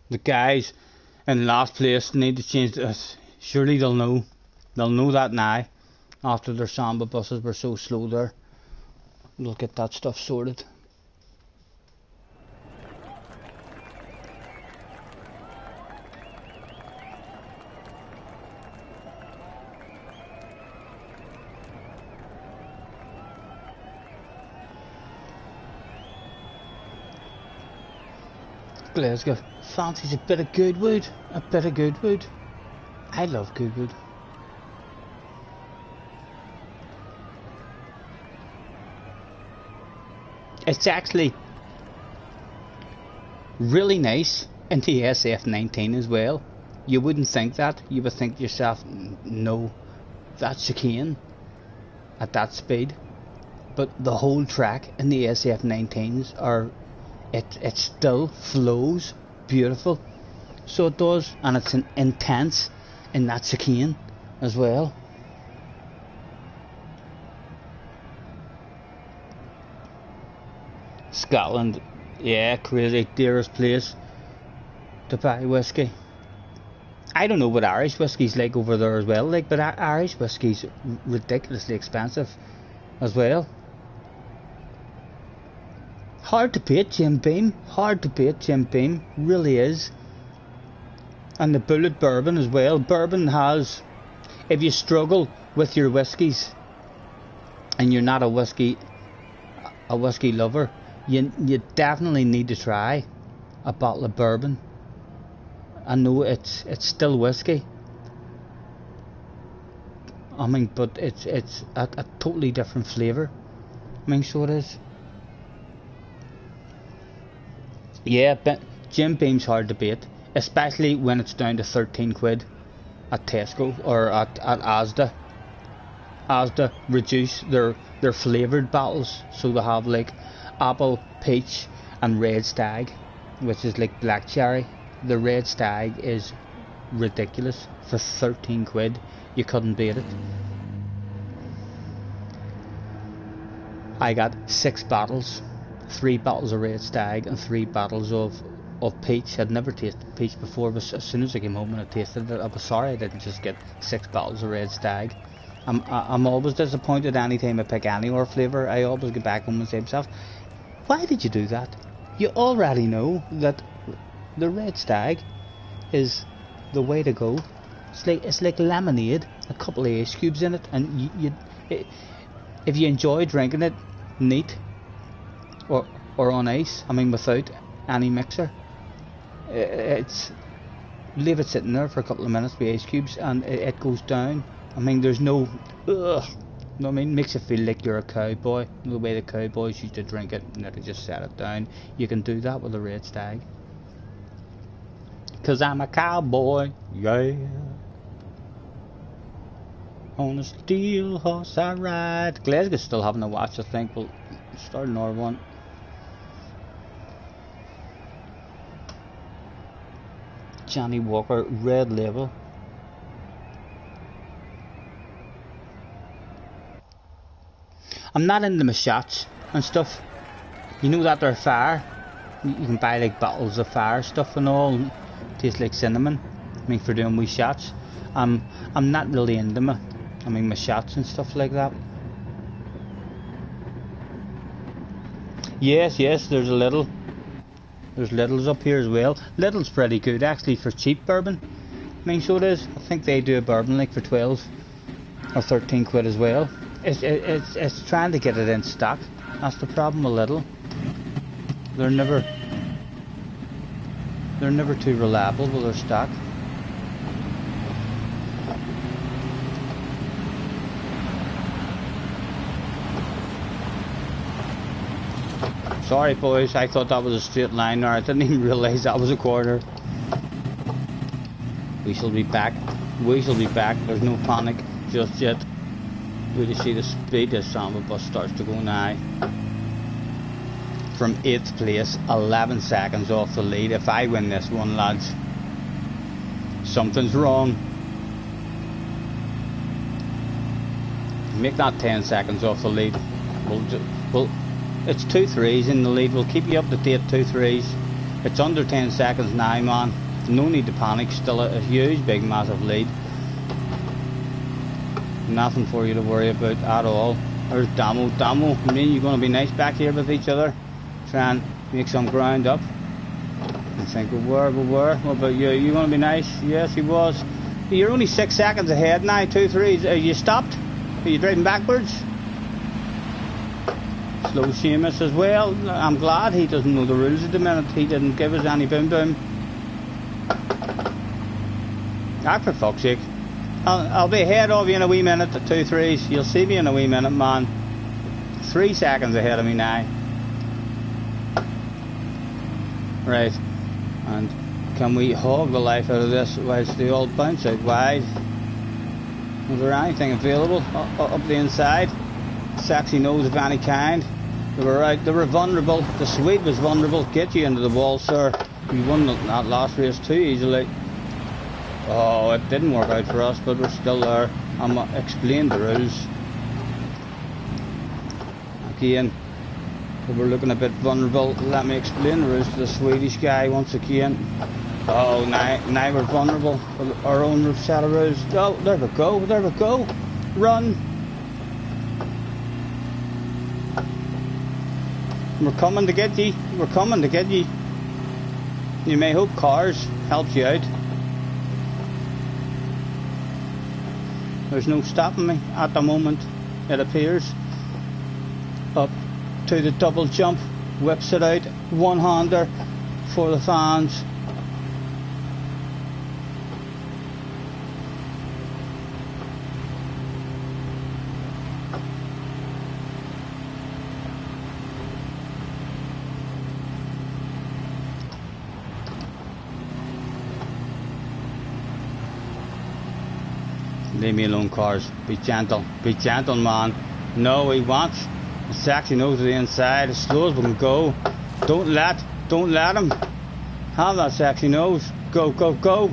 The guys in last place need to change this. Surely they'll know. They'll know that now. After their samba buses were so slow there. They'll get that stuff sorted. Glasgow fancies a bit of Goodwood. A bit of Goodwood. I love Goodwood. It's actually really nice in the SF19 as well. You wouldn't think that. You would think to yourself, no, that's chicane at that speed. But the whole track in the SF19s are, it still flows beautiful. So it does, and it's intense, and that's a cane as well. Scotland, yeah, crazy, dearest place to buy whiskey. I don't know what Irish whiskey's like over there as well, like, but Irish whiskey's ridiculously expensive as well. Hard to beat Jim Beam, hard to beat Jim Beam, really is. And the Bullet Bourbon as well. Bourbon has, if you struggle with your whiskies and you're not a whiskey lover, you definitely need to try a bottle of bourbon. I know it's still whiskey. I mean, but it's a totally different flavour. I mean, so it is. Yeah, but Jim Beam's hard to beat, especially when it's down to 13 quid at Tesco or at Asda. Asda reduce their flavoured bottles, so they have like apple, peach and red stag, which is like black cherry. The red stag is ridiculous for 13 quid. You couldn't beat it. I got 6 bottles, 3 bottles of red stag and 3 bottles of peach. I'd never tasted peach before, but as soon as I came home and I tasted it, I was sorry I didn't just get 6 bottles of red stag. I'm always disappointed anytime I pick any or flavour. I always get back home and say to myself, why did you do that? You already know that the red stag is the way to go. It's like lemonade, a couple of ice cubes in it, and if you enjoy drinking it neat or on ice, I mean without any mixer, it's leave it sitting there for a couple of minutes with ice cubes and it goes down. I mean, there's no ugh. No, I mean, makes you feel like you're a cowboy. The way the cowboys used to drink it and they just set it down. You can do that with a red stag. 'Cause I'm a cowboy, yeah. On a steel horse I ride. Glasgow's still having a watch, I think. We'll start another one. Johnny Walker, red label. I'm not into my shots and stuff. You know that they're fire. You can buy like bottles of fire stuff and all. Tastes like cinnamon. I mean, for doing wee shots. I'm not really into my shots and stuff like that. Yes, there's a little. There's Lidl's up here as well. Lidl's pretty good actually for cheap bourbon. I mean, so it is. I think they do a bourbon like for 12 or 13 quid as well. It's trying to get it in stock. That's the problem with Lidl. They're never too reliable with their stock. Sorry boys, I thought that was a straight line there. I didn't even realise that was a corner. We shall be back. There's no panic just yet. We just see the speed this samba bus starts to go now. From 8th place, 11 seconds off the lead. If I win this one, lads, something's wrong. Make that 10 seconds off the lead. We'll it's 2 threes in the lead. We'll keep you up to date. 2 threes. It's under 10 seconds now, man. No need to panic. Still a huge, big, massive lead. Nothing for you to worry about at all. There's Damo. I mean, you're going to be nice back here with each other. Try and make some ground up. I think we were. What about you? You going to be nice? Yes, he was. You're only 6 seconds ahead now. 2 threes. Are you stopped? Are you driving backwards? Slow Seamus as well. I'm glad he doesn't know the rules at the minute. He didn't give us any boom. Ah, for fuck's sake. I'll be ahead of you in a wee minute at 2 threes. You'll see me in a wee minute, man. 3 seconds ahead of me now. Right. And can we hog the life out of this whilst they all bounce out wide? Is there anything available up the inside? Sexy nose of any kind? They were right. They were vulnerable. The Swede was vulnerable. Get you into the wall, sir. We won that last race too easily. Oh, it didn't work out for us, but we're still there. I'm explain the rules. Again, we're looking a bit vulnerable. Let me explain the rules to the Swedish guy once again. Oh, now we're vulnerable. Our own set of rules. Oh, there we go, there we go. Run. We're coming to get ye. We're coming to get ye. You may hope cars helps you out. There's no stopping me at the moment, it appears. Up to the double jump, whips it out, one-hander for the fans. Leave me alone, cars. Be gentle, man. No, he wants. The sexy nose to the inside, as slow as we can go. Don't let him have that sexy nose. Go, go, go.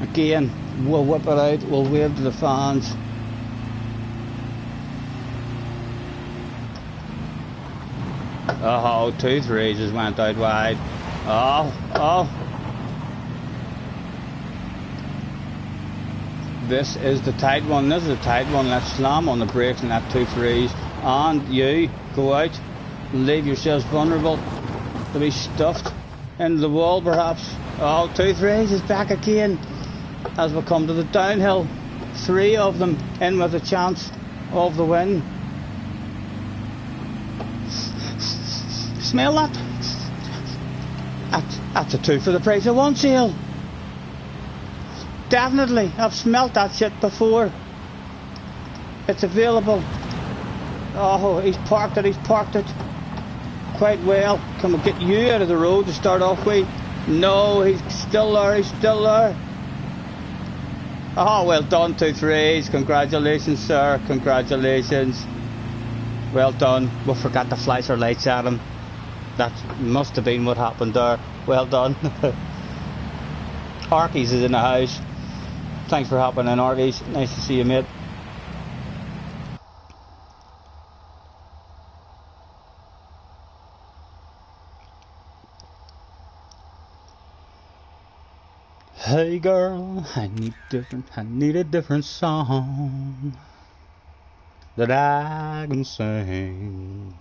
Again, we'll whip it out, we'll wave to the fans. Oh, 2-3 just went out wide. Oh. This is the tight one. Let's slam on the brakes and that 2-3s. And you go out and leave yourselves vulnerable to be stuffed into the wall perhaps. Oh, 2-3s is back again as we come to the downhill. 3 of them in with a chance of the win. Smell that? That's a 2 for the price of 1 sale. Definitely, I've smelt that shit before. It's available. Oh, he's parked it quite well. Can we get you out of the road to start off with? No, he's still there. Oh, well done, 2-3s. Congratulations, sir. Congratulations. Well done. We forgot to flash our lights at him. That must have been what happened there. Well done. Arkies is in the house. Thanks for hopping in, Arkies. Nice to see you, mate. Hey girl, I need a different song that I can sing.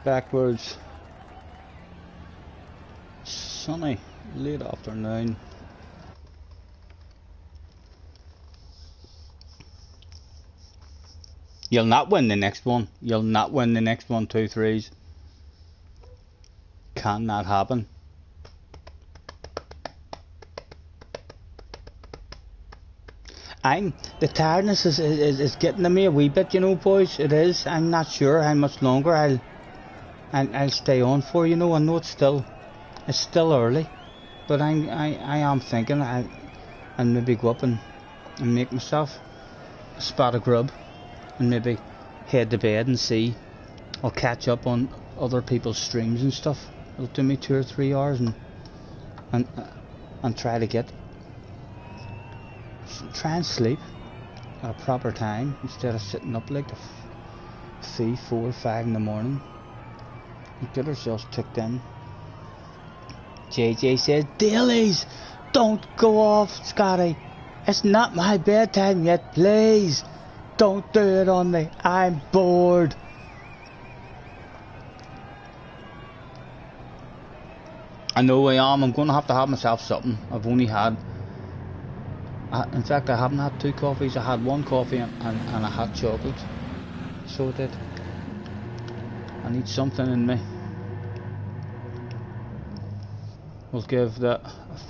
Backwards. Sunny, late afternoon. You'll not win the next one. 2-3s. Can that happen? The tiredness is getting to me a wee bit, you know, boys. It is. I'm not sure how much longer I'll stay on for. You know, I know it's still early, but I am thinking I'll maybe go up and make myself a spot of grub and maybe head to bed and see. I'll catch up on other people's streams and stuff. It'll do me 2 or 3 hours and try and sleep at a proper time instead of sitting up like 3, 4, 5 in the morning and get ourselves ticked in. JJ says, Dailies, don't go off, Scotty. It's not my bedtime yet, please. Don't do it on me. I'm bored. I know I am. I'm going to have myself something. I've only had... in fact, I haven't had 2 coffees. I had 1 coffee and a hot chocolate. So I did. I need something in me. We'll give the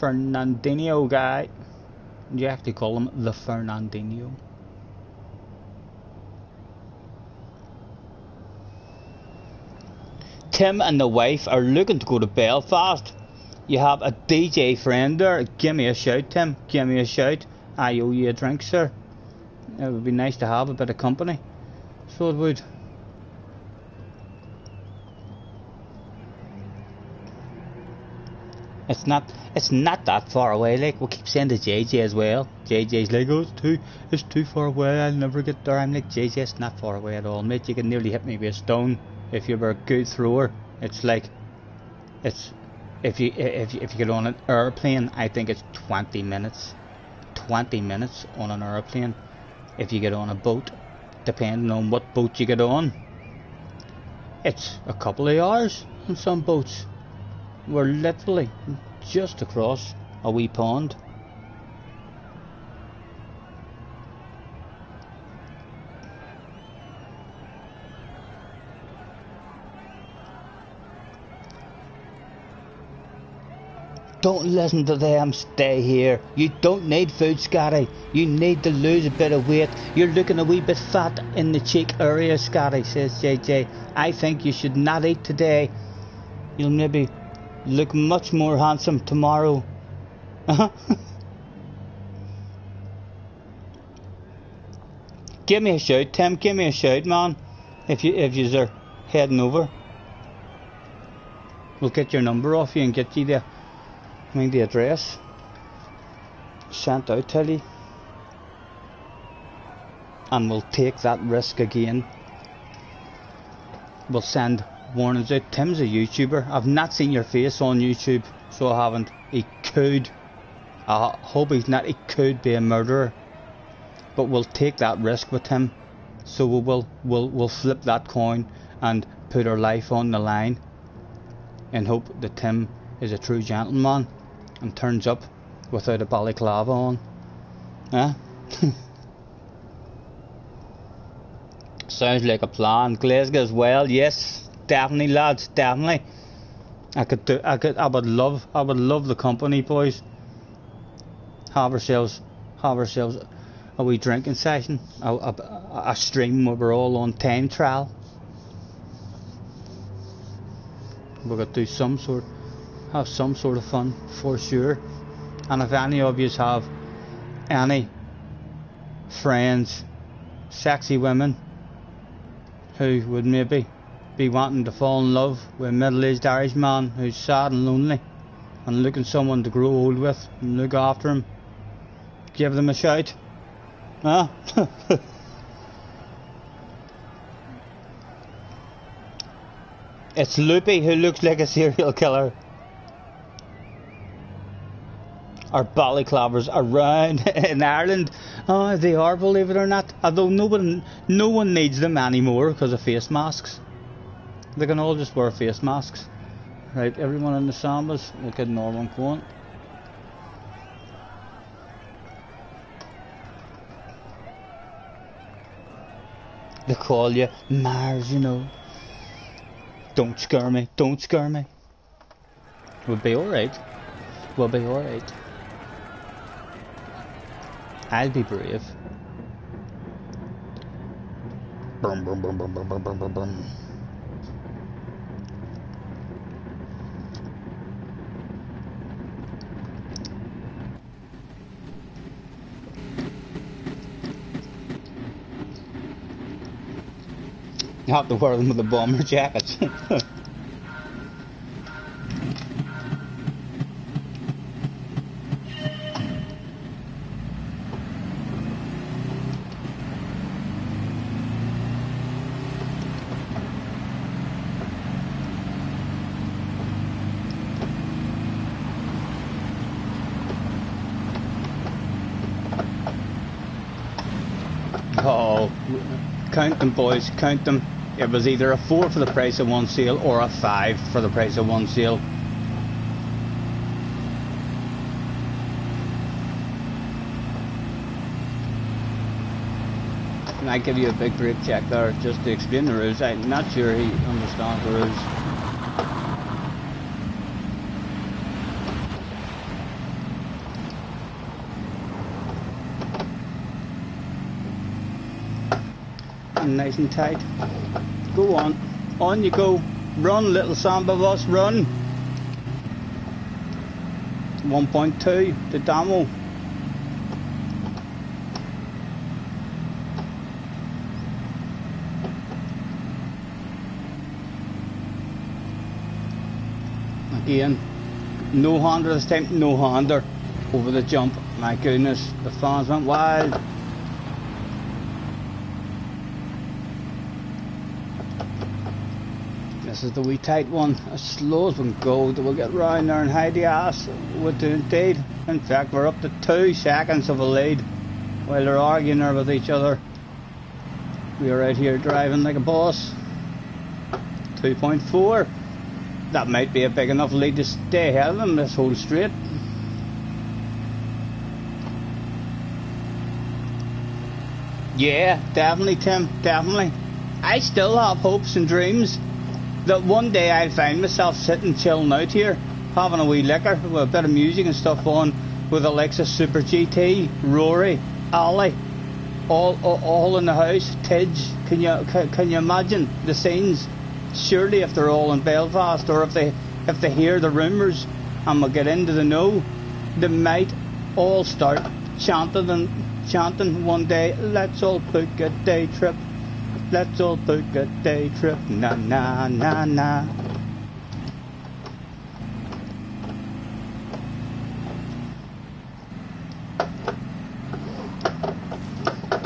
Fernandinho guy. You actually call him the Fernandinho. Tim and the wife are looking to go to Belfast. You have a DJ friend there. Give me a shout, Tim. Give me a shout. I owe you a drink, sir. It would be nice to have a bit of company. So it would. It's not that far away. Like, we keep saying to JJ as well. JJ's like, oh, it's too far away. I'll never get there. I'm like, JJ, it's not far away at all, mate. You can nearly hit me with a stone if you were a good thrower. It's like, it's if you get on an airplane, I think it's 20 minutes. 20 minutes on an airplane. If you get on a boat, depending on what boat you get on, it's a couple of hours on some boats. We're literally just across a wee pond. Don't listen to them, stay here. You don't need food, Scotty. You need to lose a bit of weight. You're looking a wee bit fat in the cheek area, Scotty, says JJ. I think you should not eat today. You'll maybe look much more handsome tomorrow. Give me a shout, Tim. Give me a shout, man. If you're heading over, we'll get your number off you and get you the address sent out to you, and we'll take that risk again. We'll send warnings out. Tim's a YouTuber. I've not seen your face on YouTube, so I haven't. He could, I hope he's not, he could be a murderer, but we'll take that risk with him. So we'll flip that coin and put our life on the line and hope that Tim is a true gentleman and turns up without a balaclava on. Huh? Sounds like a plan. Glasgow as well. Yes, definitely, lads, definitely. I would love the company, boys. Have ourselves a wee drinking session, a stream where we're all on time trial. We're gonna do have some sort of fun for sure. And if any of you have any friends, sexy women, who would maybe be wanting to fall in love with a middle-aged Irish man who's sad and lonely and looking someone to grow old with and look after him, give them a shout. Huh? It's Loopy who looks like a serial killer. Our balaclavas around in Ireland. Oh, they are, believe it or not. Although no one needs them anymore because of face masks. They can all just wear face masks. Right, everyone in the sambas, we'll get Norman going. They call you Mars, you know. Don't scare me, don't scare me. We'll be alright. We'll be alright. I'll be brave. Brum, brum, brum, brum, brum, brum, brum, brum, brum. You have to wear them with the bomber jackets. Oh, count them, boys, count them. It was either a 4 for the price of one sale or a 5 for the price of one sale. And I give you a big brake check there just to explain the rules. I'm not sure he understands the rules. in nice and tight. Go on. On you go. Run, little samba bus, run. 1.2 to Damo. Again, no hander this time, no hander over the jump. My goodness, the fans went wild. This is the wee tight one, as slow as we can go, that we'll get round there and hide the ass. We do indeed. In fact, we're up to 2 seconds of a lead while they're arguing there with each other. We are out here driving like a boss. 2.4. That might be a big enough lead to stay ahead of them this whole straight. Yeah, definitely, Tim, definitely. I still have hopes and dreams that one day I'll find myself sitting chilling out here, having a wee liquor with a bit of music and stuff on, with the likes of Super GT, Rory, Ali, all in the house. Tidge, can you imagine the scenes? Surely if they're all in Belfast, or if they hear the rumours and will get into the know, they might all start chanting one day, let's all book a day trip. Let's all book a day trip, na na na na.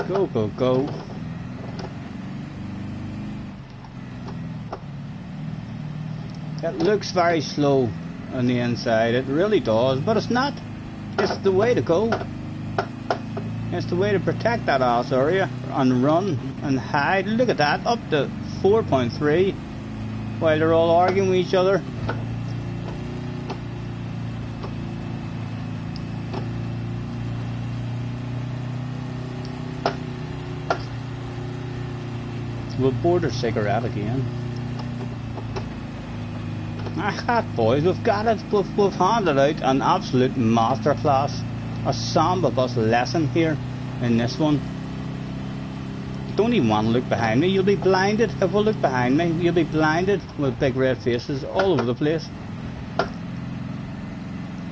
Go, go, go. It looks very slow on the inside, it really does, but it's not. It's the way to go. It's the way to protect that ass area and run and hide. Look at that, up to 4.3 while they're all arguing with each other. We'll board a cigarette again. Ah, boys, we've got it. We've handed out an absolute masterclass. A samba bus lesson here in this one. Don't even want to look behind me. You'll be blinded. If we look behind me, you'll be blinded with big red faces all over the place.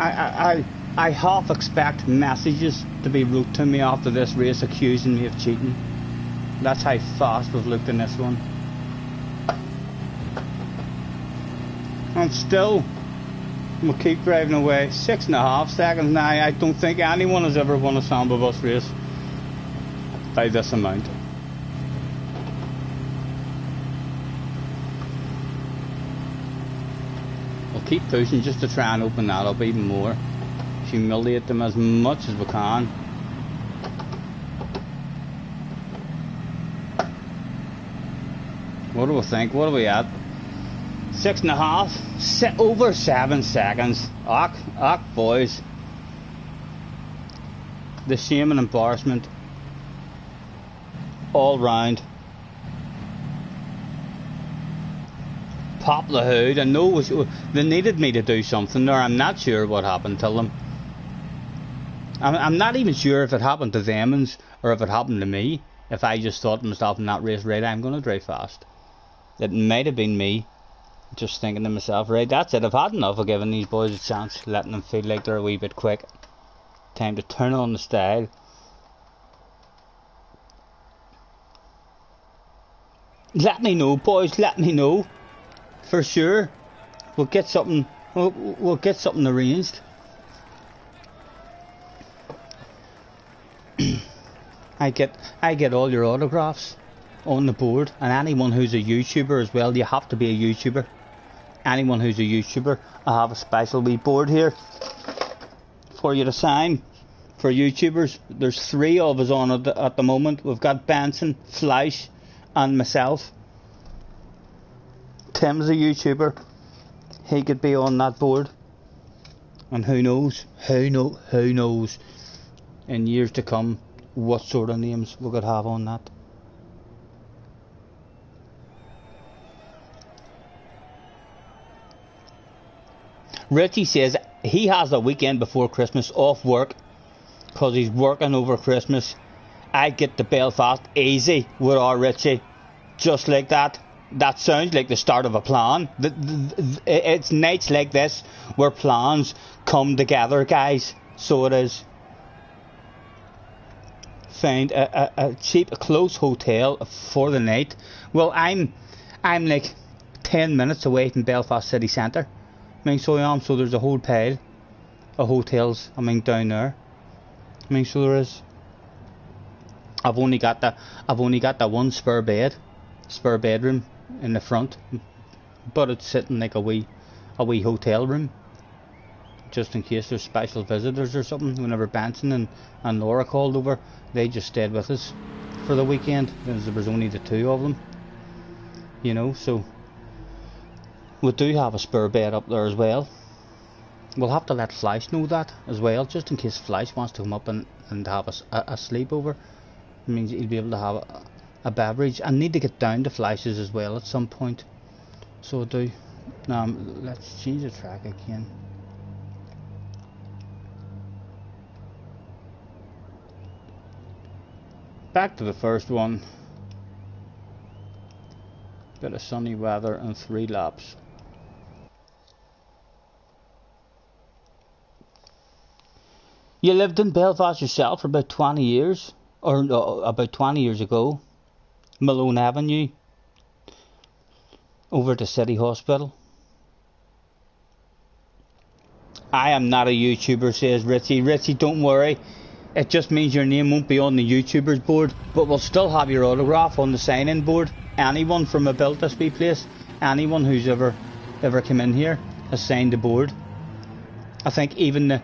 I half expect messages to be wrote to me after this race accusing me of cheating. That's how fast we've looked in this one. And still, we'll keep driving away. 6.5 seconds now. I don't think anyone has ever won a samba bus race by this amount. We'll keep pushing just to try and open that up even more. Humiliate them as much as we can. What do we think? What are we at? 6.5, over 7 seconds. Ach, boys. The shame and embarrassment all round. Pop the hood. I know they needed me to do something there. I'm not sure what happened to them. I'm not even sure if it happened to them or if it happened to me. If I just thought to myself in that race, right, I'm going to drive fast. It might have been me. Just thinking to myself, right, that's it, I've had enough of giving these boys a chance, letting them feel like they're a wee bit quick. Time to turn on the style. Let me know, boys, let me know. For sure. We'll get something, we'll get something arranged. I get all your autographs on the board, and anyone who's a YouTuber as well. You have to be a YouTuber. Anyone who's a YouTuber, I have a special wee board here for you to sign for YouTubers. There's 3 of us on it at the moment. We've got Benson, Fleisch and myself. Tim's a YouTuber. He could be on that board, and who knows in years to come what sort of names we could have on that. Richie says he has a weekend before Christmas off work because he's working over Christmas I get to Belfast easy with our Richie, just like that. That sounds like the start of a plan. It's nights like this where plans come together, guys. So it is. Find a cheap, close hotel for the night. Well, I'm like 10 minutes away from Belfast city centre. I mean, so I am. So there's a whole pile of hotels. I mean, down there. I mean, so there is. I've only got the one spare bedroom in the front, but it's sitting like a wee hotel room, just in case there's special visitors or something. Whenever Benson and Laura called over, they just stayed with us for the weekend, because there was only the two of them, you know. So we do have a spare bed up there as well. We'll have to let Flash know that as well, just in case Flash wants to come up and have a sleepover. It means he'll be able to have a beverage. I need to get down to Flash's as well at some point, so I do. Let's change the track again. Back to the first one. Bit of sunny weather and 3 laps. You lived in Belfast yourself for about 20 years, or no, about 20 years ago. Malone Avenue, over to City Hospital. I am not a YouTuber, says Richie. Richie, don't worry. It just means your name won't be on the YouTubers board, but we'll still have your autograph on the sign-in board. Anyone from a Built This Wee Place, anyone who's ever come in here has signed the board. I think even the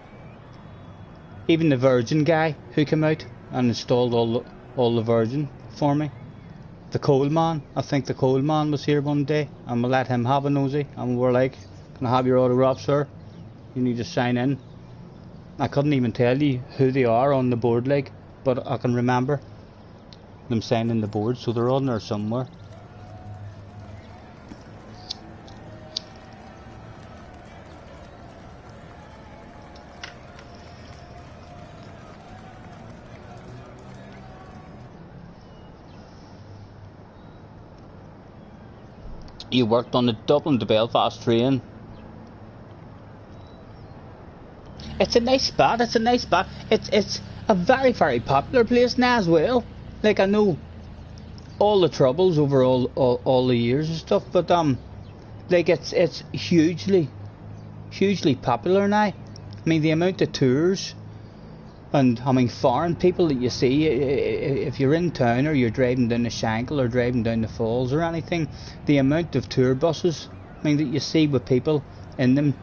Virgin guy who came out and installed all the Virgin for me. The coal man, I think the coal man was here one day, and we let him have a nosy, and we were like, "Can I have your autograph, sir? You need to sign in." I couldn't even tell you who they are on the board, like, but I can remember them signing the board, so they're on there somewhere. You worked on the Dublin to Belfast train. It's a nice spot. It's a nice spot. It's a very, very popular place now as well. Like, I know all the troubles over all the years and stuff, but like it's hugely popular now. I mean, the amount of tours and I mean foreign people that you see, if you're in town or you're driving down the Shankill or driving down the Falls or anything, the amount of tour buses, I mean, that you see with people in them,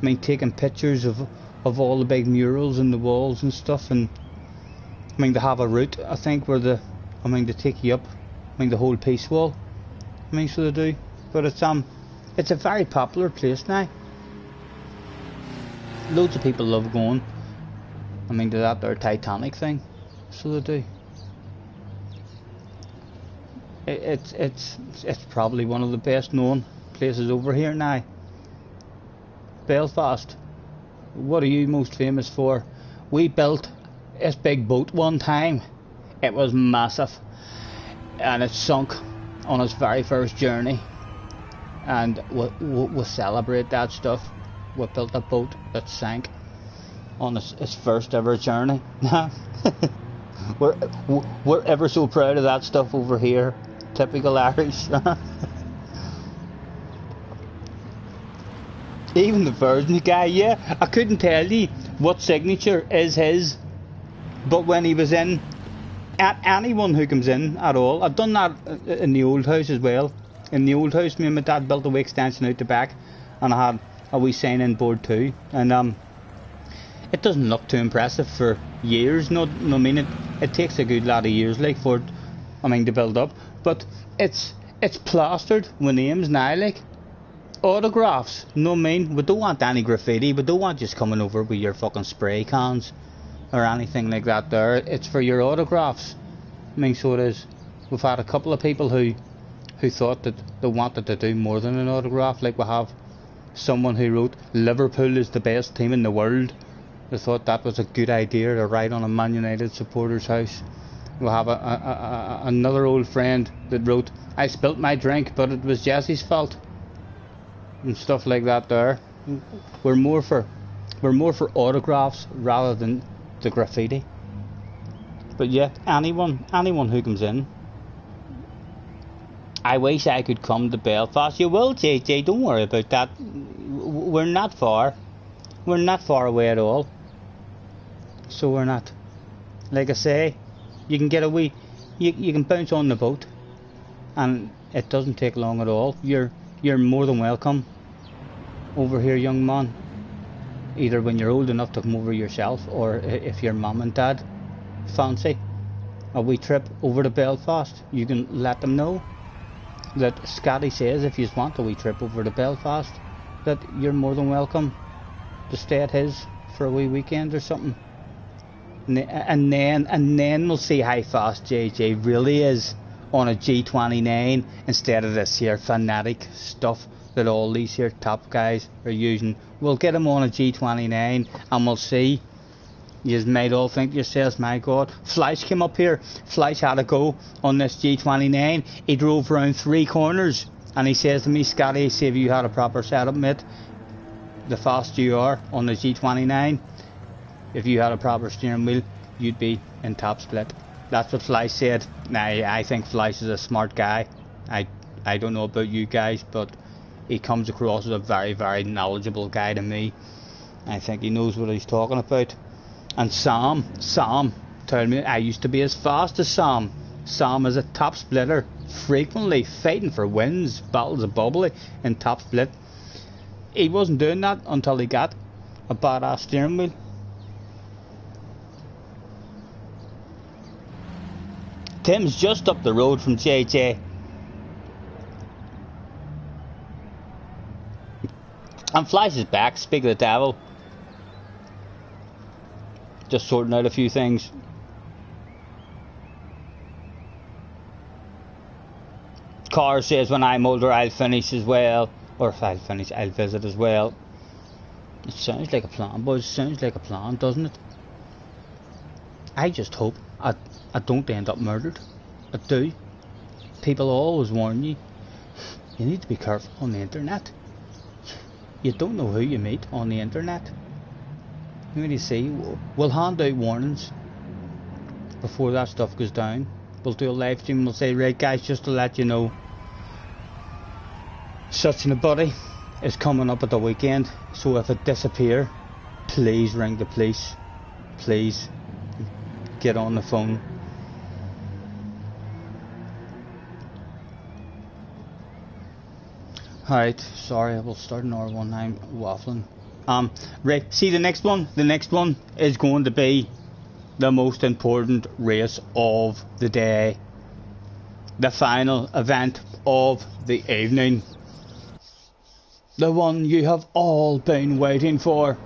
I mean, taking pictures of all the big murals in the walls and stuff. And I mean, they have a route, I think, where they take you up, I mean, the whole Peace Wall, I mean, so they do. But it's a very popular place now. Loads of people love going, I mean, to that their Titanic thing, so they do. It's probably one of the best known places over here now. Belfast. What are you most famous for? We built this big boat one time. It was massive, and it sunk on its very first journey. And we celebrate that stuff. We built a boat that sank on its first ever journey. we're ever so proud of that stuff over here. Typical Irish. Even the Virgin guy, yeah, I couldn't tell you what signature is his, but when he was in, at anyone who comes in at all, I've done that in the old house as well. In the old house, me and my dad built a wee extension out the back, and I had a wee sign-in board too, and it doesn't look too impressive for years. No, I mean, it takes a good lot of years, like, for it, I mean, to build up, but it's plastered with names now, like. Autographs, no, I mean, we don't want any graffiti, we don't want just coming over with your fucking spray cans or anything like that there. It's for your autographs. I mean, so it is. We've had a couple of people who thought that they wanted to do more than an autograph. Like, we have someone who wrote, "Liverpool is the best team in the world." They thought that was a good idea to write on a Man United supporter's house. We'll have another old friend that wrote, "I spilt my drink, but it was Jesse's fault," and stuff like that. There, we're more for autographs rather than the graffiti. But yeah, anyone who comes in. I wish I could come to Belfast. You will, JJ. Don't worry about that. We're not far. We're not far away at all. So we're not. Like I say, you can get away. You can bounce on the boat, and it doesn't take long at all. You're more than welcome over here, young man. Either when you're old enough to come over yourself, or if your mum and dad fancy a wee trip over to Belfast, you can let them know that Scotty says if you want a wee trip over to Belfast, that you're more than welcome to stay at his for a wee weekend or something. And then we'll see how fast JJ really is on a G29 instead of this here fanatic stuff that all these here top guys are using. We'll get him on a G29 and we'll see. You might all think to yourselves, my God, Fleisch came up here. Fleisch had a go on this G29. He drove around 3 corners and he says to me, "Scotty, see if you had a proper setup, mate. The faster you are on the G29, if you had a proper steering wheel, you'd be in top split." That's what Fleisch said. Now, I think Fleisch is a smart guy. I don't know about you guys, but he comes across as a very, very knowledgeable guy to me. I think he knows what he's talking about. And Sam told me I used to be as fast as Sam. Sam is a top splitter, frequently fighting for wins, battles of bubbly in top split. He wasn't doing that until he got a badass steering wheel. Tim's just up the road from JJ. And Fleisch is back, speak of the devil. Just sorting out a few things. Carr says when I'm older I'll finish as well. Or if I'll finish, I'll visit as well. It sounds like a plan, boys. It sounds like a plan, doesn't it? I just hope I don't end up murdered. I do. People always warn you. You need to be careful on the internet. You don't know who you meet on the internet. What do you see? We'll hand out warnings before that stuff goes down. We'll do a live stream. We'll say, right guys, just to let you know, such and a buddy is coming up at the weekend. So if it disappear, please ring the police. Please get on the phone. Alright, sorry, I will start another one. I'm waffling. Right, see the next one? The next one is going to be the most important race of the day. The final event of the evening. The one you have all been waiting for.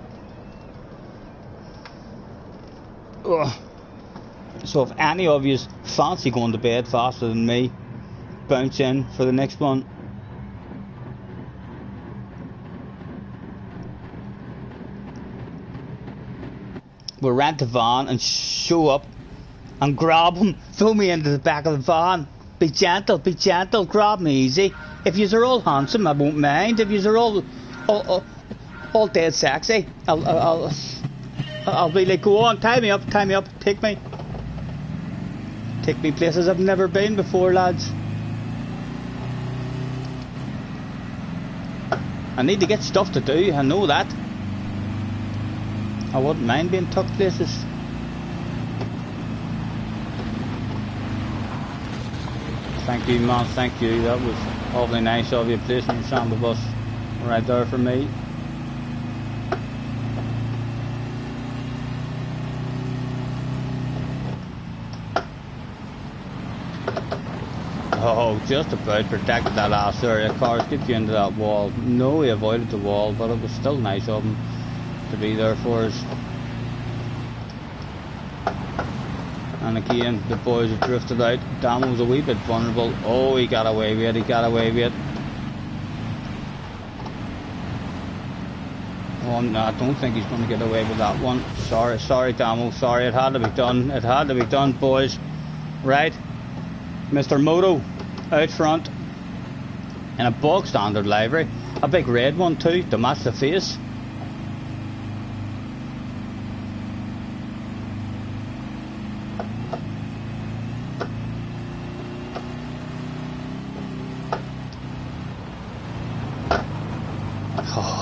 Ugh. So if any of you fancy going to bed faster than me, bounce in for the next one. We'll rent a van and show up and grab him, throw me into the back of the van. Be gentle, grab me easy. If you're all handsome, I won't mind. If you're all dead sexy, I'll be like, go on, tie me up, take me places I've never been before, lads. I need to get stuff to do, I know that. I wouldn't mind being tucked places. Thank you, man, thank you. That was awfully nice of you placing your sample bus right there for me. Oh, just about protected that last area. Cars get you into that wall. No, he avoided the wall, but it was still nice of him to be there for us. And again, the boys have drifted out. Damo was a wee bit vulnerable. Oh, he got away with it, Oh, no, I don't think he's going to get away with that one. Sorry, Damo, sorry, it had to be done, boys. right? Mr. Moto out front in a bog standard livery, a big red one too to match the face.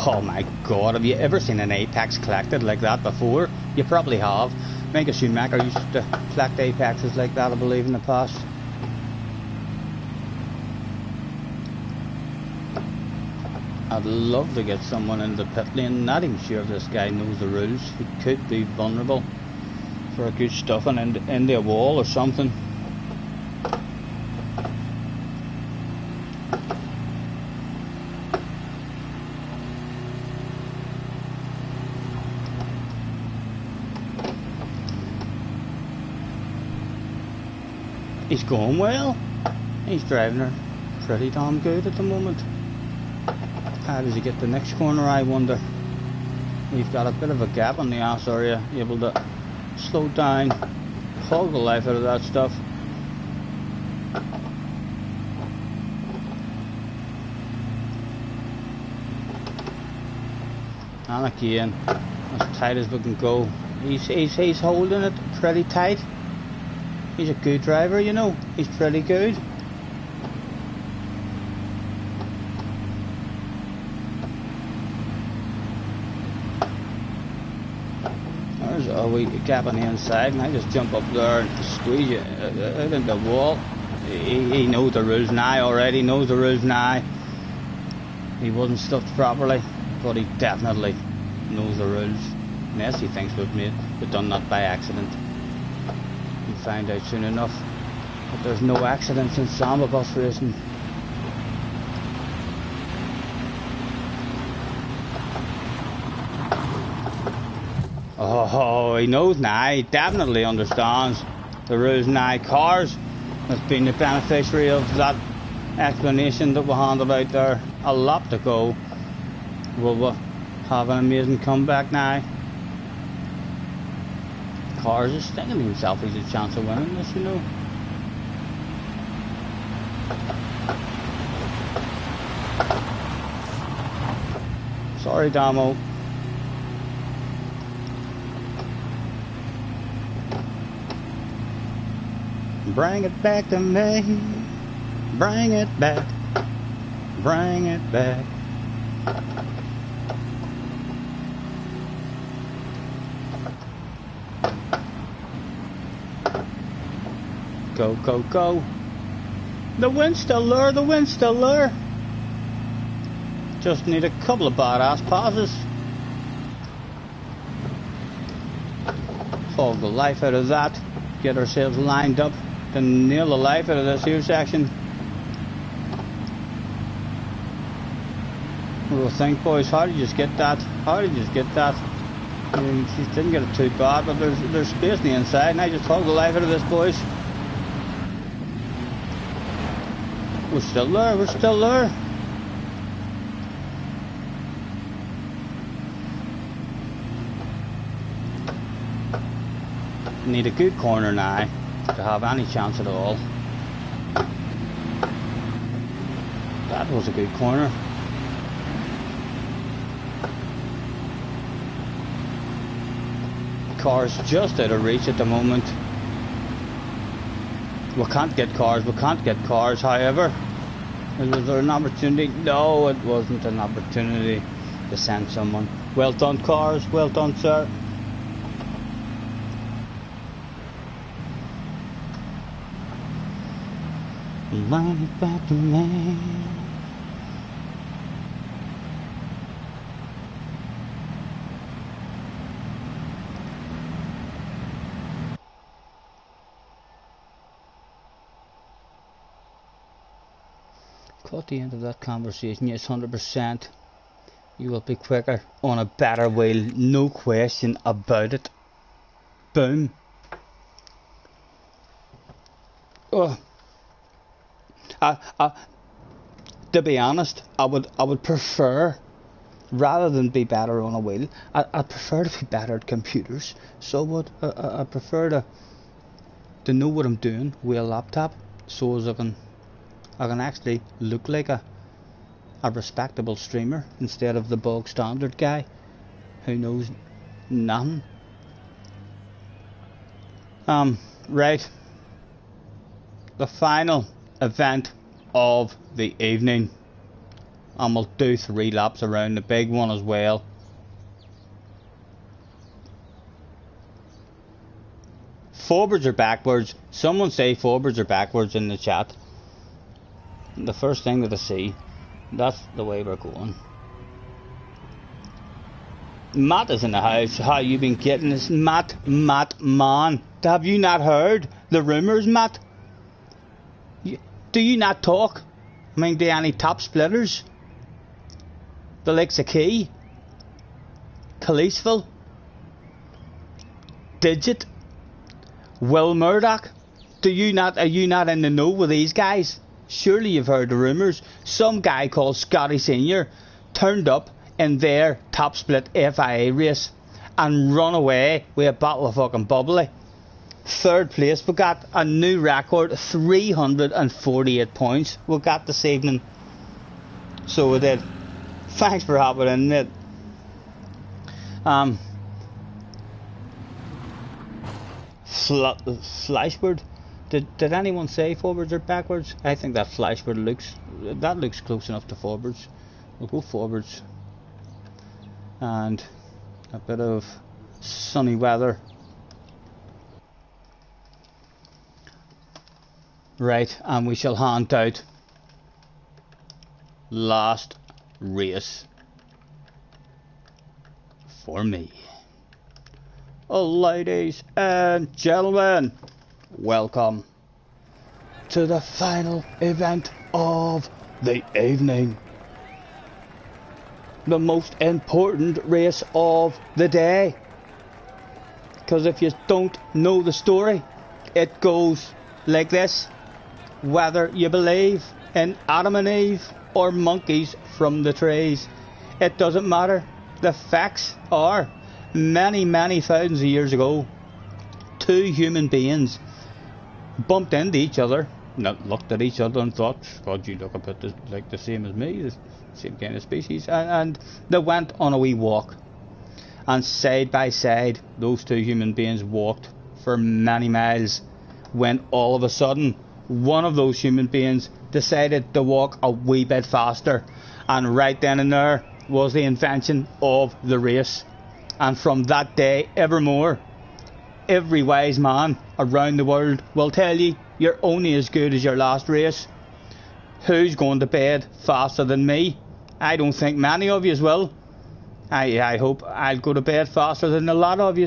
Oh my god, have you ever seen an apex collected like that before? You probably have. Michael Schumacher used to collect apexes like that, I believe, in the past. I'd love to get someone in the pit lane. Not even sure if this guy knows the rules. He could be vulnerable for a good stuffing into a wall or something. He's going well. He's driving her pretty damn good at the moment. How does he get the next corner, I wonder? We've got a bit of a gap on the ass area, able to slow down, hog the life out of that stuff. And again, as tight as we can go. He's holding it pretty tight. He's a good driver, you know. He's pretty good. There's a wee gap on the inside, and I just jump up there and squeeze it out into the wall. He knows the rules now already. Knows the rules now. He wasn't stuffed properly, but he definitely knows the rules. Unless he thinks we've done that by accident. We'll find out soon enough. But there's no accidents in Samba bus racing. Oh, he knows now. He definitely understands the rules now. Cars has been the beneficiary of that explanation that we handed out there. A lap to go. Will we have an amazing comeback now? Cars is thinking to himself he's a chance of winning this, you know. Sorry, Damo. Bring it back to me. Bring it back. Bring it back. Go, go, go. The wind's still there, the wind's still there. Just need a couple of badass passes. Hog the life out of that. Get ourselves lined up to nail the life out of this here section. What do you think, boys? How did you just get that? How did you just get that? She didn't get it too bad, but there's space on the inside, and I just hogged the life out of this, boys. We're still there, we're still there. Need a good corner now to have any chance at all. That was a good corner. Car's just out of reach at the moment. We can't get cars, however. Was there an opportunity? No, it wasn't an opportunity to send someone. Well done, cars, well done, sir. Bring it back to me. Caught the end of that conversation. Yes, 100%. You will be quicker on a better wheel, no question about it. Boom. Oh. To be honest, I would prefer, rather than be better on a wheel, I'd prefer to be better at computers. So I prefer to to know what I'm doing with a laptop, so as I can actually look like a respectable streamer instead of the bog standard guy who knows nothing. Right, the final event of the evening, and we'll do 3 laps around the big one as well. Forwards or backwards? Someone say forwards or backwards in the chat. The first thing that I see, that's the way we're going. Matt is in the house. How you been getting this? Matt, man. Have you not heard the rumours, Matt? Do you not talk? I mean, do any top splitters? The likes of Key? Khaleesville? Digit? Will Murdoch? Are you not in the know with these guys? Surely you've heard the rumours. Some guy called Scotty Senior turned up in their top split FIA race and run away with a bottle of fucking bubbly. 3rd place. We got a new record, 348 points we got this evening. So we did. Thanks for hopping in, mate. Flashward. Did anyone say forwards or backwards? I think that flashward looks close enough to forwards. We'll go forwards. And a bit of sunny weather. Right, and we shall hand out last race for me. Oh, ladies and gentlemen, welcome to the final event of the evening. The most important race of the day. Because if you don't know the story, it goes like this. Whether you believe in Adam and Eve or monkeys from the trees, it doesn't matter. The facts are, many thousands of years ago, 2 human beings bumped into each other, looked at each other and thought, God, you look a bit like the same as me, the same kind of species, and they went on a wee walk, and side by side those 2 human beings walked for many miles, when all of a sudden one of those human beings decided to walk a wee bit faster, and right then and there was the invention of the race. And from that day evermore, every wise man around the world will tell you you're only as good as your last race. Who's going to bed faster than me? I don't think many of you will. I hope I'll go to bed faster than a lot of you.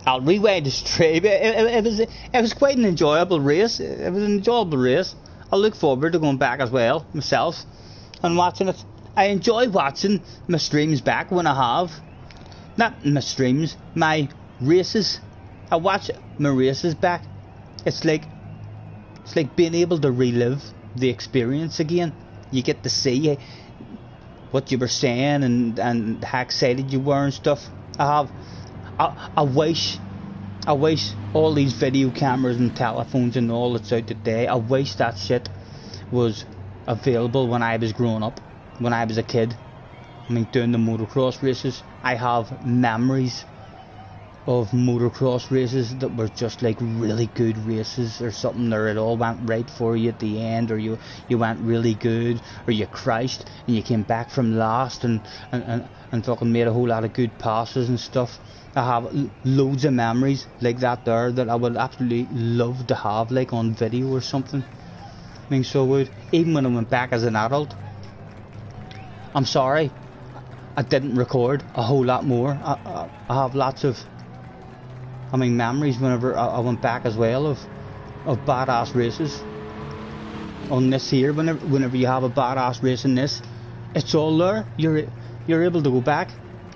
I'll rewind the stream. It was quite an enjoyable race. It was an enjoyable race. I look forward to going back as well myself and watching it. I enjoy watching my streams back when I have. Not my streams, my races. I watch my races back. It's like being able to relive the experience again. You get to see what you were saying and how excited you were and stuff. I wish all these video cameras and telephones and all that's out today, I wish that shit was available when I was growing up, when I was a kid. I mean, doing the motocross races, I have memories of motocross races that were just like really good races or something, or it all went right for you at the end, or you went really good, or you crashed and you came back from last and fucking made a whole lot of good passes and stuff. I have loads of memories like that there that I would absolutely love to have, like on video or something. I mean, so would, even when I went back as an adult. I'm sorry I didn't record a whole lot more. I have lots of memories whenever I went back as well of badass races on this here. Whenever you have a badass race in this, it's all there. You're able to go back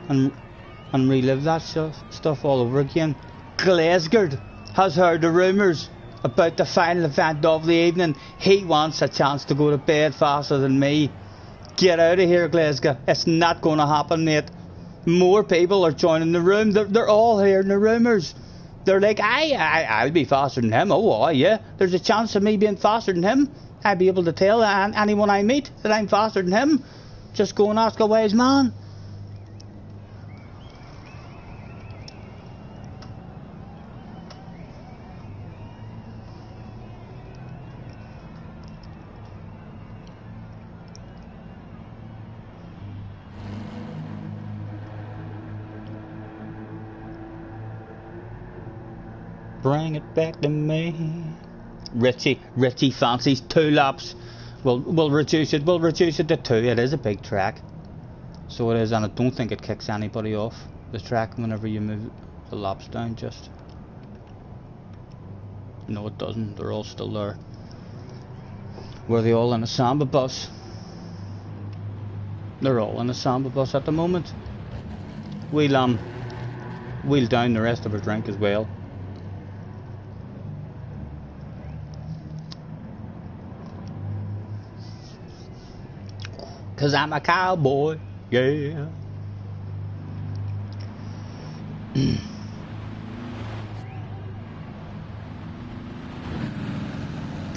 and relive that stuff all over again. Glazgard has heard the rumours about the final event of the evening. He wants a chance to go to bed faster than me. Get out of here, Glasgow. It's not going to happen, mate. More people are joining the room. They're all hearing the rumours. They're like, I'll be faster than him. Oh, yeah. There's a chance of me being faster than him. I'll be able to tell anyone I meet that I'm faster than him. Just go and ask a wise man. Bring it back to me. Richie fancies 2 laps. We'll reduce it to 2. It is a big track. So it is, and I don't think it kicks anybody off the track whenever you move the laps down just. No, it doesn't. They're all still there. Were they all in a samba bus? They're all in a samba bus at the moment. We'll down the rest of our drink as well. Cause I'm a cowboy, yeah.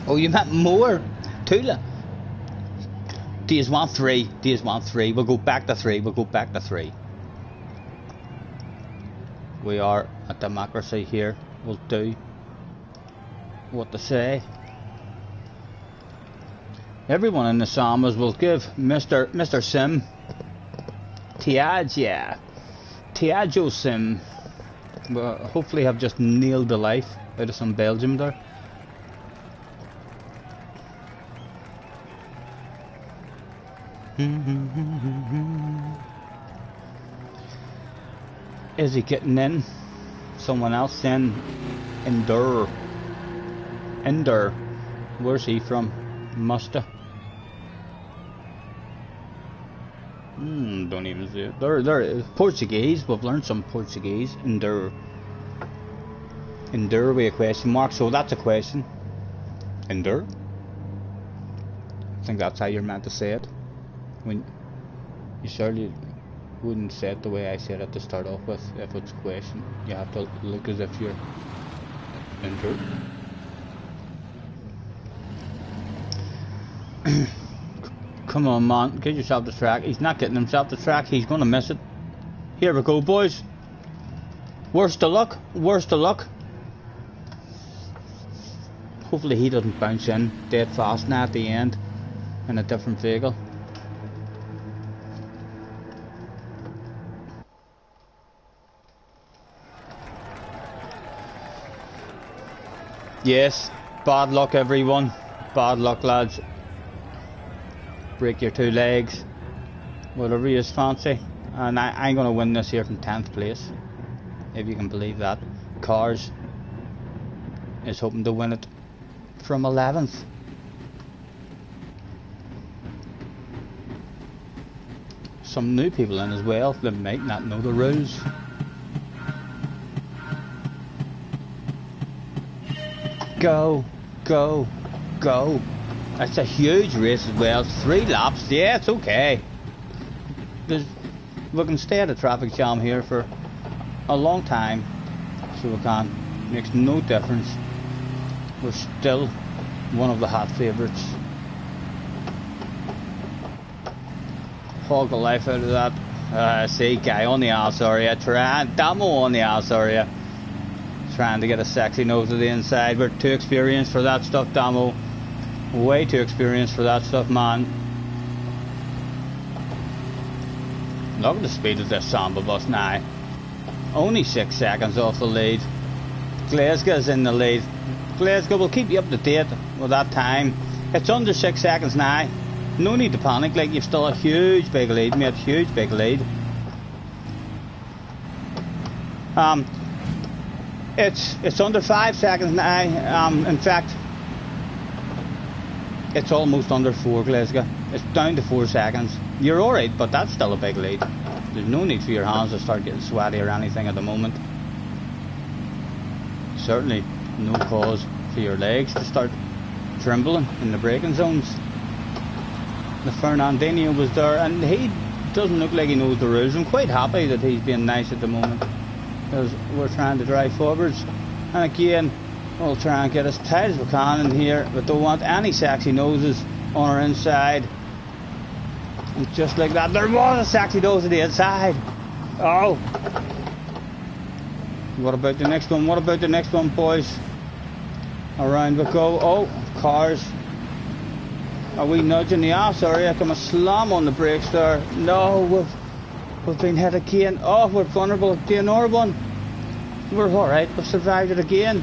Oh, you meant more? Tula. Do you want 3? Do you want 3? We'll go back to 3. We'll go back to 3. We are a democracy here. We'll do what they say. Everyone in the Sambas will give Mr. Sim Tiago Sim. Well, hopefully have just nailed the life out of some Belgium there. Is he getting in? Someone else in? Endure. Where's he from? Musta. Don't even see it. They're Portuguese. We've learned some Portuguese. Endure with a question mark. So that's a question. Endure. I think that's how you're meant to say it. When you surely wouldn't say it the way I said it to start off with. If it's a question, you have to look as if you're endure. Come on, man, get yourself the track. He's not getting himself the track. He's gonna miss it. Here we go, boys. Worst of luck. Hopefully he doesn't bounce in dead fast now at the end in a different vehicle. Yes, bad luck, everyone. Bad luck, lads. Break your 2 legs, whatever you fancy. And I'm going to win this here from 10th place, if you can believe that. Cars is hoping to win it from 11th. Some new people in as well that might not know the rules. Go. It's a huge race as well. 3 laps. Yeah, it's okay. We can stay at a traffic jam here for a long time. So we can. Makes no difference. We're still one of the hot favourites. Hog the life out of that. See, guy on the ass area. Damo on the ass area. Trying to get a sexy nose to the inside. We're too experienced for that stuff, Damo. Way too experienced for that stuff, man. Look at the speed of this Samba bus now. Only 6 seconds off the lead. Glasgow's in the lead. Glasgow will keep you up to date with that time. It's under 6 seconds now. No need to panic, like you've still a huge big lead, mate. Huge big lead. It's under 5 seconds now. In fact, it's almost under 4, Glasgow. It's down to 4 seconds. You're alright, but that's still a big lead. There's no need for your hands to start getting sweaty or anything at the moment. Certainly no cause for your legs to start trembling in the braking zones. The Fernandinho was there, and he doesn't look like he knows the rules. I'm quite happy that he's being nice at the moment, because we're trying to drive forwards. And again, we'll try and get as tight as we can in here, but don't want any sexy noses on our inside. And just like that, there was a sexy nose on the inside. Oh! What about the next one? What about the next one, boys? Around we go. Oh, cars. Are we nudging the ass area? Come a slam on the brakes there. No, we've been hit again. Oh, we're vulnerable to another one. We're alright, we've survived it again.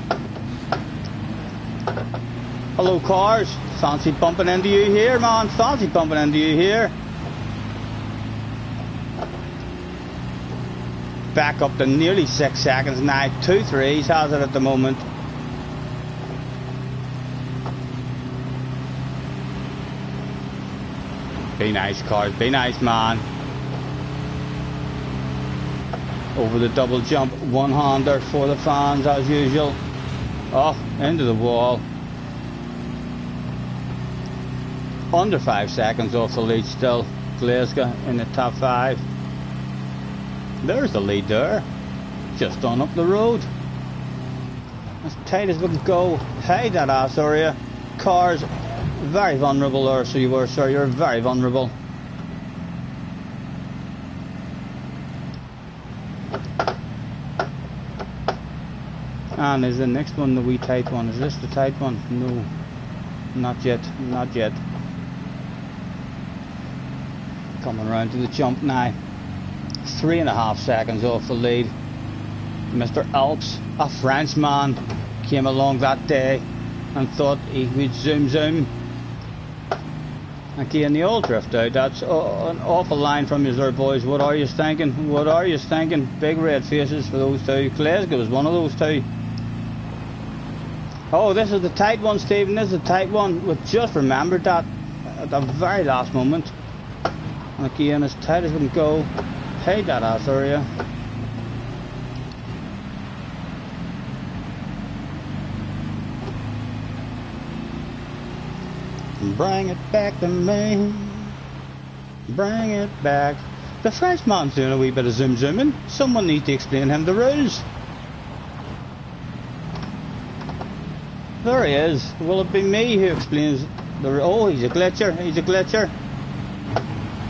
Hello cars. Fancy bumping into you here, man. Fancy bumping into you here. Back up to nearly 6 seconds now. 2-3s has it at the moment. Be nice, cars. Be nice, man. Over the double jump. One-hander for the fans as usual. Oh, into the wall. Under 5 seconds off the lead still. Glasgow in the top 5. There's the lead there. Just on up the road. As tight as we can go. Hey, that ass area. Cars very vulnerable there, so you were, sir. You're very vulnerable. And is the next one the wee tight one? Is this the tight one? No. Not yet. Not yet. Coming around to the jump now. 3.5 seconds off the lead. Mr. Alps, a Frenchman, came along that day and thought he would zoom. Again, the old drift out. That's an awful line from you there, boys. What are you thinking? What are you thinking? Big red faces for those two. Glasgow was one of those two. Oh, this is the tight one, Stephen. This is the tight one. We just remembered that at the very last moment. And again, as tight as we can go. Hey, that ass area. Bring it back to me. Bring it back. The Frenchman's doing a wee bit of zooming. Someone needs to explain him the rules. There he is. Will it be me who explains the... Oh, he's a glitcher. He's a glitcher.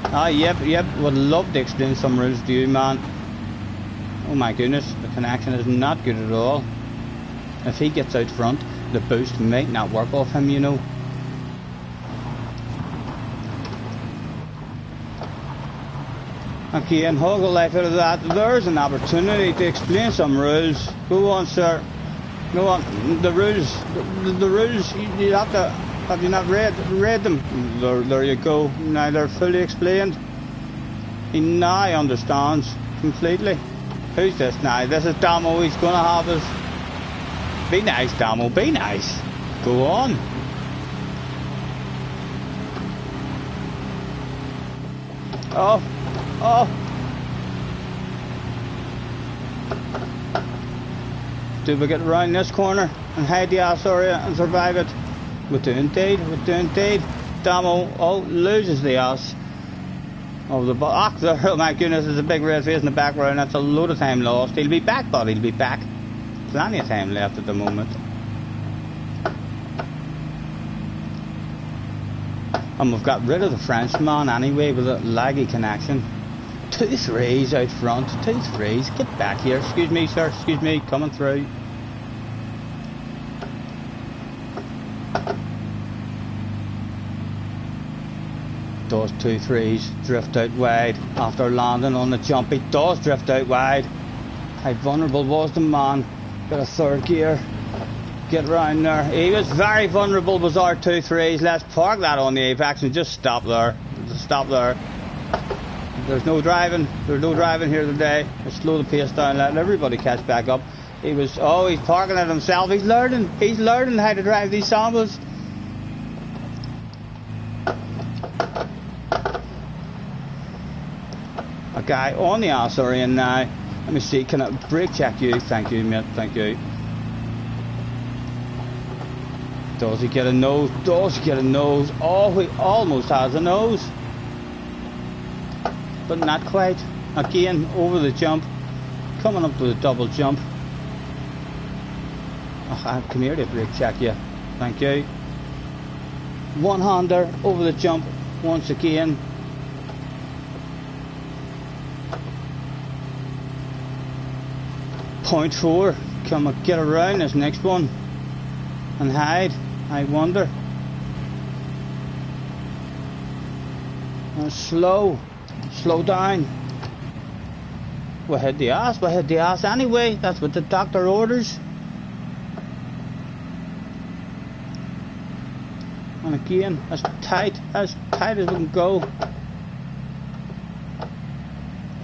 Ah, yep. Would love to explain some rules to you, man. Oh my goodness, the connection is not good at all. If he gets out front, the boost might not work off him, you know. Okay, and hug the life out of that. There's an opportunity to explain some rules. Go on, sir. Go on. The rules. The rules. You have to. Have you not read them? There you go. Now they're fully explained. He now understands completely. Who's this now? This is Damo. He's gonna have us. Be nice, Damo. Be nice. Go on. Oh. Do we get around this corner and hide the ass area and survive it? We do indeed. Damo, loses the ass. Oh, oh my goodness, there's a big red face in the background. That's a load of time lost. He'll be back, but he'll be back. Plenty of time left at the moment. And we've got rid of the Frenchman anyway with a laggy connection. 2-3s out front. 2-3s. Get back here. Excuse me, sir. Excuse me. Coming through. Those 2-3s drift out wide after landing on the jump. He does drift out wide. How vulnerable was the man? Got a third gear. Get round there. He was very vulnerable, was our 2-3s. Let's park that on the apex and just stop there. Just stop there. There's no driving. There's no driving here today. Let's slow the pace down, let everybody catch back up. He was, oh, he's parking it himself. He's learning how to drive these samples. A guy on the ass area now. Let me see, can I brake check you? Thank you, mate, thank you. Does he get a nose? Does he get a nose? Oh, he almost has a nose. but not quite. Again, over the jump, coming up to the double jump. Oh, come here to brake check you. Thank you. One-hander over the jump once again. Point 4. Can I get around this next one and hide? I wonder. And slow down. We hit the ass anyway. That's what the doctor orders. And again, as tight as we can go.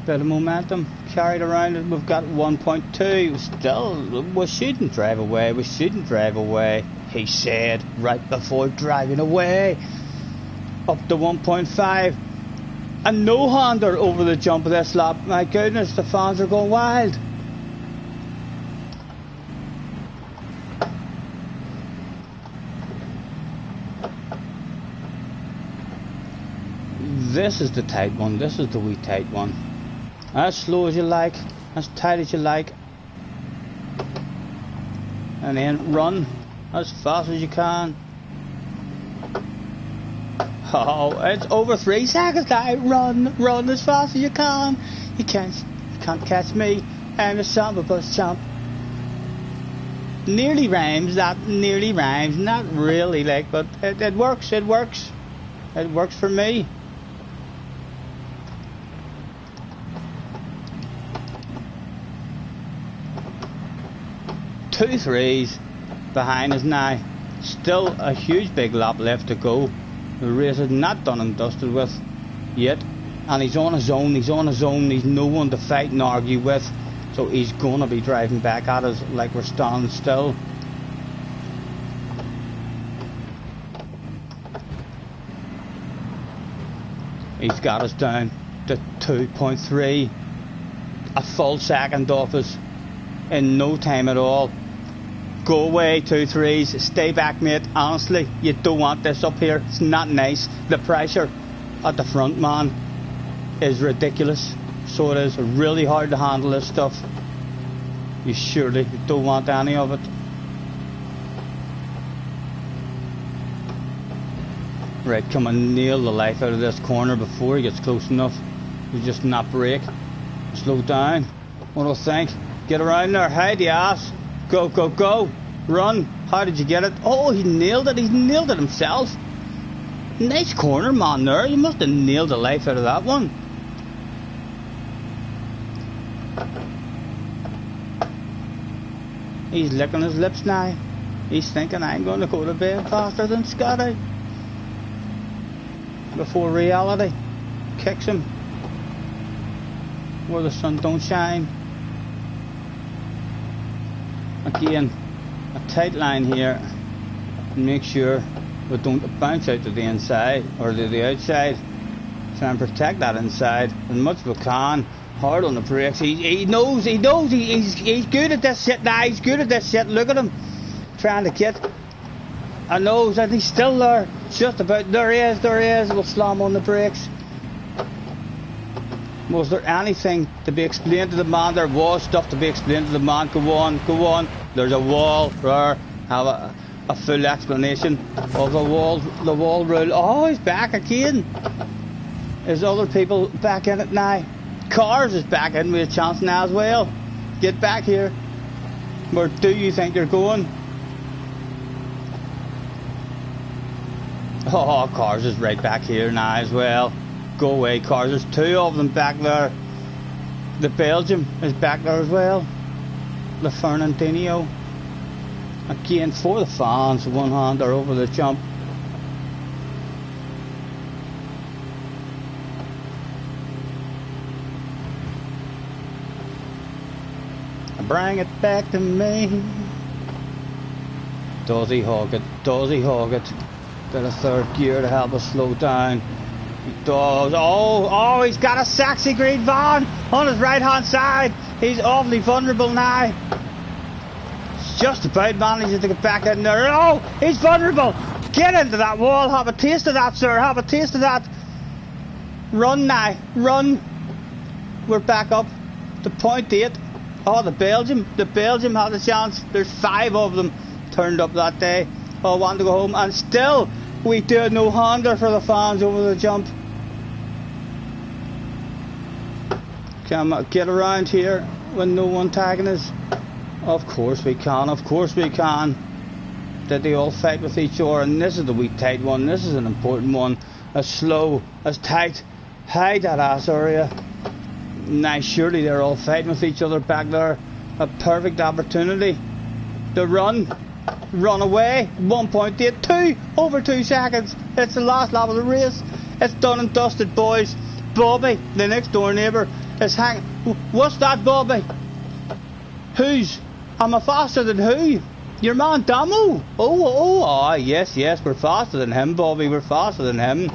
Bit of momentum carried around it. We've got 1.2. Still, we shouldn't drive away. We shouldn't drive away, he said right before driving away. Up to 1.5. A no-hander over the jump of this lap. My goodness, the fans are going wild. This is the tight one. This is the wee tight one. As slow as you like, as tight as you like, and then run as fast as you can. Oh, it's over 3 seconds now. Run as fast as you can. You can't catch me. I'm a samba bus champ. Nearly rhymes. That nearly rhymes. Not really, like, but it works. It works. It works for me. Two threes behind us now. Still a huge big lap left to go. The race is not done and dusted with yet, and he's on his own. He's no one to fight and argue with, so he's gonna be driving back at us like we're standing still. He's got us down to 2.3, a full second off us in no time at all. Go away, 2 threes. Stay back, mate. Honestly, you don't want this up here. It's not nice. The pressure at the front, man, is ridiculous. So it is really hard to handle this stuff. You surely don't want any of it. Right, come on, nail the life out of this corner before he gets close enough. You just not brake. Slow down. What do I think? Get around there. Hide the ass. Go, go, go. Run. How did you get it? Oh, he nailed it. He nailed it himself. Nice corner, man, there. You must have nailed the life out of that one. He's licking his lips now. He's thinking, I'm going to go to bed faster than Scotty. Before reality kicks him where the sun don't shine. Again, a tight line here, and make sure we don't bounce out to the inside or to the outside. Try and protect that inside as much as we can. Hard on the brakes. He knows he's good at this shit now. He's good at this shit. Look at him trying to get a nose, and he's still there. Just about. There he is. We'll slam on the brakes. Was there anything to be explained to the man? There was stuff to be explained to the man. Go on. There's a wall there. Have a full explanation of the wall rule. Oh, he's back again. There's other people back in it now. Cars is back in with a chance now as well. Get back here. Where do you think you're going? Oh, Cars is right back here now as well. Go away, Cars. There's 2 of them back there. The Belgium is back there as well. The Fernandinho. Again, for the fans, one-hander over the jump. Bring it back to me. Does he hog it? Got a third gear to help us slow down. He does. Oh, he's got a sexy green van on his right hand side. He's awfully vulnerable now. Just about managing to get back in there. Oh, he's vulnerable. Get into that wall. Have a taste of that, sir. Have a taste of that. Run now. Run. we're back up to point 8. Oh, the Belgium had a chance. There's 5 of them turned up that day. Oh, wanted to go home, and still we did no hander for the fans over the jump. Can I get around here when no one tagging us? Of course we can, of course we can. Did they all fight with each other? And this is the wee tight one, this is an important one. As slow, as tight, high that ass area. Nice, surely they're all fighting with each other back there. A perfect opportunity to run away. 1.82, over 2 seconds. It's the last lap of the race. It's done and dusted, boys. Bobby, the next door neighbour, is hanging. What's that, Bobby? Who's? Am I faster than who? Your man Damo? Oh, yes, we're faster than him, Bobby, we're faster than him.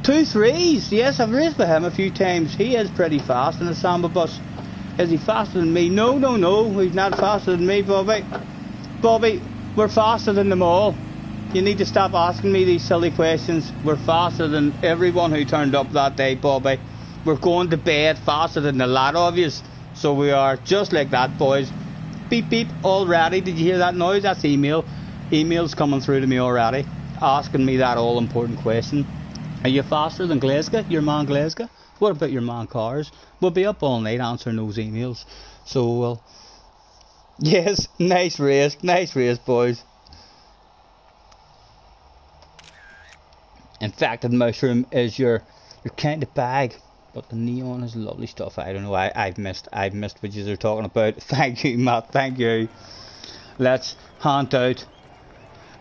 2 3s, yes, I've raced with him a few times. He is pretty fast in a Samba bus. Is he faster than me? No, he's not faster than me, Bobby. Bobby, we're faster than them all. You need to stop asking me these silly questions. We're faster than everyone who turned up that day, Bobby. We're going to bed faster than a lot of yous. So we are, just like that, boys. Beep beep, already. Did you hear that noise? That's email. Email's coming through to me already, asking me that all important question. Are you faster than Glasgow? Your man Glasgow? What about your man Cars? We'll be up all night answering those emails. So well, yes, nice race, boys. In fact, the mushroom is your kind of bag. But the neon is lovely stuff. I don't know. I've missed what you're talking about. Thank you, Matt. Thank you. Let's hand out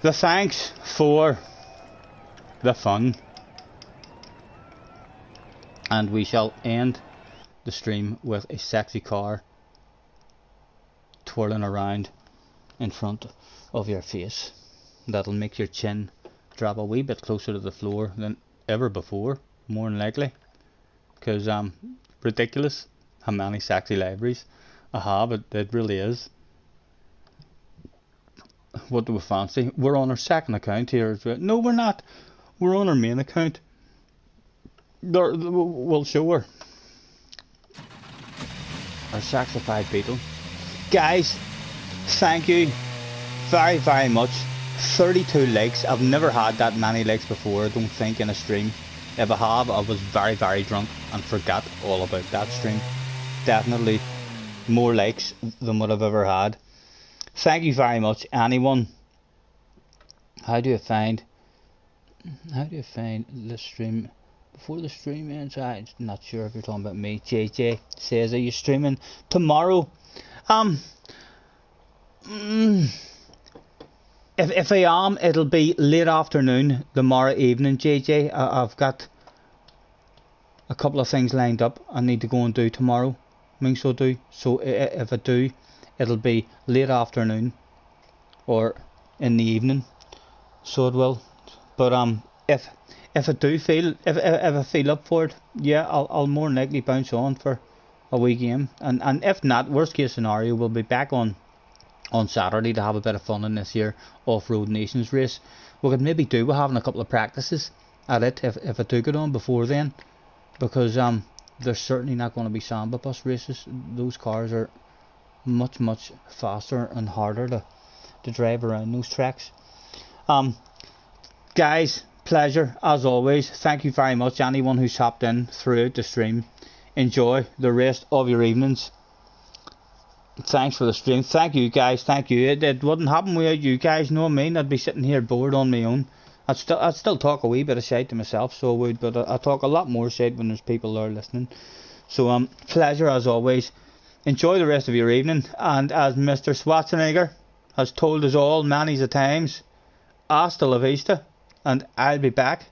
the thanks for the fun, and we shall end the stream with a sexy car twirling around in front of your face. That'll make your chin drop a wee bit closer to the floor than ever before, more than likely. Because ridiculous how many sexy libraries I have. It really is. What do we fancy? We're on our second account here as well. No, we're not. We're on our main account. We'll show her our sexified beetle. Guys, thank you very, very much. 32 likes. I've never had that many likes before, I don't think, in a stream. If I have, I was very, very drunk and forgot all about that stream. Definitely more likes than what I've ever had. Thank you very much, anyone. How do you find the stream before the stream ends? I'm not sure if you're talking about me. JJ says, are you streaming tomorrow? If I am, it'll be late afternoon tomorrow evening, JJ. I've got a couple of things lined up I need to go and do tomorrow. So do. So if I do, it'll be late afternoon or in the evening. So it will. But if I do feel if I feel up for it, yeah, I'll more than likely bounce on for a wee game. And if not, worst case scenario, we'll be back on Saturday to have a bit of fun in this year Off-Road Nations race. We could maybe do, we're having a couple of practices at it if I do get on before then, because there's certainly not going to be Samba bus races. Those cars are much faster and harder to drive around those tracks. Guys, pleasure as always. Thank you very much, anyone who's hopped in throughout the stream. Enjoy the rest of your evenings. Thanks for the stream. Thank you, guys. Thank you. It wouldn't happen without you guys. Know what I mean? I'd be sitting here bored on my own. I'd still talk a wee bit of shite to myself, so I would, but I talk a lot more shite when there's people there listening. So pleasure as always. Enjoy the rest of your evening, and as Mr. Schwarzenegger has told us all many a times, hasta la vista, and I'll be back